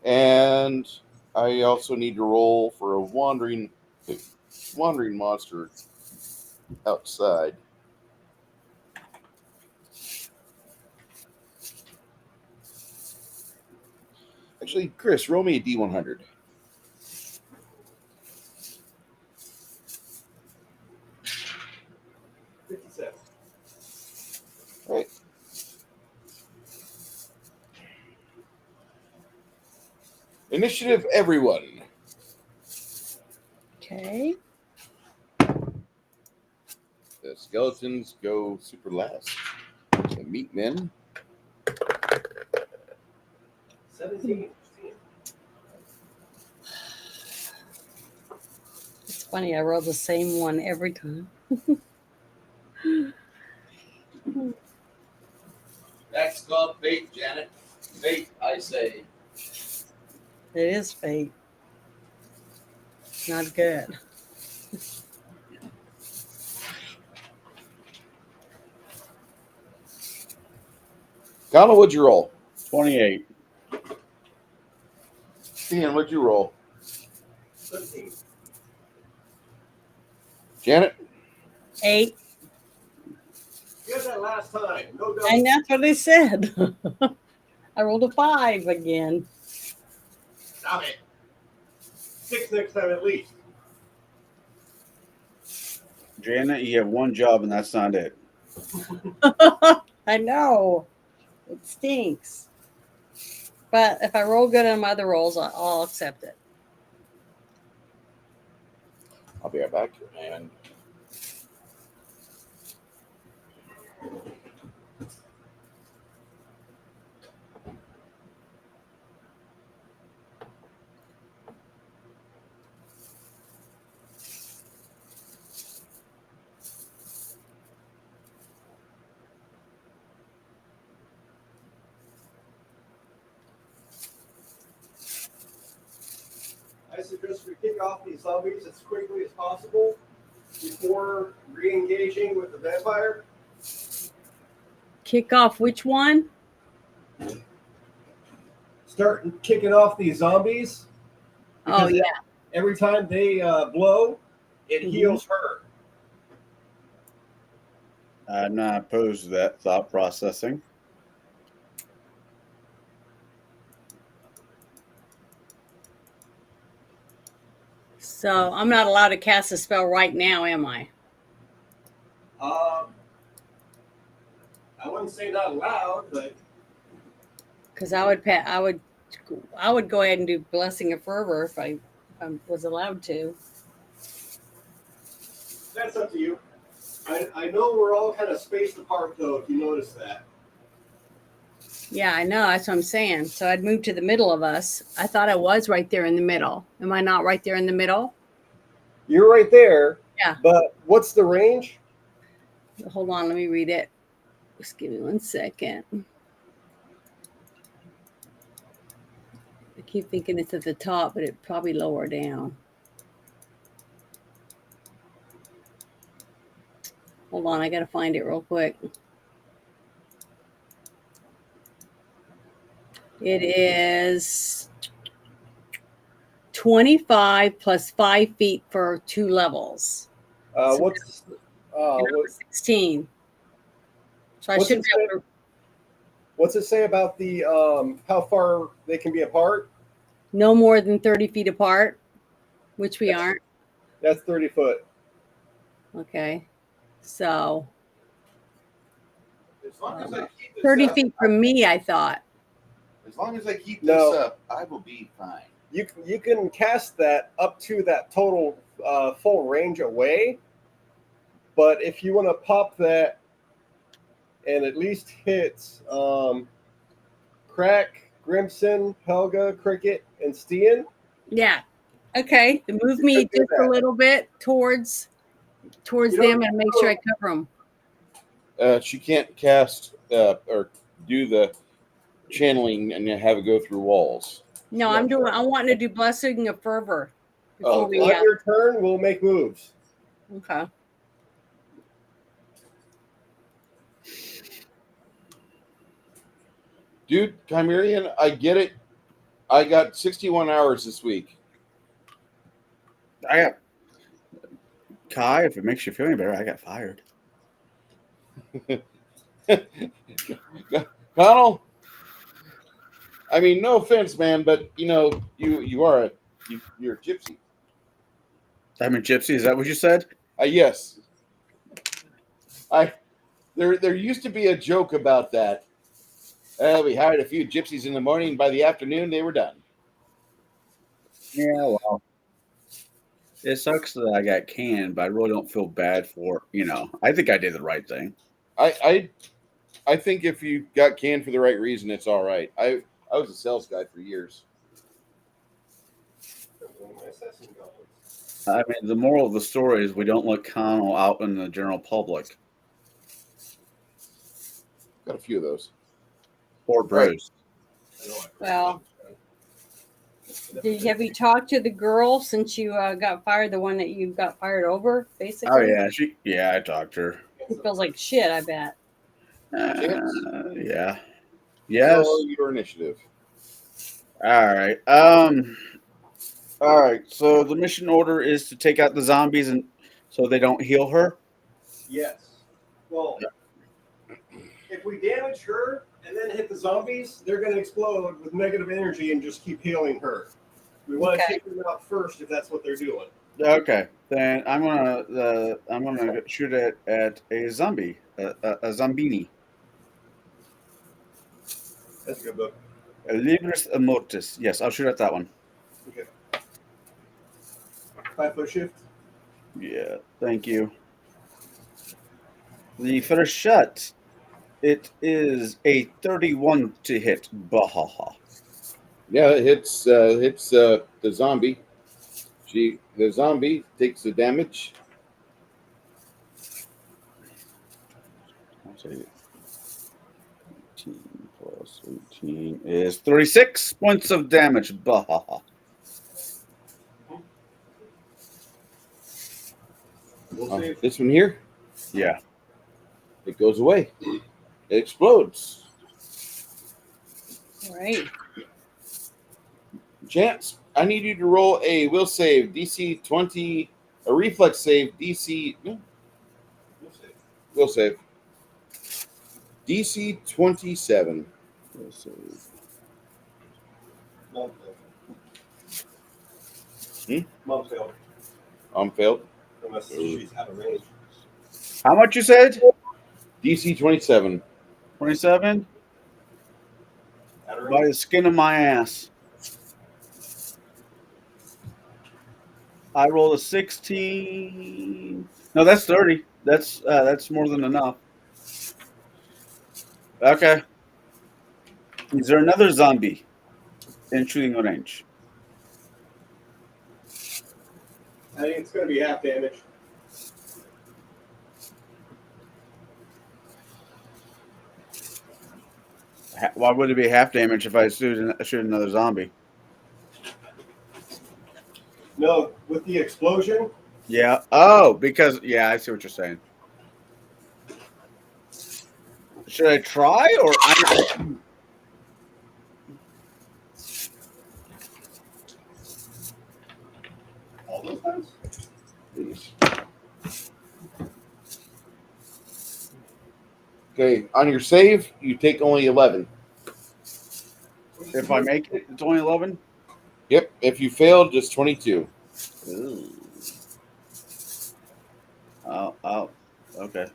And I also need to roll for a wandering monster outside. Actually, Chris, roll me a D100. Right. Initiative, everyone. Okay. The skeletons go super last. The meat men. 17. It's funny, I roll the same one every time. That's called fate, Janet. Fate, I say. It is fate. Not good. Connell, what'd you roll? 28. Ian, what'd you roll? 17. Janet? 8. You got that last time. No doubt. And that's what I said. I rolled a 5 again. Stop it. 6 next time at least. Janet, you have one job, and that's not it. I know. It stinks. But if I roll good on my other rolls, I'll accept it. I'll be right back. And I suggest we kick off these zombies as quickly as possible before re-engaging with the vampire. Kick off which one? Start kicking off these zombies. Oh, because yeah. Every time they blow, it Mhm. heals her. I'm not opposed to that thought processing. So I'm not allowed to cast a spell right now, am I? I wouldn't say not loud, but Because I would go ahead and do Blessing of Fervor if I was allowed to. that's up to you. I know we're all kind of spaced apart, though, if you notice that. Yeah, I know. That's what I'm saying. So I'd move to the middle of us. I thought I was right there in the middle. Am I not right there in the middle? You're right there. Yeah. But what's the range? Hold on. Let me read it. Just give me 1 second. I keep thinking it's at the top, but it probably lower down. Hold on. I got to find it real quick. It is 25 plus 5 feet for 2 levels. So What's and I was 16. So I What's should it be able to. What's it say about the how far they can be apart? No more than 30 feet apart, which we aren't. That's 30 foot. Okay. So As long as I keep this 30 up, feet from me, I thought. as long as I keep No. this up, I will be fine. You can cast that up to that total full range away, but if you want to pop that and at least hit Crack, Grimson, Helga, Cricket, and Stian. Yeah. Okay. Move me do just a that. little bit towards You don't them and make sure I cover them. She can't cast or do the channeling and have it go through walls. No, I'm wanting to do Blessing of Fervor before Okay. we. On your turn, we'll make moves. Okay. Dude, Chimerian, I get it. I got 61 hours this week. I got Kai. If it makes you feel any better, I got fired. Connell, I mean, no offense, man, but you're a gypsy. I'm a gypsy. Is that what you said? Yes. There used to be a joke about that. We hired a few gypsies in the morning. By the afternoon, they were done. Yeah, well, it sucks that I got canned, but I really don't feel bad for I think I did the right thing. I think if you got canned for the right reason, it's all right. I was a sales guy for years. I mean, the moral of the story is we don't let Connell out in the general public. Got a few of those. Or Bruce. Well, have you talked to the girl since you got fired? The one that you got fired over, basically. Oh yeah, I talked to her. It feels like shit. I bet. Yeah. Yes. So your initiative. All right. All right. So the mission order is to take out the zombies, and so they don't heal her. Yes. Well, if we damage her and then hit the zombies, they're going to explode with negative energy and just keep healing her. We want to take them out first if that's what they're doing. Okay. Then I'm gonna shoot it at a zombie, a zombini. That's a good book. Libris Mortis. Yes, I'll shoot at that one. Okay. 5 foot shift. Yeah, thank you. The first shot, it is a 31 to hit. Bahaha. Yeah, it hits the zombie. The zombie takes the damage. I'll take it. 18 plus 18 is 36 points of damage. Bahaha. We'll see. This one here, Yeah. it goes away. It explodes. All right. Chance, I need you to roll a will save DC 20, a reflex save DC. No, We'll see. will save DC 27. Mom failed. Hmm? Mom failed. Failed. Unless she's out of range. How much you said? DC 27. 27? Out of By range. the skin of my ass. I rolled a 16. No, that's 30. That's more than enough. Okay. Is there another zombie in shooting range? I think it's going to be half damage. Why would it be half damage if I shoot another zombie? No, with the explosion. Yeah. Oh, because I see what you're saying. Should I try or All those times? Please. Okay, on your save, you take only 11. if I make it? It's only 11. Yep. If you fail, just 22. Ooh. Oh. Okay.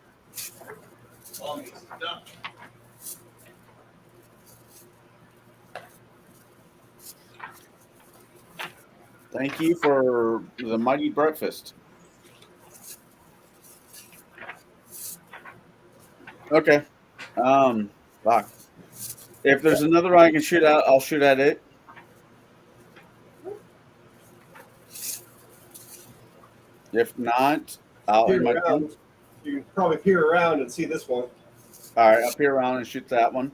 Thank you for the mighty breakfast. Okay. Fuck. If there's another I can shoot at, I'll shoot at it. If not, I'll end my turn. Around. You can probably peer around and see this one. All right, I'll peer around and shoot that one.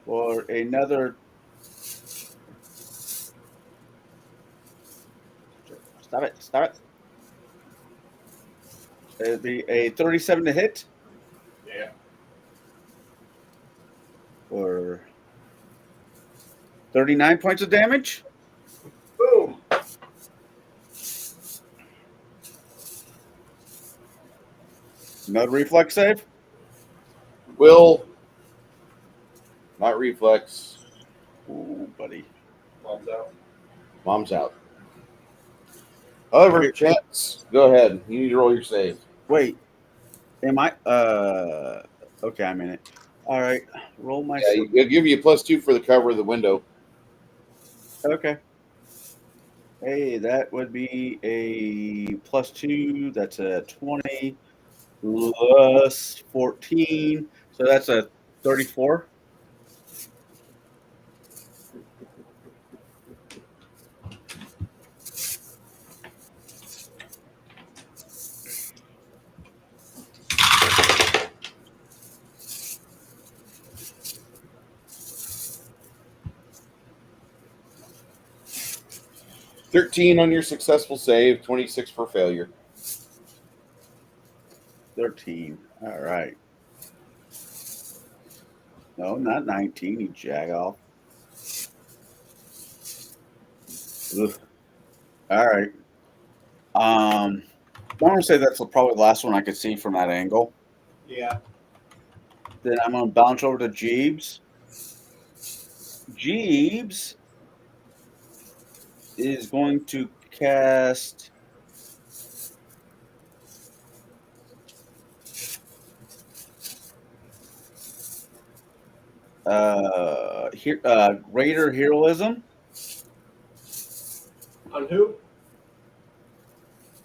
Or another. Stop it. It'd be a 37 to hit. Yeah. Or 39 points of damage. Boom. Another reflex save. Will. Not reflex. Ooh, buddy. Mom's out. Mom's out. However, Chance, go ahead. You need to roll your save. Wait. Am I? Okay, I'm in it. All right. Roll my. Yeah, it'll give you a +2 for the cover of the window. Okay. Hey, that would be a +2. That's a 20 plus 14. So that's a 34. $13 on your successful save, 26 for failure. 13. All right. No, not 19. You jag off. Ugh. All right. I'm gonna say that's probably the last one I could see from that angle. Yeah. Then I'm gonna bounce over to Jeeves. Jeeves is going to cast greater heroism On who?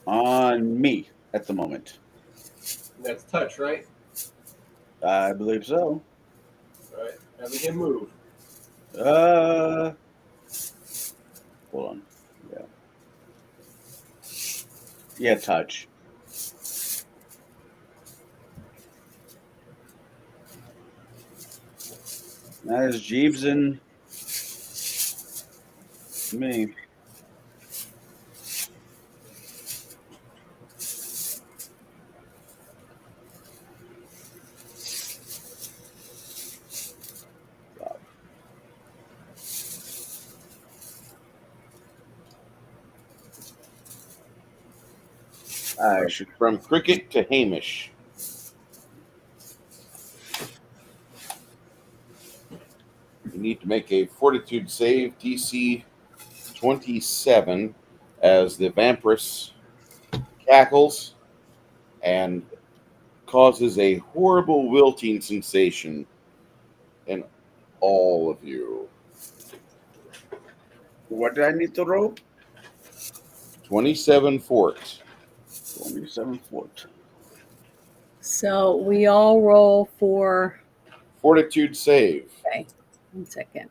on me at the moment. That's touch, right? I believe so. All right. Having him move. Hold on. Yeah, touch. That is Jeeves and me. From Cricket to Hamish. You need to make a Fortitude save, DC 27, as the Vampirus cackles and causes a horrible wilting sensation in all of you. What did I need to roll? 27 fort. 27 fort. So we all roll for. Fortitude save. Okay, 1 second.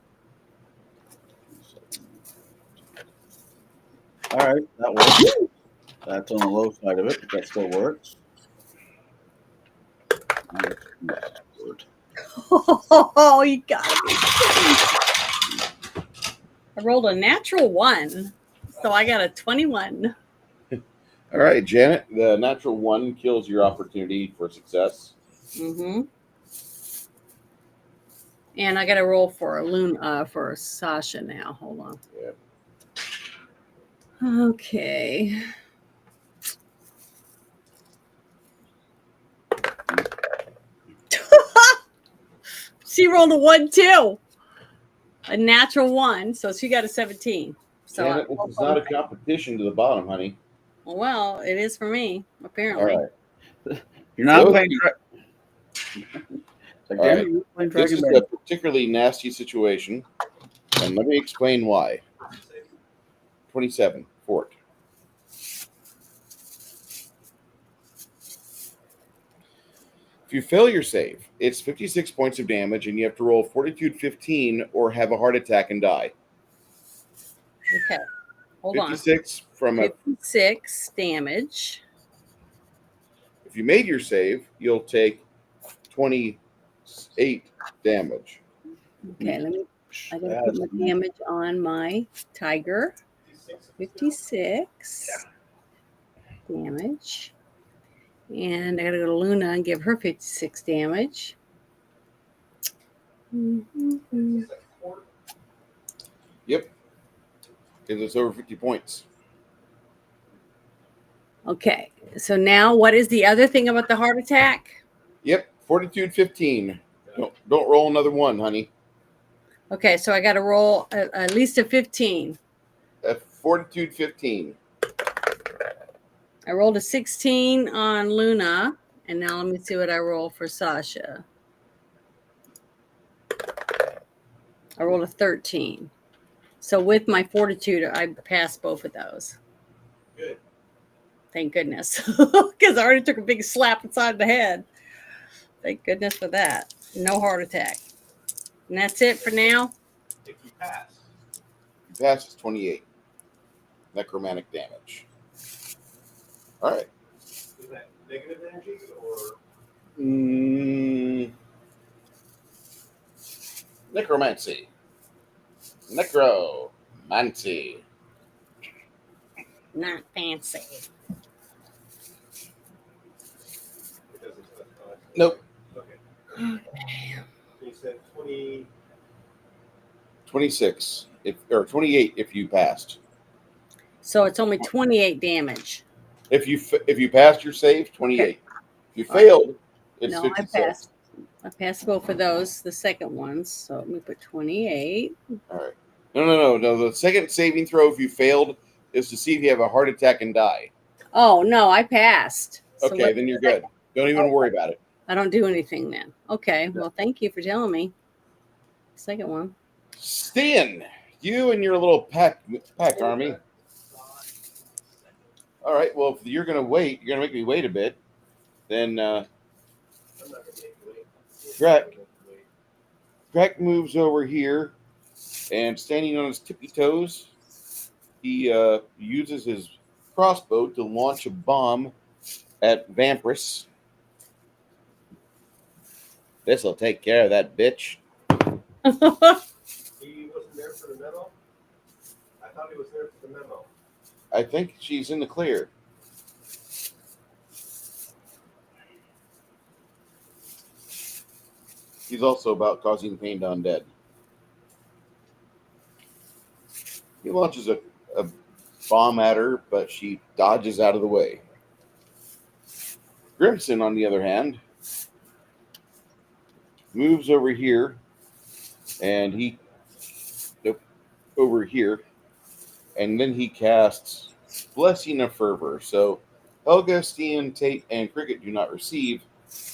All right, that works. That's on the low side of it, but that still works. Oh, you got me. I rolled a natural 1, so I got a 21. All right, Janet. The natural 1 kills your opportunity for success. Mm-hmm. And I got to roll for for Sasha now. Hold on. Yep. Okay. She rolled a 1 too. A natural 1, so she got a 17. So Janet, this is not a competition to the bottom, honey. well, it is for me, apparently. All right. You're not So- playing. All right. This is a particularly nasty situation, and let me explain why. 27 fort. If you fail your save, it's 56 points of damage, and you have to roll Fortitude 15 or have a heart attack and die. Okay. Hold on. 56 from a. 56 damage. If you made your save, you'll take 28 damage. Okay, I gotta put my damage on my tiger. 56 damage. And I gotta go to Luna and give her 56 damage. Mm-hmm. Yep. Because it's over 50 points. Okay, so now what is the other thing about the heart attack? Yep. Fortitude 15. Don't roll another 1, honey. Okay, so I got to roll at least a 15. Fortitude 15. I rolled a 16 on Luna, and now let me see what I roll for Sasha. I rolled a 13. So with my fortitude, I passed both of those. Good. Thank goodness, because I already took a big slap inside the head. Thank goodness for that. No heart attack. And that's it for now. If you pass. If you pass, it's 28 necromantic damage. All right. Is that negative energy or? Necromancy. Necromancy. Not fancy. It doesn't touch. Nope. Okay. You said 20. 26. Or 28 if you passed. So it's only 28 damage. If you passed your save, 28. Okay. If you failed, it's No, 56. I passed. I passed both of those, the second ones. So let me put 28. All right. No. The second saving throw, if you failed, is to see if you have a heart attack and die. Oh, no, I passed. So Okay, then you're good. Don't even worry about it. I don't do anything then. Okay, well, thank you for telling me. Second one. Stan, you and your little pack army. All right, well, if you're going to wait, you're going to make me wait a bit, then I'm not going to make you wait. Correct. Greg moves over here, and standing on his tippy toes, he uses his crossbow to launch a bomb at Vampirus. This'll take care of that bitch. He wasn't there for the memo? I thought he was there for the memo. I think she's in the clear. He's also about causing pain to undead. He launches a bomb at her, but she dodges out of the way. Grimson, on the other hand, moves over here, and he over here, and then he casts Blessing of Fervor. So Helga, Steen, Tate, and Cricket do not receive,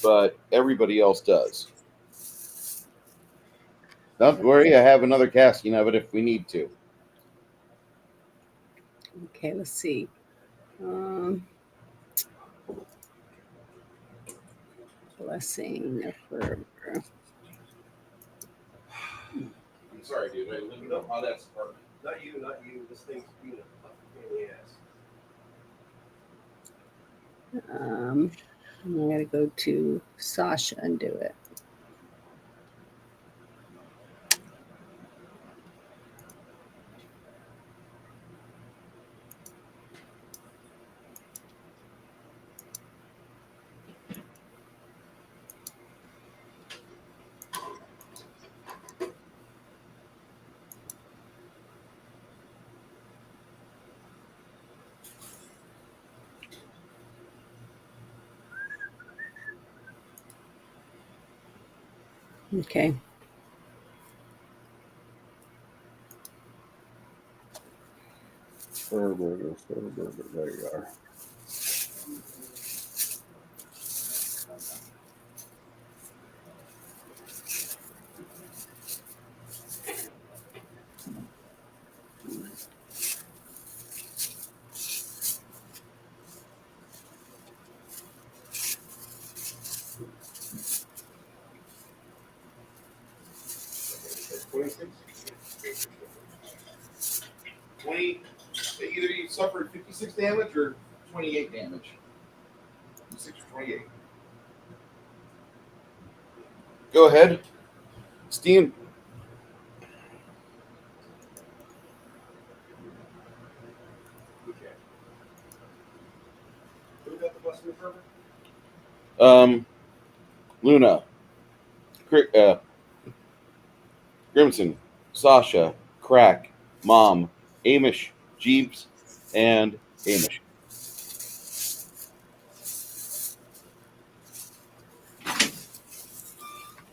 but everybody else does. Don't worry, I have another casting of it if we need to. Okay, let's see. Blessing of Fervor. I'm sorry, dude. I live in how that's apartment. Not you, not you. This thing's being a fucking pain in the ass. I gotta go to Sasha and do it. Okay. Fervor, there you are. Either you suffered 56 damage or 28 damage. 56 or 28. Go ahead. Steen. Okay. Who got the Blessing of Fervor? Luna. Grimson. Sasha. Crack. Mom. Amish. Jeeves. And Amish.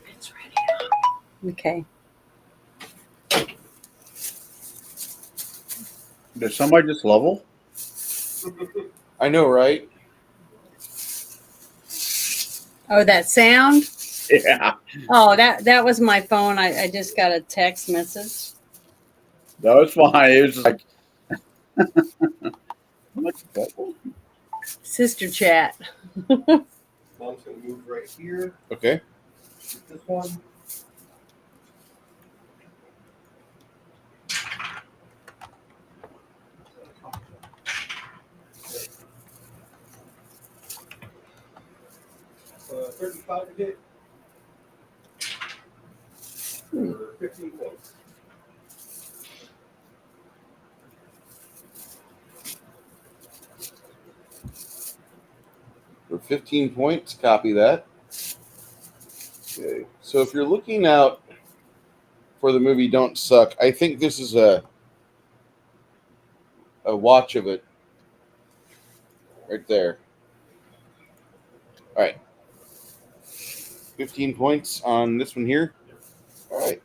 It's ready. Okay. Did somebody just level? I know, right? Oh, that sound? Yeah. Oh, that was my phone. I just got a text message. That was fine. It was just like, I'm like, what? Sister chat. Mom's gonna move right here. Okay. This one. Uh, 35 to hit. For 15 points. For 15 points, copy that. Okay. So if you're looking out for the movie Don't Suck, I think this is a watch of it right there. All right. 15 points on this one here. All right.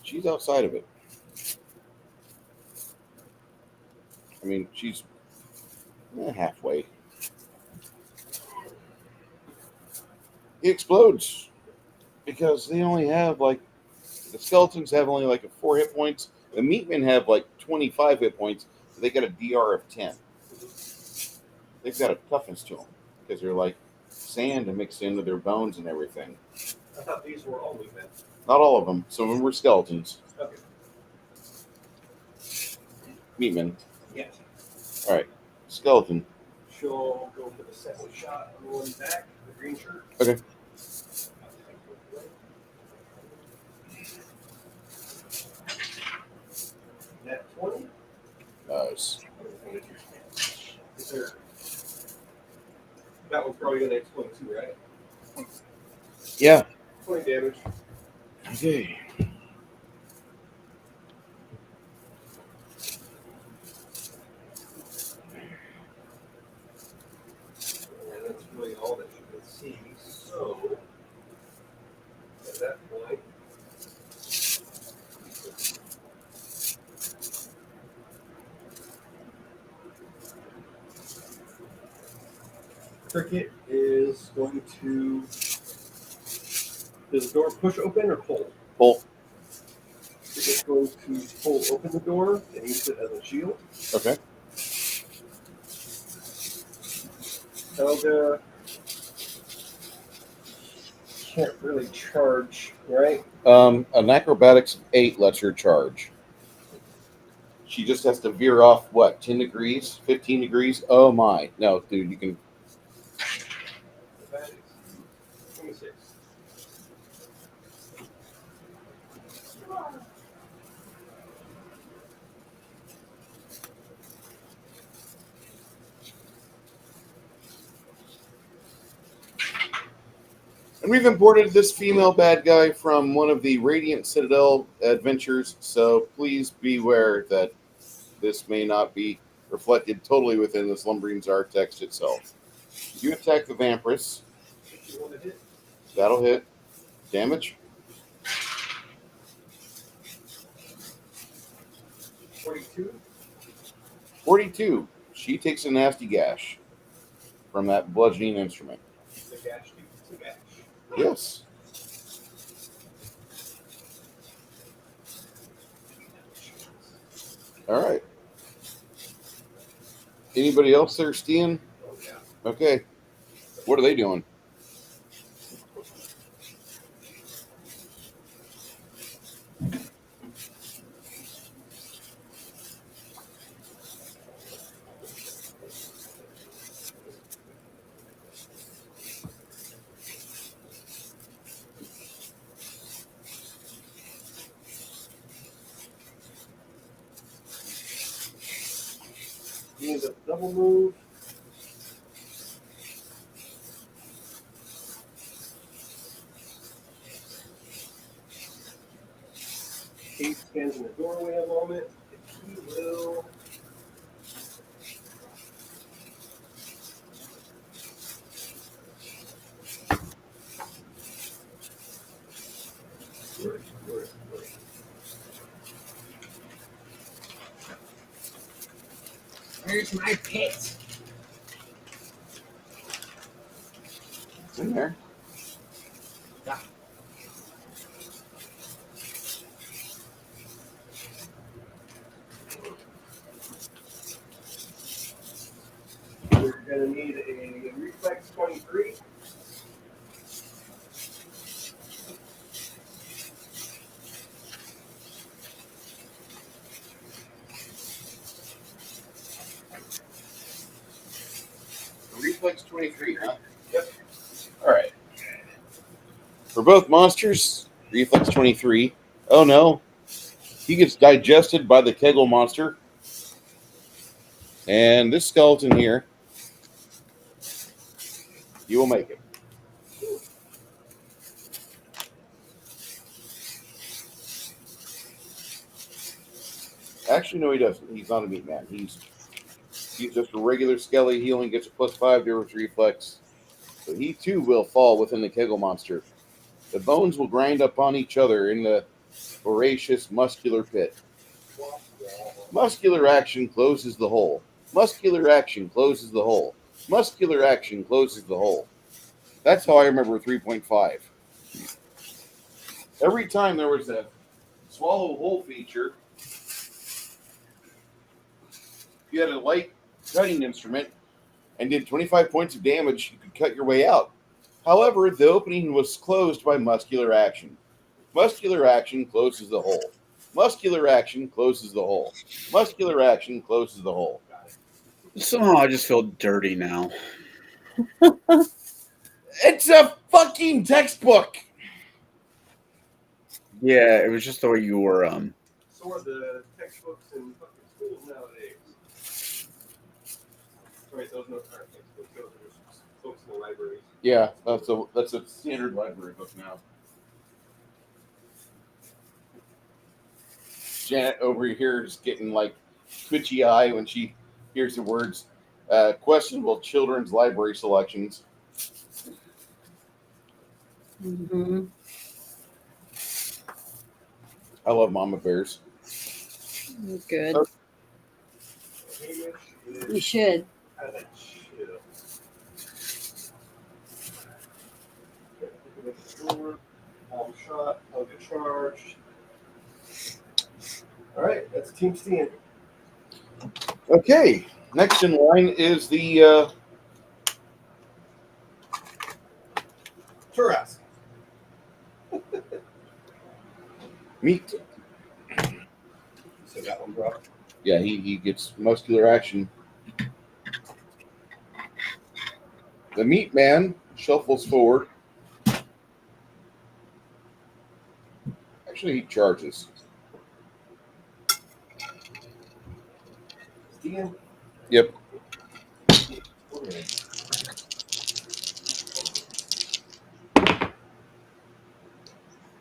She's outside of it. I mean, she's halfway. He explodes because they only have the skeletons have only 4 hit points. The meatmen have 25 hit points. So they got a DR of 10. They've got a toughness to them because they're like sand and mixed into their bones and everything. I thought these were all meatmen. Not all of them. Some of them were skeletons. Okay. Meatmen. Yeah. All right. Skeleton. She'll go for the second shot on the one back, the green shirt. Okay. Net 20. Nice. Is there... That one's probably going to explode too, right? Yeah. 20 damage. Okay. cricket is going to. Does the door push open or pull? Pull. Cricket's going to pull open the door and use it as a shield. Okay. Helga can't really charge, right? An acrobatics of 8 lets her charge. She just has to veer off, what, 10 degrees? 15 degrees? Oh my. No, dude, you can. Acrobatics. 26. And we've imported this female bad guy from one of the Radiant Citadel adventures, so please beware that this may not be reflected totally within the Slumbering Czar text itself. You attack the Vampiress. You want to hit? That'll hit. Damage? 42. 42. She takes a nasty gash from that bludgeoning instrument. The gash keeps the gash. Yes. All right. Anybody else there, Stian? Oh, yeah. Okay. What are they doing? You need a double move. Kate stands in the doorway a moment. He will. Where's my pit? It's in there. We're going to need a reflex 23. Reflex 23, huh? Yep. All right. For both monsters, reflex 23. Oh no. He gets digested by the Kegel monster. And this skeleton here, you will make it. Actually, no, he doesn't. He's not a meat man. He's just a regular skelly. He only gets a +5 to his reflex. So he too will fall within the Kegel monster. The bones will grind upon each other in the voracious muscular pit. Muscular action closes the hole. Muscular action closes the hole. Muscular action closes the hole. That's how I remember 3.5. Every time there was a swallow hole feature, if you had a light cutting instrument and did 25 points of damage, you could cut your way out. However, the opening was closed by muscular action. Muscular action closes the hole. Muscular action closes the hole. Muscular action closes the hole. Somehow I just feel dirty now. It's a fucking textbook. Yeah, it was just the way you were. So are the textbooks in fucking schools nowadays. Sorry, those notes aren't textbooks. Those are just books in the libraries. Yeah, that's a standard library book now. Janet over here is getting like twitchy eye when she hears the words questionable children's library selections. Mm-hmm. I love Mama Bears. Good. Hamish You is should. kind of chill. Palm shot. I'll get charged. All right, that's Team Steen. Okay, next in line is the Turas. meat. So that one dropped. Yeah, he gets muscular action. The meat man shuffles forward. Actually, he charges. Steen. Yep. Okay.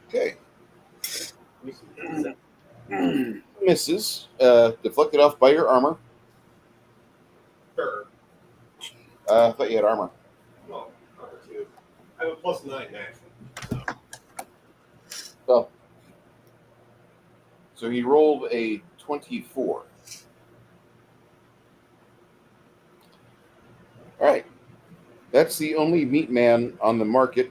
Okay. Sure. Misses. Deflected off by your armor. I thought you had armor. Well, number 2. I have a +9 actually. Well, so he rolled a 24. All right. That's the only meat man on the market.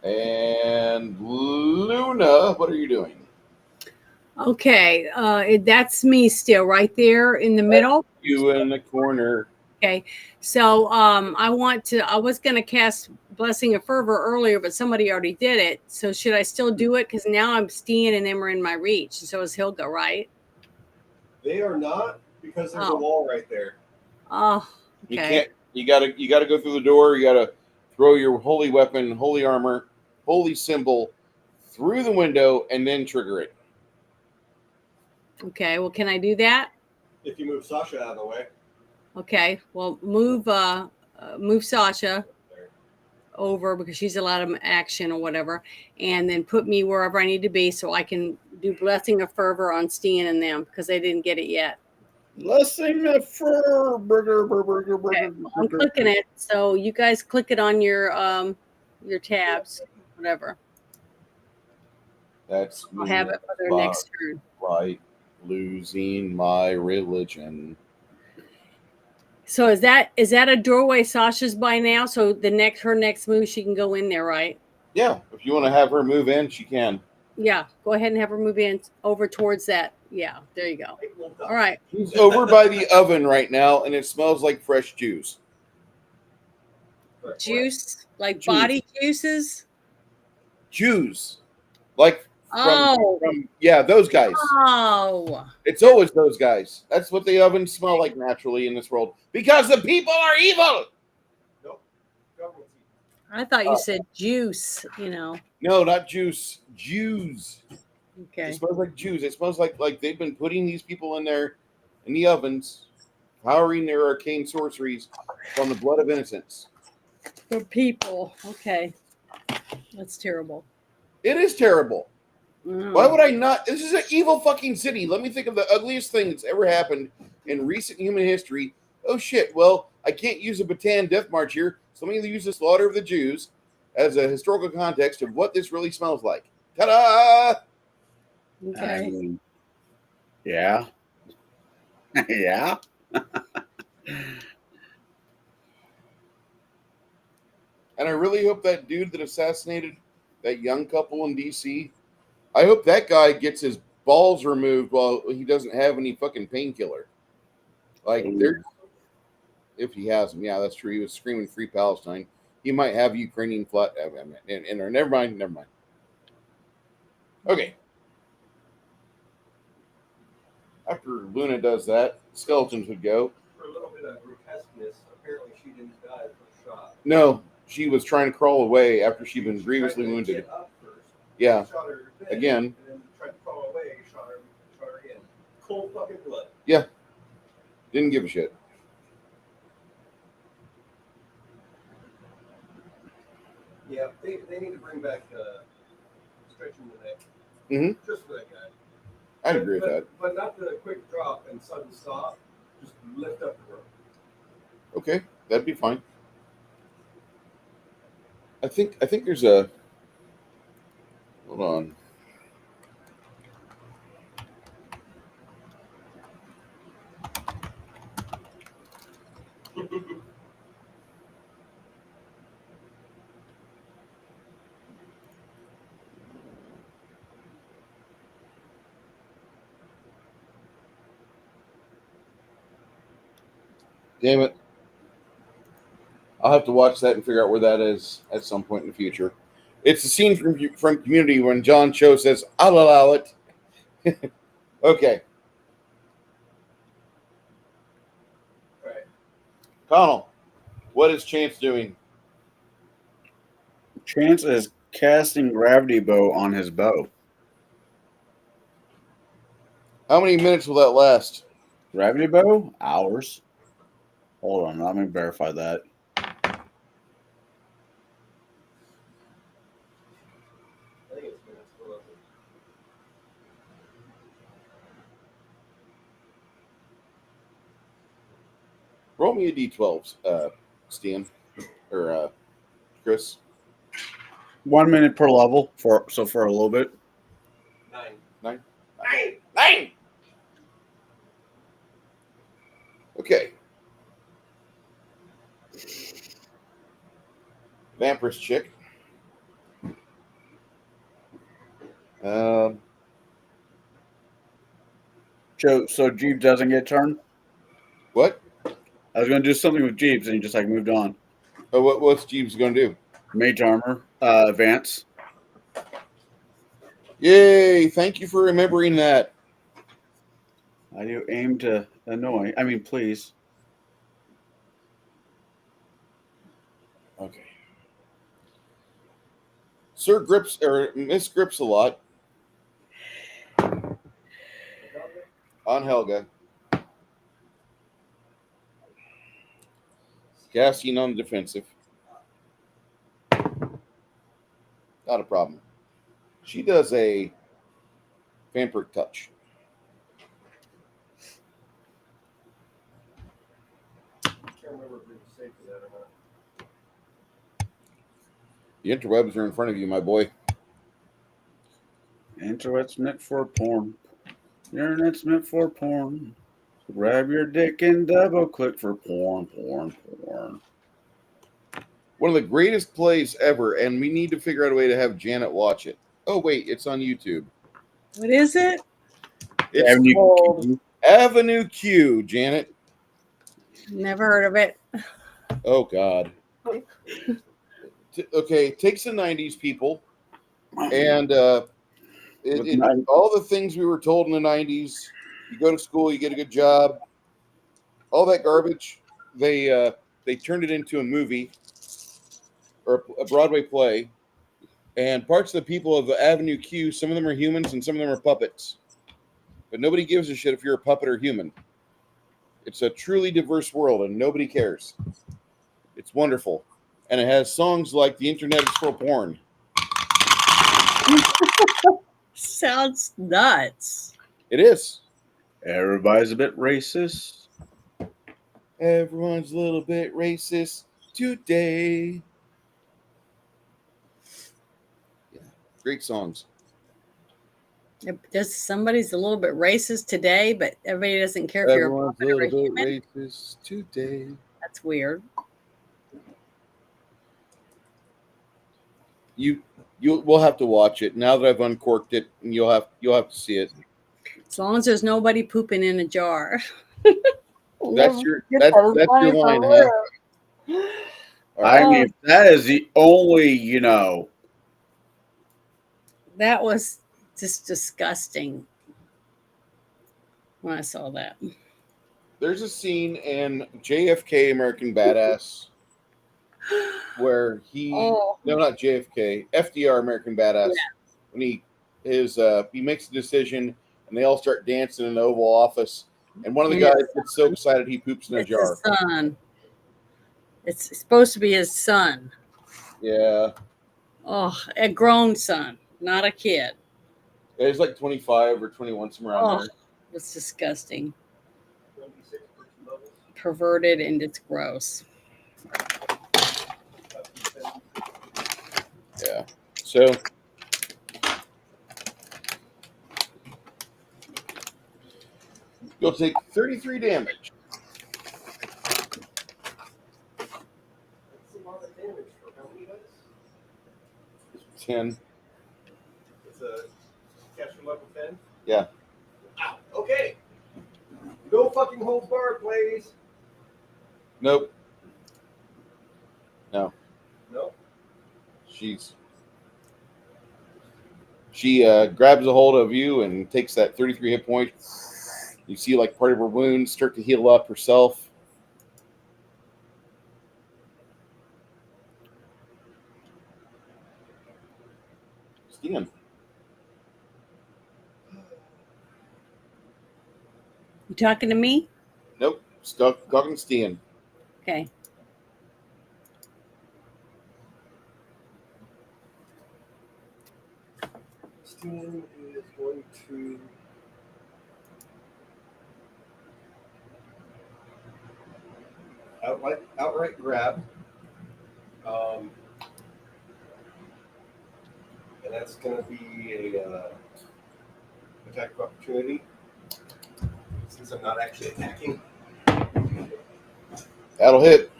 And Luna, what are you doing? Okay, that's me still right there in the middle. You in the corner. Okay, so I was going to cast Blessing of Fervor earlier, but somebody already did it. So should I still do it? Because now I'm Steen and them are in my reach. So is Hilga, right? They are not because there's a Oh. wall right there. Oh, You okay. can't. You gotta go through the door. You gotta throw your holy weapon, holy armor, holy symbol through the window, and then trigger it. Okay, well, can I do that? If you move Sasha out of the way. Okay, well, move Sasha over because she's a lot of action or whatever, and then put me wherever I need to be so I can do Blessing of Fervor on Steen and them because they didn't get it yet. Blessing the fur burger. Okay, well, I'm clicking it, so you guys click it on your tabs, whatever. That's I'll me. have it for their next turn. Like losing my religion. So is that a doorway Sasha's by now? So her next move she can go in there, right? Yeah, if you want to have her move in, she can. Yeah, go ahead and have her move in over towards that. Yeah, there you go. All right. She's over by the oven right now, and it smells like fresh juice. Juice, like Juice. body juices. Juice, like from those guys. Oh, It's always those guys. That's what the ovens smell like naturally in this world because the people are evil. Nope. I thought you said juice. No, not juice. Jews. Okay. It smells like Jews. It smells like they've been putting these people in the ovens, powering their arcane sorceries from the blood of innocents. For people. Okay. That's terrible. It is terrible. Mm. Why would I not? This is an evil fucking city. Let me think of the ugliest thing that's ever happened in recent human history. Oh shit. Well, I can't use a Bataan death march here, so let me use the slaughter of the Jews as a historical context of what this really smells like. Ta-da! Okay. I mean, yeah. Yeah. And I really hope that dude that assassinated that young couple in DC, I hope that guy gets his balls removed while he doesn't have any fucking painkiller. Like, if he has them. Yeah, that's true. He was screaming Free Palestine. He might have Ukrainian flag in there. Never mind. Okay. After Luna does that, skeletons would go. For a little bit of grotesqueness, apparently she didn't die from shot. No, she was trying to crawl away after she'd been grievously wounded. Yeah. Shot her Again. And then tried to crawl away, shot her again. Cold fucking blood. Yeah. Didn't give a shit. Yeah, they need to bring back stretching the neck. Mm-hmm. Just for that guy. I'd agree with that. But not the quick drop and sudden stop. Just lift up the rope. Okay, that'd be fine. I think there's a. Hold on. Damn it. I'll have to watch that and figure out where that is at some point in the future. It's the scene from Community when John Cho says, "I'll allow it." Okay. Right. Connell, what is Chance doing? Chance is casting gravity bow on his bow. How many minutes will that last? Gravity bow? Hours. Hold on, let me verify that. I think it's minutes. Hold on. Roll me a d12, Stan. Or Chris. 1 minute per level for a little bit. 9. 9. Okay. Vampir's chick. So Jeeves doesn't get turned? What? I was going to do something with Jeeves, and he just moved on. Oh, what's Jeeves going to do? Mage armor, advance. Yay! Thank you for remembering that. I do aim to annoy. I mean, please. Okay. Sir Grips or Miss Grips a lot on Helga. Casting on the defensive. Not a problem. She does a vampiric touch. I can't remember if we were safe for that or not. The interwebs are in front of you, my boy. Internet's meant for porn. The internet's meant for porn. So grab your dick and double click for porn. One of the greatest plays ever, and we need to figure out a way to have Janet watch it. Oh, wait, it's on YouTube. What is it? It's Avenue called Q. Avenue Q, Janet. Never heard of it. Oh, God. Okay, takes the 90s people, and all the things we were told in the 90s, you go to school, you get a good job, all that garbage, they turned it into a movie or a Broadway play, and parts of the people of the Avenue Q, some of them are humans and some of them are puppets. But nobody gives a shit if you're a puppet or human. It's a truly diverse world, and nobody cares. It's wonderful. And it has songs like The Internet is for Porn. Sounds nuts. It is. Everybody's a bit racist. Everyone's a little bit racist today. Yeah, great songs. Just somebody's a little bit racist today, but everybody doesn't care if Everyone's a you're a little human. bit racist today. That's weird. We'll have to watch it now that I've uncorked it, and you'll have to see it. As long as there's nobody pooping in a jar. That's your line, huh? I mean, that is the only, That was just disgusting when I saw that. There's a scene in JFK American Badass where no, not JFK, FDR American Badass, when he makes a decision and they all start dancing in the Oval Office, and one of the guys gets so excited he poops in a jar. His son. It's supposed to be his son. Yeah. Oh, a grown son, not a kid. Yeah, he's like 25 or 21, somewhere around there. It's disgusting. Perverted, and it's gross. Yeah. So you'll take 33 damage. That's a lot of damage for how many dice? 10. It's a caster level 10? Yeah. Ow. Okay. No fucking holds barred, please. Nope. No. No. She grabs a hold of you and takes that 33 hit point. You see like part of her wounds start to heal up herself. Stian. You talking to me? Nope. Stuck talking to Stian. Okay. Steam is going to outright grab. And that's going to be a attack of opportunity since I'm not actually attacking. That'll hit.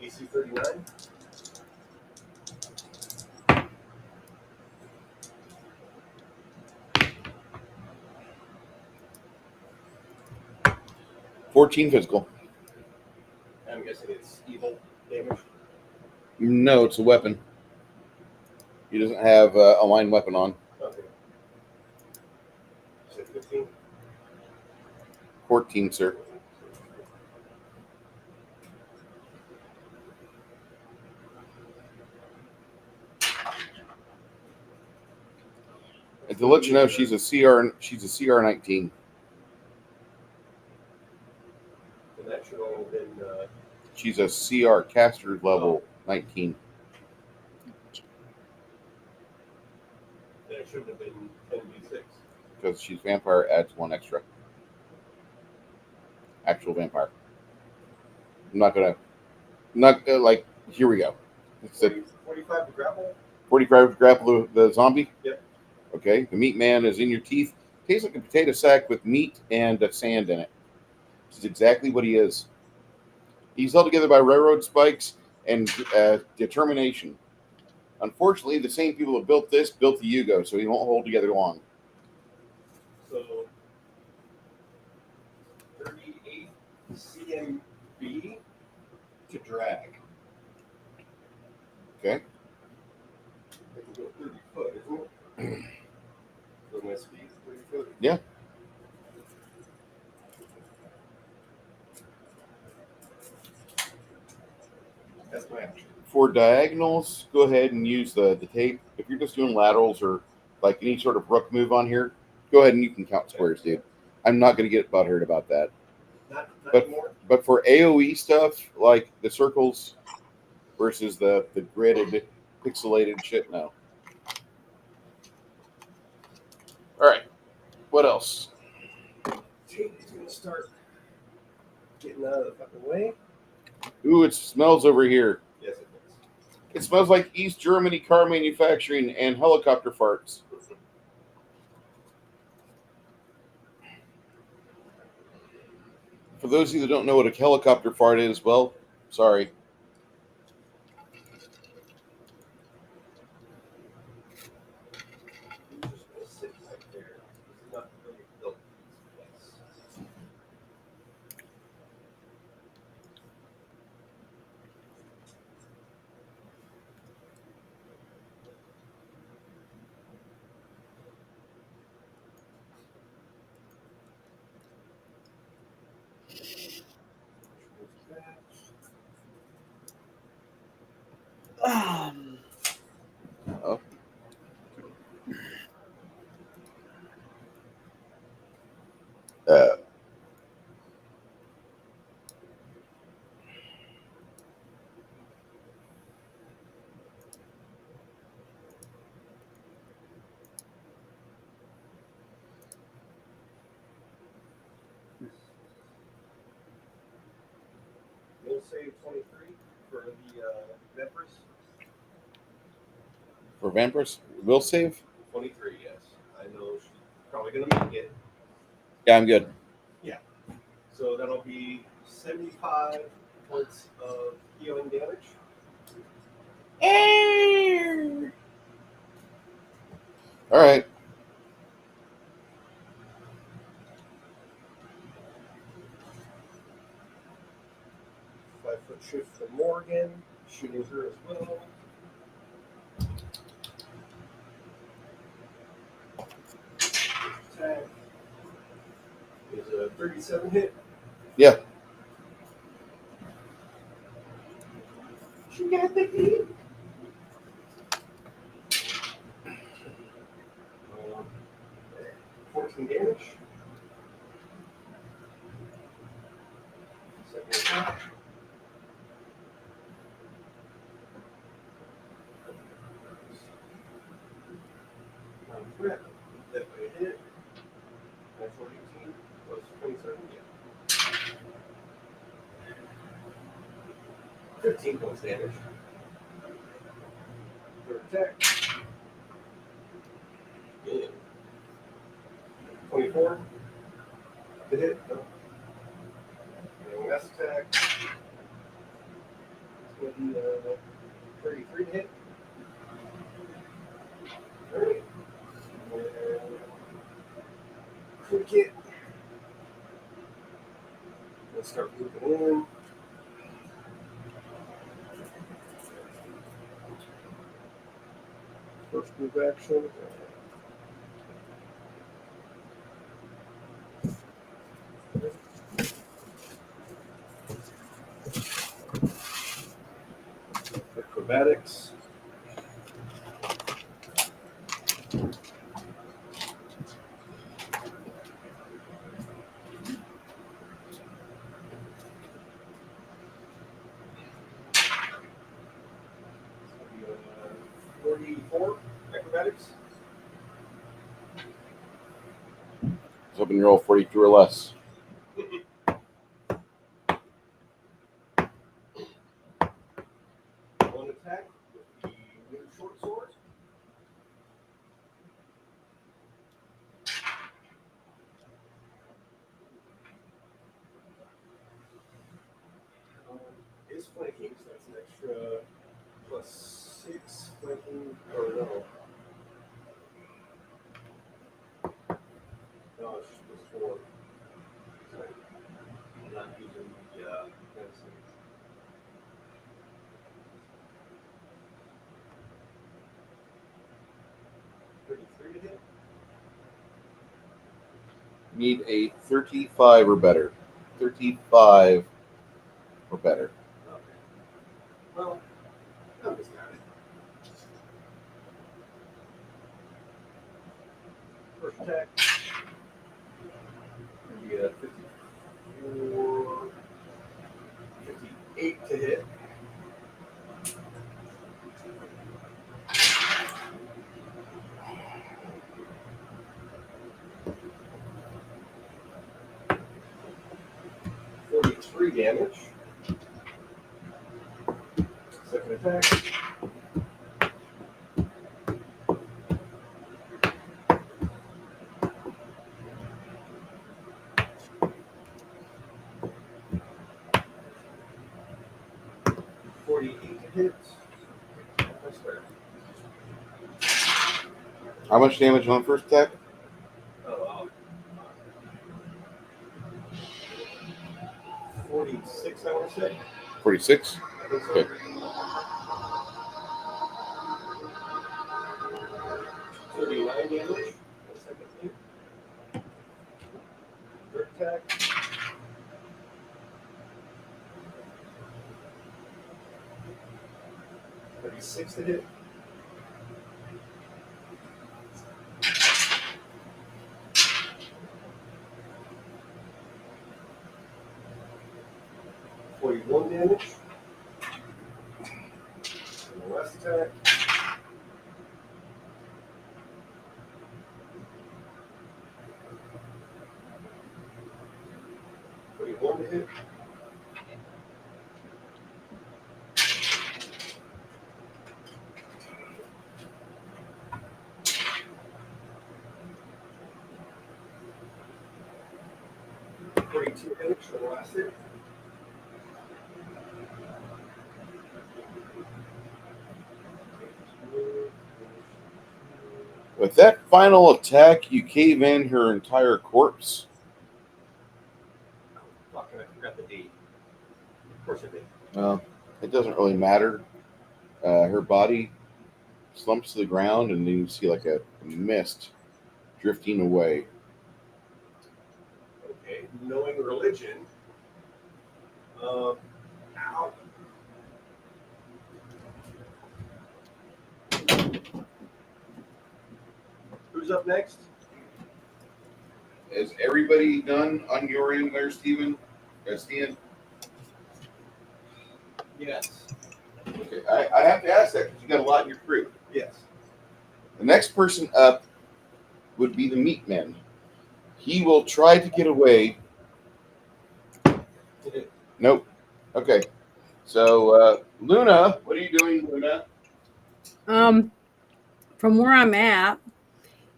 AC 39. $14 physical. I'm guessing it's evil damage. No, it's a weapon. He doesn't have a line weapon on. Okay. So 15. 14, sir. And to let you know, she's a CR 19. And that should all have been. She's a CR caster level 19. That shouldn't have been 10d6. Because she's vampire adds 1 extra. Actual vampire. I'm not gonna like, here we go. It's a 45 to grapple? 45 to grapple the zombie? Yep. Okay. The meat man is in your teeth. Tastes like a potato sack with meat and sand in it. This is exactly what he is. He's held together by railroad spikes and determination. Unfortunately, the same people that built this built the Yugo, so he won't hold together long. So 38 CMB to drag. Okay. I can go 30 foot, isn't it? For my speed, 30 foot. Yeah. That's my action. For diagonals, go ahead and use the tape. If you're just doing laterals or like any sort of rook move on here, go ahead and you can count squares, dude. I'm not going to get butthurt about that. Not But anymore. But for AoE stuff, like the circles versus the gridded, pixelated shit, no. All right. What else? Tape is going to start getting out of the fucking way. Ooh, it smells over here. Yes, it does. It smells like East Germany car manufacturing and helicopter farts. For those of you that don't know what a helicopter fart is, well, sorry. You're just going to sit right there. It's not really built for this place. Oh. We'll save 23 for the Vempress. For Vampers, will save? 23, yes. I know she's probably going to make it. Yeah, I'm good. So that'll be 75 points of healing damage. All right. again, shooting her as well. Attack is a 37 hit. Yeah. She got the heat. 14 damage. Second attack. Threat. Definitely a hit. Natural 18 plus 27. Yeah. 15 points damage. Third attack. Yeah. 24. To hit. No. And last attack. It's going to be 33 to hit. Alright. Quick hit. Let's start moving in. First move action. Acrobatics. It's gonna be, 44 acrobatics. So hoping you roll 42 or less. One attack with the new short sword. Is flanking, so that's an extra +6 flanking, or no. No, it's just +4. Sorry. I'm not using the medicine. $33 to hit. Need a 35 or better. 35 or better. Okay. Well, I'm just got it. First attack. Maybe a 54, 58 to hit. $43 damage. Second attack. $48 to hit. That's fair. How much damage on first attack? Oh, wow. 46, I want to say. 46? I think so. Okay. $39 damage. Second hit. Third attack. $36 to hit. $41 damage. And the last attack. $41 to hit. $42 damage for the last hit. With that final attack, you cave in her entire corpse. Fuck, I forgot the D. Of course I did. Well, it doesn't really matter. Her body slumps to the ground, and then you see like a mist drifting away. Okay, knowing religion. Ow. Who's up next? Is everybody done on your end there, Steven? Steven? Yes. Okay, I have to ask that because you got a lot in your crew. Yes. The next person up would be the meat man. He will try to get away. Nope. Okay. So, Luna, what are you doing, Luna? From where I'm at,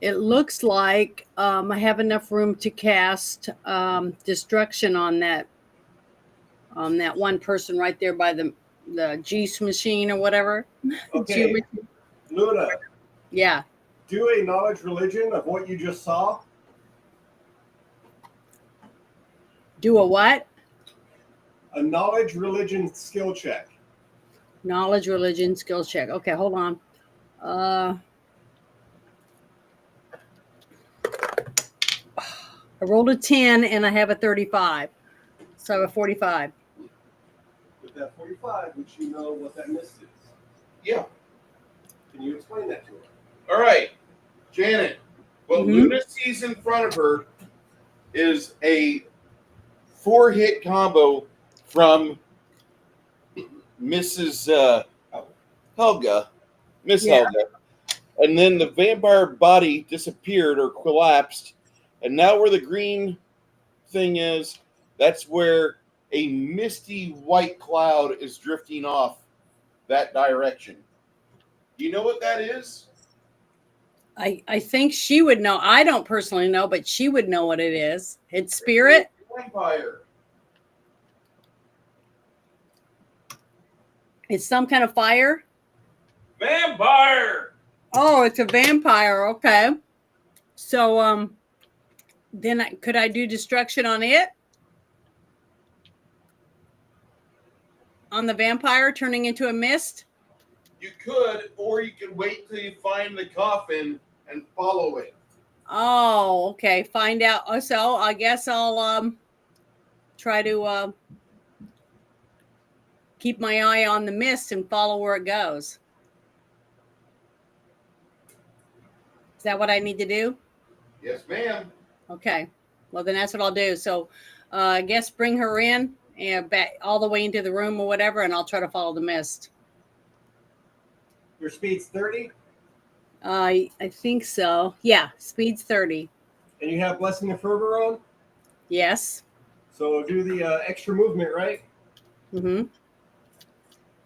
it looks like I have enough room to cast destruction on that one person right there by the juice machine or whatever. Okay. Luna, Yeah. do a knowledge religion of what you just saw. Do a what? A knowledge religion skill check. Knowledge, religion, skills check. Okay, hold on. I rolled a 10 and I have a 35. So I have a 45. With that 45, would you know what that mist is? Yeah. Can you explain that to her? All right. Janet, what Mhm. Luna sees in front of her is a 4-hit combo from Mrs. Helga, Miss Yeah. Helga. And then the vampire body disappeared or collapsed. And now where the green thing is, that's where a misty white cloud is drifting off that direction. Do you know what that is? I think she would know. I don't personally know, but she would know what it is. It's spirit. Vampire. It's some kind of fire. Vampire! Oh, it's a vampire. Okay. So then could I do destruction on it? On the vampire turning into a mist? You could, or you could wait till you find the coffin and follow it. Oh, okay. Find out. Oh, so I guess I'll try to keep my eye on the mist and follow where it goes. Is that what I need to do? Yes, ma'am. Okay. Well, then that's what I'll do. So I guess bring her in and back all the way into the room or whatever, and I'll try to follow the mist. Your speed's 30, I think so. Yeah, speed's 30. and you have Blessing of Fervor on. Yes. So do the extra movement, right? Mm-hmm.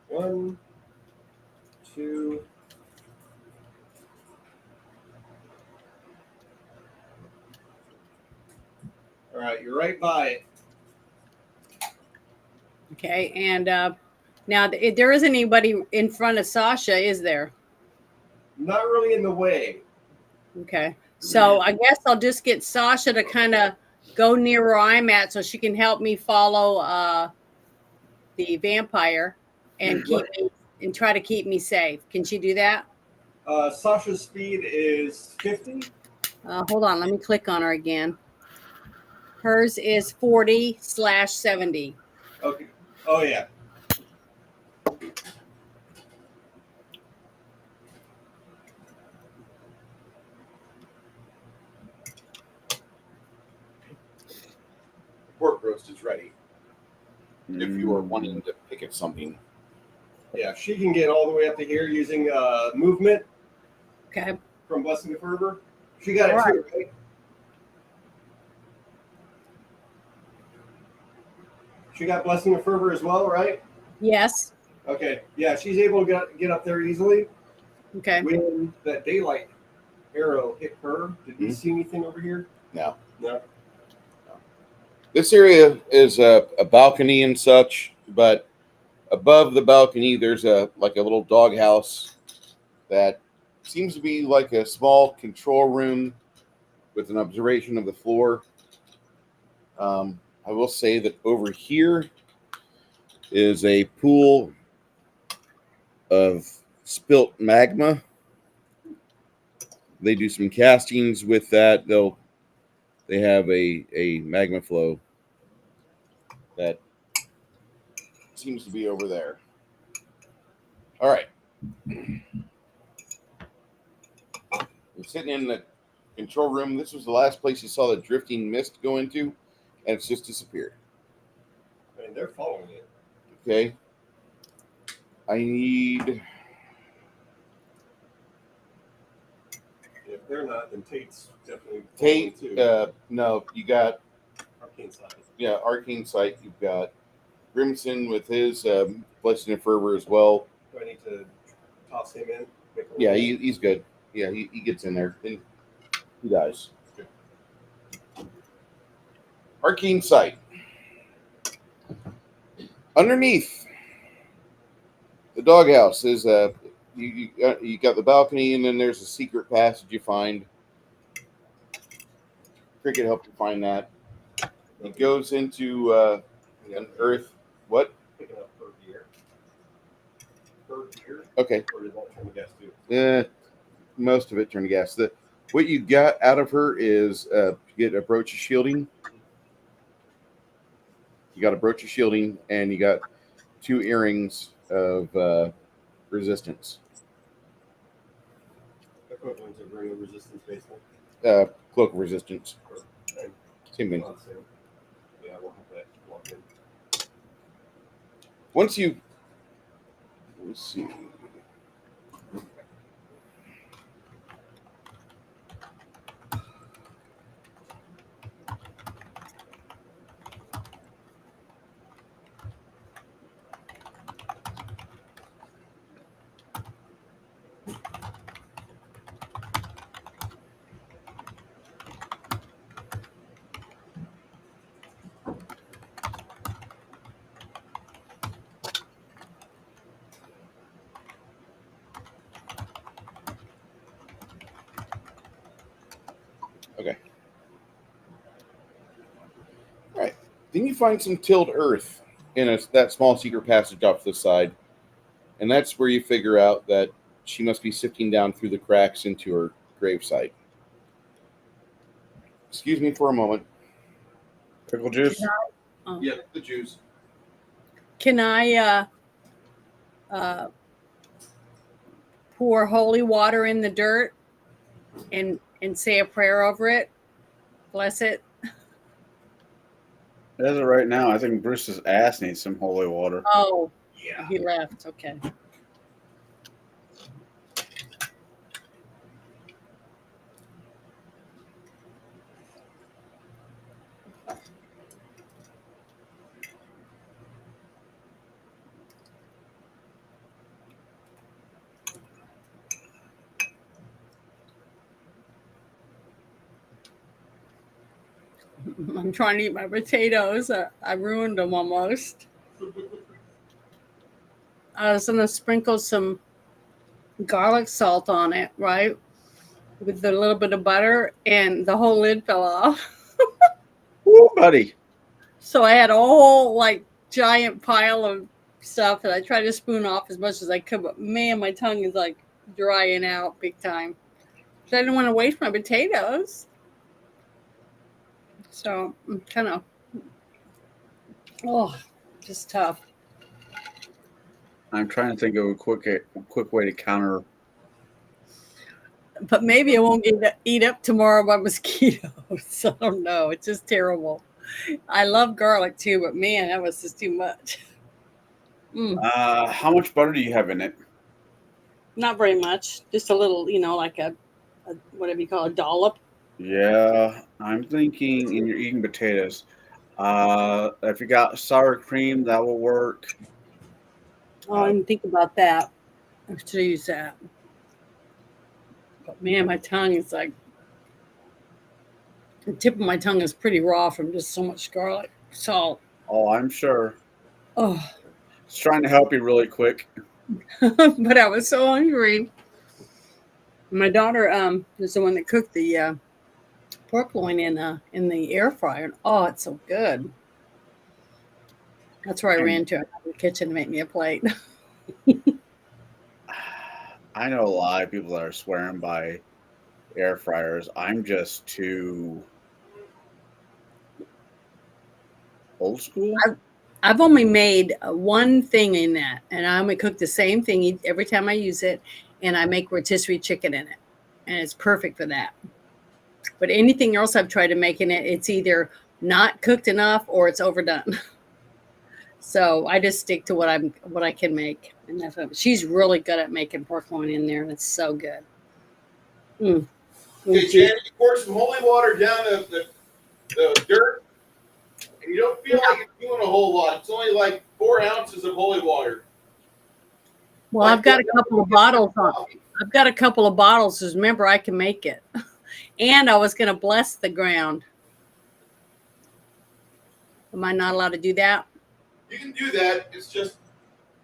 1, 2. All right, you're right by it. Okay. And now there isn't anybody in front of Sasha, is there? Not really in the way. Okay. So I guess I'll just get Sasha to kind of go near where I'm at so she can help me follow the vampire and try to keep me safe. Can she do that? Sasha's speed is 50. Hold on. Let me click on her again. Hers is 40/70. Okay. Oh, yeah. Pork roast is ready. If you are wanting to pick at something. Yeah, she can get all the way up to here using movement Okay. from Blessing of Fervor. She got it All too, right? She got Blessing of Fervor as well, right? Yes. Okay. Yeah, she's able to get up there easily. Okay. When that daylight arrow hit her, did you see anything over here? No. No. This area is a balcony and such, but above the balcony there's a little doghouse that seems to be like a small control room with an observation of the floor. I will say that over here is a pool of spilt magma. They do some castings with that. They have a magma flow that seems to be over there. All right. We're sitting in the control room. This was the last place you saw the drifting mist go into, and it's just disappeared. I mean, they're following it. Okay. I need. If they're not, then Tate's definitely Tate, following too. no, you got, Arcane side. yeah, Arcane Sight. You've got Grimson with his Blessing and Fervor as well. Do I need to toss him in? Make a Yeah, roll? he's good. Yeah, he gets in there. Then he dies. Good. Arcane Sight. Underneath the doghouse is you got the balcony, and then there's a secret passage you find. Cricket helped you find that. It goes into an earth. What? Picking up per gear. Per gear? Okay. Or does that turn the gas too? Most of it turned to gas. What you got out of her is you get a brooch of shielding. You got a brooch of shielding, and you got 2 earrings of resistance. Equivalent to ring of resistance, basically. Cloak of resistance. And Same thing. not the same. Yeah, we'll have that locked in. Once you, let's see. Okay. All right. Then you find some tilled earth in that small secret passage off the side. And that's where you figure out that she must be sifting down through the cracks into her gravesite. Excuse me for a moment. Pickle juice. Oh. Yeah, the juice. Can I pour holy water in the dirt and say a prayer over it? Bless it. As of right now, I think Bruce's ass needs some holy water. Oh, Yeah. he left. Okay. I'm trying to eat my potatoes. I ruined them almost. I was going to sprinkle some garlic salt on it, right? With a little bit of butter, and the whole lid fell off. Ooh, buddy. So I had a whole giant pile of stuff that I tried to spoon off as much as I could, but man, my tongue is drying out big time. So I didn't want to waste my potatoes. So I'm kind of, just tough. I'm trying to think of a quick way to counter. But maybe I won't get to eat up tomorrow by mosquitoes. I don't know. It's just terrible. I love garlic too, but man, that was just too much. How much butter do you have in it? Not very much. Just a little, like a whatever you call a dollop. Yeah, I'm thinking in your eating potatoes. If you got sour cream, that will work. Oh, I didn't think about that. I should use that. But man, my tongue is the tip of my tongue is pretty raw from just so much garlic salt. Oh, I'm sure. Oh, Just trying to help you really quick. but I was so hungry. My daughter is the one that cooked the pork loin in the air fryer. Oh, it's so good. That's where I ran to the kitchen to make me a plate. I know a lot of people that are swearing by air fryers. I'm just too old school. I've only made one thing in that, and I only cook the same thing every time I use it, and I make rotisserie chicken in it, and it's perfect for that. But anything else I've tried to make in it, it's either not cooked enough or it's overdone. So I just stick to what I can make, and that's what, she's really good at making pork loin in there, and it's so good. Okay, Janet, you pour some holy water down the dirt, and you don't feel like it's doing a whole lot. It's only like 4 ounces of holy water. Well, I've got a couple of bottles on. I've got a couple of bottles. Just remember, I can make it. And I was going to bless the ground. Am I not allowed to do that? You can do that. It's just,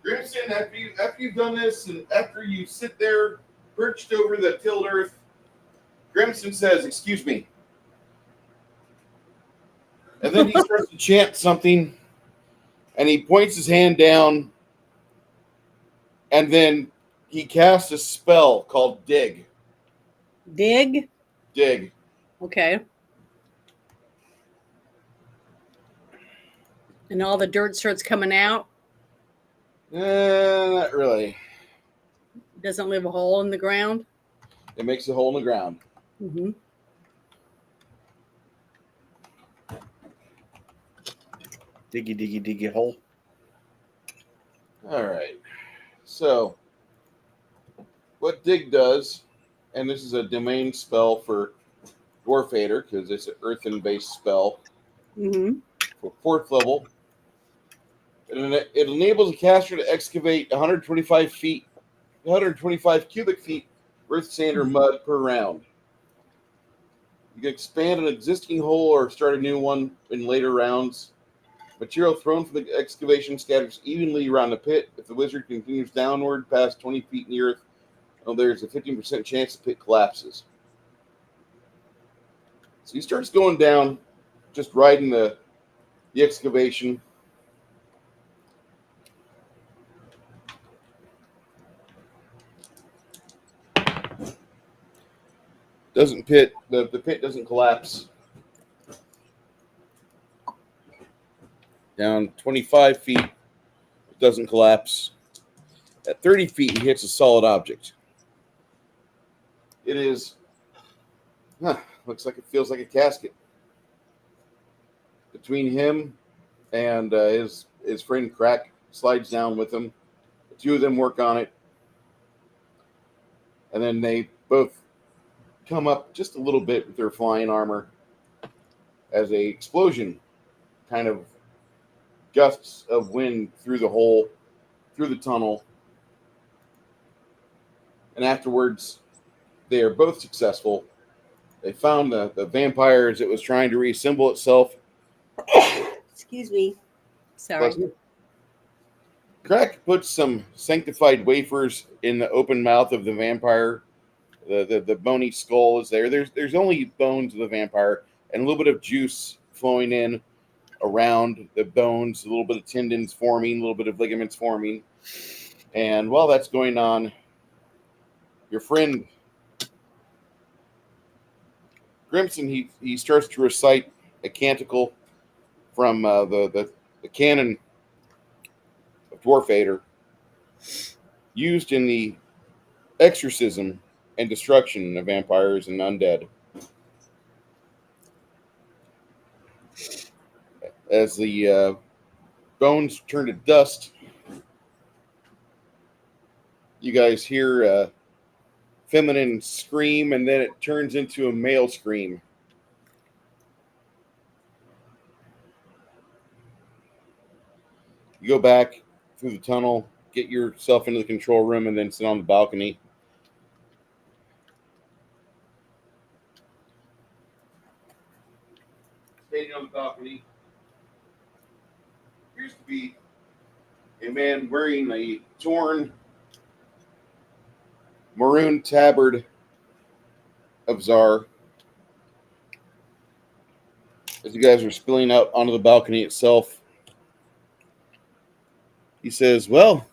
Grimson, after you've done this, and after you sit there perched over the tilled earth, Grimson says, "Excuse me." And then he starts to chant something, and he points his hand down, and then he casts a spell called Dig. Dig? Dig. Okay. And all the dirt starts coming out? Not really. Doesn't leave a hole in the ground? It makes a hole in the ground. Mm-hmm. Diggy, diggy, diggy hole. All right. So, what Dig does, and this is a domain spell for Dwarf Hater, because it's an earthen-based spell Mm-hmm. for 4th level. It enables a caster to excavate 125 cubic feet earth, sand, or mud per round. You can expand an existing hole or start a new one in later rounds. Material thrown from the excavation scatters evenly around the pit. If the wizard continues downward past 20 feet in the earth, there's a 15% chance the pit collapses. So he starts going down, just riding the excavation. The pit doesn't collapse. Down 25 feet, it doesn't collapse. At 30 feet, he hits a solid object. It is, looks like it feels like a casket. Between him and his friend Crack slides down with him. The two of them work on it. And then they both come up just a little bit with their flying armor as a explosion kind of gusts of wind through the hole, through the tunnel. And afterwards, they are both successful. They found the vampire as it was trying to reassemble itself. Excuse me. Sorry. Crack puts some sanctified wafers in the open mouth of the vampire. The bony skull is there. There's only bones of the vampire and a little bit of juice flowing in around the bones, a little bit of tendons forming, a little bit of ligaments forming. And while that's going on, your friend Grimson, he starts to recite a canticle from the canon of Dwarf Hater, used in the exorcism and destruction of vampires and undead. As the bones turn to dust, you guys hear a feminine scream, and then it turns into a male scream. You go back through the tunnel, get yourself into the control room, and then sit on the balcony. Standing on the balcony appears to be a man wearing a torn maroon tabard of Czar. As you guys are spilling out onto the balcony itself, he says, "Well,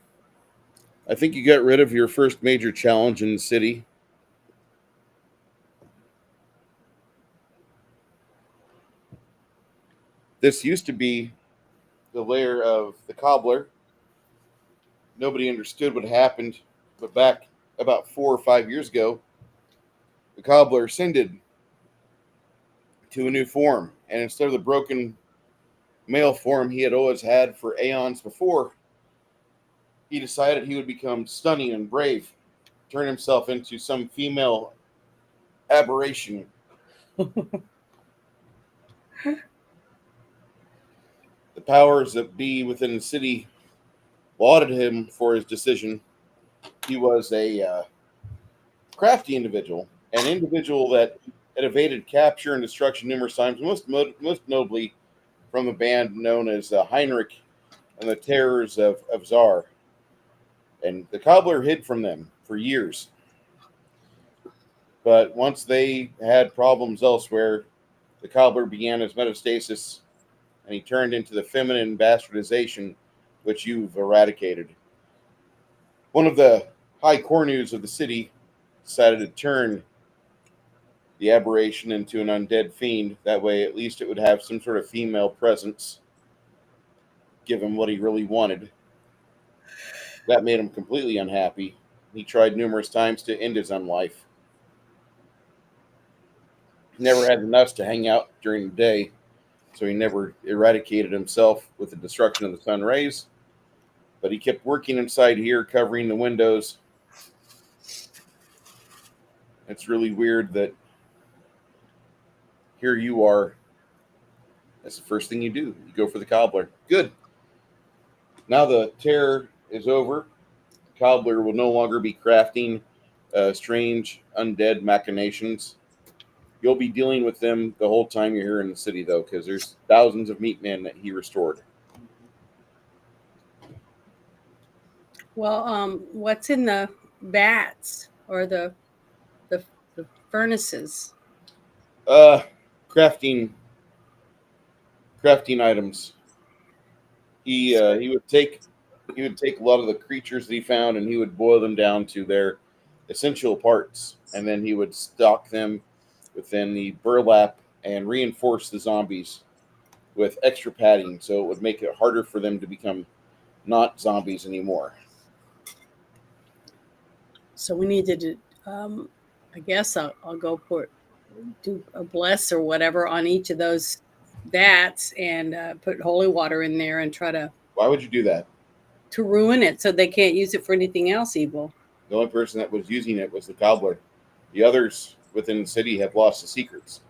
I think you got rid of your first major challenge in the city. This used to be the lair of the cobbler. Nobody understood what happened, but back about 4 or 5 years ago, the cobbler ascended to a new form, and instead of the broken male form he had always had for aeons before, he decided he would become stunning and brave, turn himself into some female aberration. The powers that be within the city lauded him for his decision. He was a crafty individual, an individual that had evaded capture and destruction numerous times, most notably from the band known as Heinrich and the Terrors of Czar. And the cobbler hid from them for years. But once they had problems elsewhere, the cobbler began his metastasis, and he turned into the feminine bastardization which you've eradicated. One of the high cornus of the city decided to turn the aberration into an undead fiend. That way, at least it would have some sort of female presence, give him what he really wanted. That made him completely unhappy. He tried numerous times to end his own life. He never had the nuts to hang out during the day, so he never eradicated himself with the destruction of the sun rays. But he kept working inside here, covering the windows. It's really weird that here you are. That's the first thing you do. You go for the cobbler. Good. Now the terror is over. The cobbler will no longer be crafting strange undead machinations. You'll be dealing with them the whole time you're here in the city, though, because there's thousands of meat men that he restored. Well, what's in the vats or the furnaces? Crafting items. He would take a lot of the creatures that he found, and he would boil them down to their essential parts, and then he would stock them within the burlap and reinforce the zombies with extra padding, so it would make it harder for them to become not zombies anymore. So we need to do, I guess I'll go do a bless or whatever on each of those vats and put holy water in there and try to Why would you do that? ruin it so they can't use it for anything else evil. The only person that was using it was the cobbler. The others within the city have lost the secrets.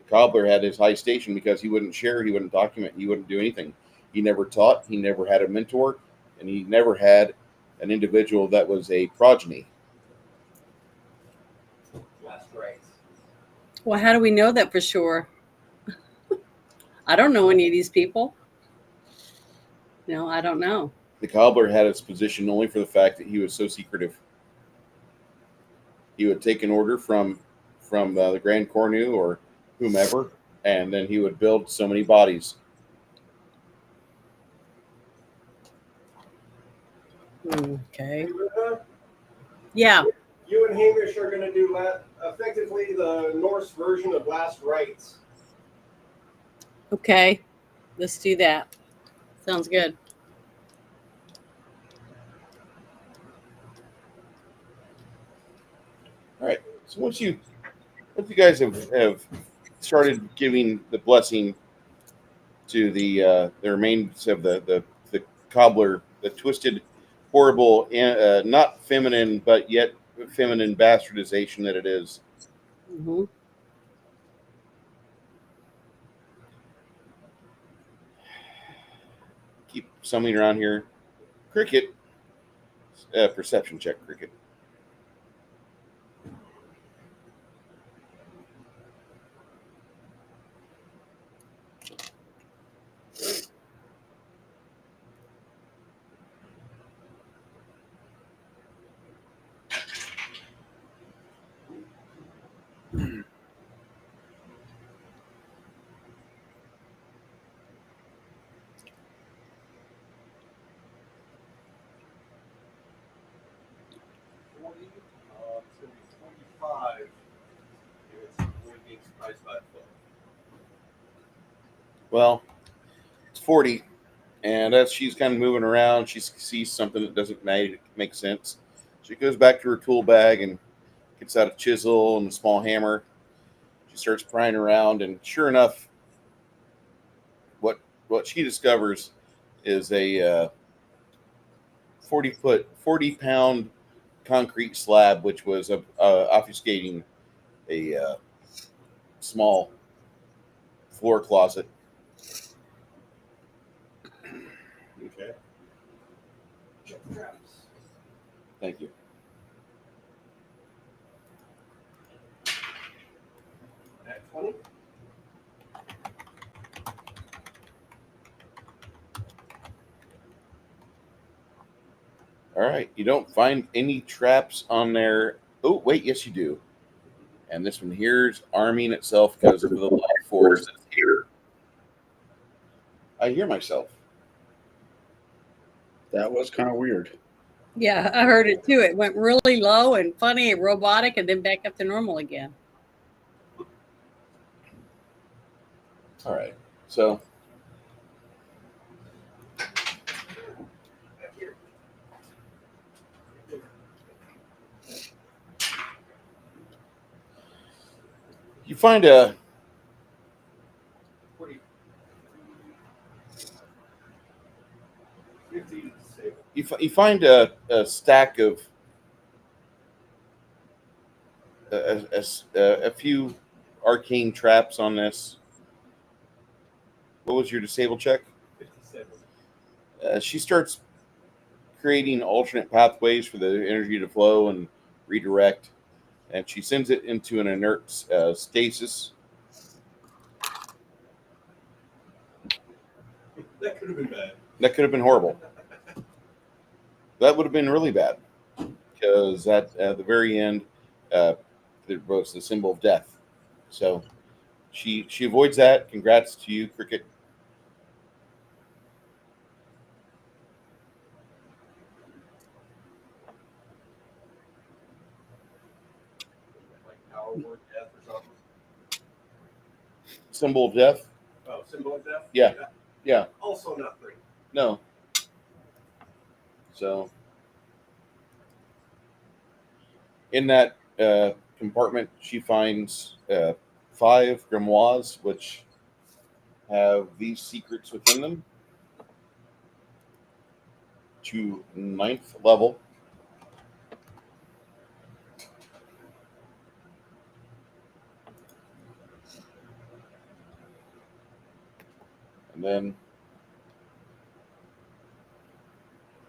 The cobbler had his high station because he wouldn't share, he wouldn't document, he wouldn't do anything. He never taught, he never had a mentor, and he never had an individual that was a progeny. That's right. Well, how do we know that for sure? I don't know any of these people. No, I don't know. The cobbler had his position only for the fact that he was so secretive. He would take an order from the Grand Cornu or whomever, and then he would build so many bodies. Okay. Yeah. You and Hamish are going to do effectively the Norse version of Last Rites. Okay. Let's do that. Sounds good. All right. So once you guys have started giving the blessing to the remains of the cobbler, the twisted, horrible, not feminine but yet feminine bastardization that it is. Mm-hmm. Keep summoning around here. Cricket. Perception check, Cricket. Well, it's 40, and as she's kind of moving around, she sees something that doesn't make sense. She goes back to her tool bag and gets out a chisel and a small hammer. She starts prying around, and sure enough, what she discovers is a 40-pound concrete slab, which was obfuscating a small floor closet. Okay. Check the traps. Thank you. At 20. All right, you don't find any traps on there. Oh, wait, yes, you do. And this one here's arming itself because of the life force that's here. I hear myself. That was kind of weird. Yeah, I heard it too. It went really low and funny and robotic and then back up to normal again. All right, so you find a 40. 50 disabled. you find a stack of a few arcane traps on this. What was your disable check? 57. She starts creating alternate pathways for the energy to flow and redirect, and she sends it into an inert stasis. That could have been bad. That could have been horrible. That would have been really bad, because at the very end, there was the symbol of death. So she avoids that. Congrats to you, Cricket. Like power word death or something. Symbol of death? Oh, symbol of death? Yeah. Yeah. Also not great. No. So in that compartment, she finds 5 grimoires, which have these secrets within them to 9th level. And then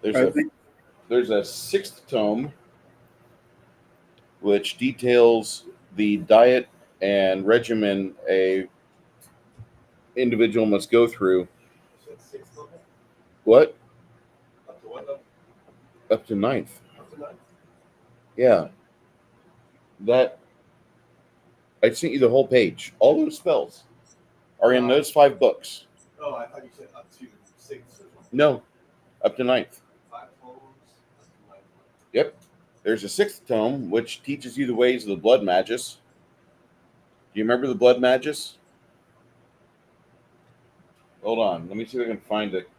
there's a 6th tome, which details the diet and regimen a individual must go through. So it's 6th level? What? Up to what level? Up to 9th. Up to 9th? Yeah. That I sent you the whole page. All those spells are in those 5 books. Oh, I thought you said up to 6th or something. No, up to 9th. 5 tomes, up to 9th. Yep. There's a 6th tome, which teaches you the ways of the blood magus. Do you remember the blood magus? Hold on. Let me see if I can find it.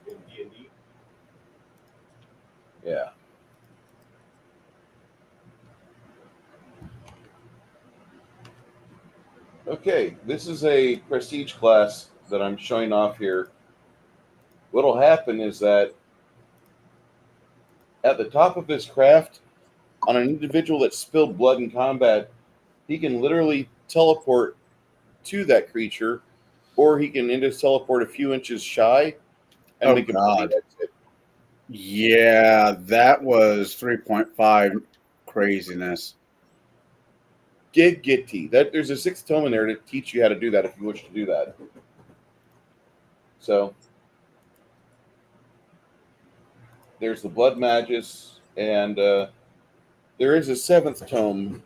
In D&D. Yeah. Okay, this is a prestige class that I'm showing off here. What'll happen is that at the top of his craft, on an individual that spilled blood in combat, he can literally teleport to that creature, or he can just teleport a few inches shy and Oh, make a God. bleed exit. Yeah, that was 3.5 craziness. Giggity. There's a 6th tome in there to teach you how to do that if you wish to do that. So there's the blood magus, and there is a 7th tome.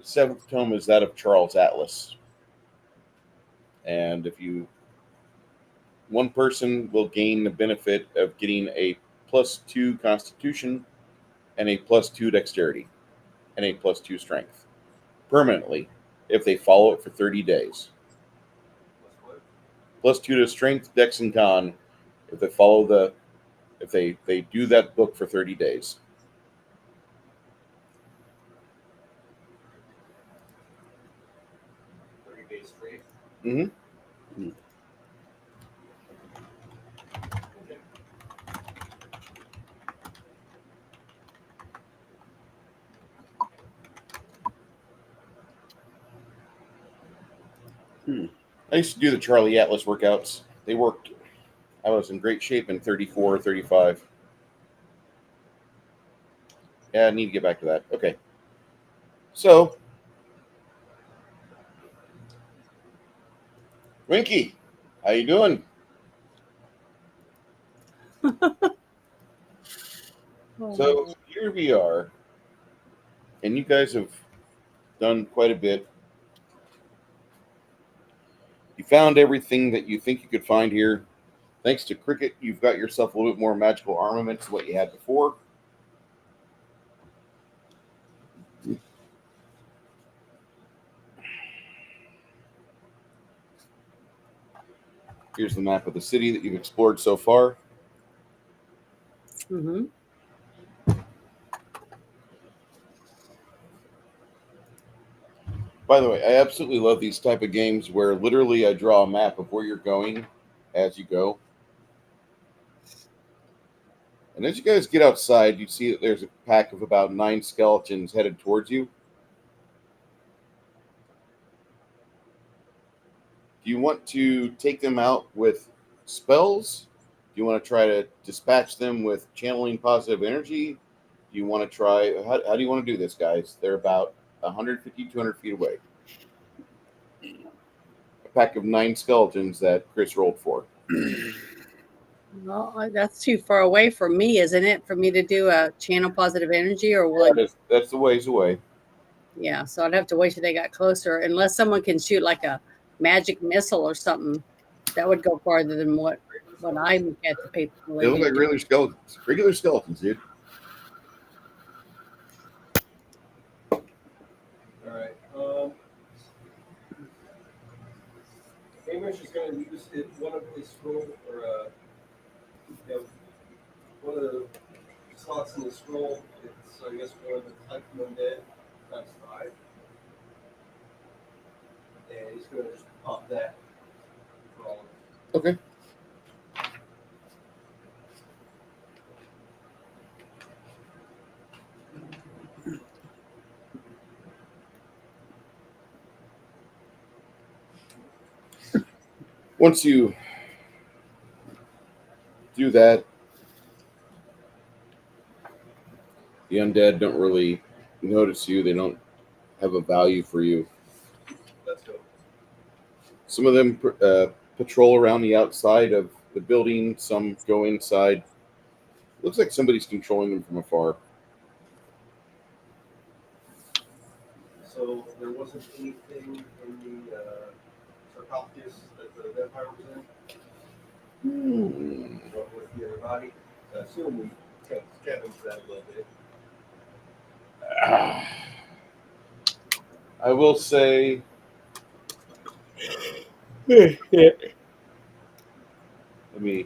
The seventh tome is that of Charles Atlas. And one person will gain the benefit of getting a +2 Constitution and a +2 Dexterity and a +2 Strength permanently if they follow it for 30 days. +2 to Strength, Dex, and Con if they follow if they do that book for 30 days. Straight. Mm-hmm. I used to do the Charlie Atlas workouts. They worked. I was in great shape in 34, 35. Yeah, I need to get back to that. Okay. So, Winky, how you doing? So here we are, and you guys have done quite a bit. You found everything that you think you could find here. Thanks to Cricket, you've got yourself a little bit more magical armaments than what you had before. Here's the map of the city that you've explored so far. Mm-hmm. By the way, I absolutely love these type of games where literally I draw a map of where you're going as you go. And as you guys get outside, you see that there's a pack of about 9 skeletons headed towards you. Do you want to take them out with spells? Do you want to try to dispatch them with channeling positive energy? Do you want to try... How do you want to do this, guys? They're about 150, 200 feet away. A pack of 9 skeletons that Chris rolled for. Well, that's too far away for me, isn't it? For me to do a channel positive energy, or will it? That's the ways away. Yeah, so I'd have to wait till they got closer, unless someone can shoot like a magic missile or something. That would go farther than what I'm at the paper. They look like regular skeletons. Regular skeletons, dude. All right. Hamish is going to use one of his scroll, or one of the slots in the scroll. It's, I guess, one of the type of undead times 5. And he's going to just pop that for all of them. Okay. Once you do that, the undead don't really notice you. They don't have a value for you. Let's go. Some of them patrol around the outside of the building. Some go inside. Looks like somebody's controlling them from afar. So there wasn't anything in the sarcophagus that the vampire was in? What with the other body? I assume we kind of scavenged that a little bit. I will say... Let me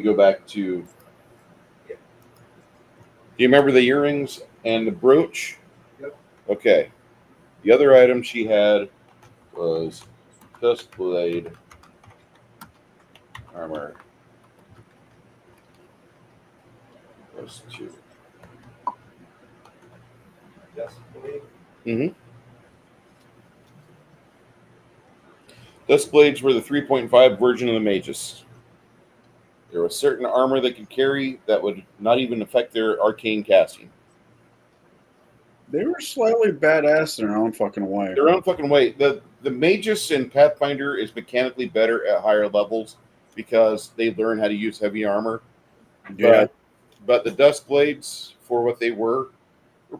go back to... Do you remember the earrings and the brooch? Yep. Okay. The other item she had was Duskblade armor. Those two. Duskblade? Mm-hmm. Duskblades were the 3.5 version of the Magus. There was certain armor they could carry that would not even affect their arcane casting. They were slightly badass in their own fucking way. Their own fucking way. The Magus in Pathfinder is mechanically better at higher levels because they learn how to use heavy armor. Yeah. But the Duskblades, for what they were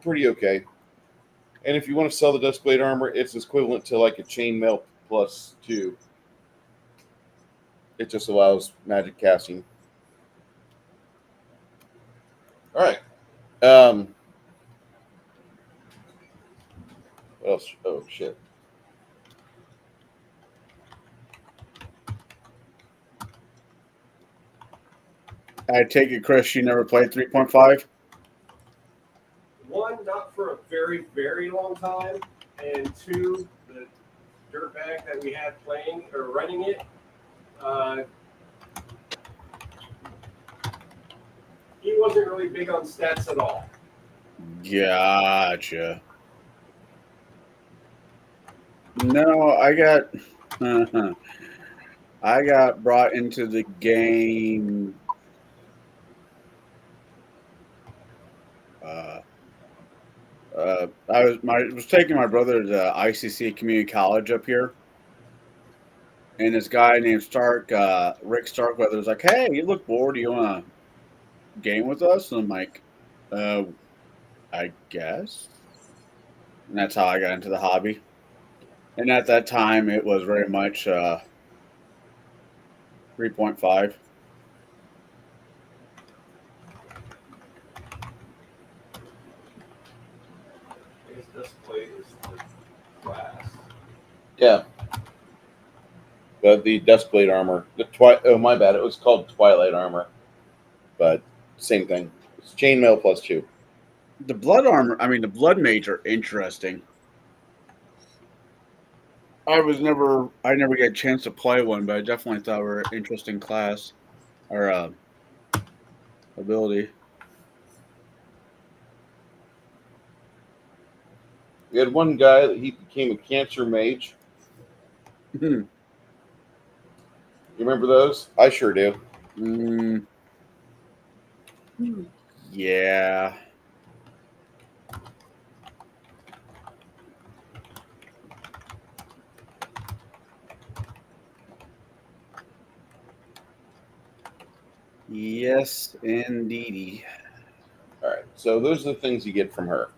pretty okay. And if you want to sell the Duskblade armor, it's equivalent to like a chainmail +2. It just allows magic casting. All right. What else? Oh shit. I take it, Chris, you never played 3.5? One, not for a very, very long time, and two, the dirtbag that we had playing or running it, he wasn't really big on stats at all. Gotcha. No, I got brought into the game. I was taking my brother to ICC Community College up here, and this guy named Stark, Rick Starkweather, was like, "Hey, you look bored. Do you want to game with us?" And I'm like, I guess. And that's how I got into the hobby. And at that time, it was very much 3.5. His display is the class. Yeah. The Duskblade armor. Oh, my bad. It was called Twilight armor. But same thing. It's chainmail +2. The blood armor, the blood mage are interesting. I never get a chance to play one, but I definitely thought were an interesting class or ability. We had one guy that he became a cancer mage. You remember those? I sure do. Yeah. Yes, indeedy. All right. So those are the things you get from her.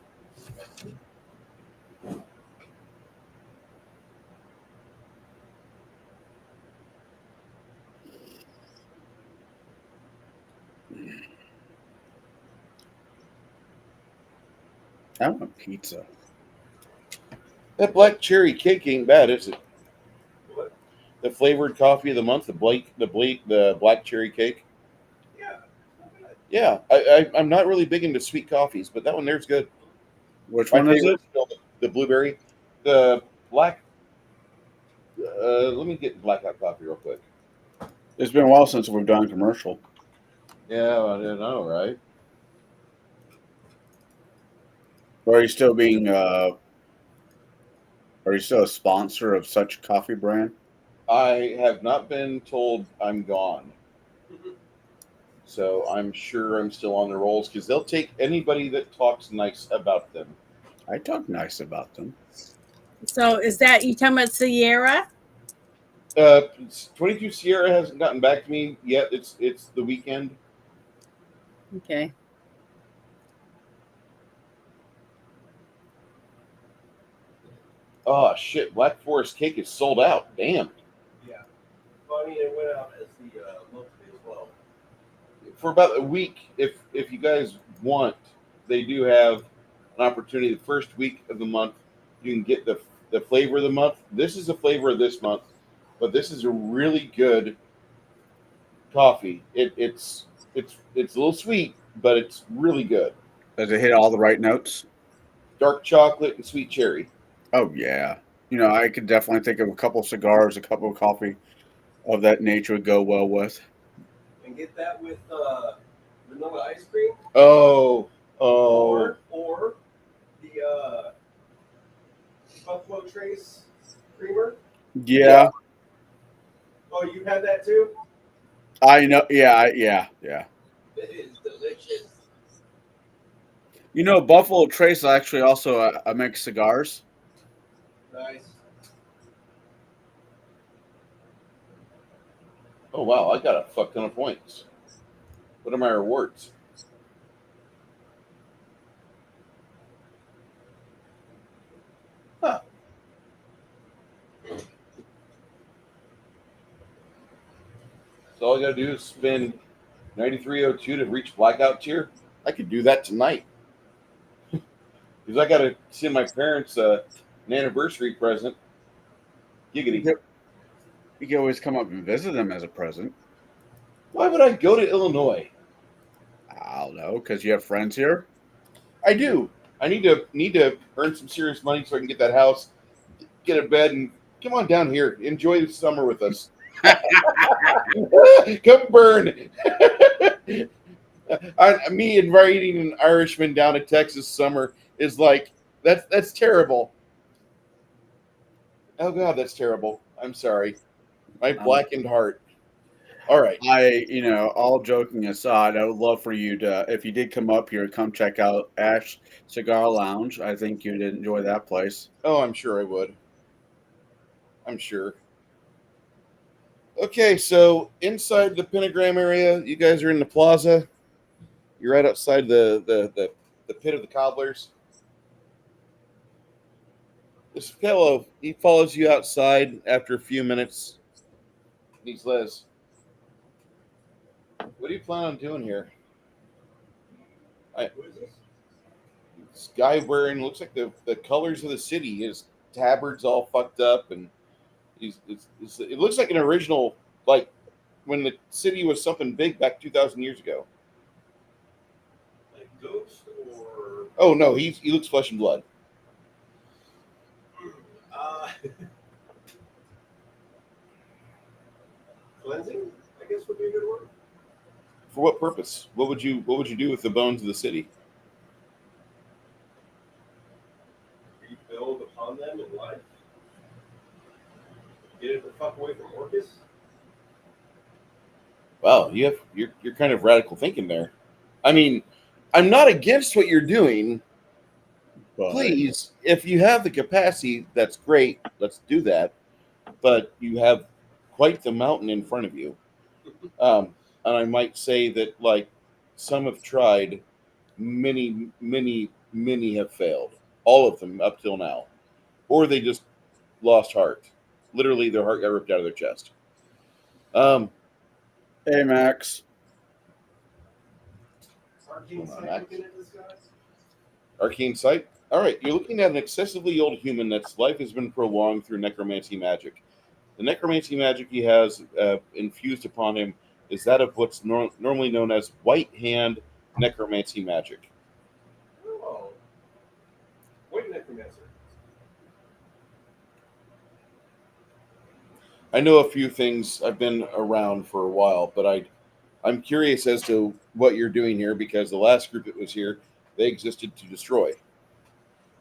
I want pizza. That black cherry cake ain't bad, is it? What? The flavored coffee of the month, the black cherry cake. Yeah. Not bad. Yeah, I'm not really big into sweet coffees, but that one there's good. Which My one is favorite it? still the blueberry, the black. Let me get black hot coffee real quick. It's been a while since we've done a commercial. Yeah, I don't know, right? Are you still a sponsor of such coffee brand? I have not been told I'm gone. So I'm sure I'm still on the rolls because they'll take anybody that talks nice about them. I talk nice about them. So is that you talking about Sierra? 22 Sierra hasn't gotten back to me yet. It's the weekend. Okay. Oh shit! Black Forest cake is sold out. Damn. Yeah. Well, it went out as the monthly as well. For about a week, if you guys want, they do have an opportunity. The first week of the month, you can get the flavor of the month. This is the flavor of this month, but this is a really good coffee. It's a little sweet, but it's really good. Does it hit all the right notes? Dark chocolate and sweet cherry. Oh yeah. I could definitely think of a couple cigars, a couple of coffee of that nature would go well with. And get that with vanilla ice cream. Oh. Or the Buffalo Trace creamer. Yeah. Oh, you had that too? I know. Yeah. It is delicious. Buffalo Trace actually also makes cigars. Nice. Oh wow! I got a fuck ton of points. What are my rewards? all I got to do is spend 9302 to reach blackout tier. I could do that tonight. Because I got to send my parents an anniversary present. Giggity. You can always come up and visit them as a present. Why would I go to Illinois? I don't know, because you have friends here. I do. I need to earn some serious money so I can get that house, get a bed, and come on down here. Enjoy the summer with us. Come burn. Me inviting an Irishman down to Texas summer is like that's terrible. Oh God, that's terrible. I'm sorry. My blackened heart. All right. All joking aside, I would love for you to, if you did come up here, come check out Ash Cigar Lounge. I think you'd enjoy that place. Oh, I'm sure I would. I'm sure. Okay, so inside the pentagram area, you guys are in the plaza. You're right outside the pit of the cobblers. This fellow, he follows you outside after a few minutes. He says, "What do you plan on doing here?" Who is this? This guy wearing, looks like the colors of the city. His tabard's all fucked up, and it looks like an original, like when the city was something big back 2,000 years ago. Like Ghost or Oh no, he looks flesh and blood. Cleansing, I guess would be a good word. For what purpose? What would you do with the bones of the city? Rebuild upon them in life. Get it the fuck away from Orcus. Wow, you're kind of radical thinking there. I mean, I'm not against what you're doing. But Please, if you have the capacity, that's great. Let's do that. But you have quite the mountain in front of you. And I might say that, like, some have tried, many, many, many have failed. All of them up till now. Or they just lost heart. Literally, their heart got ripped out of their chest. Hey, Max. Arcane Hold on, Sight Max. looking at this guy. Arcane sight. All right, you're looking at an excessively old human that's life has been prolonged through necromancy magic. The necromancy magic he has infused upon him is that of what's normally known as white hand necromancy magic. Oh. White Necromancer. I know a few things. I've been around for a while, but I'm curious as to what you're doing here because the last group that was here, they existed to destroy.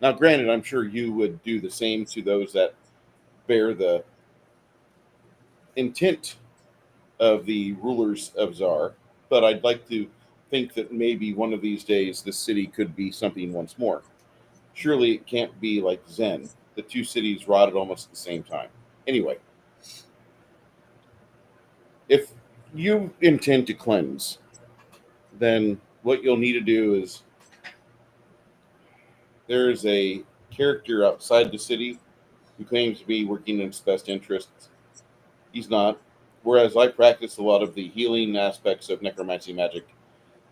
Now, granted, I'm sure you would do the same to those that bear the intent of the rulers of Czar, but I'd like to think that maybe one of these days the city could be something once more. Surely it can't be like Zen. The two cities rotted almost at the same time. Anyway, if you intend to cleanse, then what you'll need to do is there is a character outside the city who claims to be working in its best interests. He's not. Whereas I practice a lot of the healing aspects of necromancy magic,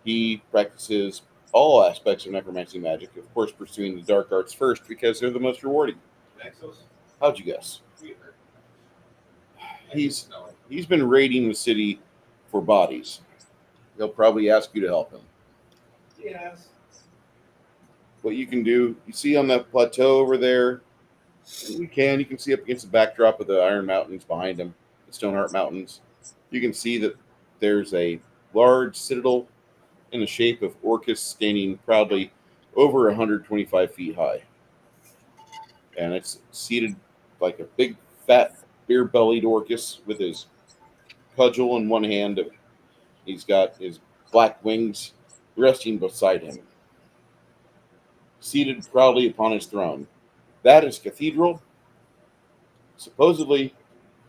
he practices all aspects of necromancy magic, of course, pursuing the dark arts first because they're the most rewarding. Naxos. How'd you guess? Weaver. He's been raiding the city for bodies. He'll probably ask you to help him. Yes. What you can do, you see on that plateau over there, you can see up against the backdrop of the Iron Mountains behind him, the Stoneheart Mountains. You can see that there's a large citadel in the shape of Orcus standing proudly over 125 feet high. And it's seated like a big, fat, beer-bellied Orcus with his cudgel in one hand. He's got his black wings resting beside him, seated proudly upon his throne. That is Cathedral. Supposedly,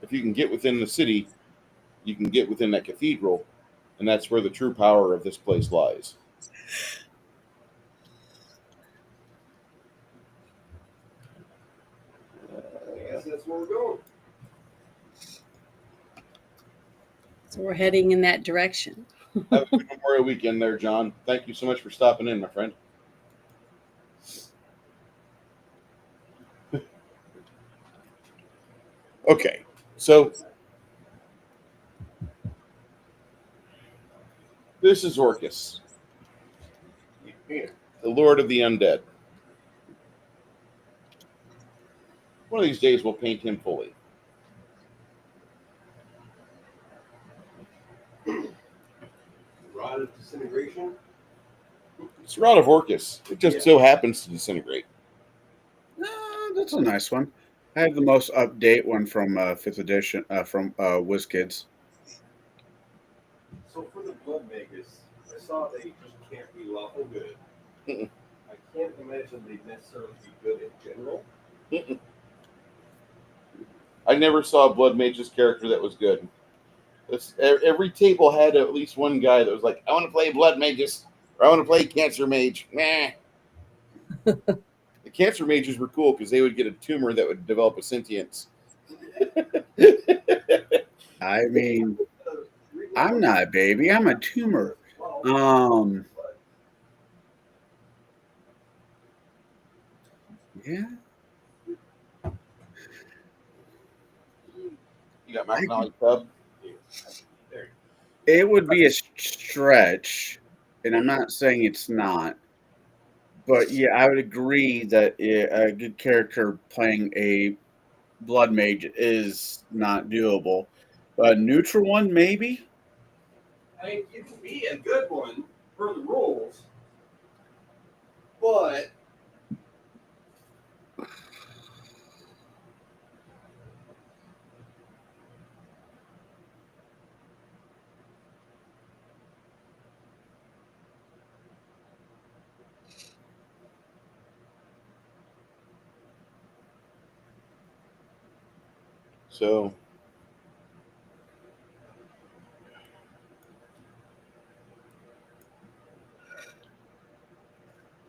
if you can get within the city, you can get within that cathedral, and that's where the true power of this place lies. I guess that's where we're going. So we're heading in that direction. Have a good Memorial weekend there, John. Thank you so much for stopping in, my friend. Okay, so this is Orcus, the Lord of the Undead. One of these days we'll paint him fully. Rod of disintegration. It's Rod of Orcus. It just so happens to disintegrate. That's a nice one. I have the most update one from 5th edition from WizKids. So for the blood makers, I saw they just can't be lawful good. Mm-mm. I can't imagine they'd necessarily be good in general. Mm-mm. I never saw a Blood Mage's character that was good. Every table had at least one guy that was like, I want to play Blood Mages, or I want to play Cancer Mage. Nah. The Cancer Mages were cool because they would get a tumor that would develop a sentience. I mean, I'm not a baby. I'm a tumor. Yeah. You got Mackinac Pub. It would be a stretch, and I'm not saying it's not. But yeah, I would agree that a good character playing a blood mage is not doable. A neutral one, maybe. I mean, it could be a good one for the rules, but So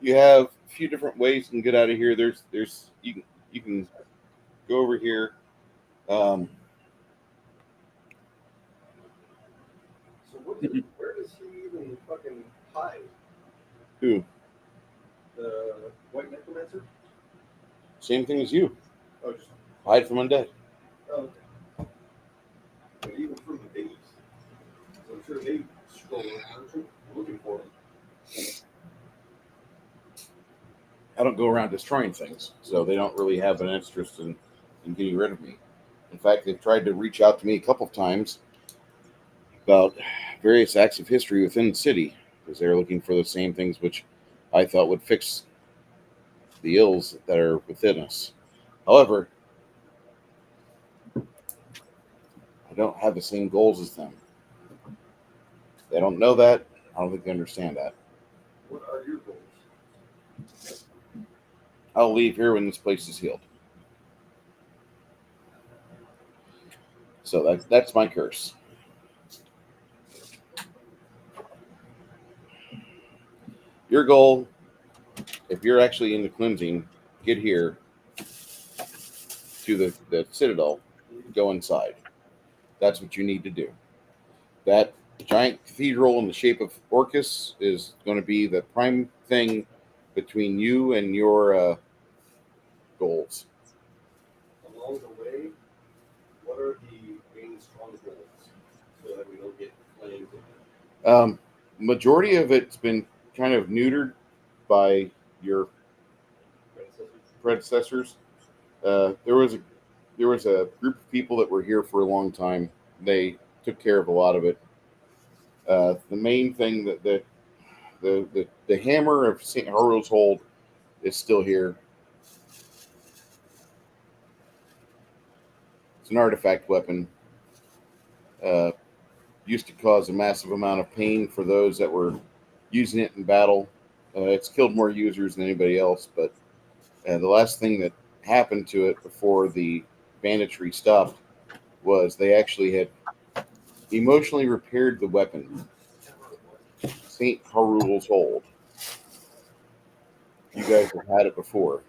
you have a few different ways you can get out of here. There's you can go over here. so where does he even fucking hide? Who? The white necromancer? Same thing as you. Oh, just Hide from undead. okay. But even from the babies, so I'm sure they stroll around looking for him. I don't go around destroying things, so they don't really have an interest in getting rid of me. In fact, they've tried to reach out to me a couple of times about various acts of history within the city because they're looking for the same things which I thought would fix the ills that are within us. However, I don't have the same goals as them. They don't know that. I don't think they understand that. What are your goals? I'll leave here when this place is healed. So that's my curse. Your goal, if you're actually into cleansing, get here to the Citadel, go inside. That's what you need to do. That giant cathedral in the shape of Orcus is going to be the prime thing between you and your goals. Along the way, what are the main strongholds so that we don't get flamed? Majority of it's been kind of neutered by your predecessors. There was a group of people that were here for a long time. They took care of a lot of it. The main thing that the hammer of St. Harold's Hold is still here. It's an artifact weapon. Used to cause a massive amount of pain for those that were using it in battle. It's killed more users than anybody else, but the last thing that happened to it before the banditry stopped was they actually had emotionally repaired the weapon. St. Harold's Hold. You guys have had it before.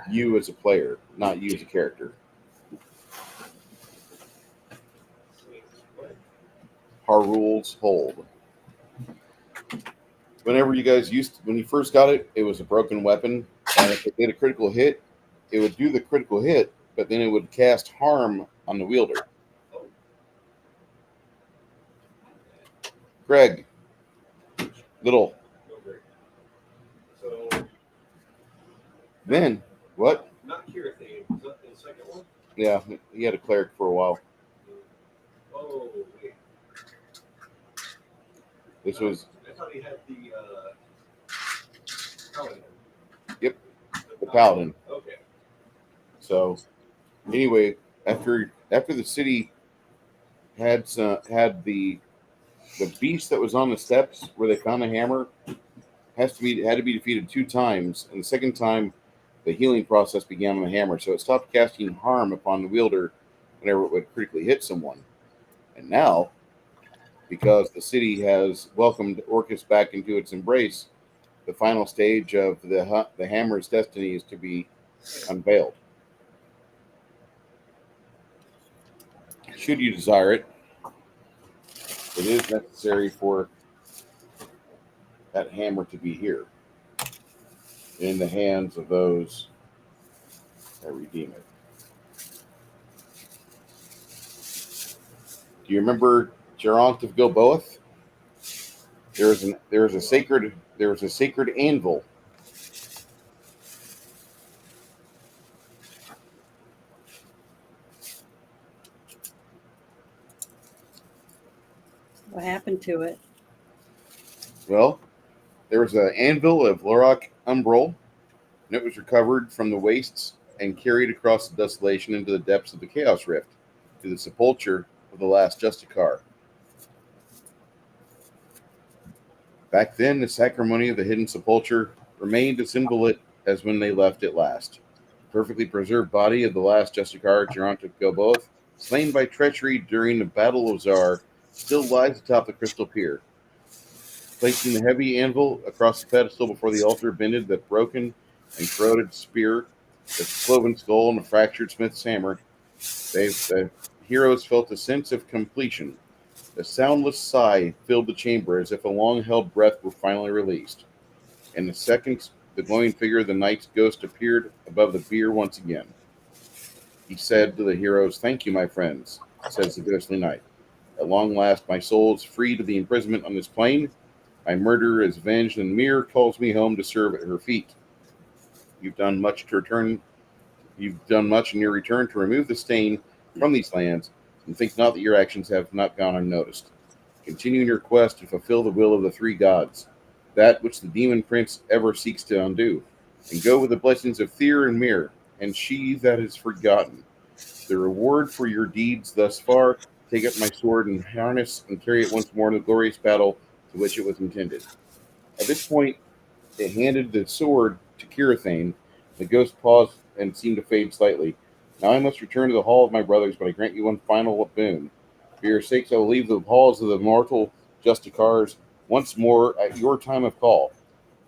You as a player, not you as a character. our rules hold. Whenever you guys when you first got it, it was a broken weapon, and if it did a critical hit, it would do the critical hit, but then it would cast harm on the wielder. Greg, little. So, Then what? not cure theme. Is that the second one? Yeah, he had a cleric for a while. Oh, wait. This was I thought he had the paladin. Yep, the paladin. Okay. So anyway, after the city had the beast that was on the steps where they found the hammer had to be defeated 2 times, and the second time the healing process began on the hammer, so it stopped casting harm upon the wielder whenever it would critically hit someone. And now, because the city has welcomed Orcus back into its embrace, the final stage of the hammer's destiny is to be unveiled. Should you desire it, it is necessary for that hammer to be here in the hands of those that redeem it. Do you remember Geraint of Gilboath? There was a sacred anvil. What happened to it? Well, there was an anvil of Lorok Umbral, and it was recovered from the wastes and carried across the desolation into the depths of the Chaos Rift to the sepulture of the last Justicar. Back then, the sacrimony of the hidden sepulture remained as inviolate as when they left it last. The perfectly preserved body of the last Justicar, Geraint of Gilboath, slain by treachery during the Battle of Zar, still lies atop the crystal pier. Placing the heavy anvil across the pedestal before the altar bended the broken and corroded spear, the cloven skull, and the fractured smith's hammer, the heroes felt a sense of completion. A soundless sigh filled the chamber as if a long-held breath were finally released. In a second, the glowing figure of the knight's ghost appeared above the bier once again. He said to the heroes, "Thank you, my friends," says the ghostly knight. "At long last, my soul is freed of the imprisonment on this plane. My murderer is avenged, and Mir calls me home to serve at her feet. You've done much in your return to remove the stain from these lands, and think not that your actions have not gone unnoticed. Continue in your quest to fulfill the will of the 3 gods, that which the demon prince ever seeks to undo, and go with the blessings of Tyr and Mir, and she that is forgotten. The reward for your deeds thus far, take up my sword and harness and carry it once more in the glorious battle to which it was intended." At this point, it handed the sword to Kirathane. The ghost paused and seemed to fade slightly. "Now I must return to the hall of my brothers, but I grant you one final boon. For your sakes, I will leave the halls of the mortal Justicars once more at your time of call.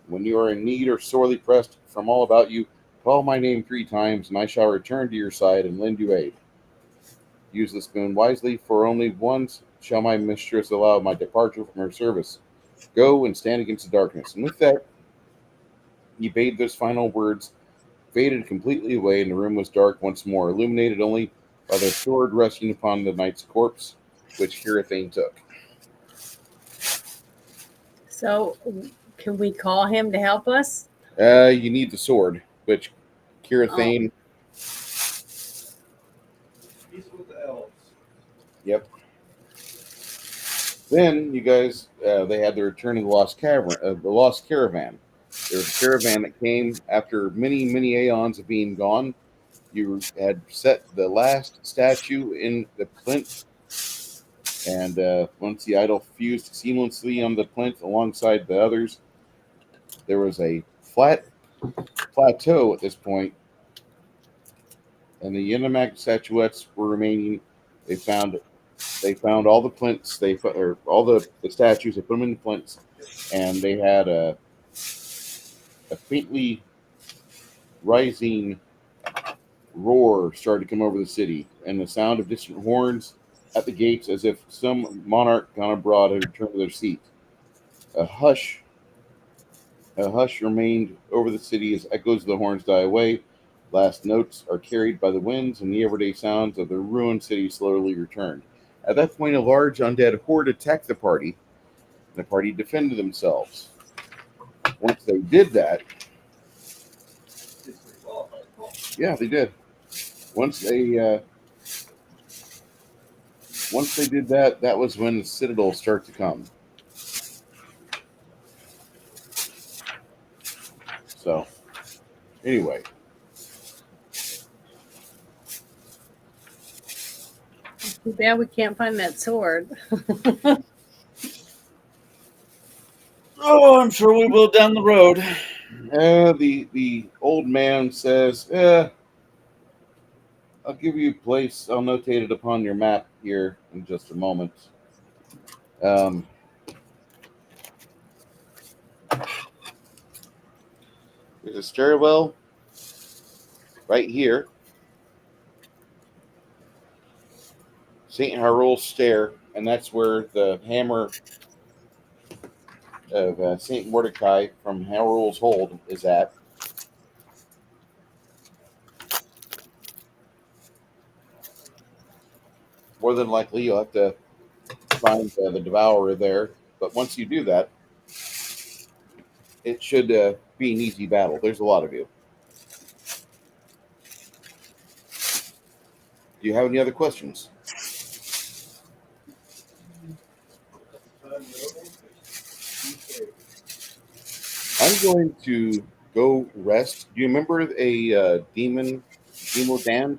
When you are in need or sorely pressed from all about you, call my name 3 times, and I shall return to your side and lend you aid. Use this boon wisely, for only once shall my mistress allow my departure from her service. Go and stand against the darkness." And with that, he bade those final words, faded completely away, and the room was dark once more, illuminated only by the sword resting upon the knight's corpse, which Kirathane took. So, can we call him to help us? You need the sword, which Kirathane. He's with the elves. Yep. Then you guys, they had the return of the lost caravan. There was a caravan that came after many, many aeons of being gone. You had set the last statue in the plinth, and once the idol fused seamlessly on the plinth alongside the others, there was a flat plateau at this point, and the Yenimak statuettes were remaining. They found all the plinths. All the statues. They put them in the plinths, and they had a faintly rising roar started to come over the city, and the sound of distant horns at the gates as if some monarch gone abroad had returned to their seat. A hush remained over the city as echoes of the horns die away. Last notes are carried by the winds, and the everyday sounds of the ruined city slowly returned. At that point, a large undead horde attacked the party, and the party defended themselves. Once they did that, yeah, they did. Once they did that, that was when the citadel started to come. So, anyway. Too bad we can't find that sword. Oh, I'm sure we will down the road. The old man says, I'll give you a place. I'll notate it upon your map here in just a moment. There's a stairwell right here. St. Hyrule Stair, and that's where the hammer of St. Mordecai from Hyrule's Hold is at. More than likely, you'll have to find the Devourer there, but once you do that, it should be an easy battle. There's a lot of you. Do you have any other questions? I'm going to go rest. Do you remember a demon, Demo Damned?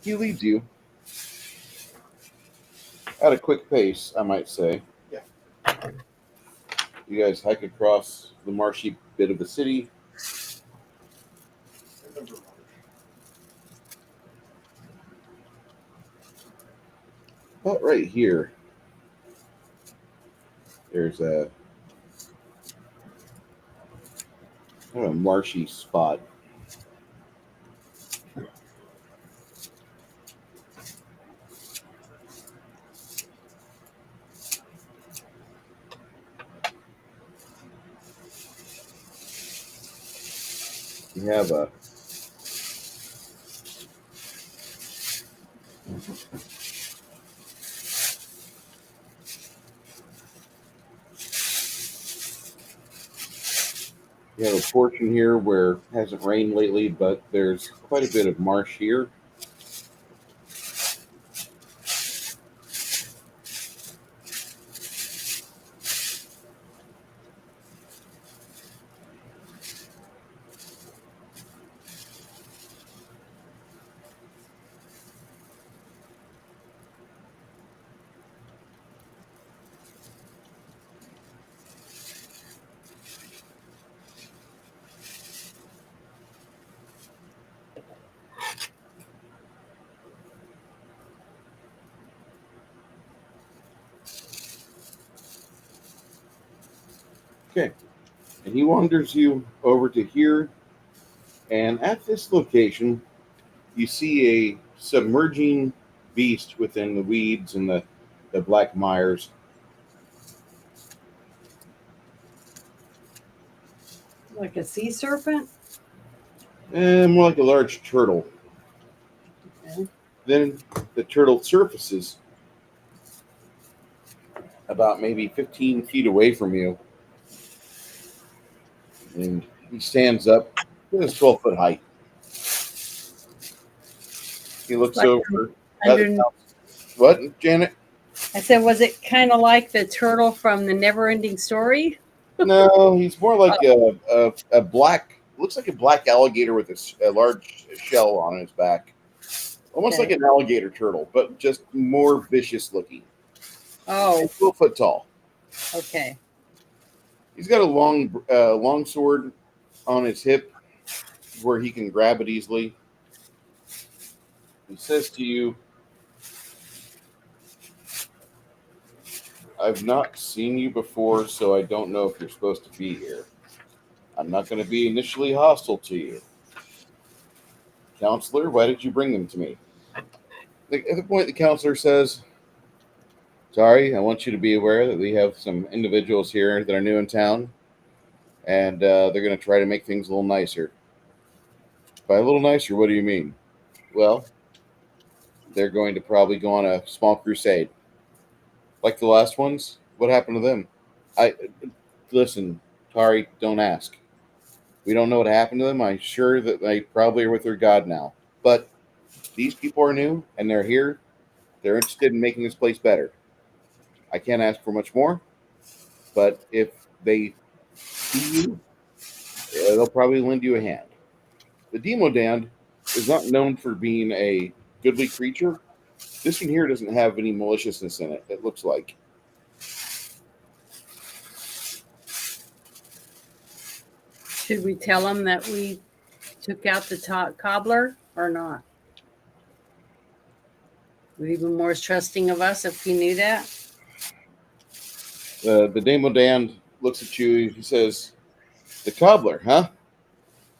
He leads you at a quick pace, I might say. Yeah. You guys hike across the marshy bit of the city. About right here, there's a kind of a marshy spot. You have a portion here where it hasn't rained lately, but there's quite a bit of marsh here. Okay. And he wanders you over to here. And at this location, you see a submerging beast within the weeds and the black mires. Like a sea serpent? And more like a large turtle. Okay. Then the turtle surfaces about maybe 15 feet away from you. And he stands up to his 12-foot height. He looks Like over. under- What, Janet? I said, was it kind of like the turtle from the Never-Ending Story? No, he's more like a black, looks like a black alligator with a large shell on his back. Almost Okay. like an alligator turtle, but just more vicious looking. Oh, 12 foot tall. okay. He's got a long sword on his hip where he can grab it easily. He says to you, I've not seen you before, so I don't know if you're supposed to be here. I'm not going to be initially hostile to you. Counselor, why did you bring them to me? At the point, the counselor says, sorry, I want you to be aware that we have some individuals here that are new in town, and they're going to try to make things a little nicer. By a little nicer, what do you mean? Well, they're going to probably go on a small crusade. Like the last ones? What happened to them? Listen, Tari, don't ask. We don't know what happened to them. I'm sure that they probably are with their god now. But these people are new, and they're here. They're interested in making this place better. I can't ask for much more, but if they see you, they'll probably lend you a hand. The Demodand is not known for being a goodly creature. This one here doesn't have any maliciousness in it, it looks like. Should we tell them that we took out the cobbler or not? Would he be more trusting of us if he knew that? The Demodand looks at you. He says, the cobbler, huh?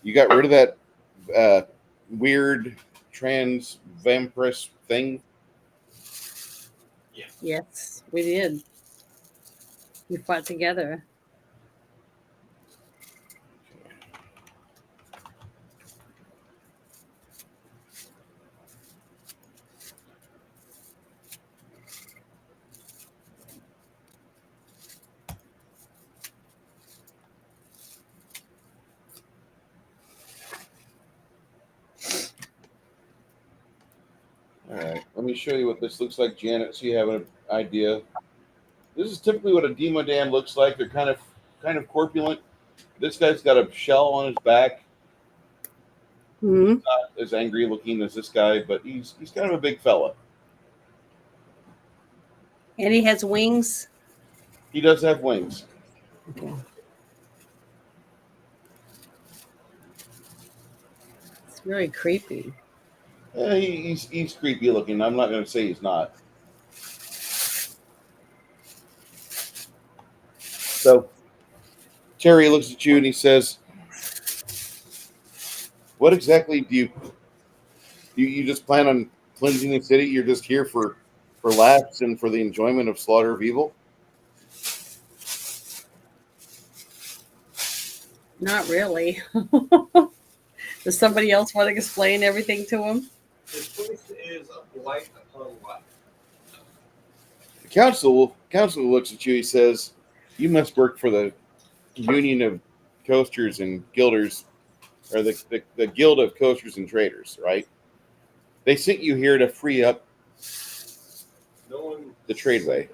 You got rid of that weird trans vampiress thing? Yes, we did. We fought together. All right, let me show you what this looks like, Janet, so you have an idea. This is typically what a Demodand looks like. They're kind of corpulent. This guy's got a shell on his back. Mm-hmm. Not as angry looking as this guy, but he's kind of a big fella. And he has wings. He does have wings. It's very creepy. Yeah, he's creepy looking. I'm not going to say he's not. So Terry looks at you and he says, what exactly do you just plan on cleansing the city? You're just here for laughs and for the enjoyment of slaughter of evil? Not really. Does somebody else want to explain everything to him? This place is a blight upon life. The council looks at you. He says, you must work for the Union of Coasters and Guilders, or the Guild of Coasters and Traders, right? They sent you here to free up No one the tradeway.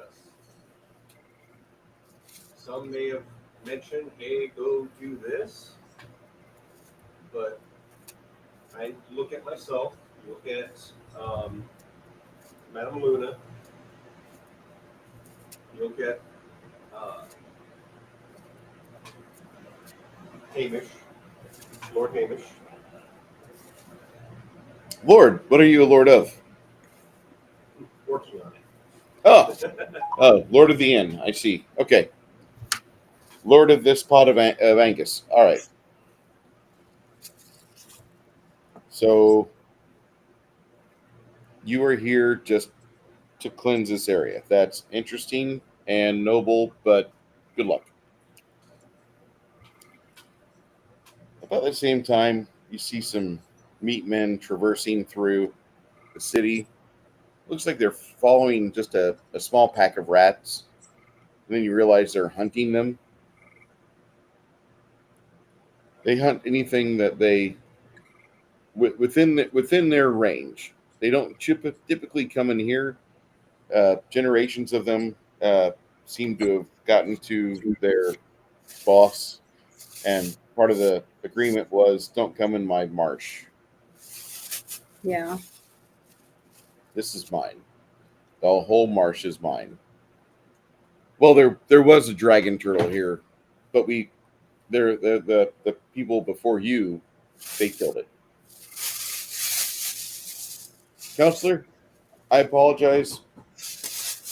Some may have mentioned, hey, go do this. But I look at myself, look at Madame Luna, look at Hamish, Lord Hamish. Lord, what are you a lord of? Working on it. Oh, Lord of the Inn. I see. Okay. Lord of this pot of Angus. All right. So you are here just to cleanse this area. That's interesting and noble, but good luck. About the same time, you see some meat men traversing through the city. Looks like they're following just a small pack of rats. And then you realize they're hunting them. They hunt anything that they within their range. They don't typically come in here. Generations of them seem to have gotten to their boss, and part of the agreement was, don't come in my marsh. Yeah. This is mine. The whole marsh is mine. Well, there was a dragon turtle here, but the people before you, they killed it. Counselor, I apologize.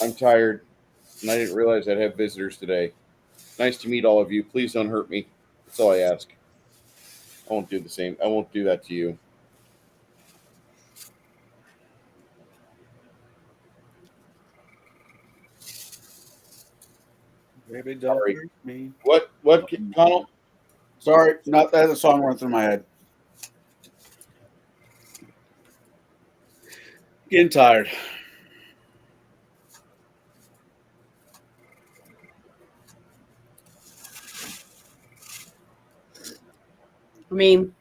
I'm tired, and I didn't realize I'd have visitors today. Nice to meet all of you. Please don't hurt me. That's all I ask. I won't do the same. I won't do that to you. Baby, don't Sorry. hurt me. What, Connell? Sorry, not that the song went through my head. Getting tired. I mean,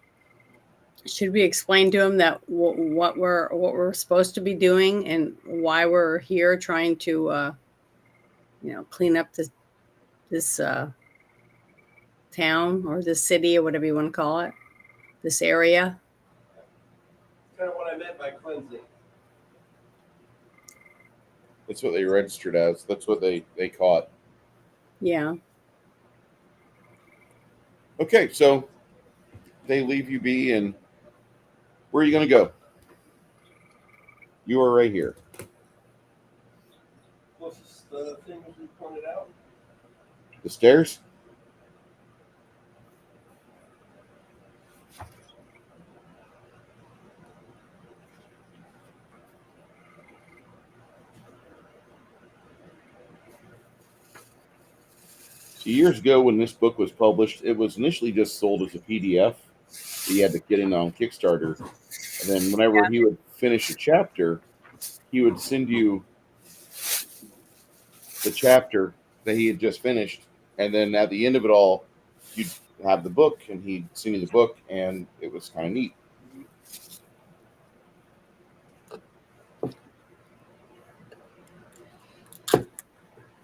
should we explain to him that what we're supposed to be doing and why we're here trying to clean up this town or this city or whatever you want to call it, this area? Kind of what I meant by cleansing. That's what they registered as. That's what they caught. Yeah. Okay, so they leave you be, and where are you going to go? You are right here. Closest the things we pointed out. The stairs? So years ago when this book was published, it was initially just sold as a PDF. You had to get in on Kickstarter. And then whenever he would finish a chapter, he would send you the chapter that he had just finished. And then at the end of it all, you'd have the book, and he'd send you the book, and it was kind of neat.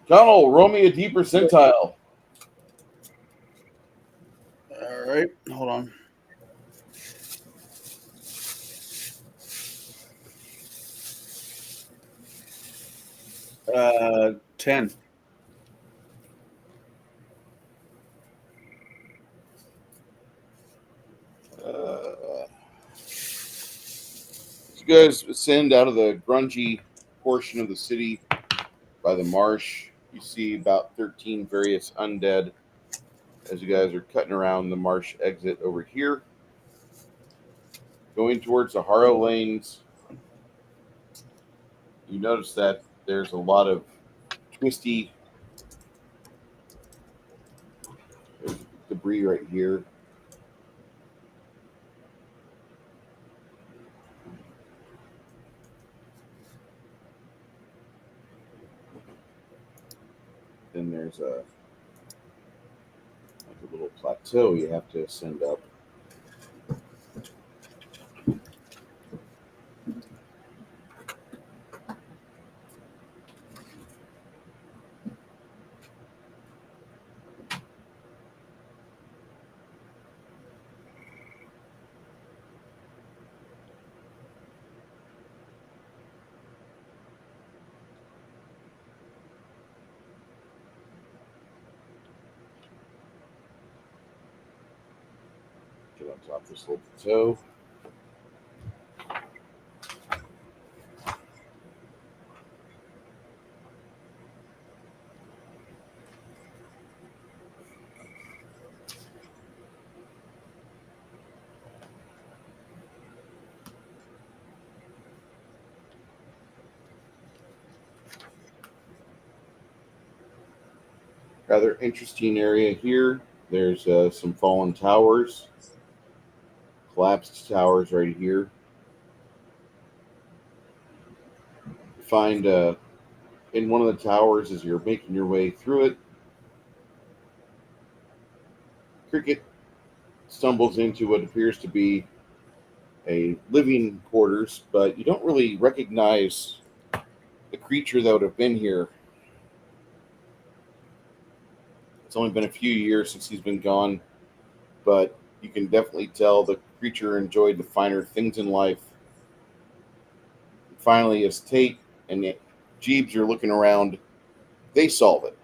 Connell, roll me a D percentile. All right, hold on. Uh, 10. You guys ascend out of the grungy portion of the city by the marsh. You see about 13 various undead as you guys are cutting around the marsh exit over here. Going towards the Harrow Lanes, you notice that there's a lot of twisty debris right here. Then there's a little plateau you have to ascend up. Get on top of this little plateau. Rather interesting area here. There's some fallen towers, collapsed towers right here. Find in one of the towers as you're making your way through it, Cricket stumbles into what appears to be a living quarters, but you don't really recognize the creature that would have been here. It's only been a few years since he's been gone, but you can definitely tell the creature enjoyed the finer things in life. And finally, as Tate and Jeebs are looking around, they solve it.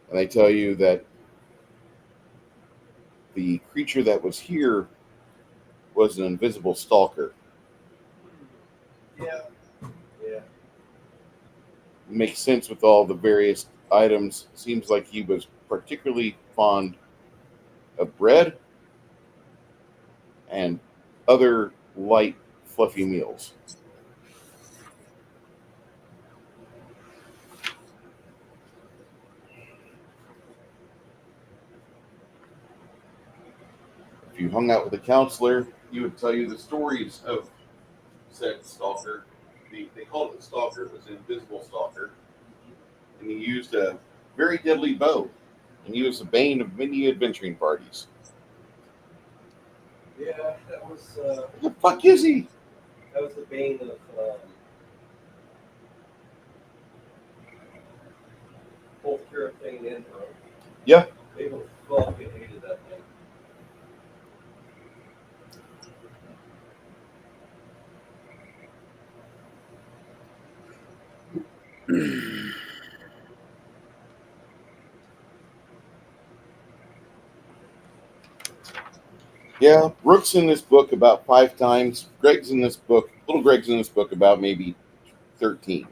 And they tell you that the creature that was here was an invisible stalker. Yeah. Yeah. Makes sense with all the various items. Seems like he was particularly fond of bread and other light, fluffy meals. you hung out with a counselor, he would tell you the stories of said stalker. They called it stalker. It was an invisible stalker. And he used a very deadly bow. And he was the bane of many adventuring parties. Yeah, that was What the fuck is he? the bane of both Carafane and Rome. Yeah. They both fucking hated that thing. Yeah, Rook's in this book about 5 times. Greg's in this book, Little Greg's in this book about maybe 13.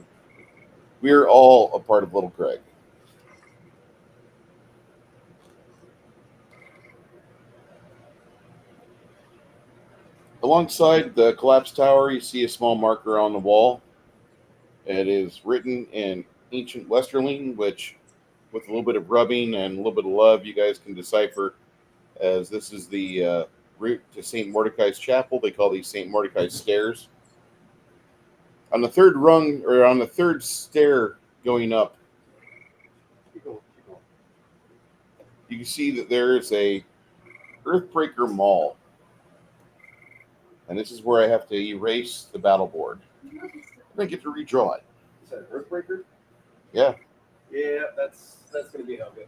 We're all a part of Little Greg. Alongside the collapsed tower, you see a small marker on the wall. It is written in ancient Westerling, which, with a little bit of rubbing and a little bit of love, you guys can decipher as this is the route to St. Mordecai's Chapel. They call these St. Mordecai's Stairs. On the third rung, or on the third stair going up, you can see that there is a Earthbreaker Mall. And this is where I have to erase the battle board. I get to redraw it. Is that an Earthbreaker? Yeah. Yeah, that's gonna be how good.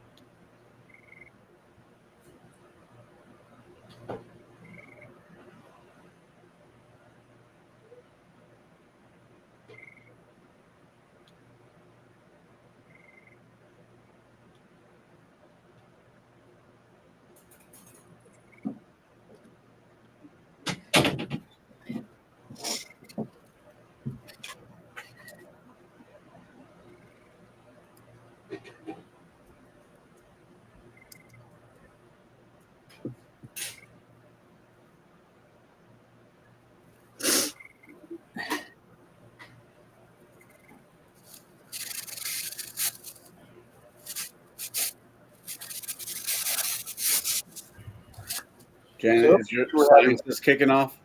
Janet, So, is your we're having- sinus kicking off?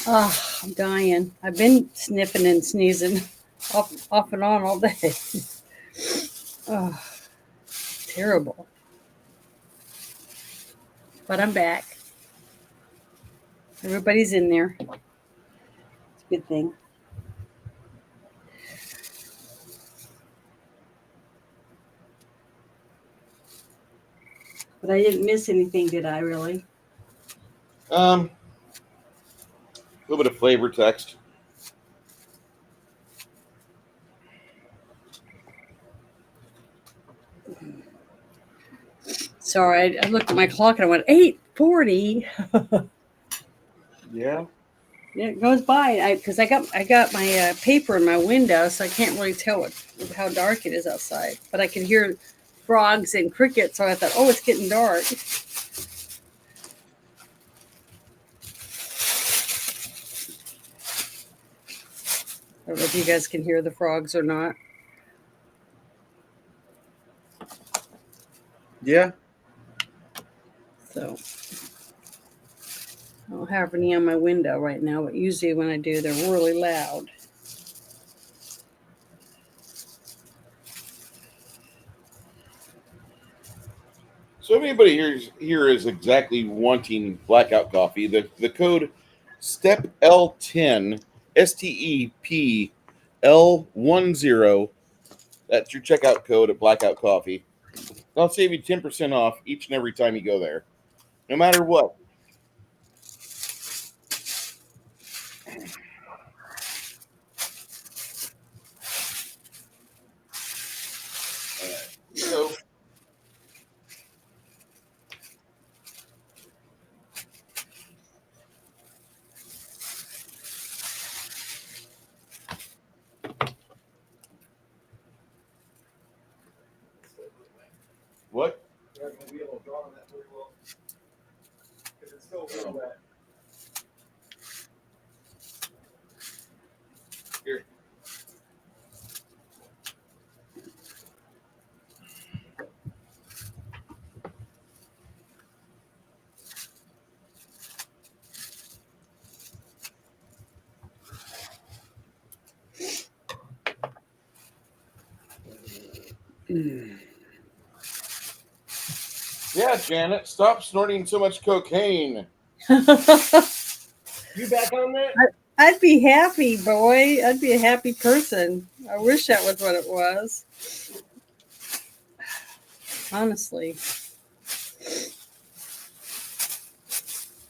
Oh, I'm dying. I've been sniffing and sneezing off and on all day. Oh, terrible. But I'm back. Everybody's in there. It's a good thing. But I didn't miss anything, did I, really? A little bit of flavor text. Sorry, I looked at my clock and I went, 8:40. Yeah. Yeah, it goes by because I got my paper in my window, so I can't really tell how dark it is outside. But I can hear frogs and crickets, so I thought, oh, it's getting dark. I don't know if you guys can hear the frogs or not. Yeah. So I don't have any on my window right now, but usually when I do, they're really loud. So if anybody here is exactly wanting blackout coffee, the code STEP L10 STEP L10. That's your checkout code at Blackout Coffee. I'll save you 10% off each and every time you go there, no matter what. So, what? You're not gonna be able to draw on that very well. Because it's still real wet. Here. Yeah, Janet, stop snorting so much cocaine. You back on that? I'd be happy, boy. I'd be a happy person. I wish that was what it was. Honestly.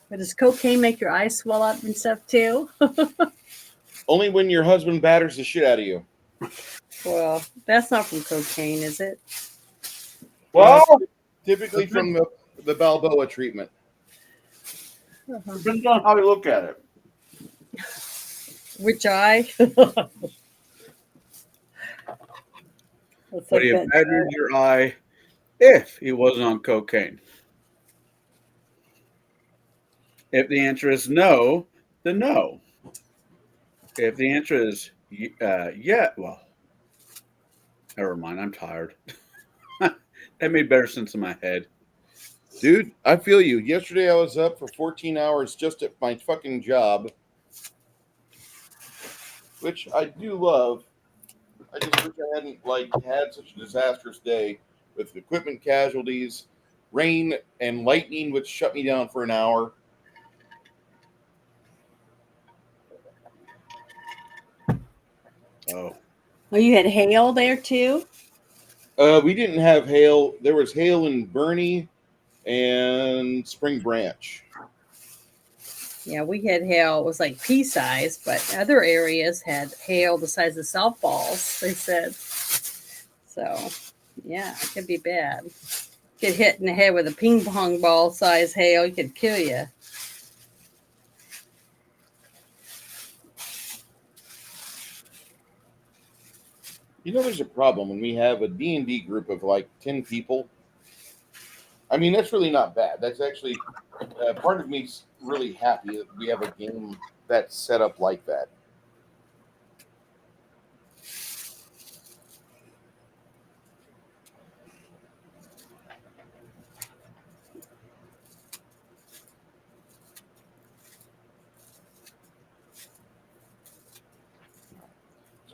But does cocaine make your eyes swell up and stuff too? Only when your husband batters the shit out of you. Well, that's not from cocaine, is it? Well, Typically from the Balboa treatment. depends on how you look at it. Which eye? Would he have battered your eye if he wasn't on cocaine? If the answer is no, then no. If the answer is yeah, well, never mind. I'm tired. That made better sense in my head. Dude, I feel you. Yesterday I was up for 14 hours just at my fucking job, which I do love. I just wish I hadn't had such a disastrous day with equipment casualties, rain and lightning, which shut me down for an hour. Oh, Oh, you had hail there too? We didn't have hail. There was hail in Bernie and Spring Branch. Yeah, we had hail. It was like pea size, but other areas had hail the size of softballs, they said. So, yeah, it could be bad. Get hit in the head with a ping pong ball size hail, it could kill you. You know, there's a problem when we have a D&D group of like 10 people. I mean, that's really not bad. That's actually part of me's really happy that we have a game that's set up like that.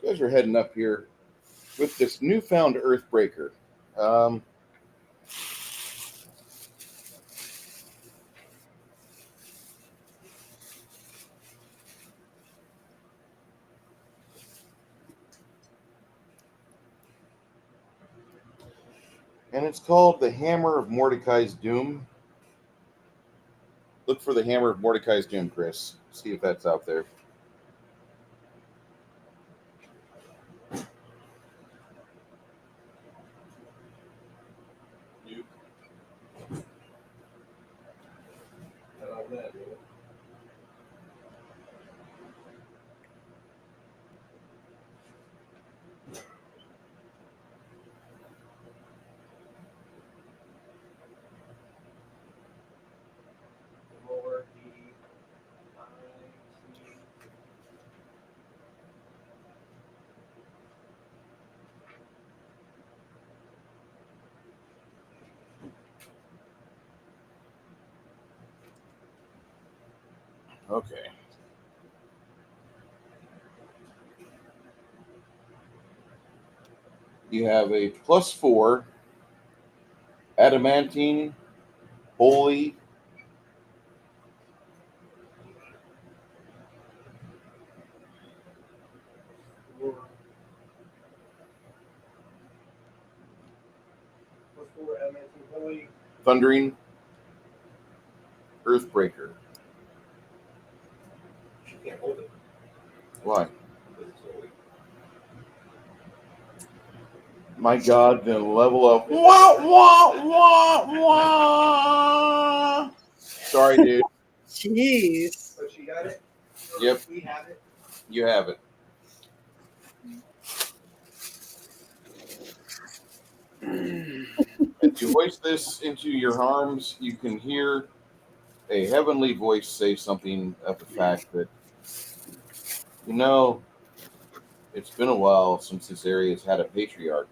You guys are heading up here with this newfound Earthbreaker. And it's called the Hammer of Mordecai's Doom. Look for the Hammer of Mordecai's Doom, Chris. See if that's out there. Okay. You have a +4 adamantine, holy, thundering Earthbreaker. She can't hold it. Why? My God, the level of wah wah wah wah. Sorry, dude. Jeez. But she got it. Yep. We have it. You have it. As you hoist this into your arms, you can hear a heavenly voice say something of the fact that, you know, it's been a while since this area has had a patriarch.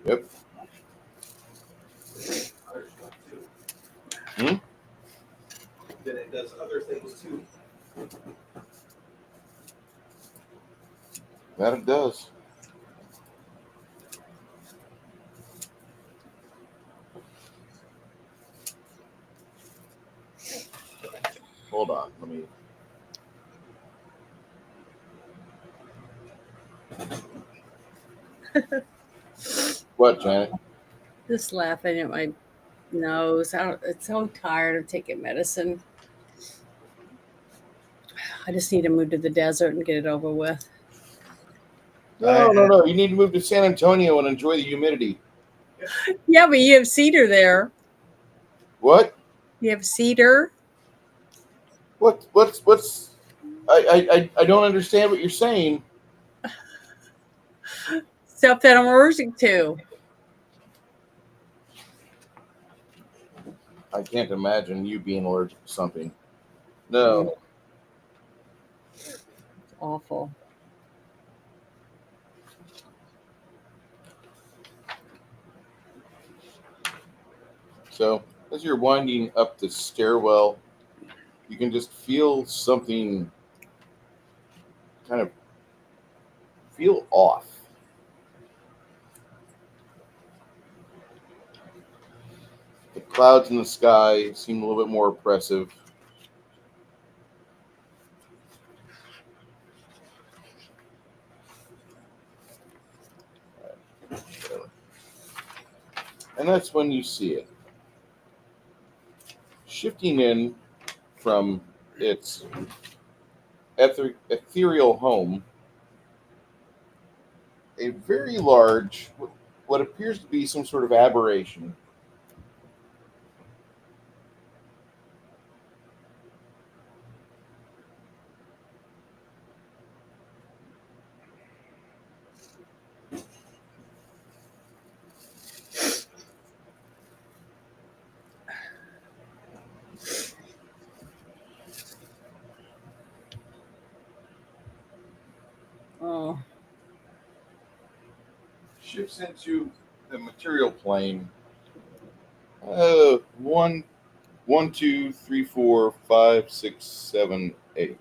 Yep. Other stuff too. Hmm? Then it does other things too. That it does. Hold on. Let me. What, Janet? Just laughing at my nose. It's so tired of taking medicine. I just need to move to the desert and get it over with. No. You need to move to San Antonio and enjoy the humidity. Yeah, but you have cedar there. What? You have cedar. What's? I don't understand what you're saying. Stuff that I'm allergic to. I can't imagine you being allergic to something. No. It's awful. So as you're winding up the stairwell, you can just feel something kind of feel off. The clouds in the sky seem a little bit more oppressive. And that's when you see it. Shifting in from its ethereal home, a very large, what appears to be some sort of aberration. Oh, Shifts into the material plane. One, 2, 3, 4, 5, 6, 7, 8.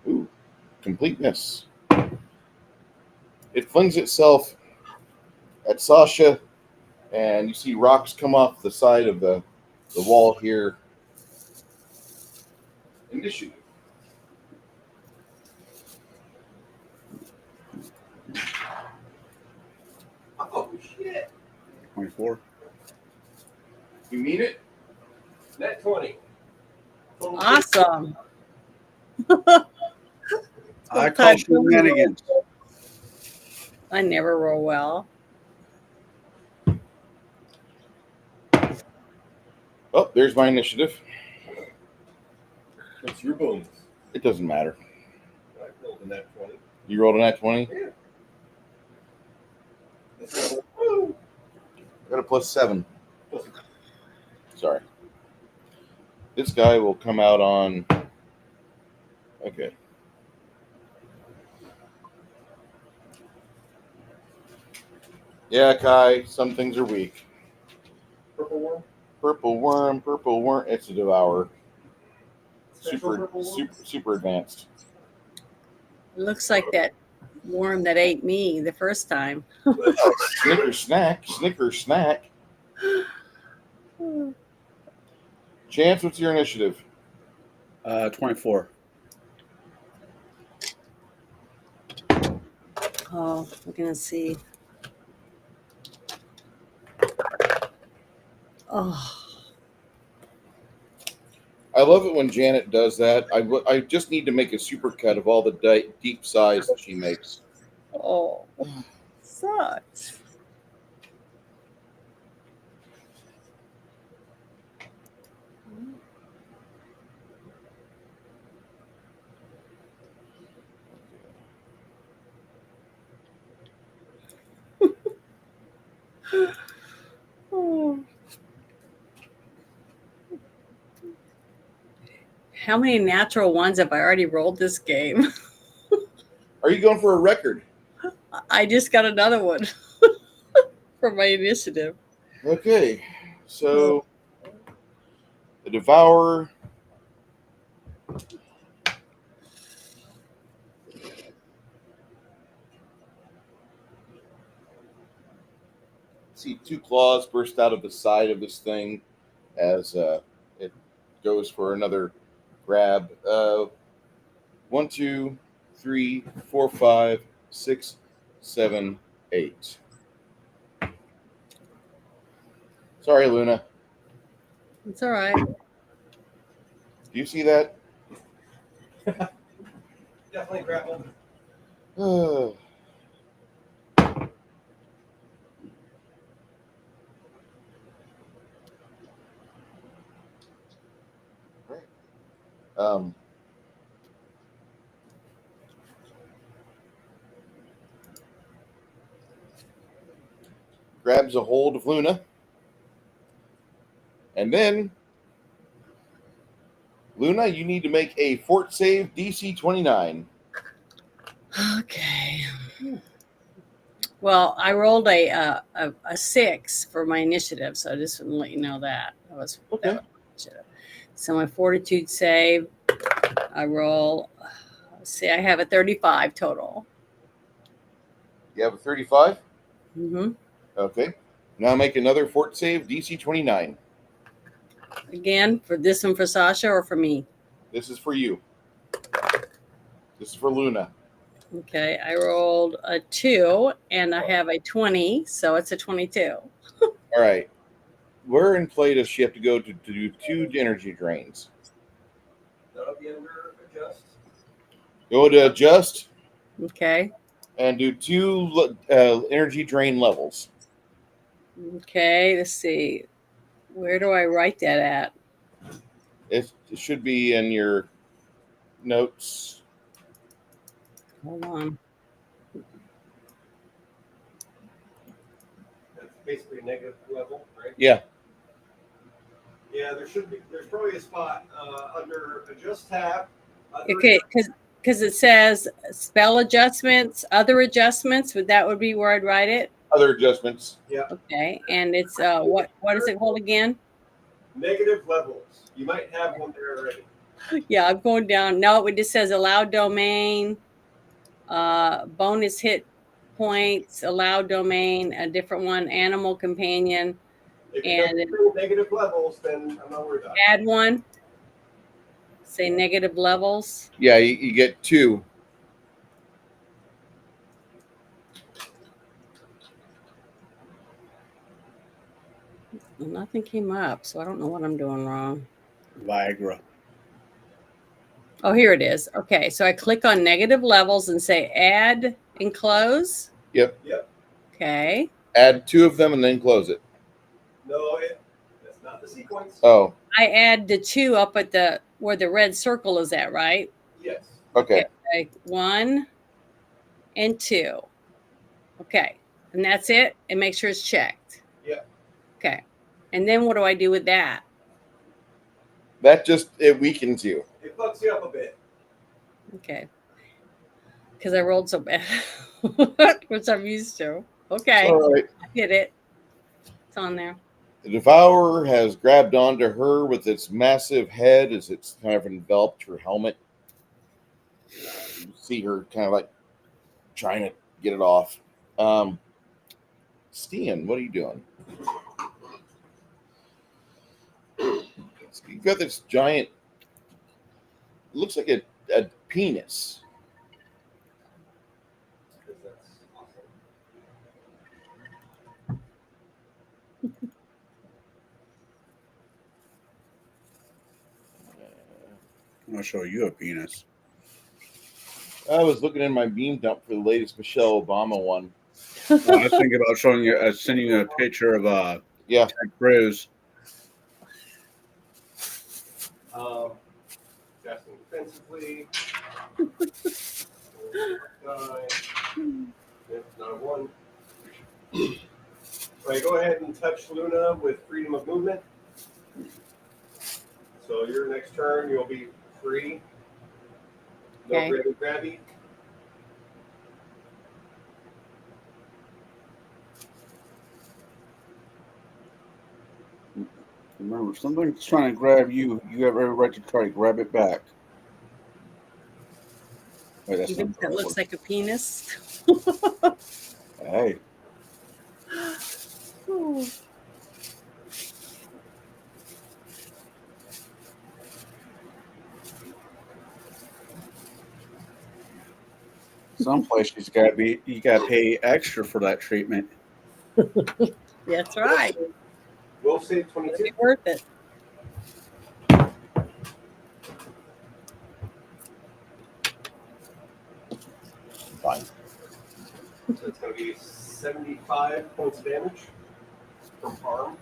Ooh, completeness. It flings itself at Sasha, and you see rocks come off the side of the wall here. Initiative. Oh shit! 24. You mean it? Net 20. Total awesome. I call shenanigans. I never roll well. Oh, there's my initiative. What's your bonus? It doesn't matter. I rolled a net 20. You rolled a nat 20? Yeah. I got a +7. Sorry. This guy will come out on. Okay. Yeah, Kai, some things are weak. Purple worm? Purple worm. It's a devourer. Special purple worm? Super advanced. It looks like that worm that ate me the first time. Snicker snack. Chance, what's your initiative? 24. Oh, we're gonna see. Oh, I love it when Janet does that. I just need to make a super cut of all the deep sighs that she makes. oh, sucks. Oh. how many natural ones have I already rolled this game? Are you going for a record? I just got another one for my initiative. Okay, so the Devourer. See 2 claws burst out of the side of this thing as it goes for another grab. 1, 2, 3, 4, 5, 6, 7, 8. Sorry, Luna. It's all right. Do you see that? Definitely grapple. um, grabs a hold of Luna, and then Luna, you need to make a fort save DC 29. Okay. Well, I rolled a 6 for my initiative, so I just want to let you know that. That was Okay. initiative. So my fortitude save, I roll. Let's see, I have a 35 total. You have a 35? Mm-hmm. Okay. Now make another fort save DC 29. Again, for this one for Sasha or for me? This is for you. This is for Luna. Okay, I rolled a 2 and I have a 20, so it's a 22. All right. Where in play does she have to go to do 2 energy drains? That'll be under adjust. Go to adjust Okay. and do 2 energy drain levels. Okay, let's see. Where do I write that at? It should be in your notes. Hold on. That's basically a negative level, right? Yeah. Yeah, there's probably a spot under adjust tab. Okay, because it says spell adjustments, other adjustments. That would be where I'd write it. Other adjustments. Yeah. Okay, and it's what is it called again? Negative levels. You might have one there already. Yeah, I'm going down. No, it just says allowed domain, bonus hit points, allowed domain, a different one, animal companion, If and you don't negative levels, then I'm not worried about it. add one. Say negative levels. Yeah, you get 2. Well, nothing came up, so I don't know what I'm doing wrong. Viagra. Oh, here it is. Okay, so I click on negative levels and say add and close. Yep. Okay. Add 2 of them and then close it. No, that's not the sequence. Oh, I add the 2 up at where the red circle is at, right? Yes. okay. Okay. 1 and 2. Okay. And that's it. And make sure it's checked. Yeah. Okay. And then what do I do with that? That it weakens you. It fucks you up a bit. Okay. Because I rolled so bad, which I'm used to. Okay. All right. I did it. It's on there. The Devourer has grabbed onto her with its massive head as it's kind of enveloped her helmet. You see her kind of like trying to get it off. Stian, what are you doing? You've got this giant, it looks like a penis. Because that's awesome. I'm gonna show you a penis. I was looking in my beam dump for the latest Michelle Obama one. I was thinking about showing you, sending you a picture of Yeah. Ted Cruz. Casting defensively. Not one. Right, go ahead and touch Luna with freedom of movement. So your next turn, you'll be free. No Okay. grabby. Remember, something's trying to grab you. You have every right to try to grab it back. Wait, that's You think not that the looks word. like a penis? Hey, Ooh. some places you gotta pay extra for that treatment. That's right. Wolf save It'll 22. be worth it. Fine. So it's going to be 75 points of damage from harm.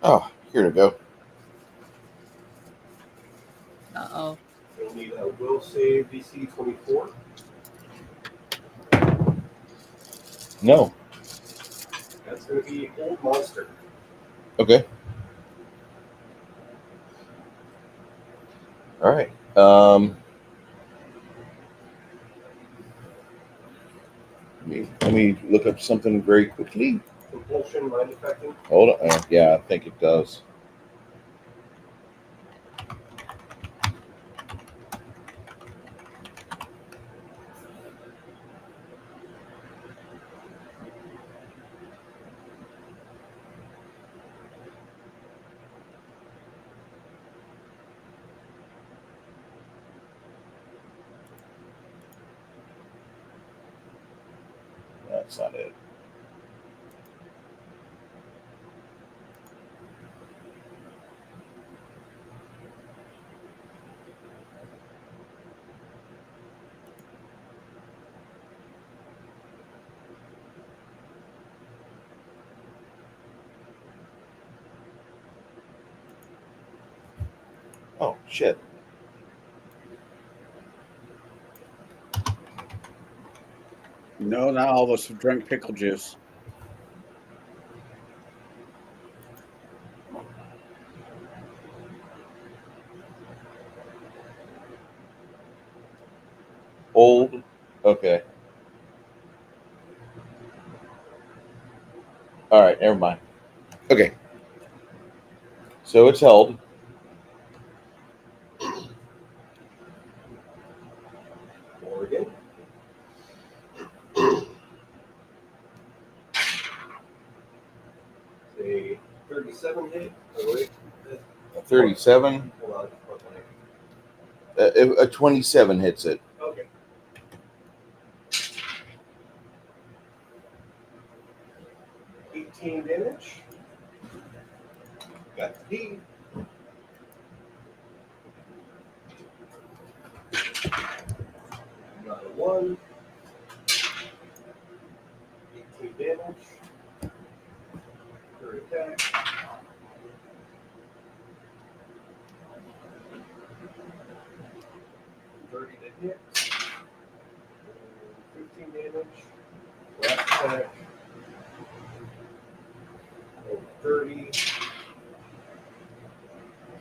Oh, here we go. Uh-oh. You'll need a will save DC 24. No. That's going to be old monster. Okay. All right. Let me look up something very quickly. Compulsion, mind affecting. Hold on. Yeah, I think it does. That's not it. Oh, shit. No, not all of us have drank pickle juice. Old. Okay. All right, never mind. Okay. So it's held. Oregon. A 37 hit. Oh, wait. A 37. Hold on. A 27 hits it. Okay. $18 damage. Got the D. Another 1. 18 damage. Third attack. $30 to hit. 15 damage. Last attack. 30.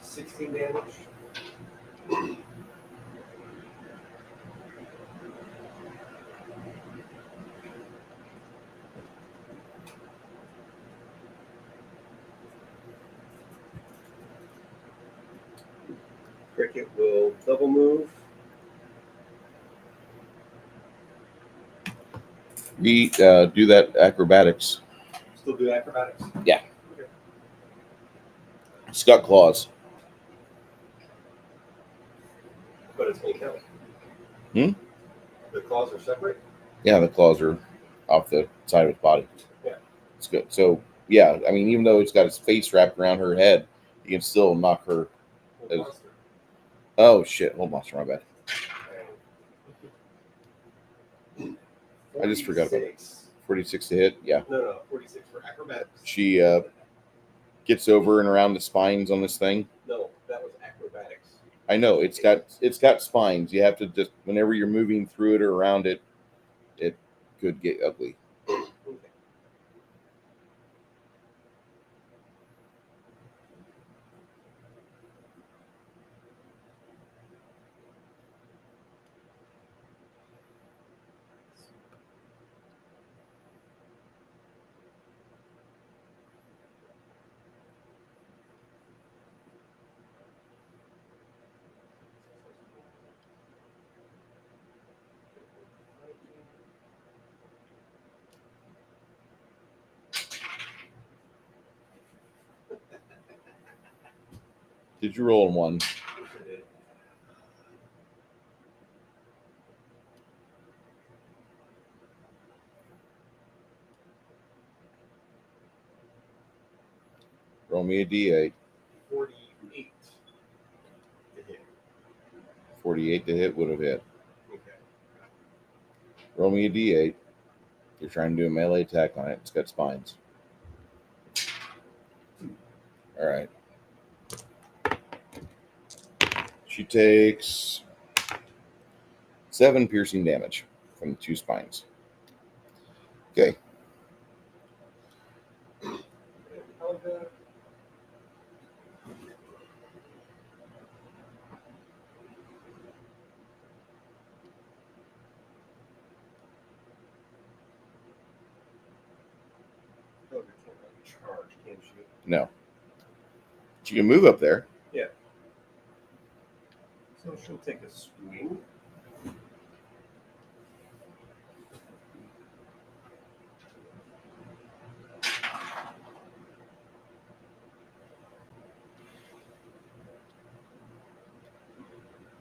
16 damage. Cricket will double move. Do that acrobatics. Still do acrobatics. Yeah. Okay. It's got claws. But it's going to count. Hmm? The claws are separate. Yeah, the claws are off the side of its body. Yeah. It's good. So, yeah, I mean, even though it's got its face wrapped around her head, You can still knock her. Well, monster. Oh shit! Hold monster, my bad. I just forgot about it. 46 to hit. Yeah. No, 46 for acrobatics. She gets over and around the spines on this thing. No, that was acrobatics. I know it's got spines. You have to just whenever you're moving through it or around it, it could get ugly. Okay. Did you roll in one? Roll me a d8. 48 to hit. 48 to hit would have hit. Okay. Roll me a d8. You're trying to do a melee attack on it. It's got spines. All right. She takes 7 piercing damage from the 2 spines. Okay. Helga. Helga can't really charge, can she? No. She can move up there. Yeah. So she'll take a swing.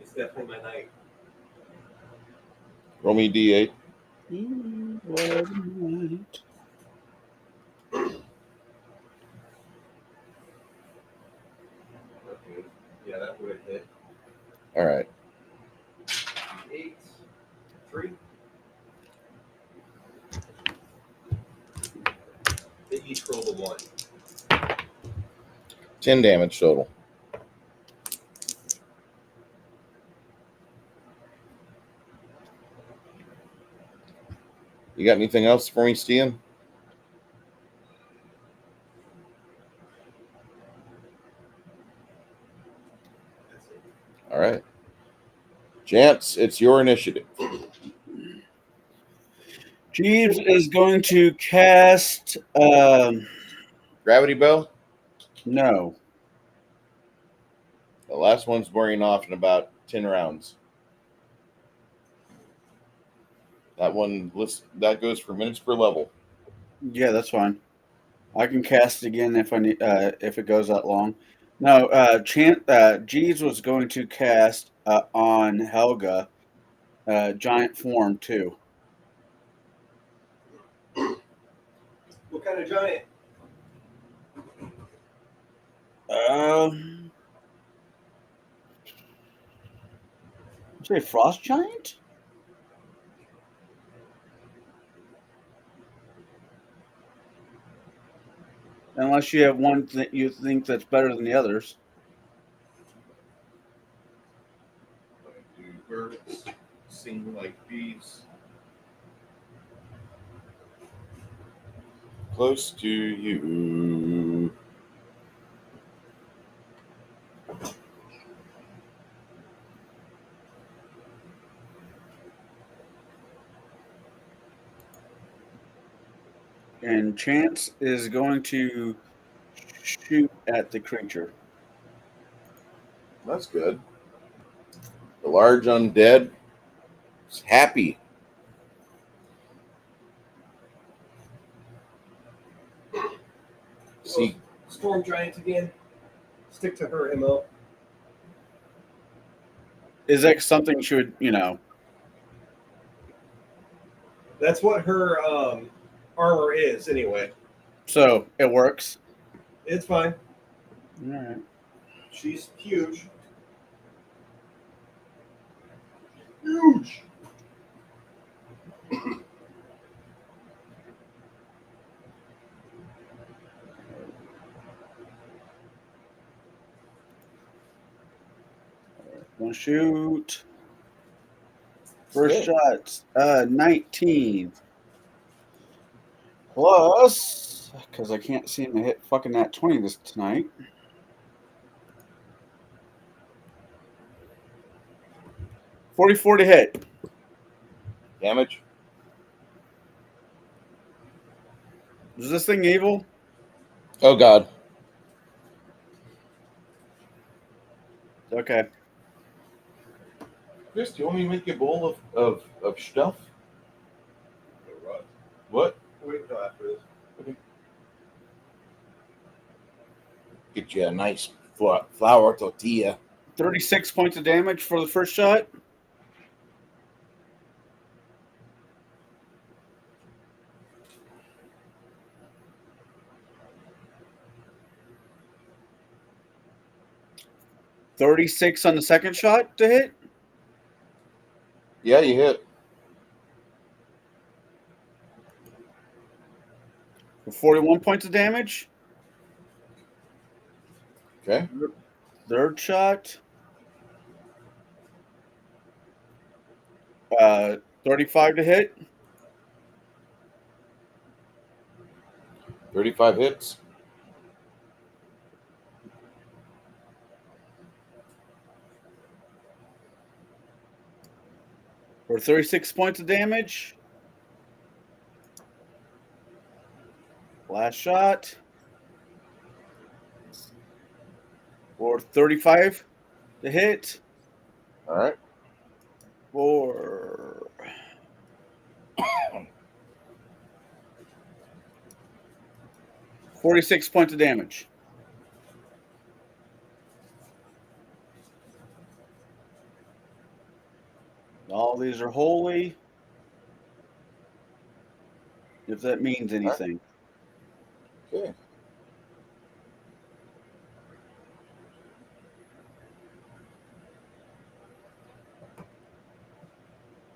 It's definitely my night. Roll me a d8. Okay. Yeah, that would have hit. All right. 8, 3. They each rolled a 1. 10 damage total. You got anything else for me, Stian? That's it. All right. Chance, it's your initiative. Jeeves is going to cast. Gravity Bell? No. The last one's wearing off in about 10 rounds. That goes for minutes per level. Yeah, that's fine. I can cast again if I need. If it goes that long. No. Jeeves was going to cast on Helga. Giant form too. What kind of giant? Say frost giant. Unless you have one that you think that's better than the others. Do birds sing like bees? Close to you. And Chance is going to shoot at the creature. That's good. The large undead is happy. See, Storm giant again. Stick to her MO. Is that something she would, That's what her armor is, anyway. So it works. It's fine. All right. She's huge. Huge. One shoot. First Okay. shot, 19. Plus, because I can't seem to hit fucking that 20 this tonight. 44 to hit. Damage. Is this thing evil? Oh God. Okay. Chris, do you want me to make you a bowl of stuff? What? What? Wait until after this. Get you a nice flour tortilla. 36 points of damage for the first shot. $36 on the second shot to hit. Yeah, you hit. For 41 points of damage. Okay. Third shot. 35 to hit. 35 hits. For 36 points of damage. Last shot. For 35 to hit. All right. For 46 points of damage. All these are holy. If that means anything. Okay.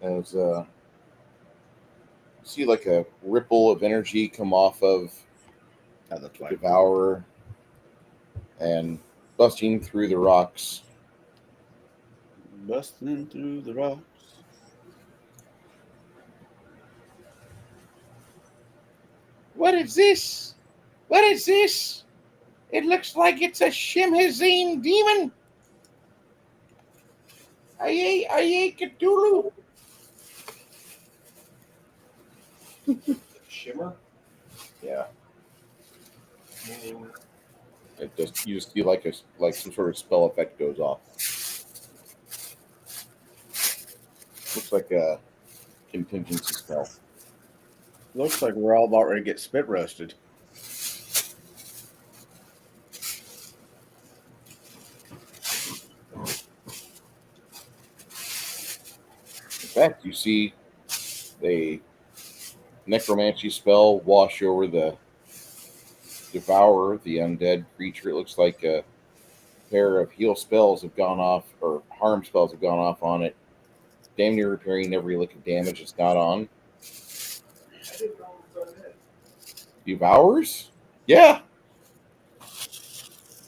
As see like a ripple of energy come off of Oh, that's the right. Devourer and busting through the rocks. Busting through the rocks. What is this? What is this? It looks like it's a Shimhazine demon. Aye, Cthulhu. Shimmer. Yeah, Meaning it just you just feel like some sort of spell effect goes off. Looks like a contingency spell. Looks like we're all about ready to get spit roasted. In fact, you see the necromancy spell wash over the Devourer, the undead creature. It looks like a pair of heal spells have gone off, or harm spells have gone off on it. Damn near repairing every lick of damage it's got on. I didn't know it was undead. Devours? Yeah.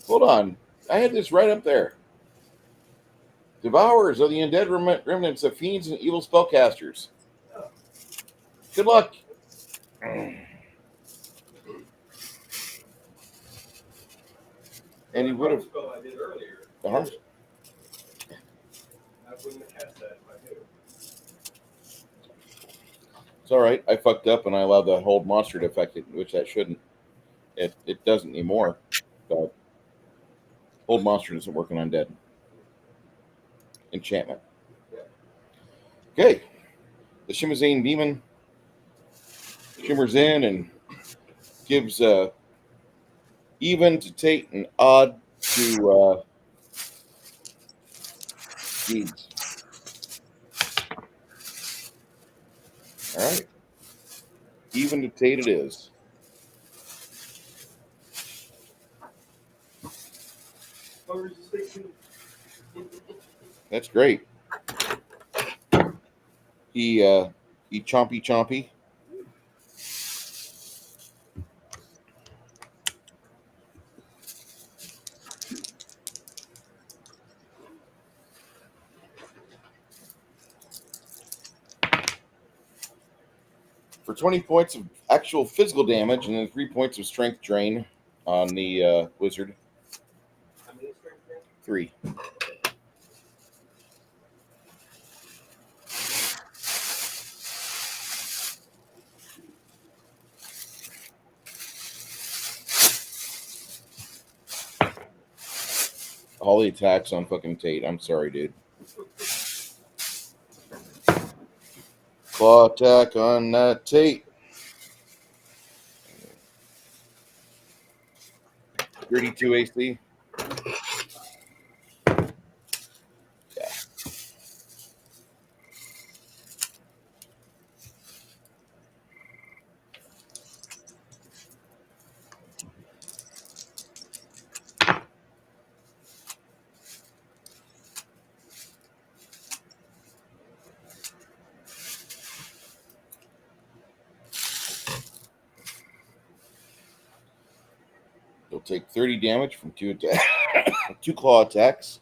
Hold on. I had this right up there. Devourers are the undead remnants of fiends and evil spellcasters. Good luck. And he would have. Spell I did earlier. Uh-huh. I wouldn't have cast that if I knew. It's all right. I fucked up and I allowed the hold monster to affect it, which that shouldn't. It doesn't anymore. But hold monster doesn't work on undead. Enchantment. Okay. The Shimazine demon shimmers in and gives even to Tate and odd to deeds. All right. Even to Tate it is. That's great. He chompy chompy. For 20 points of actual physical damage and then 3 points of strength drain on the wizard. 3. All the attacks on fucking Tate. I'm sorry, dude. Claw attack on Tate. 32 AC. Yeah. You'll take 30 damage from 2 2 claw attacks.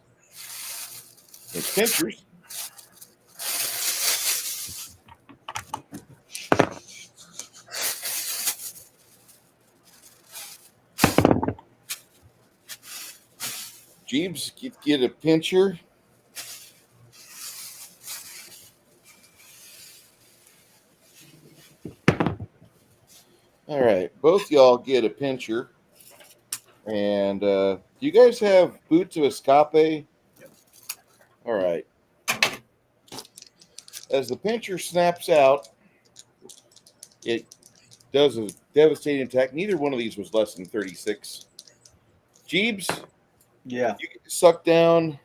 There's pinchers. Jeeves, get a pincher. All right, both y'all get a pincher. And do you guys have boots of escape? All right. As the pincher snaps out, it does a devastating attack. Neither one of these was less than 36. Jeeves, Yeah. you get sucked down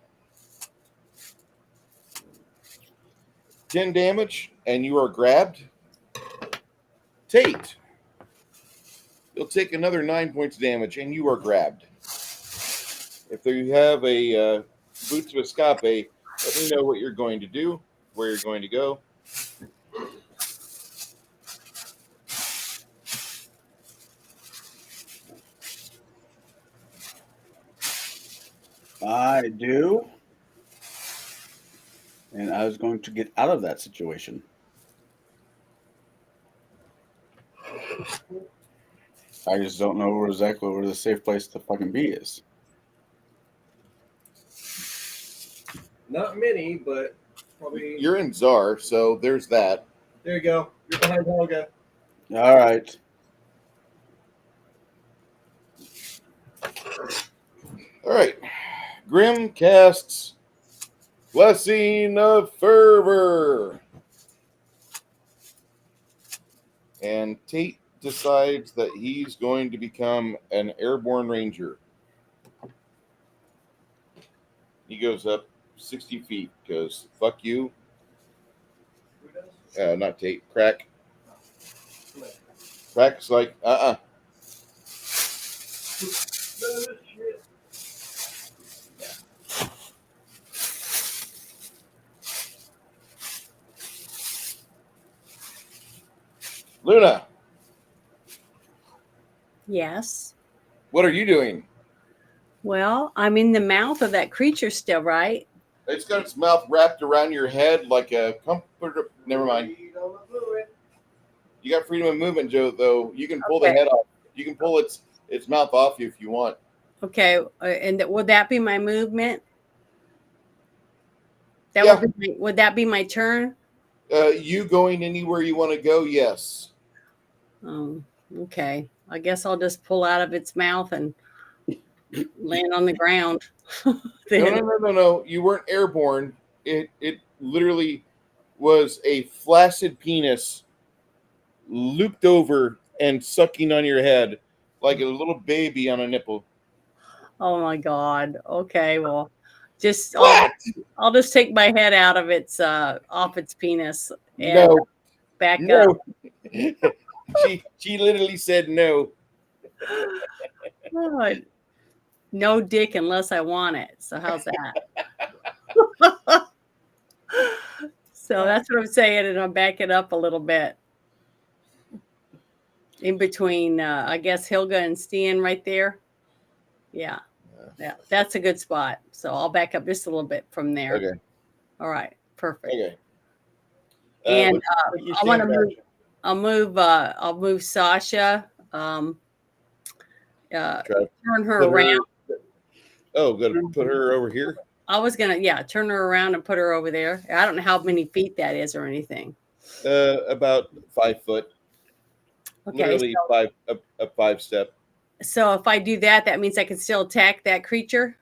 10 damage, and you are grabbed. Tate, you'll take another 9 points of damage, and you are grabbed. If you have a boots of escape, let me know what you're going to do, where you're going to go. I do. And I was going to get out of that situation. I just don't know exactly where the safe place to fucking be is. Not many, but probably. You're in Czar, so there's that. There you go. You're behind Helga. All right. All right. Grim casts Blessing of Fervor. And Tate decides that he's going to become an airborne ranger. He goes up 60 feet because fuck you. Not Tate. Crack. Crack's like, Luna, Yes. what are you doing? Well, I'm in the mouth of that creature still, right? It's got its mouth wrapped around your head like a comforter. Never mind. You got freedom of movement, Joe, though. You can pull the head off. You can pull its mouth off you if you want. Okay. And would that be my movement? That Yeah. would that be my turn? You going anywhere you want to go, yes. Oh, okay. I guess I'll just pull out of its mouth and land on the ground. No. You weren't airborne. It literally was a flaccid penis looped over and sucking on your head like a little baby on a nipple. Oh my God. Okay. Well, just What? I'll just take my head out of its off its penis and No. back No. up. She literally said no. God. no dick unless I want it. So how's that? So that's what I'm saying, and I'm backing up a little bit. In between, I guess, Hilga and Steen right there. Yeah. Yeah, that's a good spot. So I'll back up just a little bit from there. Okay. All right. Perfect. Okay. And what's your I want to standard move. action? I'll move Sasha. Try Turn her put around. Oh, gonna put her over here. I was gonna, turn her around and put her over there. I don't know how many feet that is or anything. About 5 foot. Okay. Literally a 5 step. So if I do that, that means I can still attack that creature.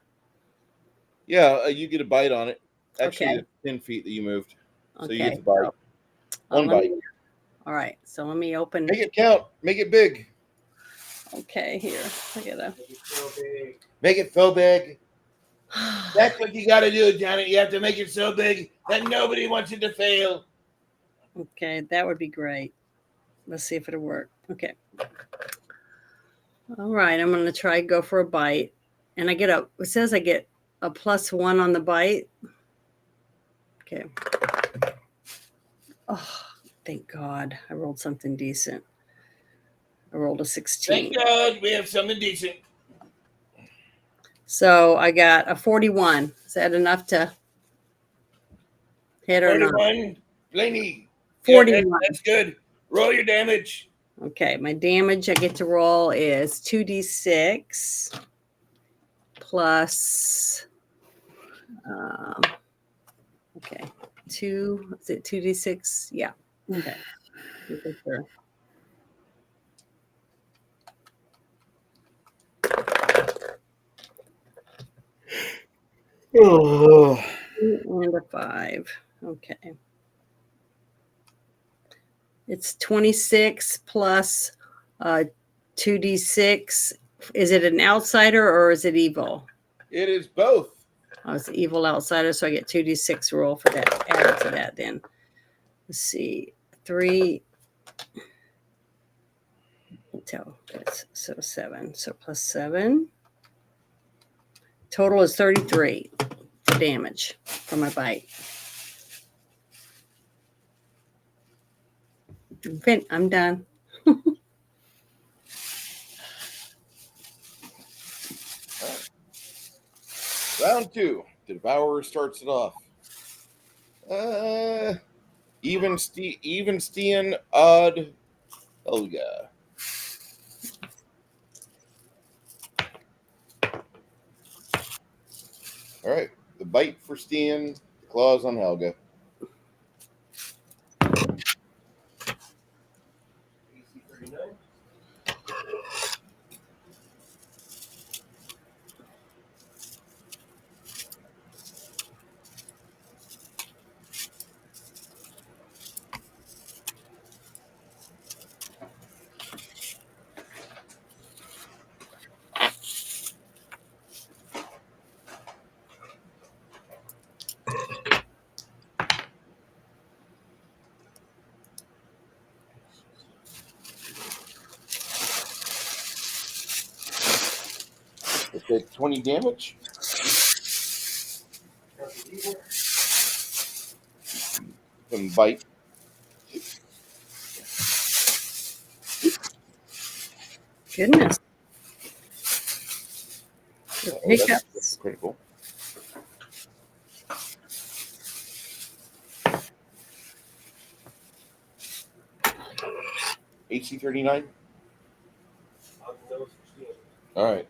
Yeah, you get a bite on it. Actually, Okay. it's 10 feet that you moved. So you Okay. get the bite. One let bite. me- all right. So let me open. Make it count. Make it big. Okay. Here. I gotta. Make it so big. That's what you got to do, Janet. You have to make it so big that nobody wants it to fail. Okay, that would be great. Let's see if it'll work. Okay. All right, I'm gonna try go for a bite, and it says I get a +1 on the bite. Okay. Oh, thank God, I rolled something decent. I rolled a 16. Thank God we have something decent. So I got a 41. Is that enough to hit or not? 41, Blaney. 41. Yeah, that's good. Roll your damage. Okay, my damage I get to roll is 2d6 plus, okay, is it 2d6? Yeah, okay. Sure. Oh. 2 and a 5. Okay. It's 26 plus 2d6. Is it an outsider or is it evil? It is both. Oh, it's evil outsider, so I get 2d6 roll for that. Add to that then. Let's see. 3. So 7. So plus 7. Total is 33 damage from my bite. I'm done. Round 2. The Devourer starts it off. Even Steen, odd Helga. All right. The bite for Steen, the claws on Helga. AC 39. It did 20 damage. From bite. Goodness. Oh, Hiccups. that's critical. AC 39. All right.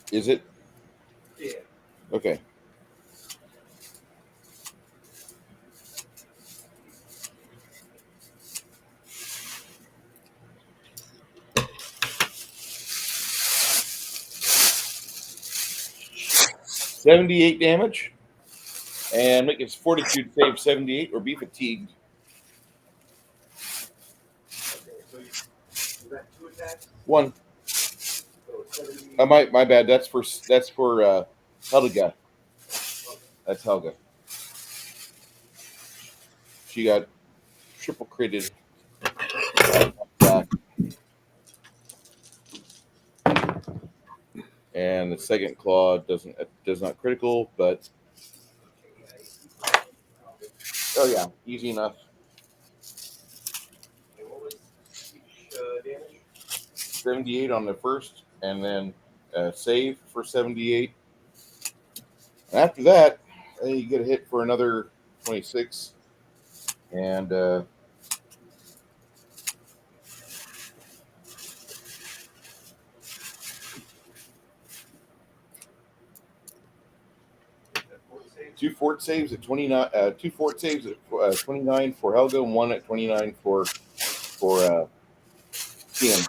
Is it? Yeah. Okay. $78 damage. And make its fortitude save 78 or be fatigued. Okay, so is that 2 attacks? 1. So 70. My bad. That's for Helga. That's Helga. She got triple critted. And the second claw does not critical, but oh yeah, easy enough. And what was each damage? 78 on the first, and then save for 78. And after that, you get a hit for another 26, and 2 fort saves at 29. 2 fort saves at 29 for Helga, and 1 at 29 for Ian.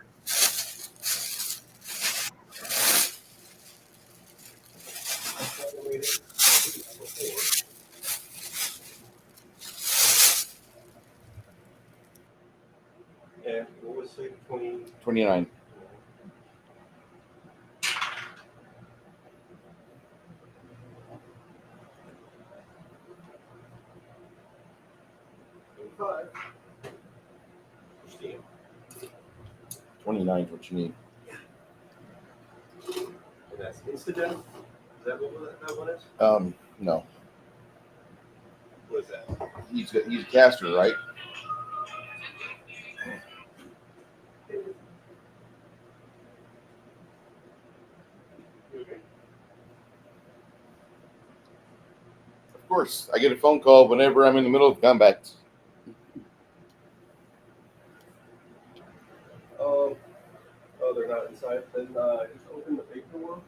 Yeah, what was it? 29. Five. 29 is what you need. And that's insta-death? Is that what that one is? No. What is that? He's a caster, right? Of course, I get a phone call whenever I'm in the middle of combat. Oh, they're not inside. Then just open the big door.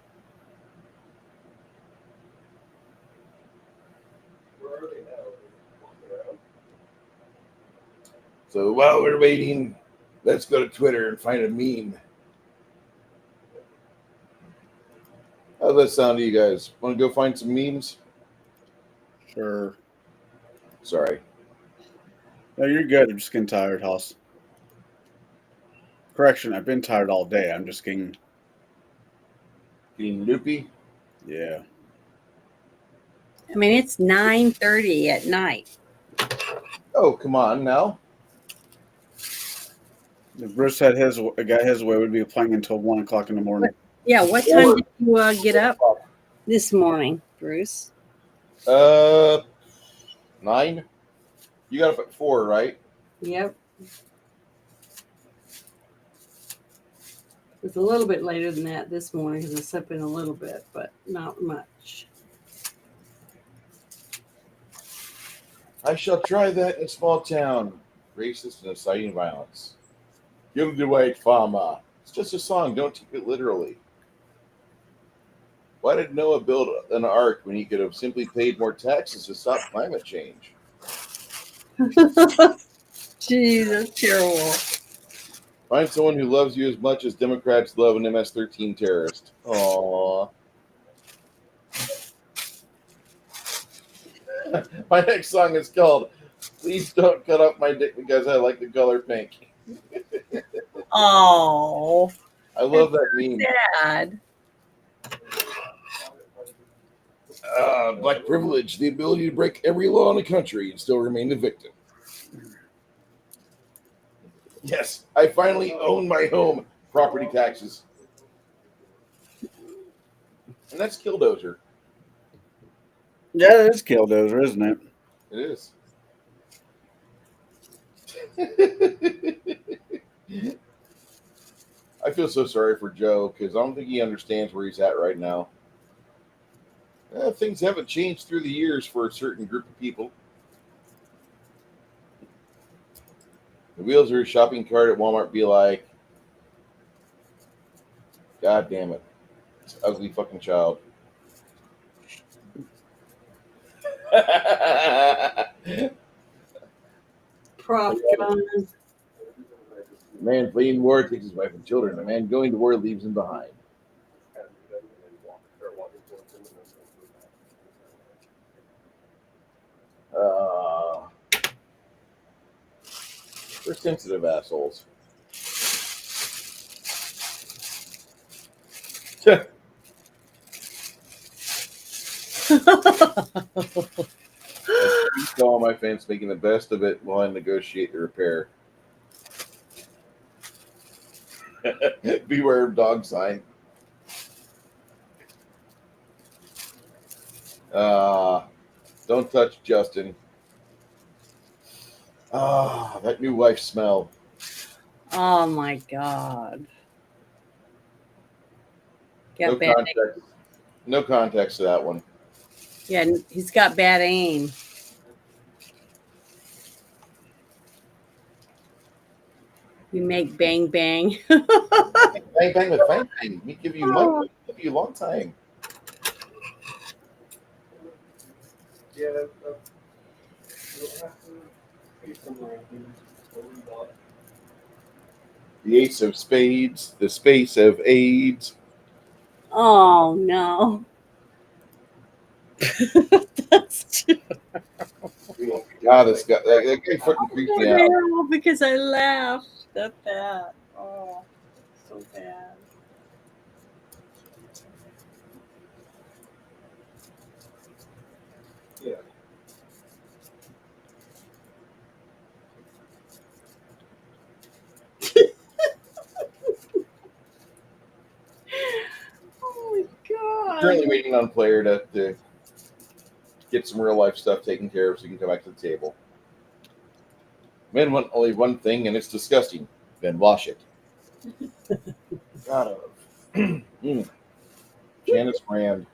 Where are they now? Walking around? So while we're waiting, let's go to Twitter and find a meme. How's that sound to you guys? Want to go find some memes? Sure. Sorry. No, you're good. I'm just getting tired, Hoss. Correction, I've been tired all day. I'm just getting... Getting loopy? Yeah. I mean, it's 9:30 at night. Oh, come on now. If Bruce had got his way, we'd be playing until 1 o'clock in the morning. Yeah, what time did you get up this morning, Bruce? 9? You got up at 4, right? Yep. It's a little bit later than that this morning because I slept in a little bit, but not much. I shall try that in a small town. Racist and inciting violence. You'll do wait, Fama. It's just a song. Don't take it literally. Why did Noah build an ark when he could have simply paid more taxes to stop climate change? Jeez, that's terrible. Find someone who loves you as much as Democrats love an MS-13 terrorist. Aww. My next song is called "Please Don't Cut Up My Dick Because I Like the Color Pink." Oh, I love that meme. sad. Black privilege, the ability to break every law in the country and still remain the victim. Yes, I finally own my home. Property taxes. And that's Killdozer. Yeah, it is Killdozer, isn't it? It is. I feel so sorry for Joe because I don't think he understands where he's at right now. Things haven't changed through the years for a certain group of people. The wheels of your shopping cart at Walmart be like, God damn it. It's an ugly fucking child. Prop gun. A man fleeing war takes his wife and children. A man going to war leaves them behind. They're sensitive assholes. install my fence, making the best of it while I negotiate the repair. Beware of dog sign. Don't touch Justin. That new wife smell. Oh my God. No Got bad aim. context. No context to that one. Yeah, he's got bad aim. We make bang bang. Bang bang with bang bang. We give you money. We give you a long time. Yeah, you'll have to pay some ranking. The ace of spades. The space of AIDS. Oh no. That's too God, this guy. That guy fucking creeped me out. terrible because I laughed at that. Oh, so bad. Yeah. Oh my God. Currently waiting on player to get some real life stuff taken care of so he can come back to the table. Men want only one thing, and it's disgusting. Then wash it. God, Janice Brand.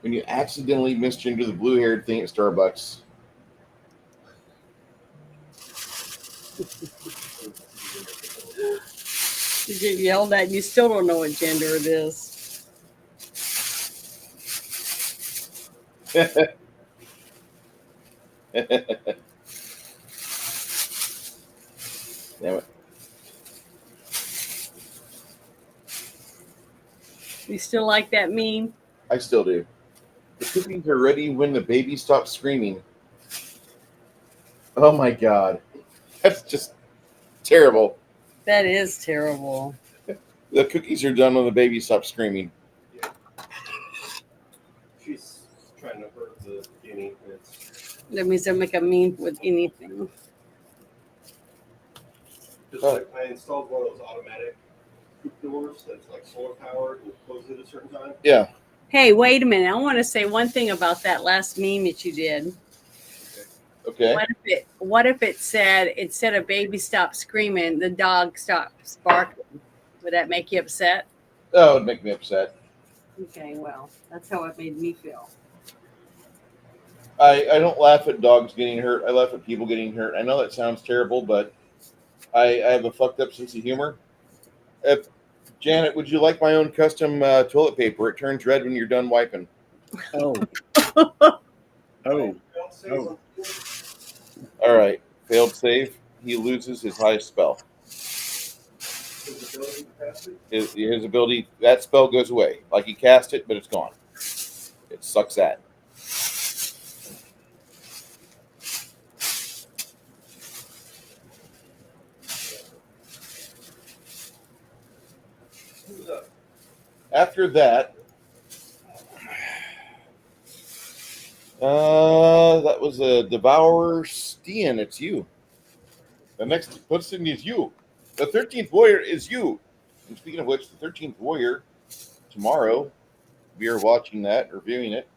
When you accidentally misgender the blue-haired thing at Starbucks. You get yelled at and you still don't know what gender it is. Damn it. You still like that meme? I still do. The cookies are ready when the baby stops screaming. Oh my God. That's just terrible. That is terrible. The cookies are done when the baby stops screaming. She's trying to hurt the guinea. That means they'll make a meme with anything. Just like I installed one of those automatic coop doors that's like solar powered and closes at a certain time. Yeah. Hey, wait a minute. I want to say one thing about that last meme that you did. Okay. What if it said, instead of baby stop screaming, the dog stops barking? Would that make you upset? Oh, it would make me upset. Okay, well, that's how it made me feel. I don't laugh at dogs getting hurt. I laugh at people getting hurt. I know that sounds terrible, but I have a fucked up sense of humor. Janet, would you like my own custom toilet paper? It turns red when you're done wiping. Oh. Oh. Oh. All right. Failed save. He loses his highest spell. His ability, that spell goes away. Like he cast it, but it's gone. It sucks at. After that, that was a Devourer Stian. It's you. The next person is you. The 13th warrior is you. And speaking of which, the 13th warrior, tomorrow, we are watching that, reviewing it.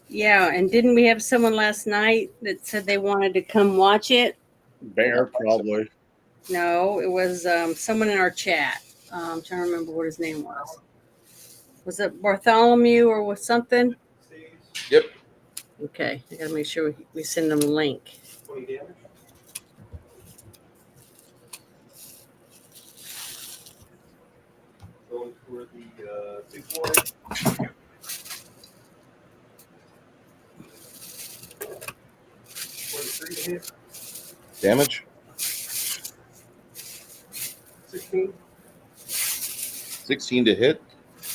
Yeah, and didn't we have someone last night that said they wanted to come watch it? Bear, probably. No, it was someone in our chat. I'm trying to remember what his name was. Was it Bartholomew or was something? Yep. Okay, I gotta make sure we send them a link. 20 damage. Going for the big boy. 23 to hit. Damage? 16. 16 to hit.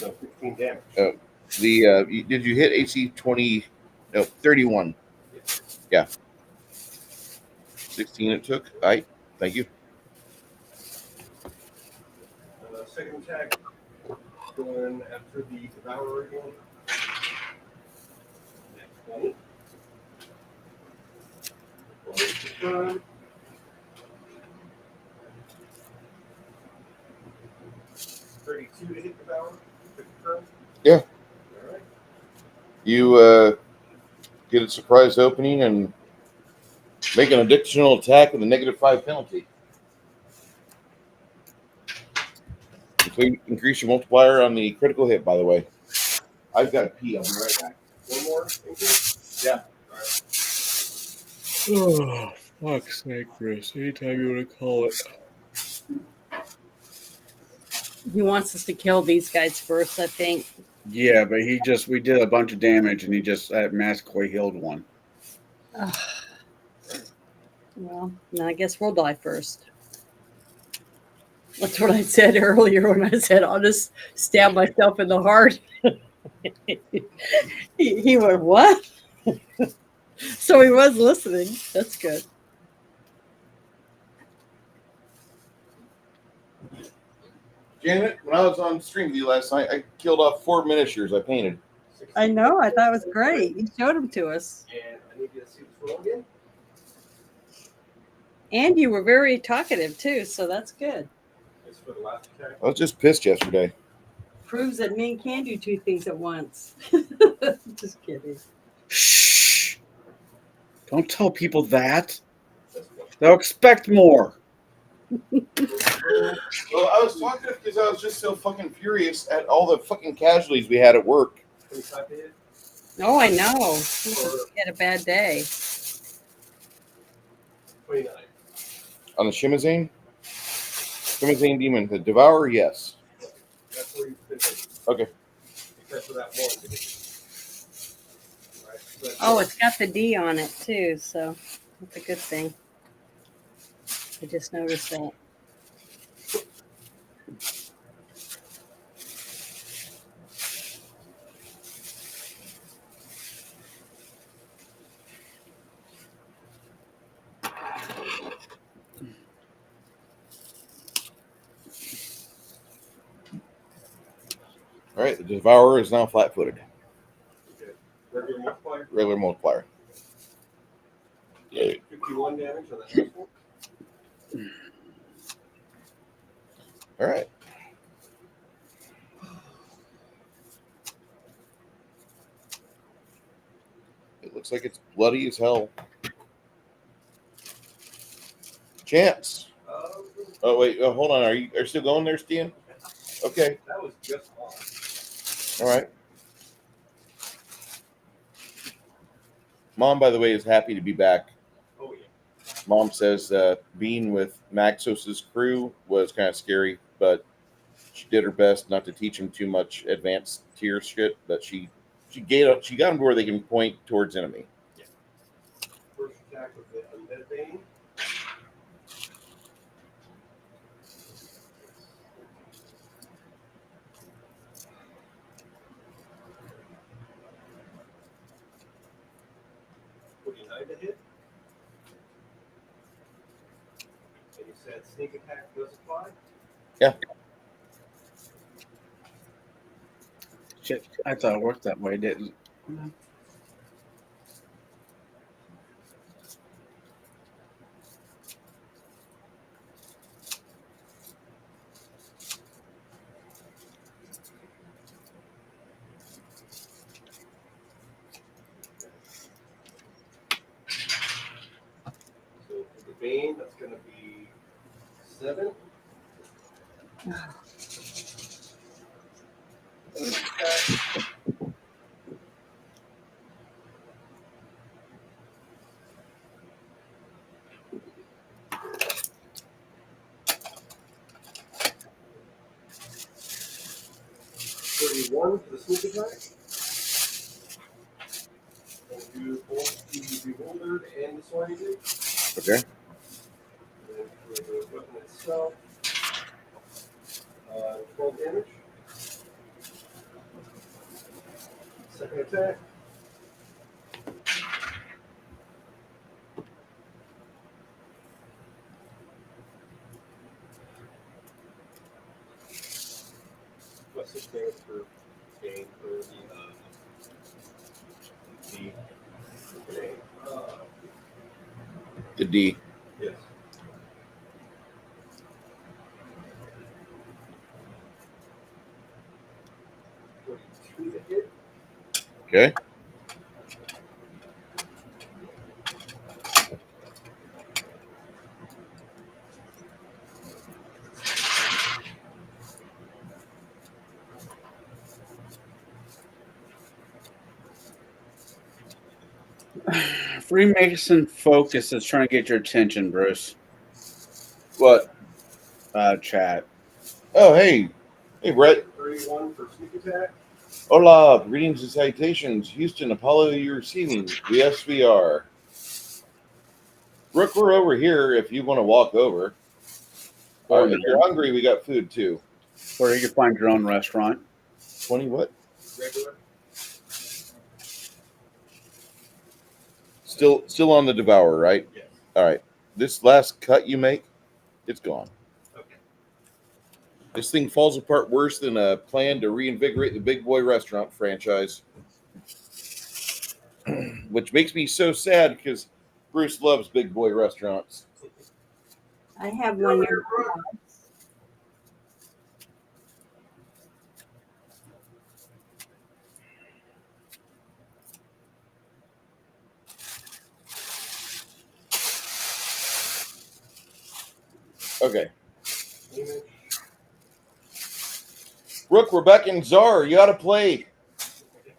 No, 15 damage. Oh, did you hit AC 20? No, 31. Yeah. 16 it took. All right. Thank you. Second attack. Going after the Devourer again. confirm. $32 to hit the power. Confirm. Yeah. All right. You get a surprise opening and make an additional attack with a -5 penalty. Increase your multiplier on the critical hit, by the way. I've got to pee. I'll be right back. One more. Thank you. Yeah. All right. Oh, fuck's sake, Chris. Anytime you want to call it. He wants us to kill these guys first, I think. Yeah, but we did a bunch of damage and he just magically healed one. Ugh. Well, then I guess we'll die first. That's what I said earlier when I said I'll just stab myself in the heart. he went, what? So he was listening. That's good. Janet, when I was on stream with you last night, I killed off 4 miniatures I painted. I know. I thought it was great. You showed them to us. And I need you to see this roll again. And you were very talkative, too, so that's good. It's for the last attack. I was just pissed yesterday. Proves that men can do two things at once. Just kidding. Shh. Don't tell people that. They'll expect more. Well, I was talking because I was just so fucking furious at all the fucking casualties we had at work. 25 to hit. Oh, I know. He had a bad day. 29. On the Shimazane? Shimazane Demon. The Devourer, yes. That's where you finish. Okay. Except for that one. Right. So that's Oh, it's got the D on it, too, so that's a good thing. I just noticed that. All right, the Devourer is now flat-footed. okay. Regular multiplier. Regular multiplier. 51 damage on that first one. All right. It looks like it's bloody as hell. Chance. Oh wait, hold on. Are you still going there, Stian? Okay. That was just on. All right. Mom, by the way, is happy to be back. Oh yeah. Mom says being with Maxos's crew was kind of scary, but she did her best not to teach him too much advanced tier shit. But she got them to where they can point towards enemy. First attack with the Undead Bane. To hit. And you said sneak attack does apply? Yeah. Shit, I thought it worked that way, didn't it? So for the Bane, that's going to be 7. $31 for the sneak attack. And do both the bewildered and the sorting dig. Okay. And then for the weapon itself, 12 damage. Second attack. Plus 6 damage for Bane for the Bane. The D. Yes. Okay. Freemason Focus is trying to get your attention, Bruce. What? Chat. Oh, hey. Hey, Brett. 31 for sneak attack. Hola. Greetings and salutations. Houston, Apollo, you're receiving. Yes, we are. Brooke, we're over here if you want to walk over. Or if you're hungry, we got food too. Or you can find your own restaurant. 20 what? Regular. Still on the Devourer, right? Yes. All right. This last cut you make, it's gone. Okay. This thing falls apart worse than a plan to reinvigorate the Big Boy restaurant franchise. Which makes me so sad because Bruce loves Big Boy restaurants. I have one near. Okay. Brooke, we're back in Czar. You gotta play.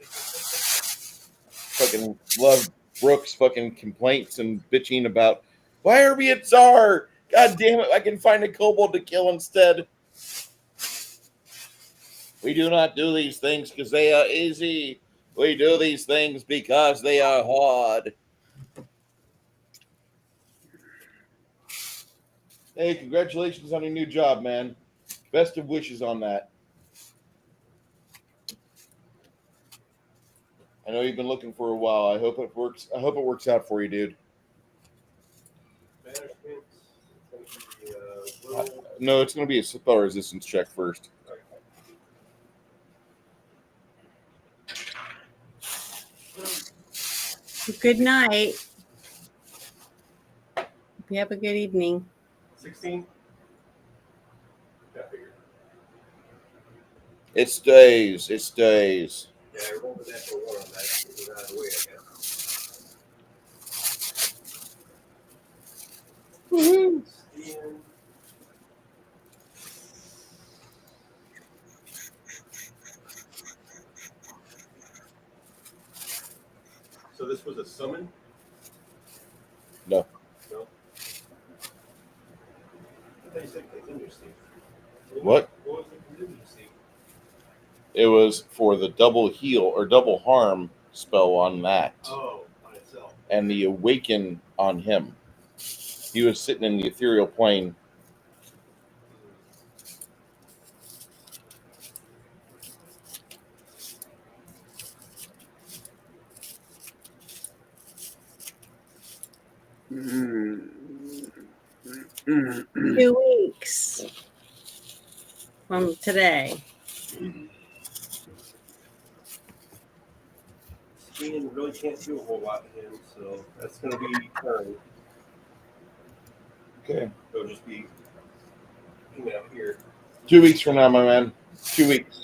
Fucking love Brooke's fucking complaints and bitching about why are we at Czar? God damn it, I can find a kobold to kill instead. We do not do these things because they are easy. We do these things because they are hard. Hey, congratulations on your new job, man. Best of wishes on that. I know you've been looking for a while. I hope it works. I hope it works out for you, dude. No, it's going to be a spell resistance check first. Good night. You have a good evening. 16. It stays. It stays. Yeah, I rolled an extra one on that. It was out of the way, I guess. Woohoo! So this was a summon? No. No. I thought you said contingency. What? What was the contingency? It was for the double heal or double harm spell on that. Oh, on itself. And the awaken on him. He was sitting in the ethereal plane. Mm-hmm. 2 weeks from today. Ian really can't do a whole lot to him, so that's going to be turn. Okay. It'll just be out here. 2 weeks from now, my man. 2 weeks.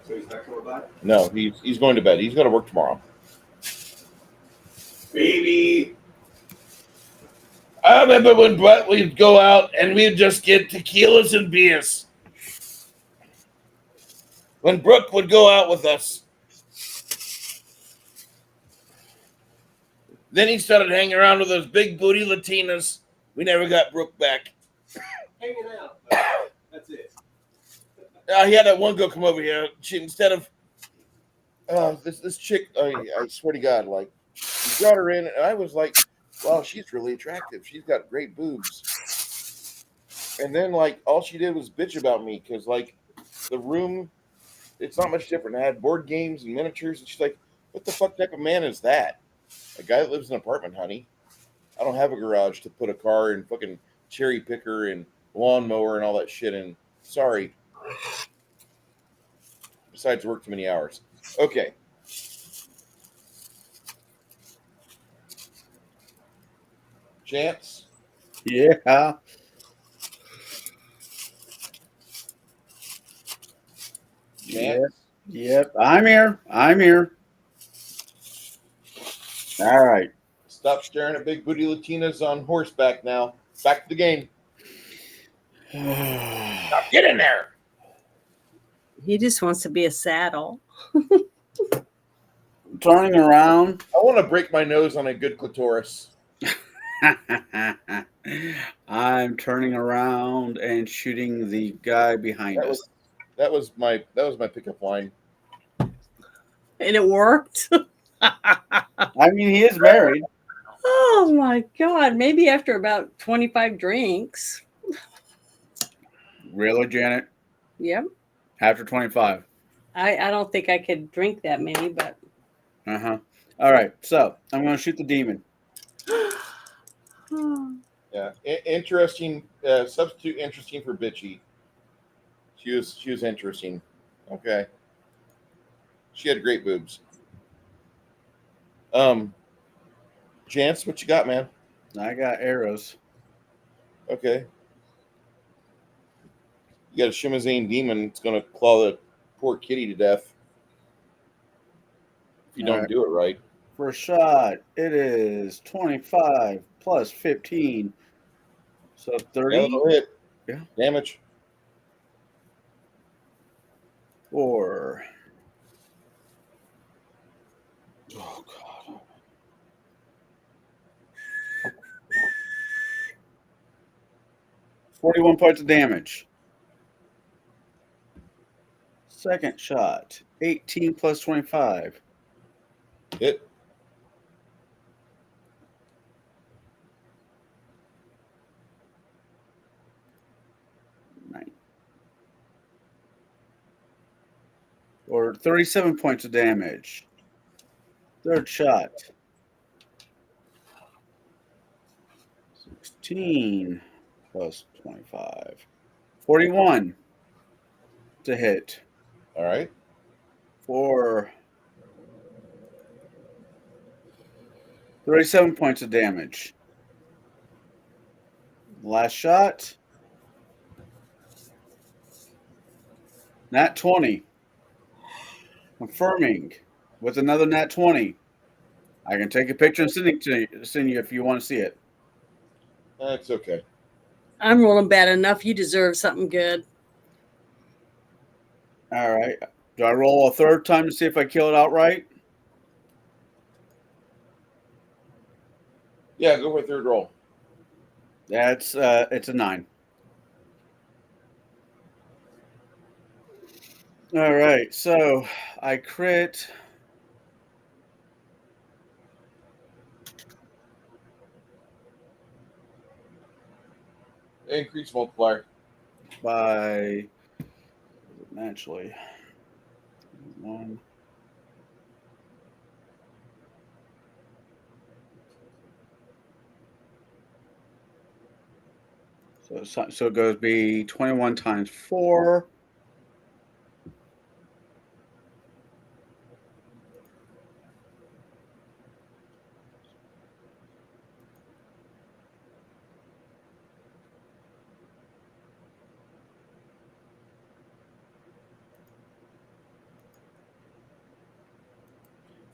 So he's not coming back? No, he's going to bed. He's got to work tomorrow. Baby! I remember when Brett we'd go out and we'd just get tequilas and beers. When Brooke would go out with us. Then he started hanging around with those big booty Latinas. We never got Brooke back. Hanging out. That's it. He had that one girl come over here. She, instead of this chick, I swear to God, like, he brought her in, and I was like, wow, she's really attractive. She's got great boobs. And then, like, all she did was bitch about me because, like, the room, it's not much different. I had board games and miniatures, and she's like, what the fuck type of man is that? A guy that lives in an apartment, honey. I don't have a garage to put a car and fucking cherry picker and lawnmower and all that shit in. Sorry. besides work too many hours. Okay. Chance. Yeah. Chance. Yep. I'm here. All right. Stop staring at big booty Latinas on horseback now. Back to the game. Now get in there. He just wants to be a saddle. Turning around. I want to break my nose on a good clitoris. I'm turning around and shooting the guy behind us. That was my pickup line. And it worked. I mean, he is married. Oh my God. Maybe after about 25 drinks. Really, Janet? Yep. After 25. I don't think I could drink that many, but. Uh-huh. All right. So I'm going to shoot the demon. Yeah. Interesting. Substitute interesting for bitchy. She was interesting. Okay. She had great boobs. Chance, what you got, man? I got arrows. Okay. You got a Shimazane demon. It's going to claw the poor kitty to death. If you don't do it right. First shot, it is 25 plus 15. So 30. That'll hit. Yeah. Damage. 4. Oh, God. $41 points of damage. Second shot, 18 plus 25. Hit. Or 37 points of damage. Third shot. 16 plus 25. 41 to hit. All right. For 37 points of damage. Last shot. Nat 20. Confirming with another nat 20. I can take a picture and send you if you want to see it. That's okay. I'm rolling bad enough. You deserve something good. All right. Do I roll a third time to see if I kill it outright? Yeah, go for a third roll. That's it's a 9. All right, so I crit. Increase multiplier. By naturally 1. So it goes be 21 times 4.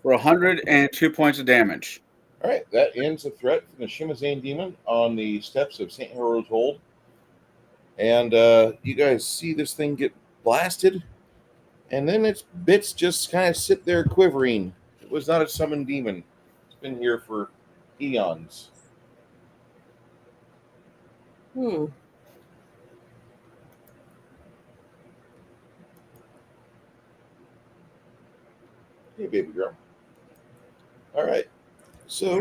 For 102 points of damage. All right, that ends the threat from the Shimazane demon on the steps of St. Hero's Hold. And you guys see this thing get blasted, and then its bits just kind of sit there quivering. It was not a summoned demon. It's been here for eons. Hmm. Hey, baby girl. All right. So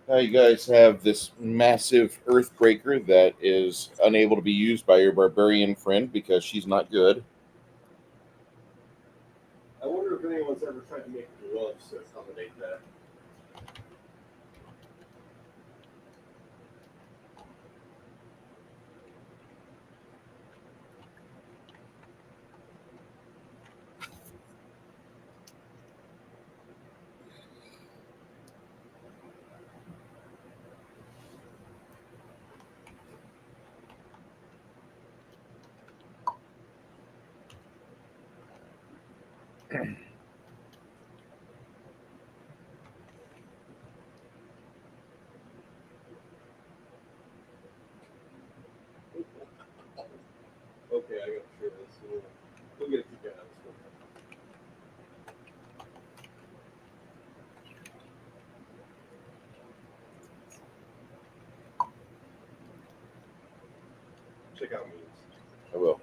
now you guys have this massive earthbreaker that is unable to be used by your barbarian friend because she's not good. Okay, I got to share this. We'll get a kick out of this one. Check out memes. I will.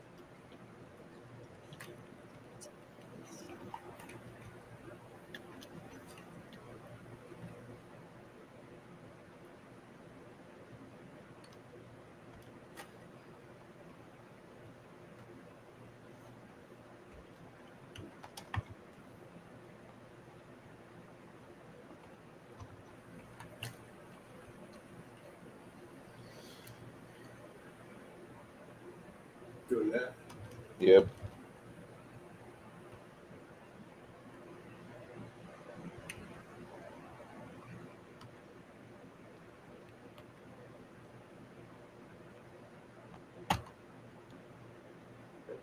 Doing that. Yep.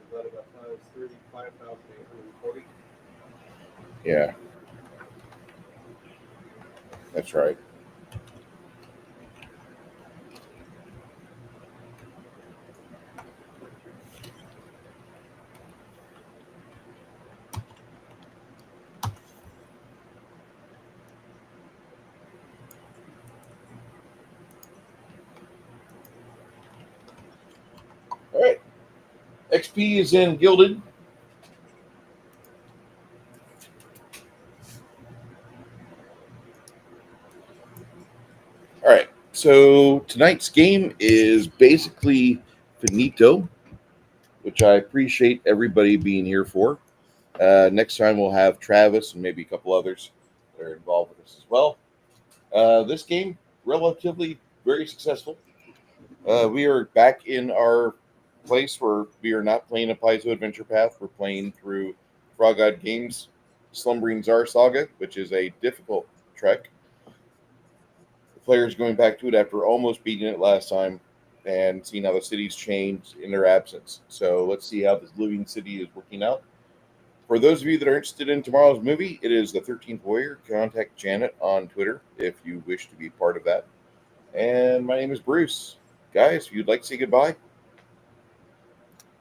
Divided by 5 is 35,840. Yeah. That's right. All right. XP is in Gilded. All right. So tonight's game is basically finito, which I appreciate everybody being here for. Next time we'll have Travis and maybe a couple others that are involved with us as well. This game, relatively very successful. We are back in our place where we are not playing a Paizo Adventure Path. We're playing through Frog Eyed Games Slumbering Czar Saga, which is a difficult trek. The players going back to it after almost beating it last time and seeing how the city's changed in their absence. So let's see how this living city is working out. For those of you that are interested in tomorrow's movie, it is the 13th Warrior. Contact Janet on Twitter if you wish to be part of that. And my name is Bruce. Guys, if you'd like to say goodbye.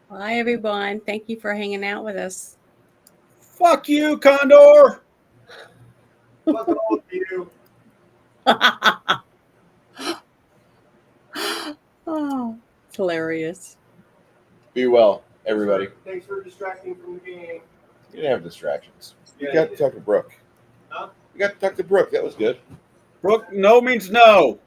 Bye, everyone. Thank you for hanging out with us. Fuck you, Condor. Fuck all of you. Oh, it's hilarious. Be well, everybody. Thanks for distracting from the game. You didn't have distractions. You Yeah, got you to did. talk to Brooke. Huh? You got to talk to Brooke. That was good. Brooke, no means no.